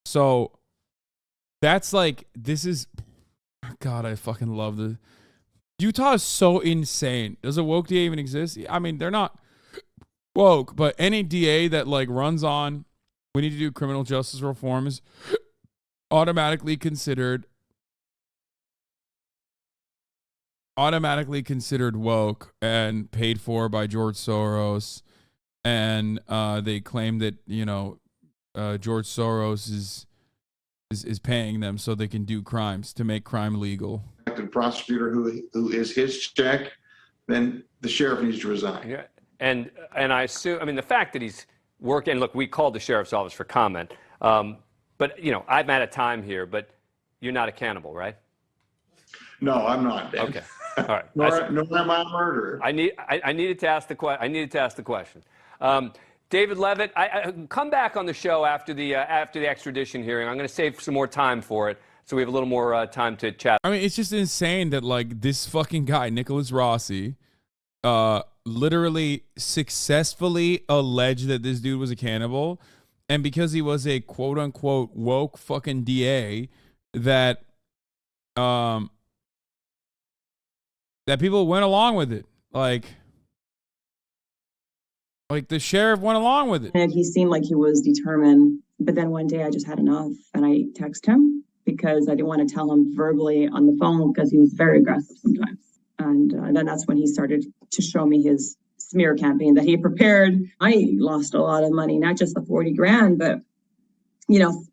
So that's God, I fucking love this. Utah is so insane. Does a woke DA even exist? I mean, they're not woke, but any DA that runs on, we need to do criminal justice reforms, automatically considered woke and paid for by George Soros. And they claim that, George Soros is paying them so they can do crimes, to make crime legal. The prosecutor who is his check, then the sheriff needs to resign. Yeah. And I assume, the fact that he's working, look, we called the sheriff's office for comment. But, I'm out of time here, but you're not a cannibal, right? No, I'm not, Dan. Okay. All right. nor am I a murderer. I needed to ask the question. David Levitt, I come back on the show after the extradition hearing. I'm going to save some more time for it, so we have a little more time to chat. I mean, it's just insane that this fucking guy, Nicholas Rossi, literally successfully alleged that this dude was a cannibal, and because he was a quote unquote woke fucking DA, that people went along with it. Like the sheriff went along with it. And he seemed like he was determined. But then one day I just had enough, and I texted him because I didn't want to tell him verbally on the phone because he was very aggressive sometimes. And then that's when he started to show me his smear campaign that he prepared. I lost a lot of money, not just the 40 grand, but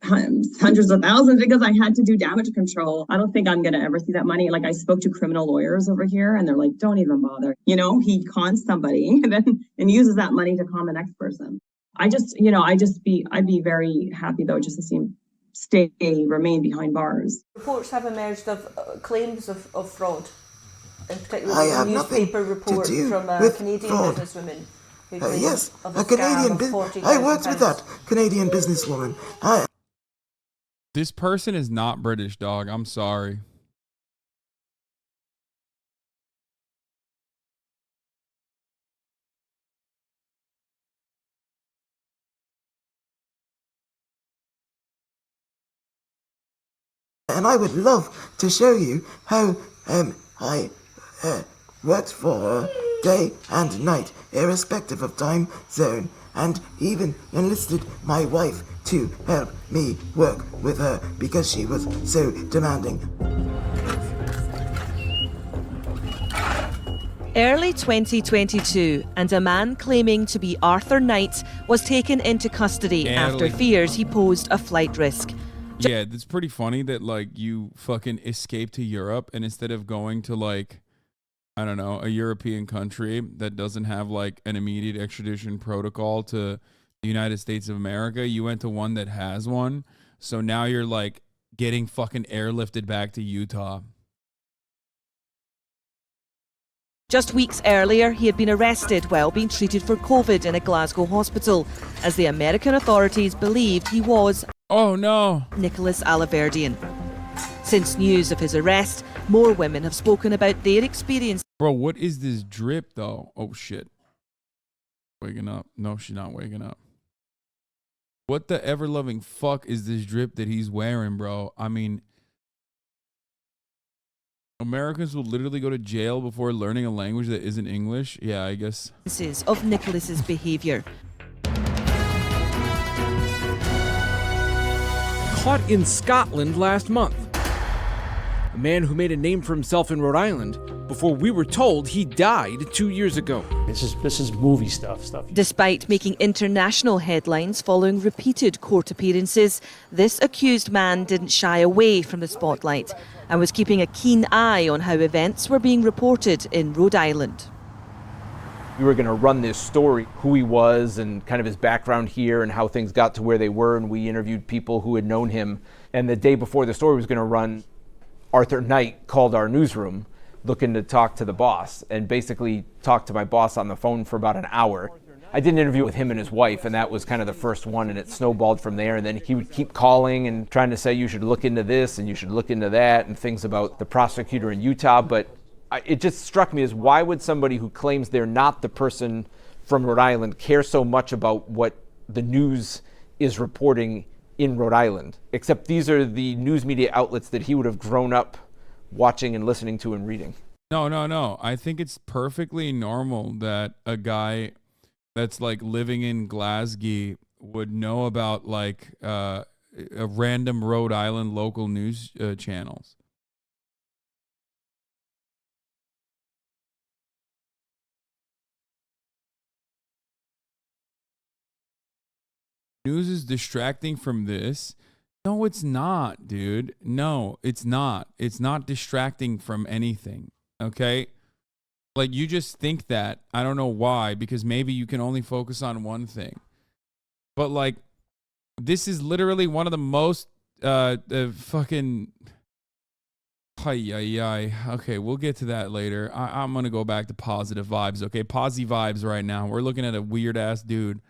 hundreds of thousands, because I had to do damage control. I don't think I'm going to ever see that money. Like, I spoke to criminal lawyers over here, and they're like, don't even bother. He cons somebody and uses that money to con the next person. I'd be very happy though, just to see him remain behind bars. Reports have emerged of claims of fraud, in particular I have a newspaper report to do from a with Canadian fraud. businesswoman. Yes, a Canadian I worked with that Canadian businesswoman. This person is not British, dog. I'm sorry. And I would love to show you how I worked for her day and night, irrespective of time zone. and even enlisted my wife to help me work with her because she was so demanding. Early 2022, and a man claiming to be Arthur Knight was taken into custody after fears he posed a flight risk. Yeah, it's pretty funny that, like, you fucking escape to Europe, and instead of going to, like, I don't know, a European country that doesn't have, like, an immediate extradition protocol to the United States of America, you went to one that has one. So now you're, like, getting fucking airlifted back to Utah. Just weeks earlier, he had been arrested while being treated for COVID in a Glasgow hospital, as the American authorities believed he was Nicholas Alaverdian. Since news of his arrest, more women have spoken about their experience. Bro, what is this drip, though? Oh, shit. Waking up. No, she's not waking up. What the ever-loving fuck is this drip that he's wearing, bro? I mean, Americans will literally go to jail before learning a language that isn't English? Yeah, I guess. Of Nicholas's behaviour. Caught in Scotland last month. A man who made a name for himself in Rhode Island before we were told he died 2 years ago. This is movie stuff. Despite making international headlines following repeated court appearances, this accused man didn't shy away from the spotlight and was keeping a keen eye on how events were being reported in Rhode Island. We were going to run this story, who he was and kind of his background here and how things got to where they were, and we interviewed people who had known him. And the day before the story was going to run, Arthur Knight called our newsroom looking to talk to the boss, and basically talked to my boss on the phone for about an hour. I did an interview with him and his wife, and that was kind of the first one, and it snowballed from there. And then he would keep calling and trying to say, you should look into this and you should look into that, and things about the prosecutor in Utah. But it just struck me as, why would somebody who claims they're not the person from Rhode Island care so much about what the news is reporting in Rhode Island? Except these are the news media outlets that he would have grown up watching and listening to and reading. No. I think it's perfectly normal that a guy that's like living in Glasgow would know about like a random Rhode Island local news channels. News is distracting from this. No, it's not, dude. No, it's not. It's not distracting from anything, okay? Like, you just think that. I don't know why, because maybe you can only focus on one thing. But, like, this is literally one of the most fucking... Okay, we'll get to that later. I'm going to go back to positive vibes, okay? Posy vibes right now. We're looking at a weird-ass dude.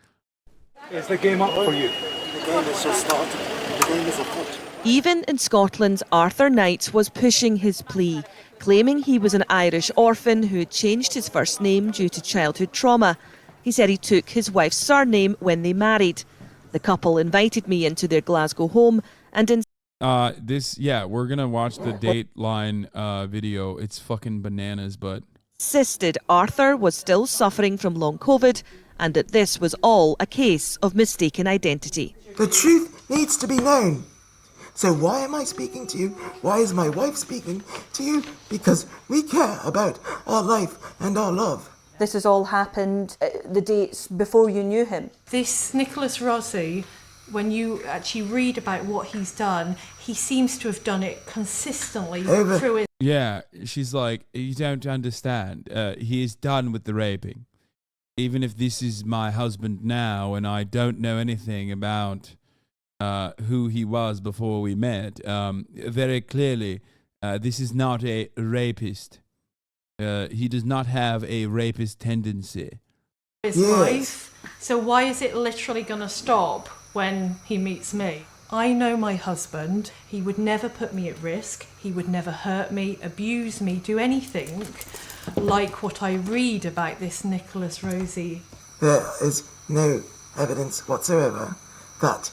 Is the game up for you? The game is just started. The game is afoot. Even in Scotland, Arthur Knight was pushing his plea, claiming he was an Irish orphan who had changed his first name due to childhood trauma. He said he took his wife's surname when they married. The couple invited me into their Glasgow home and we're gonna watch the Dateline video. It's fucking bananas, but insisted Arthur was still suffering from long COVID and that this was all a case of mistaken identity. The truth needs to be known. So why am I speaking to you? Why is my wife speaking to you? Because we care about our life and our love. This has all happened the dates before you knew him. This Nicholas Rossi, when you actually read about what he's done, he seems to have done it consistently through his... Yeah, she's like, you don't understand. He is done with the raping. Even if this is my husband now and I don't know anything about who he was before we met, very clearly, this is not a rapist. He does not have a rapist tendency. His life. So why is it literally going to stop when he meets me? I know my husband. He would never put me at risk. He would never hurt me, abuse me, do anything like what I read about this Nicholas Rossi. There is no evidence whatsoever that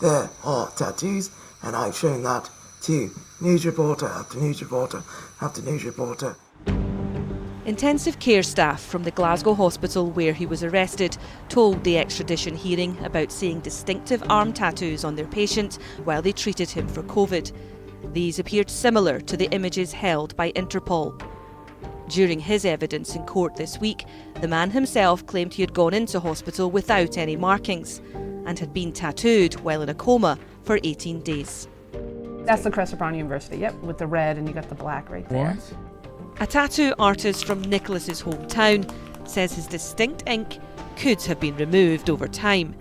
there are tattoos, and I've shown that to news reporter after news reporter after news reporter. Intensive care staff from the Glasgow hospital where he was arrested told the extradition hearing about seeing distinctive arm tattoos on their patient while they treated him for COVID. These appeared similar to the images held by Interpol. During his evidence in court this week, the man himself claimed he had gone into hospital without any markings and had been tattooed while in a coma for 18 days. That's the crest of Brown University, yep, with the red and you got the black right there. What? A tattoo artist from Nicholas's hometown says his distinct ink could have been removed over time,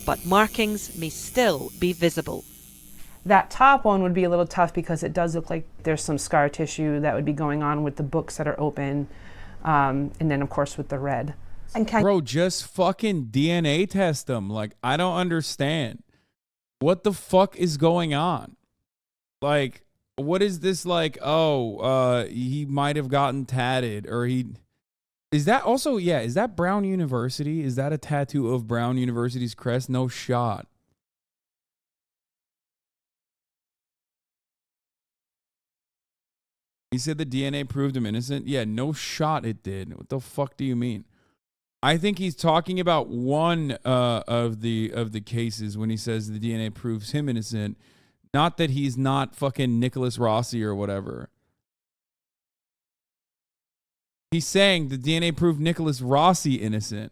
but markings may still be visible. That top one would be a little tough because it does look like there's some scar tissue that would be going on with the books that are open, and then of course with the red. Bro, just fucking DNA test them. Like, I don't understand. What the fuck is going on? Like, what is this like? Oh, he might have gotten tatted, or he... Is that also, yeah, is that Brown University? Is that a tattoo of Brown University's crest? No shot. He said the DNA proved him innocent. Yeah, no shot it did. What the fuck do you mean? I think he's talking about one of the cases when he says the DNA proves him innocent. Not that he's not fucking Nicholas Rossi or whatever. He's saying the DNA proved Nicholas Rossi innocent,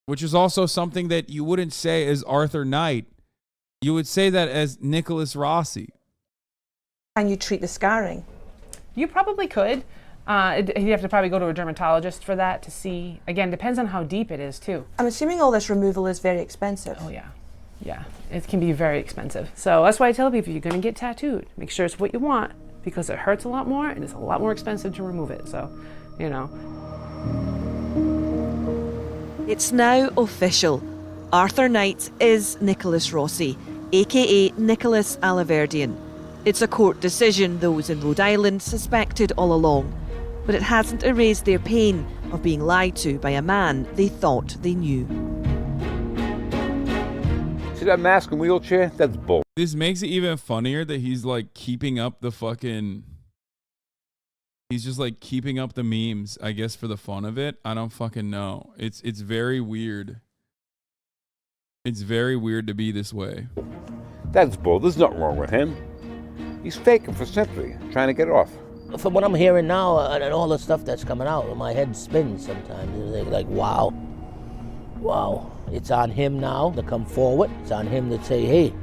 which is also something that you wouldn't say as Arthur Knight. You would say that as Nicholas Rossi. Can you treat the scarring? You probably could. You'd have to probably go to a dermatologist for that to see. Again, depends on how deep it is too. I'm assuming all this removal is very expensive. Oh yeah. Yeah, it can be very expensive. So that's why I tell people, you're gonna get tattooed, make sure it's what you want, because it hurts a lot more and it's a lot more expensive to remove it. So, you know. It's now official. Arthur Knight is Nicholas Rossi, aka Nicholas Alaverdian. It's a court decision those in Rhode Island suspected all along, but it hasn't erased their pain of being lied to by a man they thought they knew. See that mask and wheelchair? That's bull. This makes it even funnier that he's like keeping up the fucking... He's just like keeping up the memes, I guess, for the fun of it. I don't fucking know. It's very weird. It's very weird to be this way. That's bull. There's nothing wrong with him. He's faking for sympathy, trying to get off. From what I'm hearing now and all the stuff that's coming out, my head spins sometimes. It's like, wow. Wow. It's on him now to come forward. It's on him to say, hey,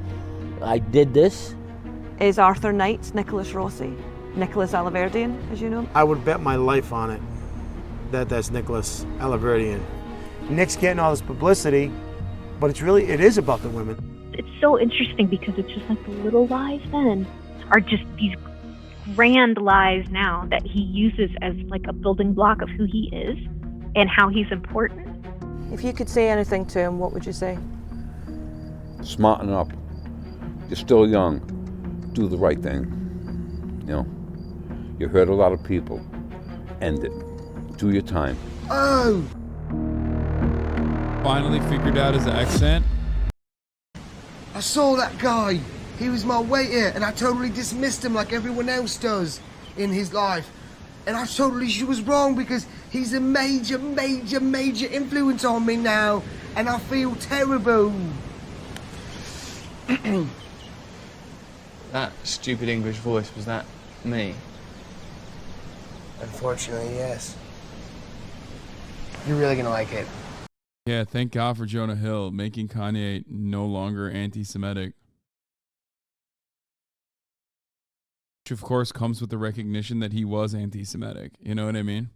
I did this. Is Arthur Knight Nicholas Rossi? Nicholas Alaverdian, as you know? I would bet my life on it that that's Nicholas Alaverdian. Nick's getting all this publicity, but it is about the women. It's so interesting because it's just like the little lies then are just these grand lies now that he uses as like a building block of who he is and how he's important. If you could say anything to him, what would you say? Smarten up. You're still young. Do the right thing. You know, you hurt a lot of people. End it. Do your time. Oh! Finally figured out his accent. I saw that guy. He was my waiter, and I totally dismissed him like everyone else does in his life. And I totally was wrong because he's a major, major, major influence on me now, and I feel terrible. That stupid English voice, was that me? Unfortunately, yes. You're really gonna like it. Yeah, thank God for Jonah Hill making Kanye no longer anti-Semitic. Which, of course, comes with the recognition that he was anti-Semitic. You know what I mean?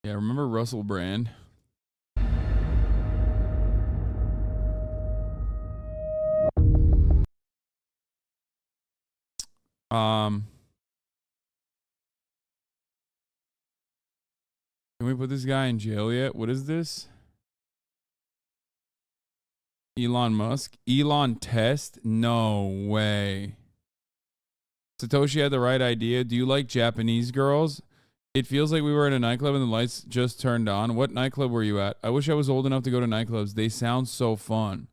Yeah, remember Russell Brand? Can we put this guy in jail yet? What is this? Elon Musk? Elon test? No way. Satoshi had the right idea. Do you like Japanese girls? It feels like we were at a nightclub and the lights just turned on. What nightclub were you at? I wish I was old enough to go to nightclubs. They sound so fun.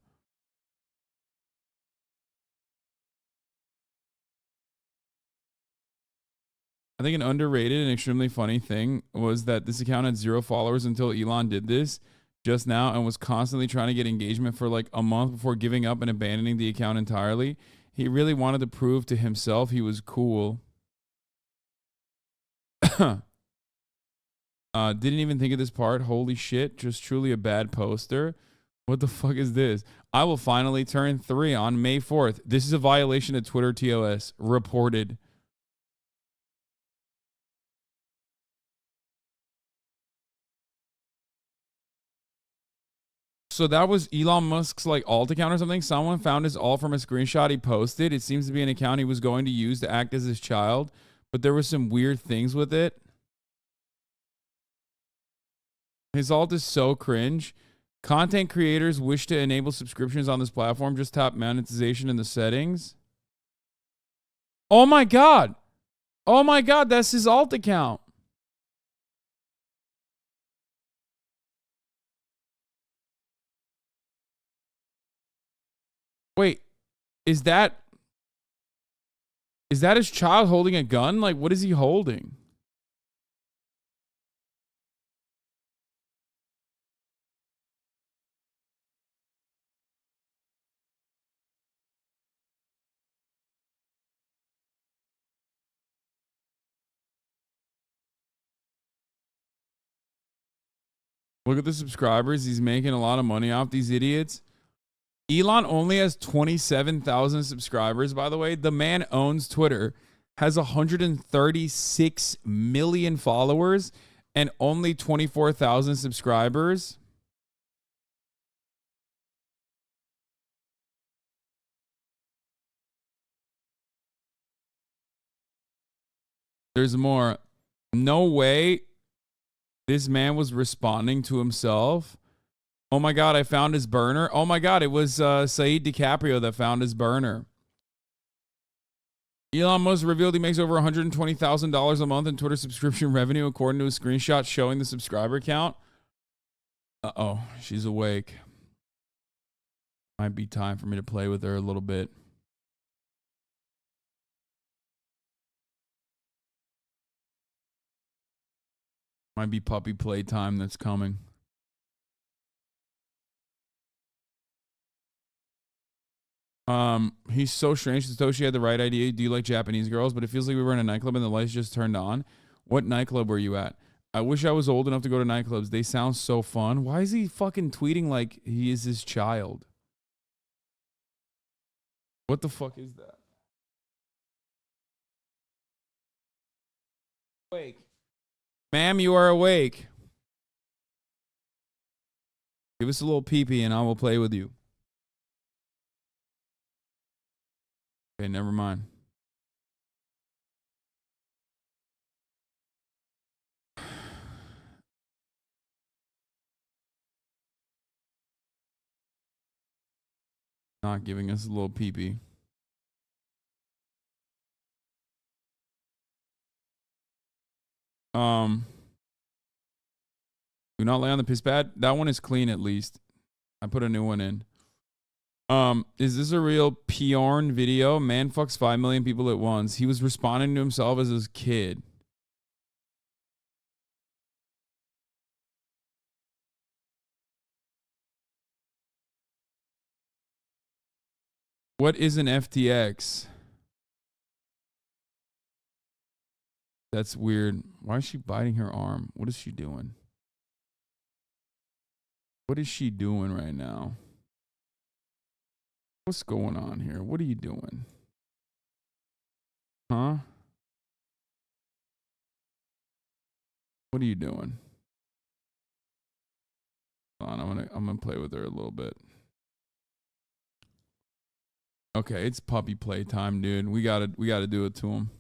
I think an underrated and extremely funny thing was that this account had 0 followers until Elon did this just now and was constantly trying to get engagement for like a month before giving up and abandoning the account entirely. He really wanted to prove to himself he was cool. Didn't even think of this part. Holy shit, just truly a bad poster. What the fuck is this? I will finally turn 3 on May 4th. This is a violation of Twitter TOS. Reported. So that was Elon Musk's like alt account or something. Someone found his alt from a screenshot he posted. It seems to be an account he was going to use to act as his child, but there were some weird things with it. His alt is so cringe. Content creators wish to enable subscriptions on this platform. Just tap monetization in the settings. Oh my God. Oh my God. That's his alt account. Wait, is that his child holding a gun? Like, what is he holding? Look at the subscribers. He's making a lot of money off these idiots. Elon only has 27,000 subscribers, by the way. The man owns Twitter, has 136 million followers, and only 24,000 subscribers. There's more. No way this man was responding to himself. Oh my God, I found his burner. Oh my God, it was Saeed DiCaprio that found his burner. Elon Musk revealed he makes over $120,000 a month in Twitter subscription revenue, according to a screenshot showing the subscriber count. Uh-oh, she's awake. Might be time for me to play with her a little bit. Might be puppy playtime that's coming. He's so strange. Satoshi had the right idea. Do you like Japanese girls? But it feels like we were in a nightclub and the lights just turned on. What nightclub were you at? I wish I was old enough to go to nightclubs. They sound so fun. Why is he fucking tweeting like he is his child? What the fuck is that? Awake. Ma'am, you are awake. Give us a little pee-pee and I will play with you. Okay, never mind. Not giving us a little pee-pee. Do not lay on the piss pad. That one is clean at least. I put a new one in. Is this a real Pjorn video? Man fucks 5 million people at once. He was responding to himself as his kid. What is an FTX? That's weird. Why is she biting her arm? What is she doing? What is she doing right now? What's going on here? What are you doing? Huh? What are you doing? Hold on, I'm gonna play with her a little bit. Okay, it's puppy play time, dude. We gotta do it to him.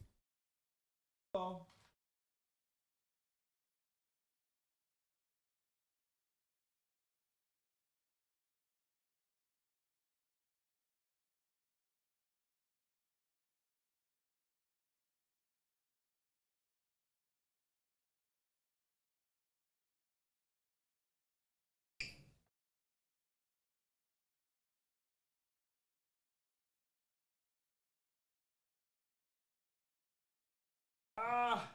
Ah.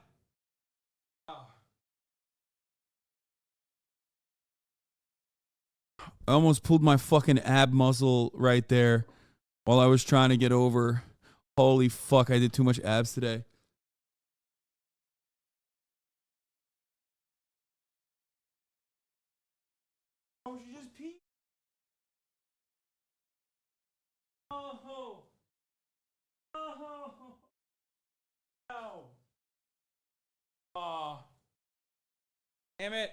I almost pulled my fucking ab muscle right there while I was trying to get over. Holy fuck, I did too much abs today. Oh, she just peed. Oh. Oh. Ow. Oh. Damn it.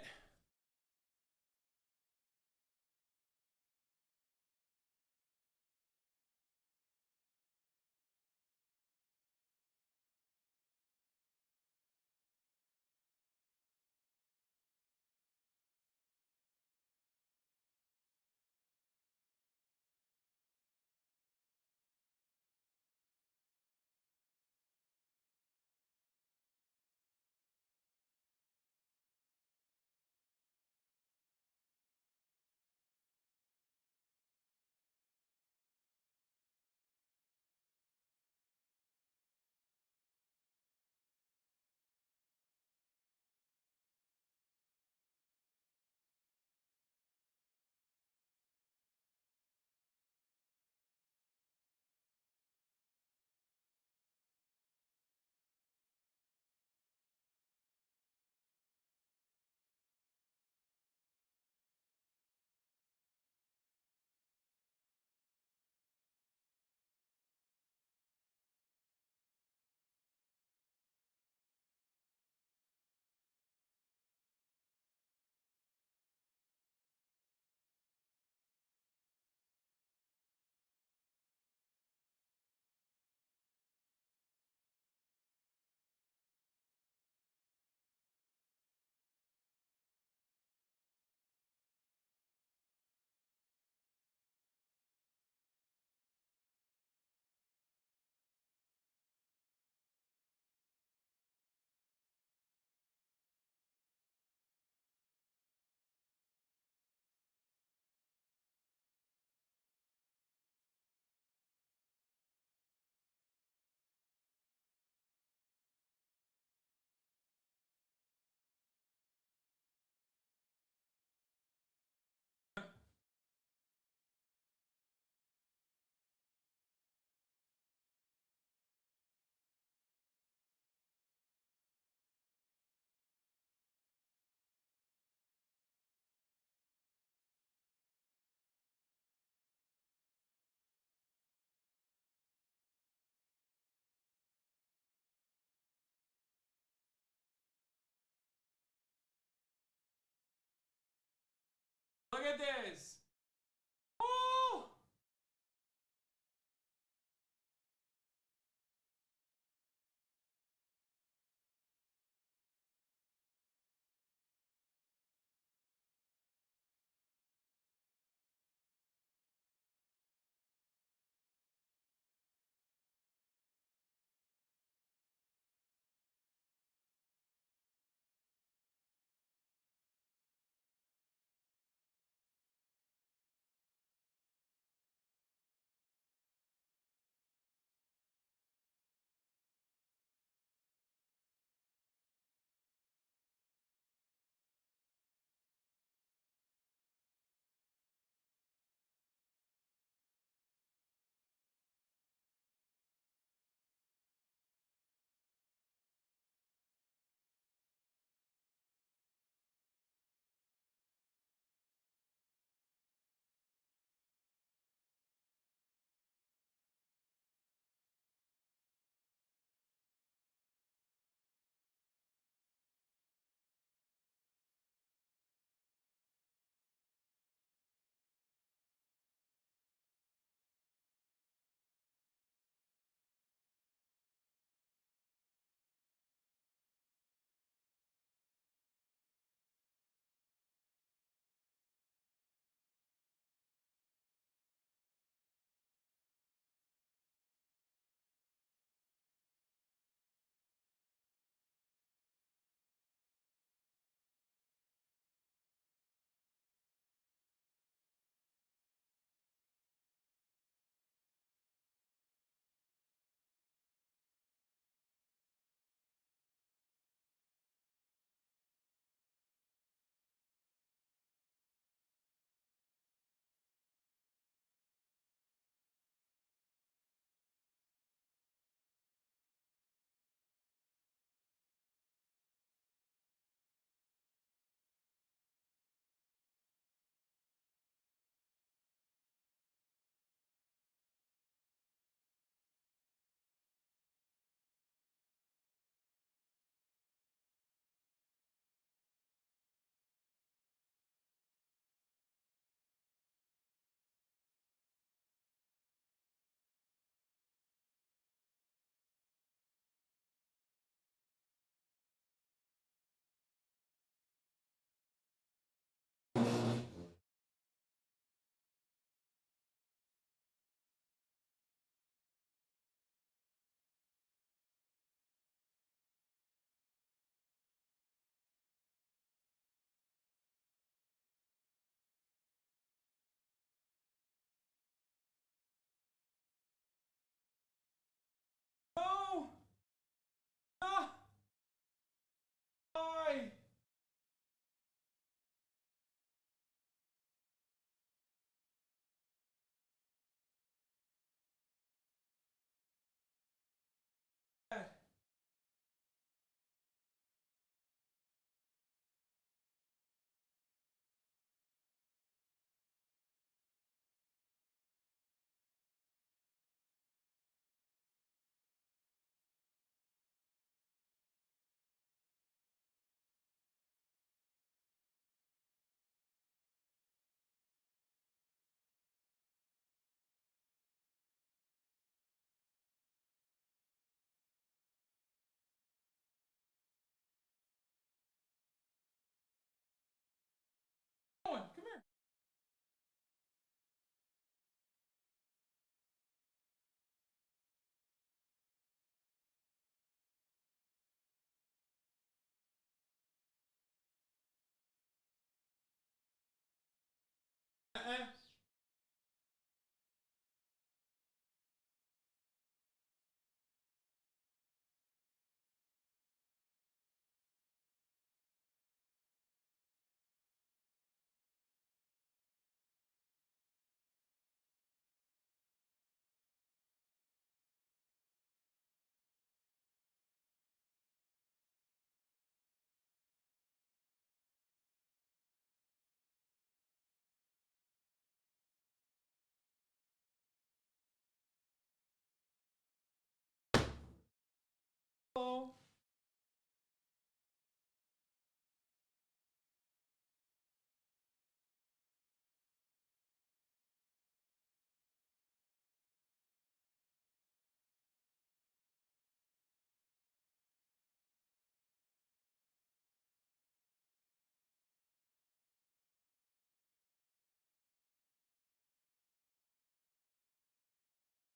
Look at this.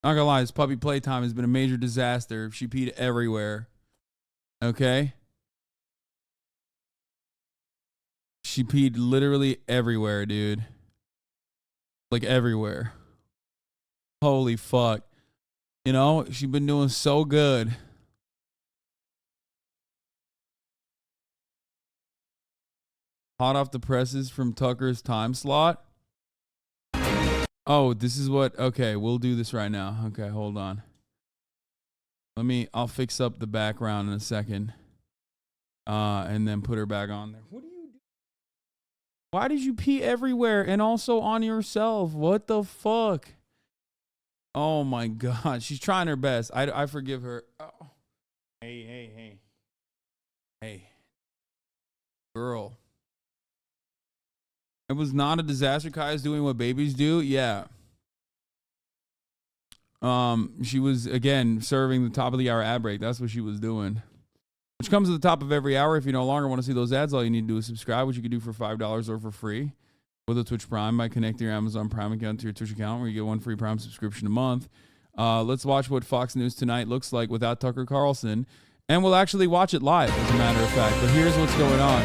Not gonna lie, this puppy playtime has been a major disaster. She peed everywhere. Okay? She peed literally everywhere, dude. Like everywhere. Holy fuck. You know, she's been doing so good. Hot off the presses from Tucker's time slot. Oh, this is what, okay, we'll do this right now. Okay, hold on. I'll fix up the background in a second. And then put her back on there. What are you doing? Why did you pee everywhere and also on yourself? What the fuck? Oh my God. She's trying her best. I forgive her. Oh. Hey. Girl. It was not a disaster. Kaya's doing what babies do. Yeah. She was, again, serving the top of the hour ad break. That's what she was doing. Which comes at the top of every hour. If you no longer want to see those ads, all you need to do is subscribe, which you can do for $5 or for free with a Twitch Prime by connecting your Amazon Prime account to your Twitch account, where you get one free Prime subscription a month. Let's watch what Fox News Tonight looks like without Tucker Carlson. And we'll actually watch it live, as a matter of fact. But here's what's going on.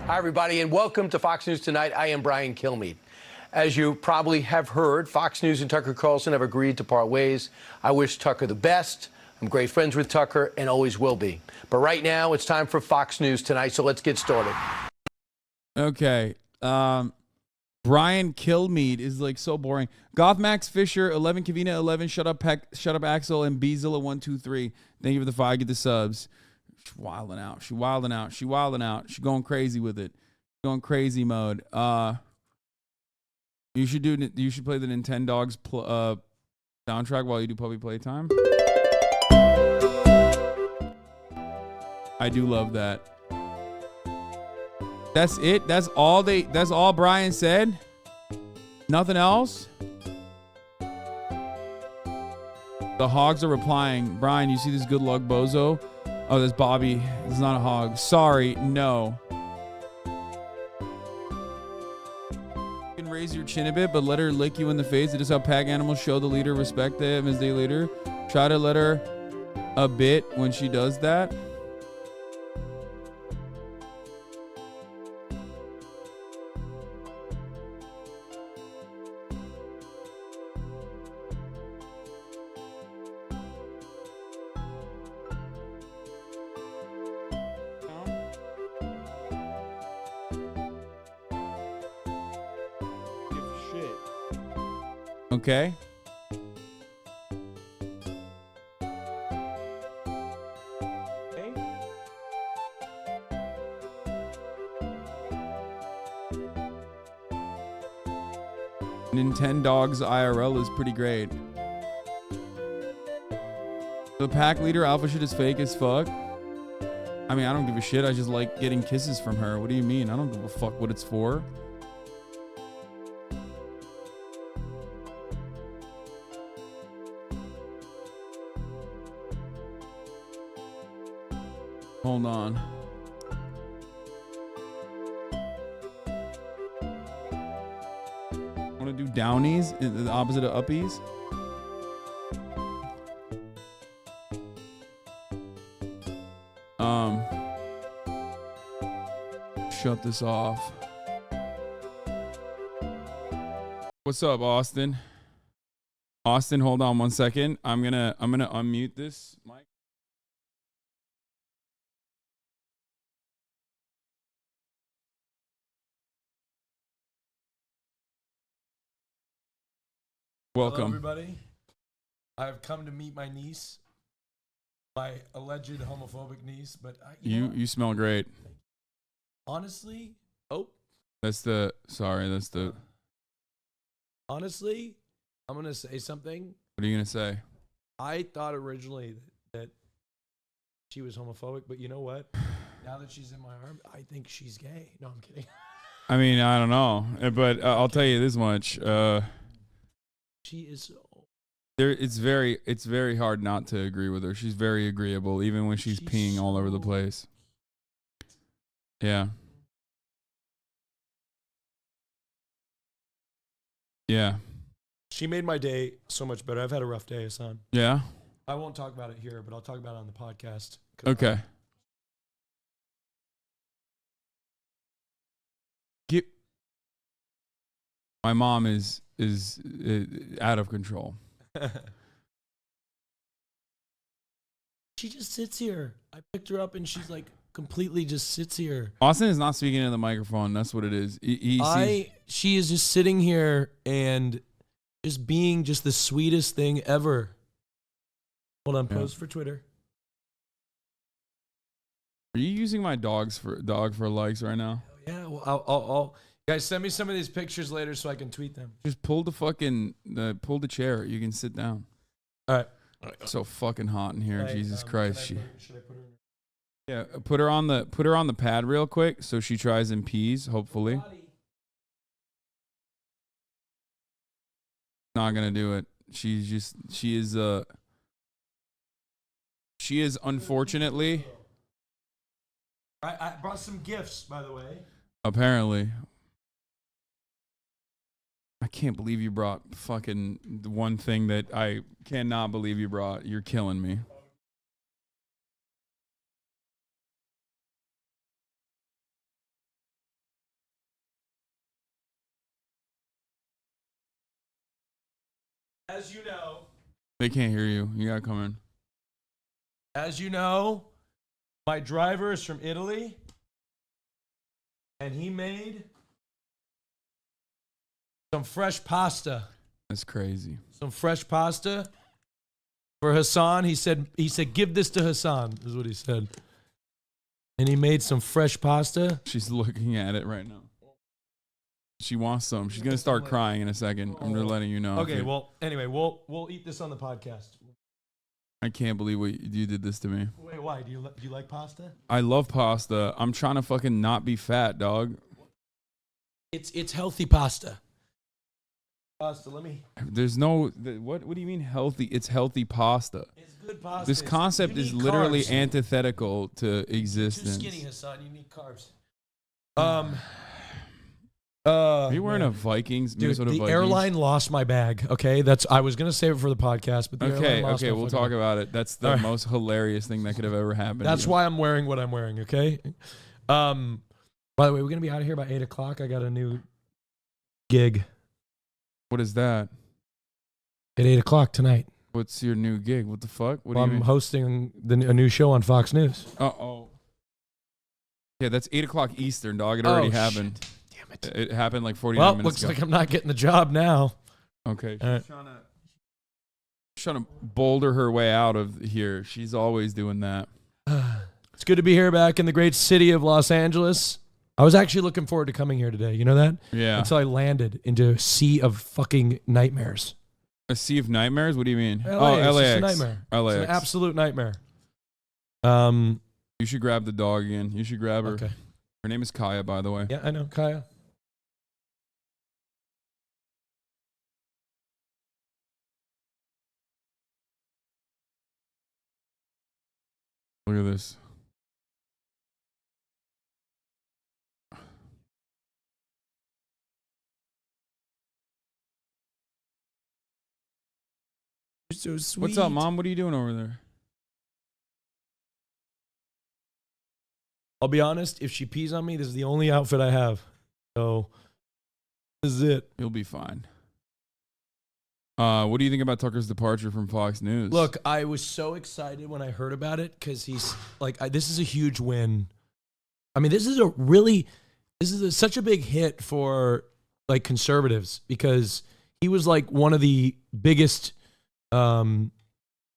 Hi, everybody, and welcome to Fox News Tonight. I am Brian Kilmeade. As you probably have heard, Fox News and Tucker Carlson have agreed to part ways. I wish Tucker the best. I'm great friends with Tucker and always will be. But right now, it's time for Fox News Tonight, so let's get started. Okay. Brian Kilmeade is like so boring. Goth Max Fisher, 11 Kavina, 11 Shut Up Axel, and Bezilla 123. Thank you for the 5. Get the subs. She's wilding out. She's going crazy with it. Going crazy mode. You should play the Nintendogs soundtrack while you do puppy playtime. I do love that. That's it. That's all Brian said. Nothing else. The hogs are replying. Brian, you see this good luck bozo? Oh, that's Bobby. It's not a hog. Sorry, no. You can raise your chin a bit, but let her lick you in the face. It is how pack animals show the leader respect them as they leader. Try to let her a bit when she does that. Okay? Nintendogs IRL is pretty great. The pack leader alpha shit is fake as fuck. I mean, I don't give a shit. I just like getting kisses from her. What do you mean? I don't give a fuck what it's for. Hold on. Want to do downies? The opposite of uppies? Shut this off. What's up, Austin? Austin, hold on 1 second. I'm gonna unmute this mic. Welcome. Hello, everybody. I've come to meet my niece, my alleged homophobic niece, but You smell great. Honestly, That's the honestly, I'm gonna say something. What are you gonna say? I thought originally that she was homophobic, but you know what? Now that she's in my arm, I think she's gay. No, I'm kidding. I mean, I don't know, but I'll tell you this much. She is. It's very hard not to agree with her. She's very agreeable, even when she's peeing all over the place. Yeah. Yeah. She made my day so much better. I've had a rough day, Hasan. Yeah. I won't talk about it here, but I'll talk about it on the podcast. Okay. My mom is out of control. She just sits here. I picked her up and she's like completely just sits here. Austin is not speaking into the microphone. That's what it is. She is just sitting here and just being just the sweetest thing ever. Hold on, post for Twitter. Are you using my dog for likes right now? Yeah, well, I'll guys, send me some of these pictures later so I can tweet them. Just pull pull the chair. You can sit down. All right. So fucking hot in here. Jesus Christ. Should I put her in? Yeah, put her on the pad real quick so she tries and pees, hopefully. Not gonna do it. She is unfortunately. I brought some gifts, by the way. Apparently. I can't believe you brought fucking the one thing that I cannot believe you brought. You're killing me. As you know. They can't hear you. You gotta come in. As you know, my driver is from Italy. And he made some fresh pasta. That's crazy. Some fresh pasta for Hasan. He said, give this to Hasan, is what he said. And he made some fresh pasta. She's looking at it right now. She wants some. She's gonna start crying in a second. I'm just letting you know. Okay, well, anyway, we'll eat this on the podcast. I can't believe you did this to me. Wait, why? Do you like pasta? I love pasta. I'm trying to fucking not be fat, dog. It's healthy pasta. Pasta, let me. There's no what do you mean healthy? It's healthy pasta. It's good pasta. This concept is literally antithetical to existence. You're too skinny, Hasan. You need carbs. Are you wearing a Vikings, Minnesota the Vikings? airline lost my bag. Okay, I was gonna save it for the podcast, but the airline lost my we'll fucking talk bag. about it. That's the most hilarious thing that could have ever happened. That's why I'm wearing what I'm wearing. Okay. By the way, we're gonna be out of here by 8 o'clock. I got a new gig. What is that? At 8 o'clock tonight. What's your new gig? What the fuck? What do I'm you mean? hosting a new show on Fox News. Oh. Yeah, that's 8 o'clock Eastern, dog. It already happened. Damn it. It happened like 49 minutes looks ago. like I'm not getting the job now. Okay. She's All right. trying to boulder her way out of here. She's always doing that. It's good to be here back in the great city of Los Angeles. I was actually looking forward to coming here today. You know that? Yeah. Until I landed into a sea of fucking nightmares. A sea of nightmares? What do you mean? LA, oh, it's LAX. just a nightmare. LAX. It's an absolute nightmare. You should grab the dog again. You should grab her. Okay. Her name is Kaya, by the way. Yeah, I know. Kaya. Look at this. You're so sweet. What's up, Mom? What are you doing over there? I'll be honest, if she pees on me, this is the only outfit I have. So, this is it. You'll be fine. What do you think about Tucker's departure from Fox News? Look, I was so excited when I heard about it because he's like, this is a huge win. I mean, this is such a big hit for like conservatives because he was like one of the biggest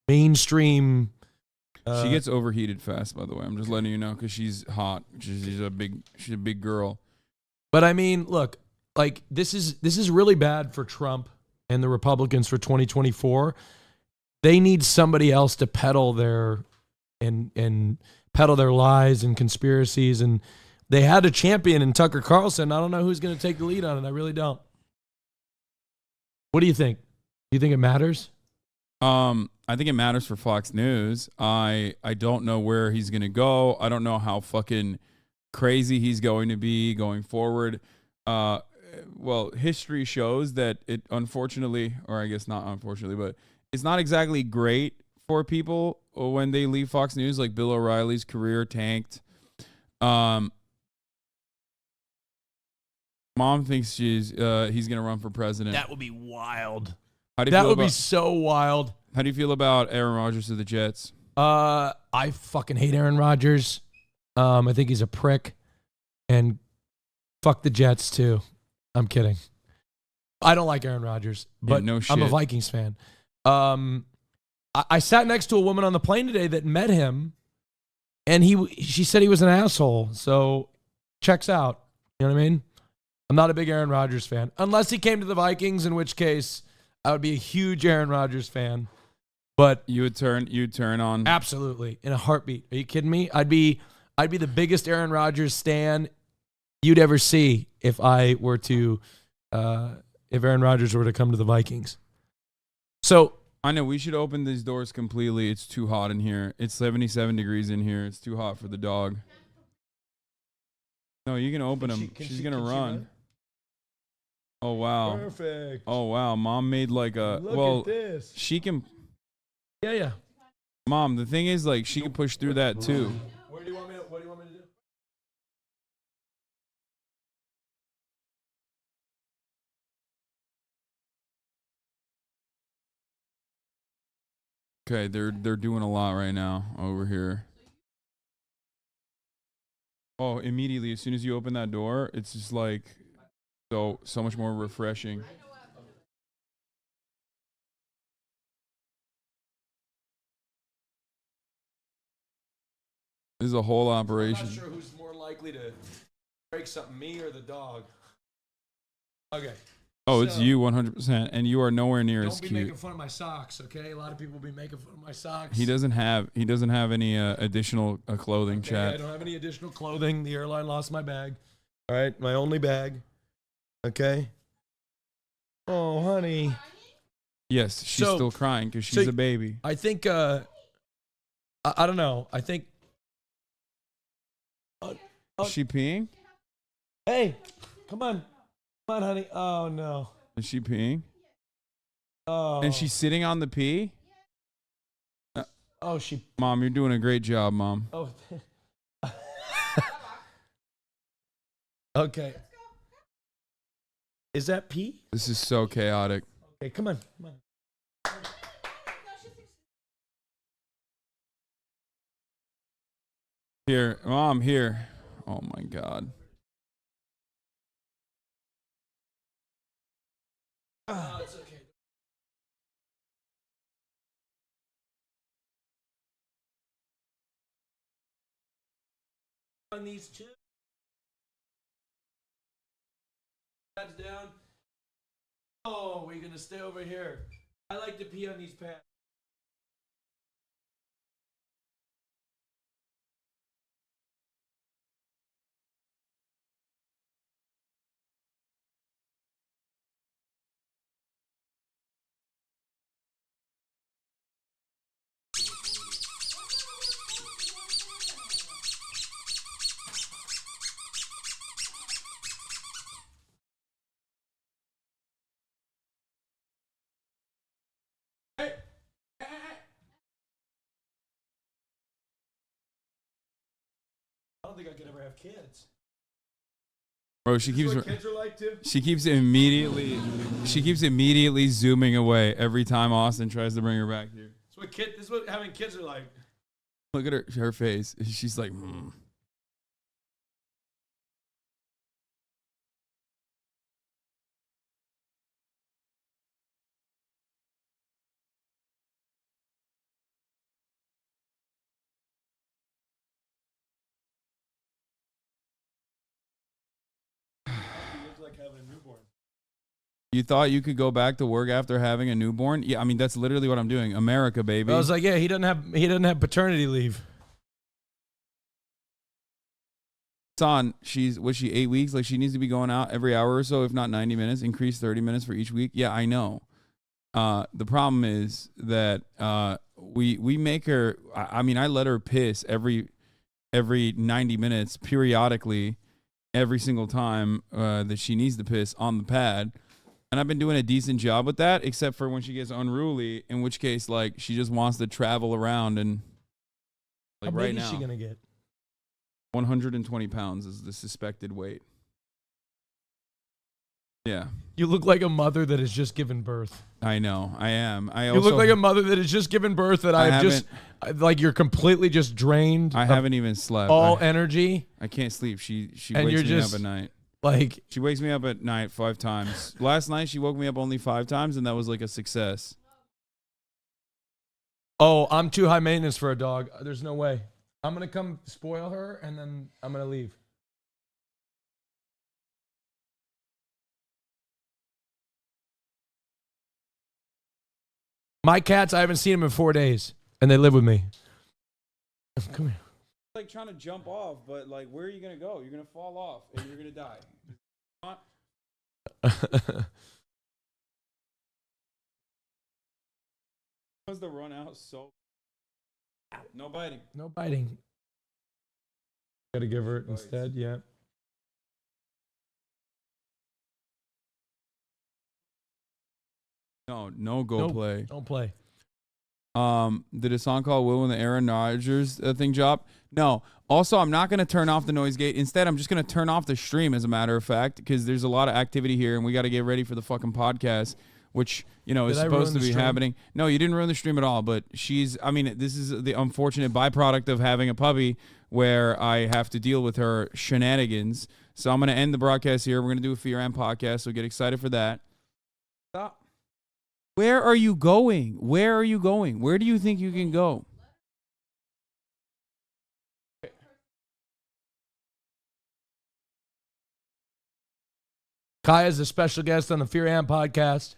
mainstream. She gets overheated fast, by the way. I'm just letting you know because she's hot. She's a big girl. But I mean, look, like this is really bad for Trump and the Republicans for 2024. They need somebody else to peddle their and peddle their lies and conspiracies, and they had a champion in Tucker Carlson. I don't know who's going to take the lead on it. I really don't. What do you think? Do you think it matters? I think it matters for Fox News. I don't know where he's going to go. I don't know how fucking crazy he's going to be going forward. Well, history shows that it unfortunately, or I guess not unfortunately, but it's not exactly great for people when they leave Fox News. Like Bill O'Reilly's career tanked. Mom thinks he's gonna run for president. That would be wild. That would be so wild. How do you feel about Aaron Rodgers to the Jets? I fucking hate Aaron Rodgers. I think he's a prick, and fuck the Jets too. I'm kidding. I don't like Aaron Rodgers, but no shit. I'm a Vikings fan. I sat next to a woman on the plane today that met him, and she said he was an asshole. So checks out. You know what I mean? I'm not a big Aaron Rodgers fan, unless he came to the Vikings, in which case I would be a huge Aaron Rodgers fan. But you'd turn on absolutely in a heartbeat. Are you kidding me? I'd be the biggest Aaron Rodgers stan you'd ever see if I were to if Aaron Rodgers were to come to the Vikings. So I know we should open these doors completely. It's too hot in here. It's 77 degrees in here. It's too hot for the dog. No, you can open them. She's gonna run. Oh wow. Perfect. Oh wow. Mom made like a Look at this. She can. Yeah. Mom, the thing is, like, she can push through that too. What do you want me to do? Okay, they're doing a lot right now over here. Oh, immediately as soon as you open that door, it's just like so much more refreshing. This is a whole operation. I'm not sure who's more likely to break something, me or the dog. Okay. Oh, it's you 100%, and you are nowhere near as Don't be cute. making fun of my socks, okay? A lot of people will be making fun of my socks. He doesn't have any additional clothing, Okay, chat. I don't have any additional clothing. The airline lost my bag. All right, my only bag. Okay. Oh, honey. Yes, she's So- still crying because she's a baby. I think, I don't know. I think. Is she peeing? Hey, come on. Come on, honey. Oh, no. Is she peeing? Oh. And she's sitting on the pee? Oh, she. Mom, you're doing a great job, Mom. Oh. Okay. Is that pee? This is so chaotic. Okay, come on. Come on. Here, Mom, here. Oh, my God. Oh, it's okay. On these two. Pads down. Oh, we're gonna stay over here. I like to pee on these pads. I don't think I could ever have kids. Bro, she keeps what kids are like too? she keeps immediately zooming away every time Austin tries to bring her back here. This is what having kids are like. Look at her face. She's like, like having a newborn. You thought you could go back to work after having a newborn? Yeah, I mean that's literally what I'm doing. America, baby. I was like, yeah, he doesn't have paternity leave. On, was she 8 weeks? Like she needs to be going out every hour or so, if not 90 minutes. Increase 30 minutes for each week. Yeah, I know. The problem is that we make her. I mean, I let her piss every 90 minutes periodically, every single time that she needs to piss on the pad. And I've been doing a decent job with that, except for when she gets unruly, in which case, like, she just wants to travel around and, like, How right big now. is she gonna get? 120 pounds is the suspected weight. Yeah. You look like a mother that has just given birth. I know. I am. You look like a mother that has just given birth that like you're completely just drained. I haven't even slept. All energy. I can't sleep. She And wakes you're me just, up at night. Like, she wakes me up at night 5 times. Last night she woke me up only 5 times, and that was like a success. oh, I'm too high maintenance for a dog. There's no way. I'm gonna come spoil her and then I'm gonna leave. My cats, I haven't seen them in 4 days, and they live with me. Come here. Like trying to jump off, but like, where are you gonna go? You're gonna fall off and you're gonna die. Was the run out so? No biting. No biting. Gotta give her it instead, yeah. No go play. Don't play. Did a song called Will and the Aaron Rodgers thing drop? No. Also, I'm not going to turn off the noise gate. Instead, I'm just going to turn off the stream, as a matter of fact, because there's a lot of activity here, and we got to get ready for the fucking podcast, which, you know, is supposed to be happening. No, you didn't ruin the stream at all, but this is the unfortunate byproduct of having a puppy where I have to deal with her shenanigans. So I'm going to end the broadcast here. We're going to do a Fear and podcast, so get excited for that. Stop. Where are you going? Where are you going? Where do you think you can go? Kai is a special guest on the Fear and podcast.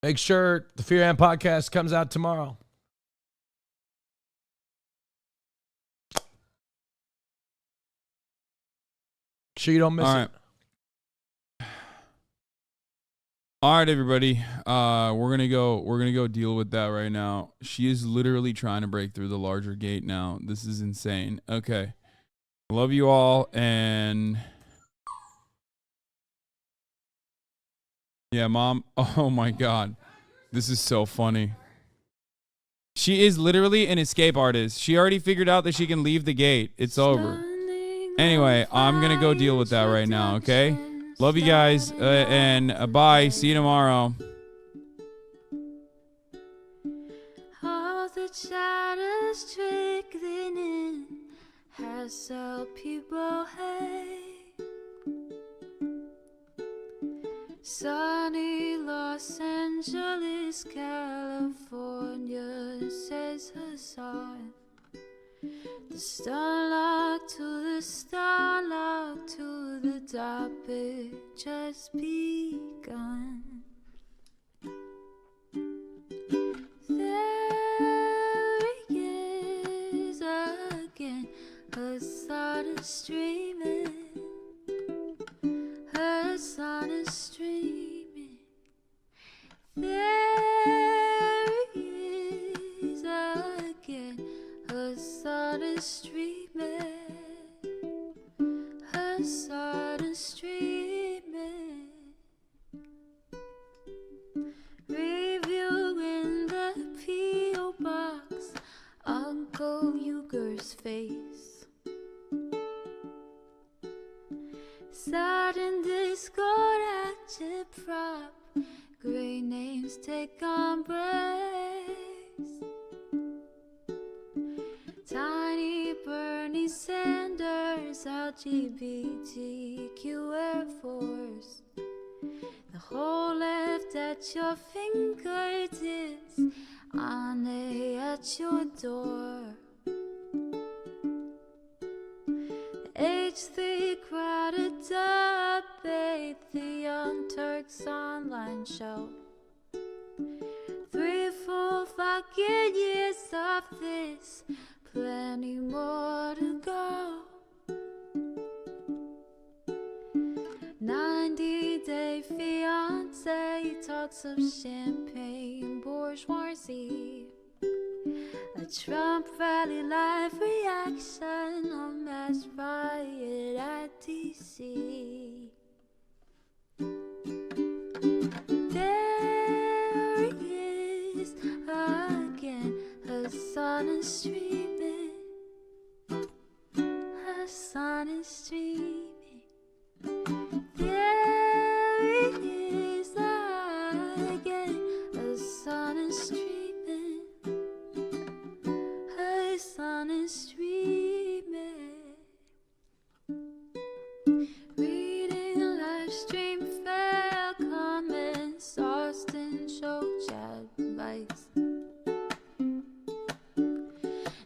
Make sure the Fear and podcast comes out tomorrow. Make sure you don't miss it. All right, everybody. We're gonna go deal with that right now. She is literally trying to break through the larger gate now. This is insane. Okay. Love you all, and yeah, Mom. Oh my God. This is so funny. She is literally an escape artist. She already figured out that she can leave the gate. It's over. Anyway, I'm gonna go deal with that right now, okay? Love you guys, and bye. See you tomorrow. All the shadows trickling in, hassle people hate. Sunny Los Angeles, California, says Hasan. The starlock to the starlock to the topic just begun. There he is again, Hasan is streaming. Hasan is streaming. There he is again, Hasan is streaming. Hasan is streaming. Reviewing the P.O. box, Uncle Uyghur's face. Sudden discord at your prop, great names take embrace. Tiny Bernie Sanders, LGBTQ Air Force. The whole left at your fingertips, Anne at your door. The H3 crowded debate, the Young Turks online show. 3 full fucking years of this, plenty more to go. 90-day fiancé talks of champagne bourgeoisie. A Trump rally live reaction, a mass riot at DC. There he is again, Hasan is streaming. Hasan is streaming. There he is again, Hasan is streaming. Hasan is streaming. Reading live stream fair comments, AustinShow chat advice.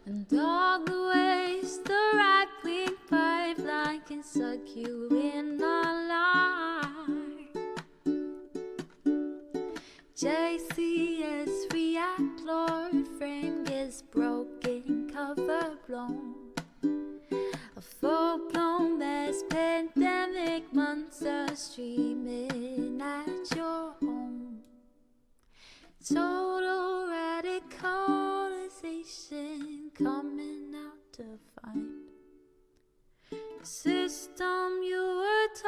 And all the ways the right-wing pipeline can suck you in online. JCS react, Lord frame gets broken, cover blown. A full-blown mass pandemic, monster streaming at your home. So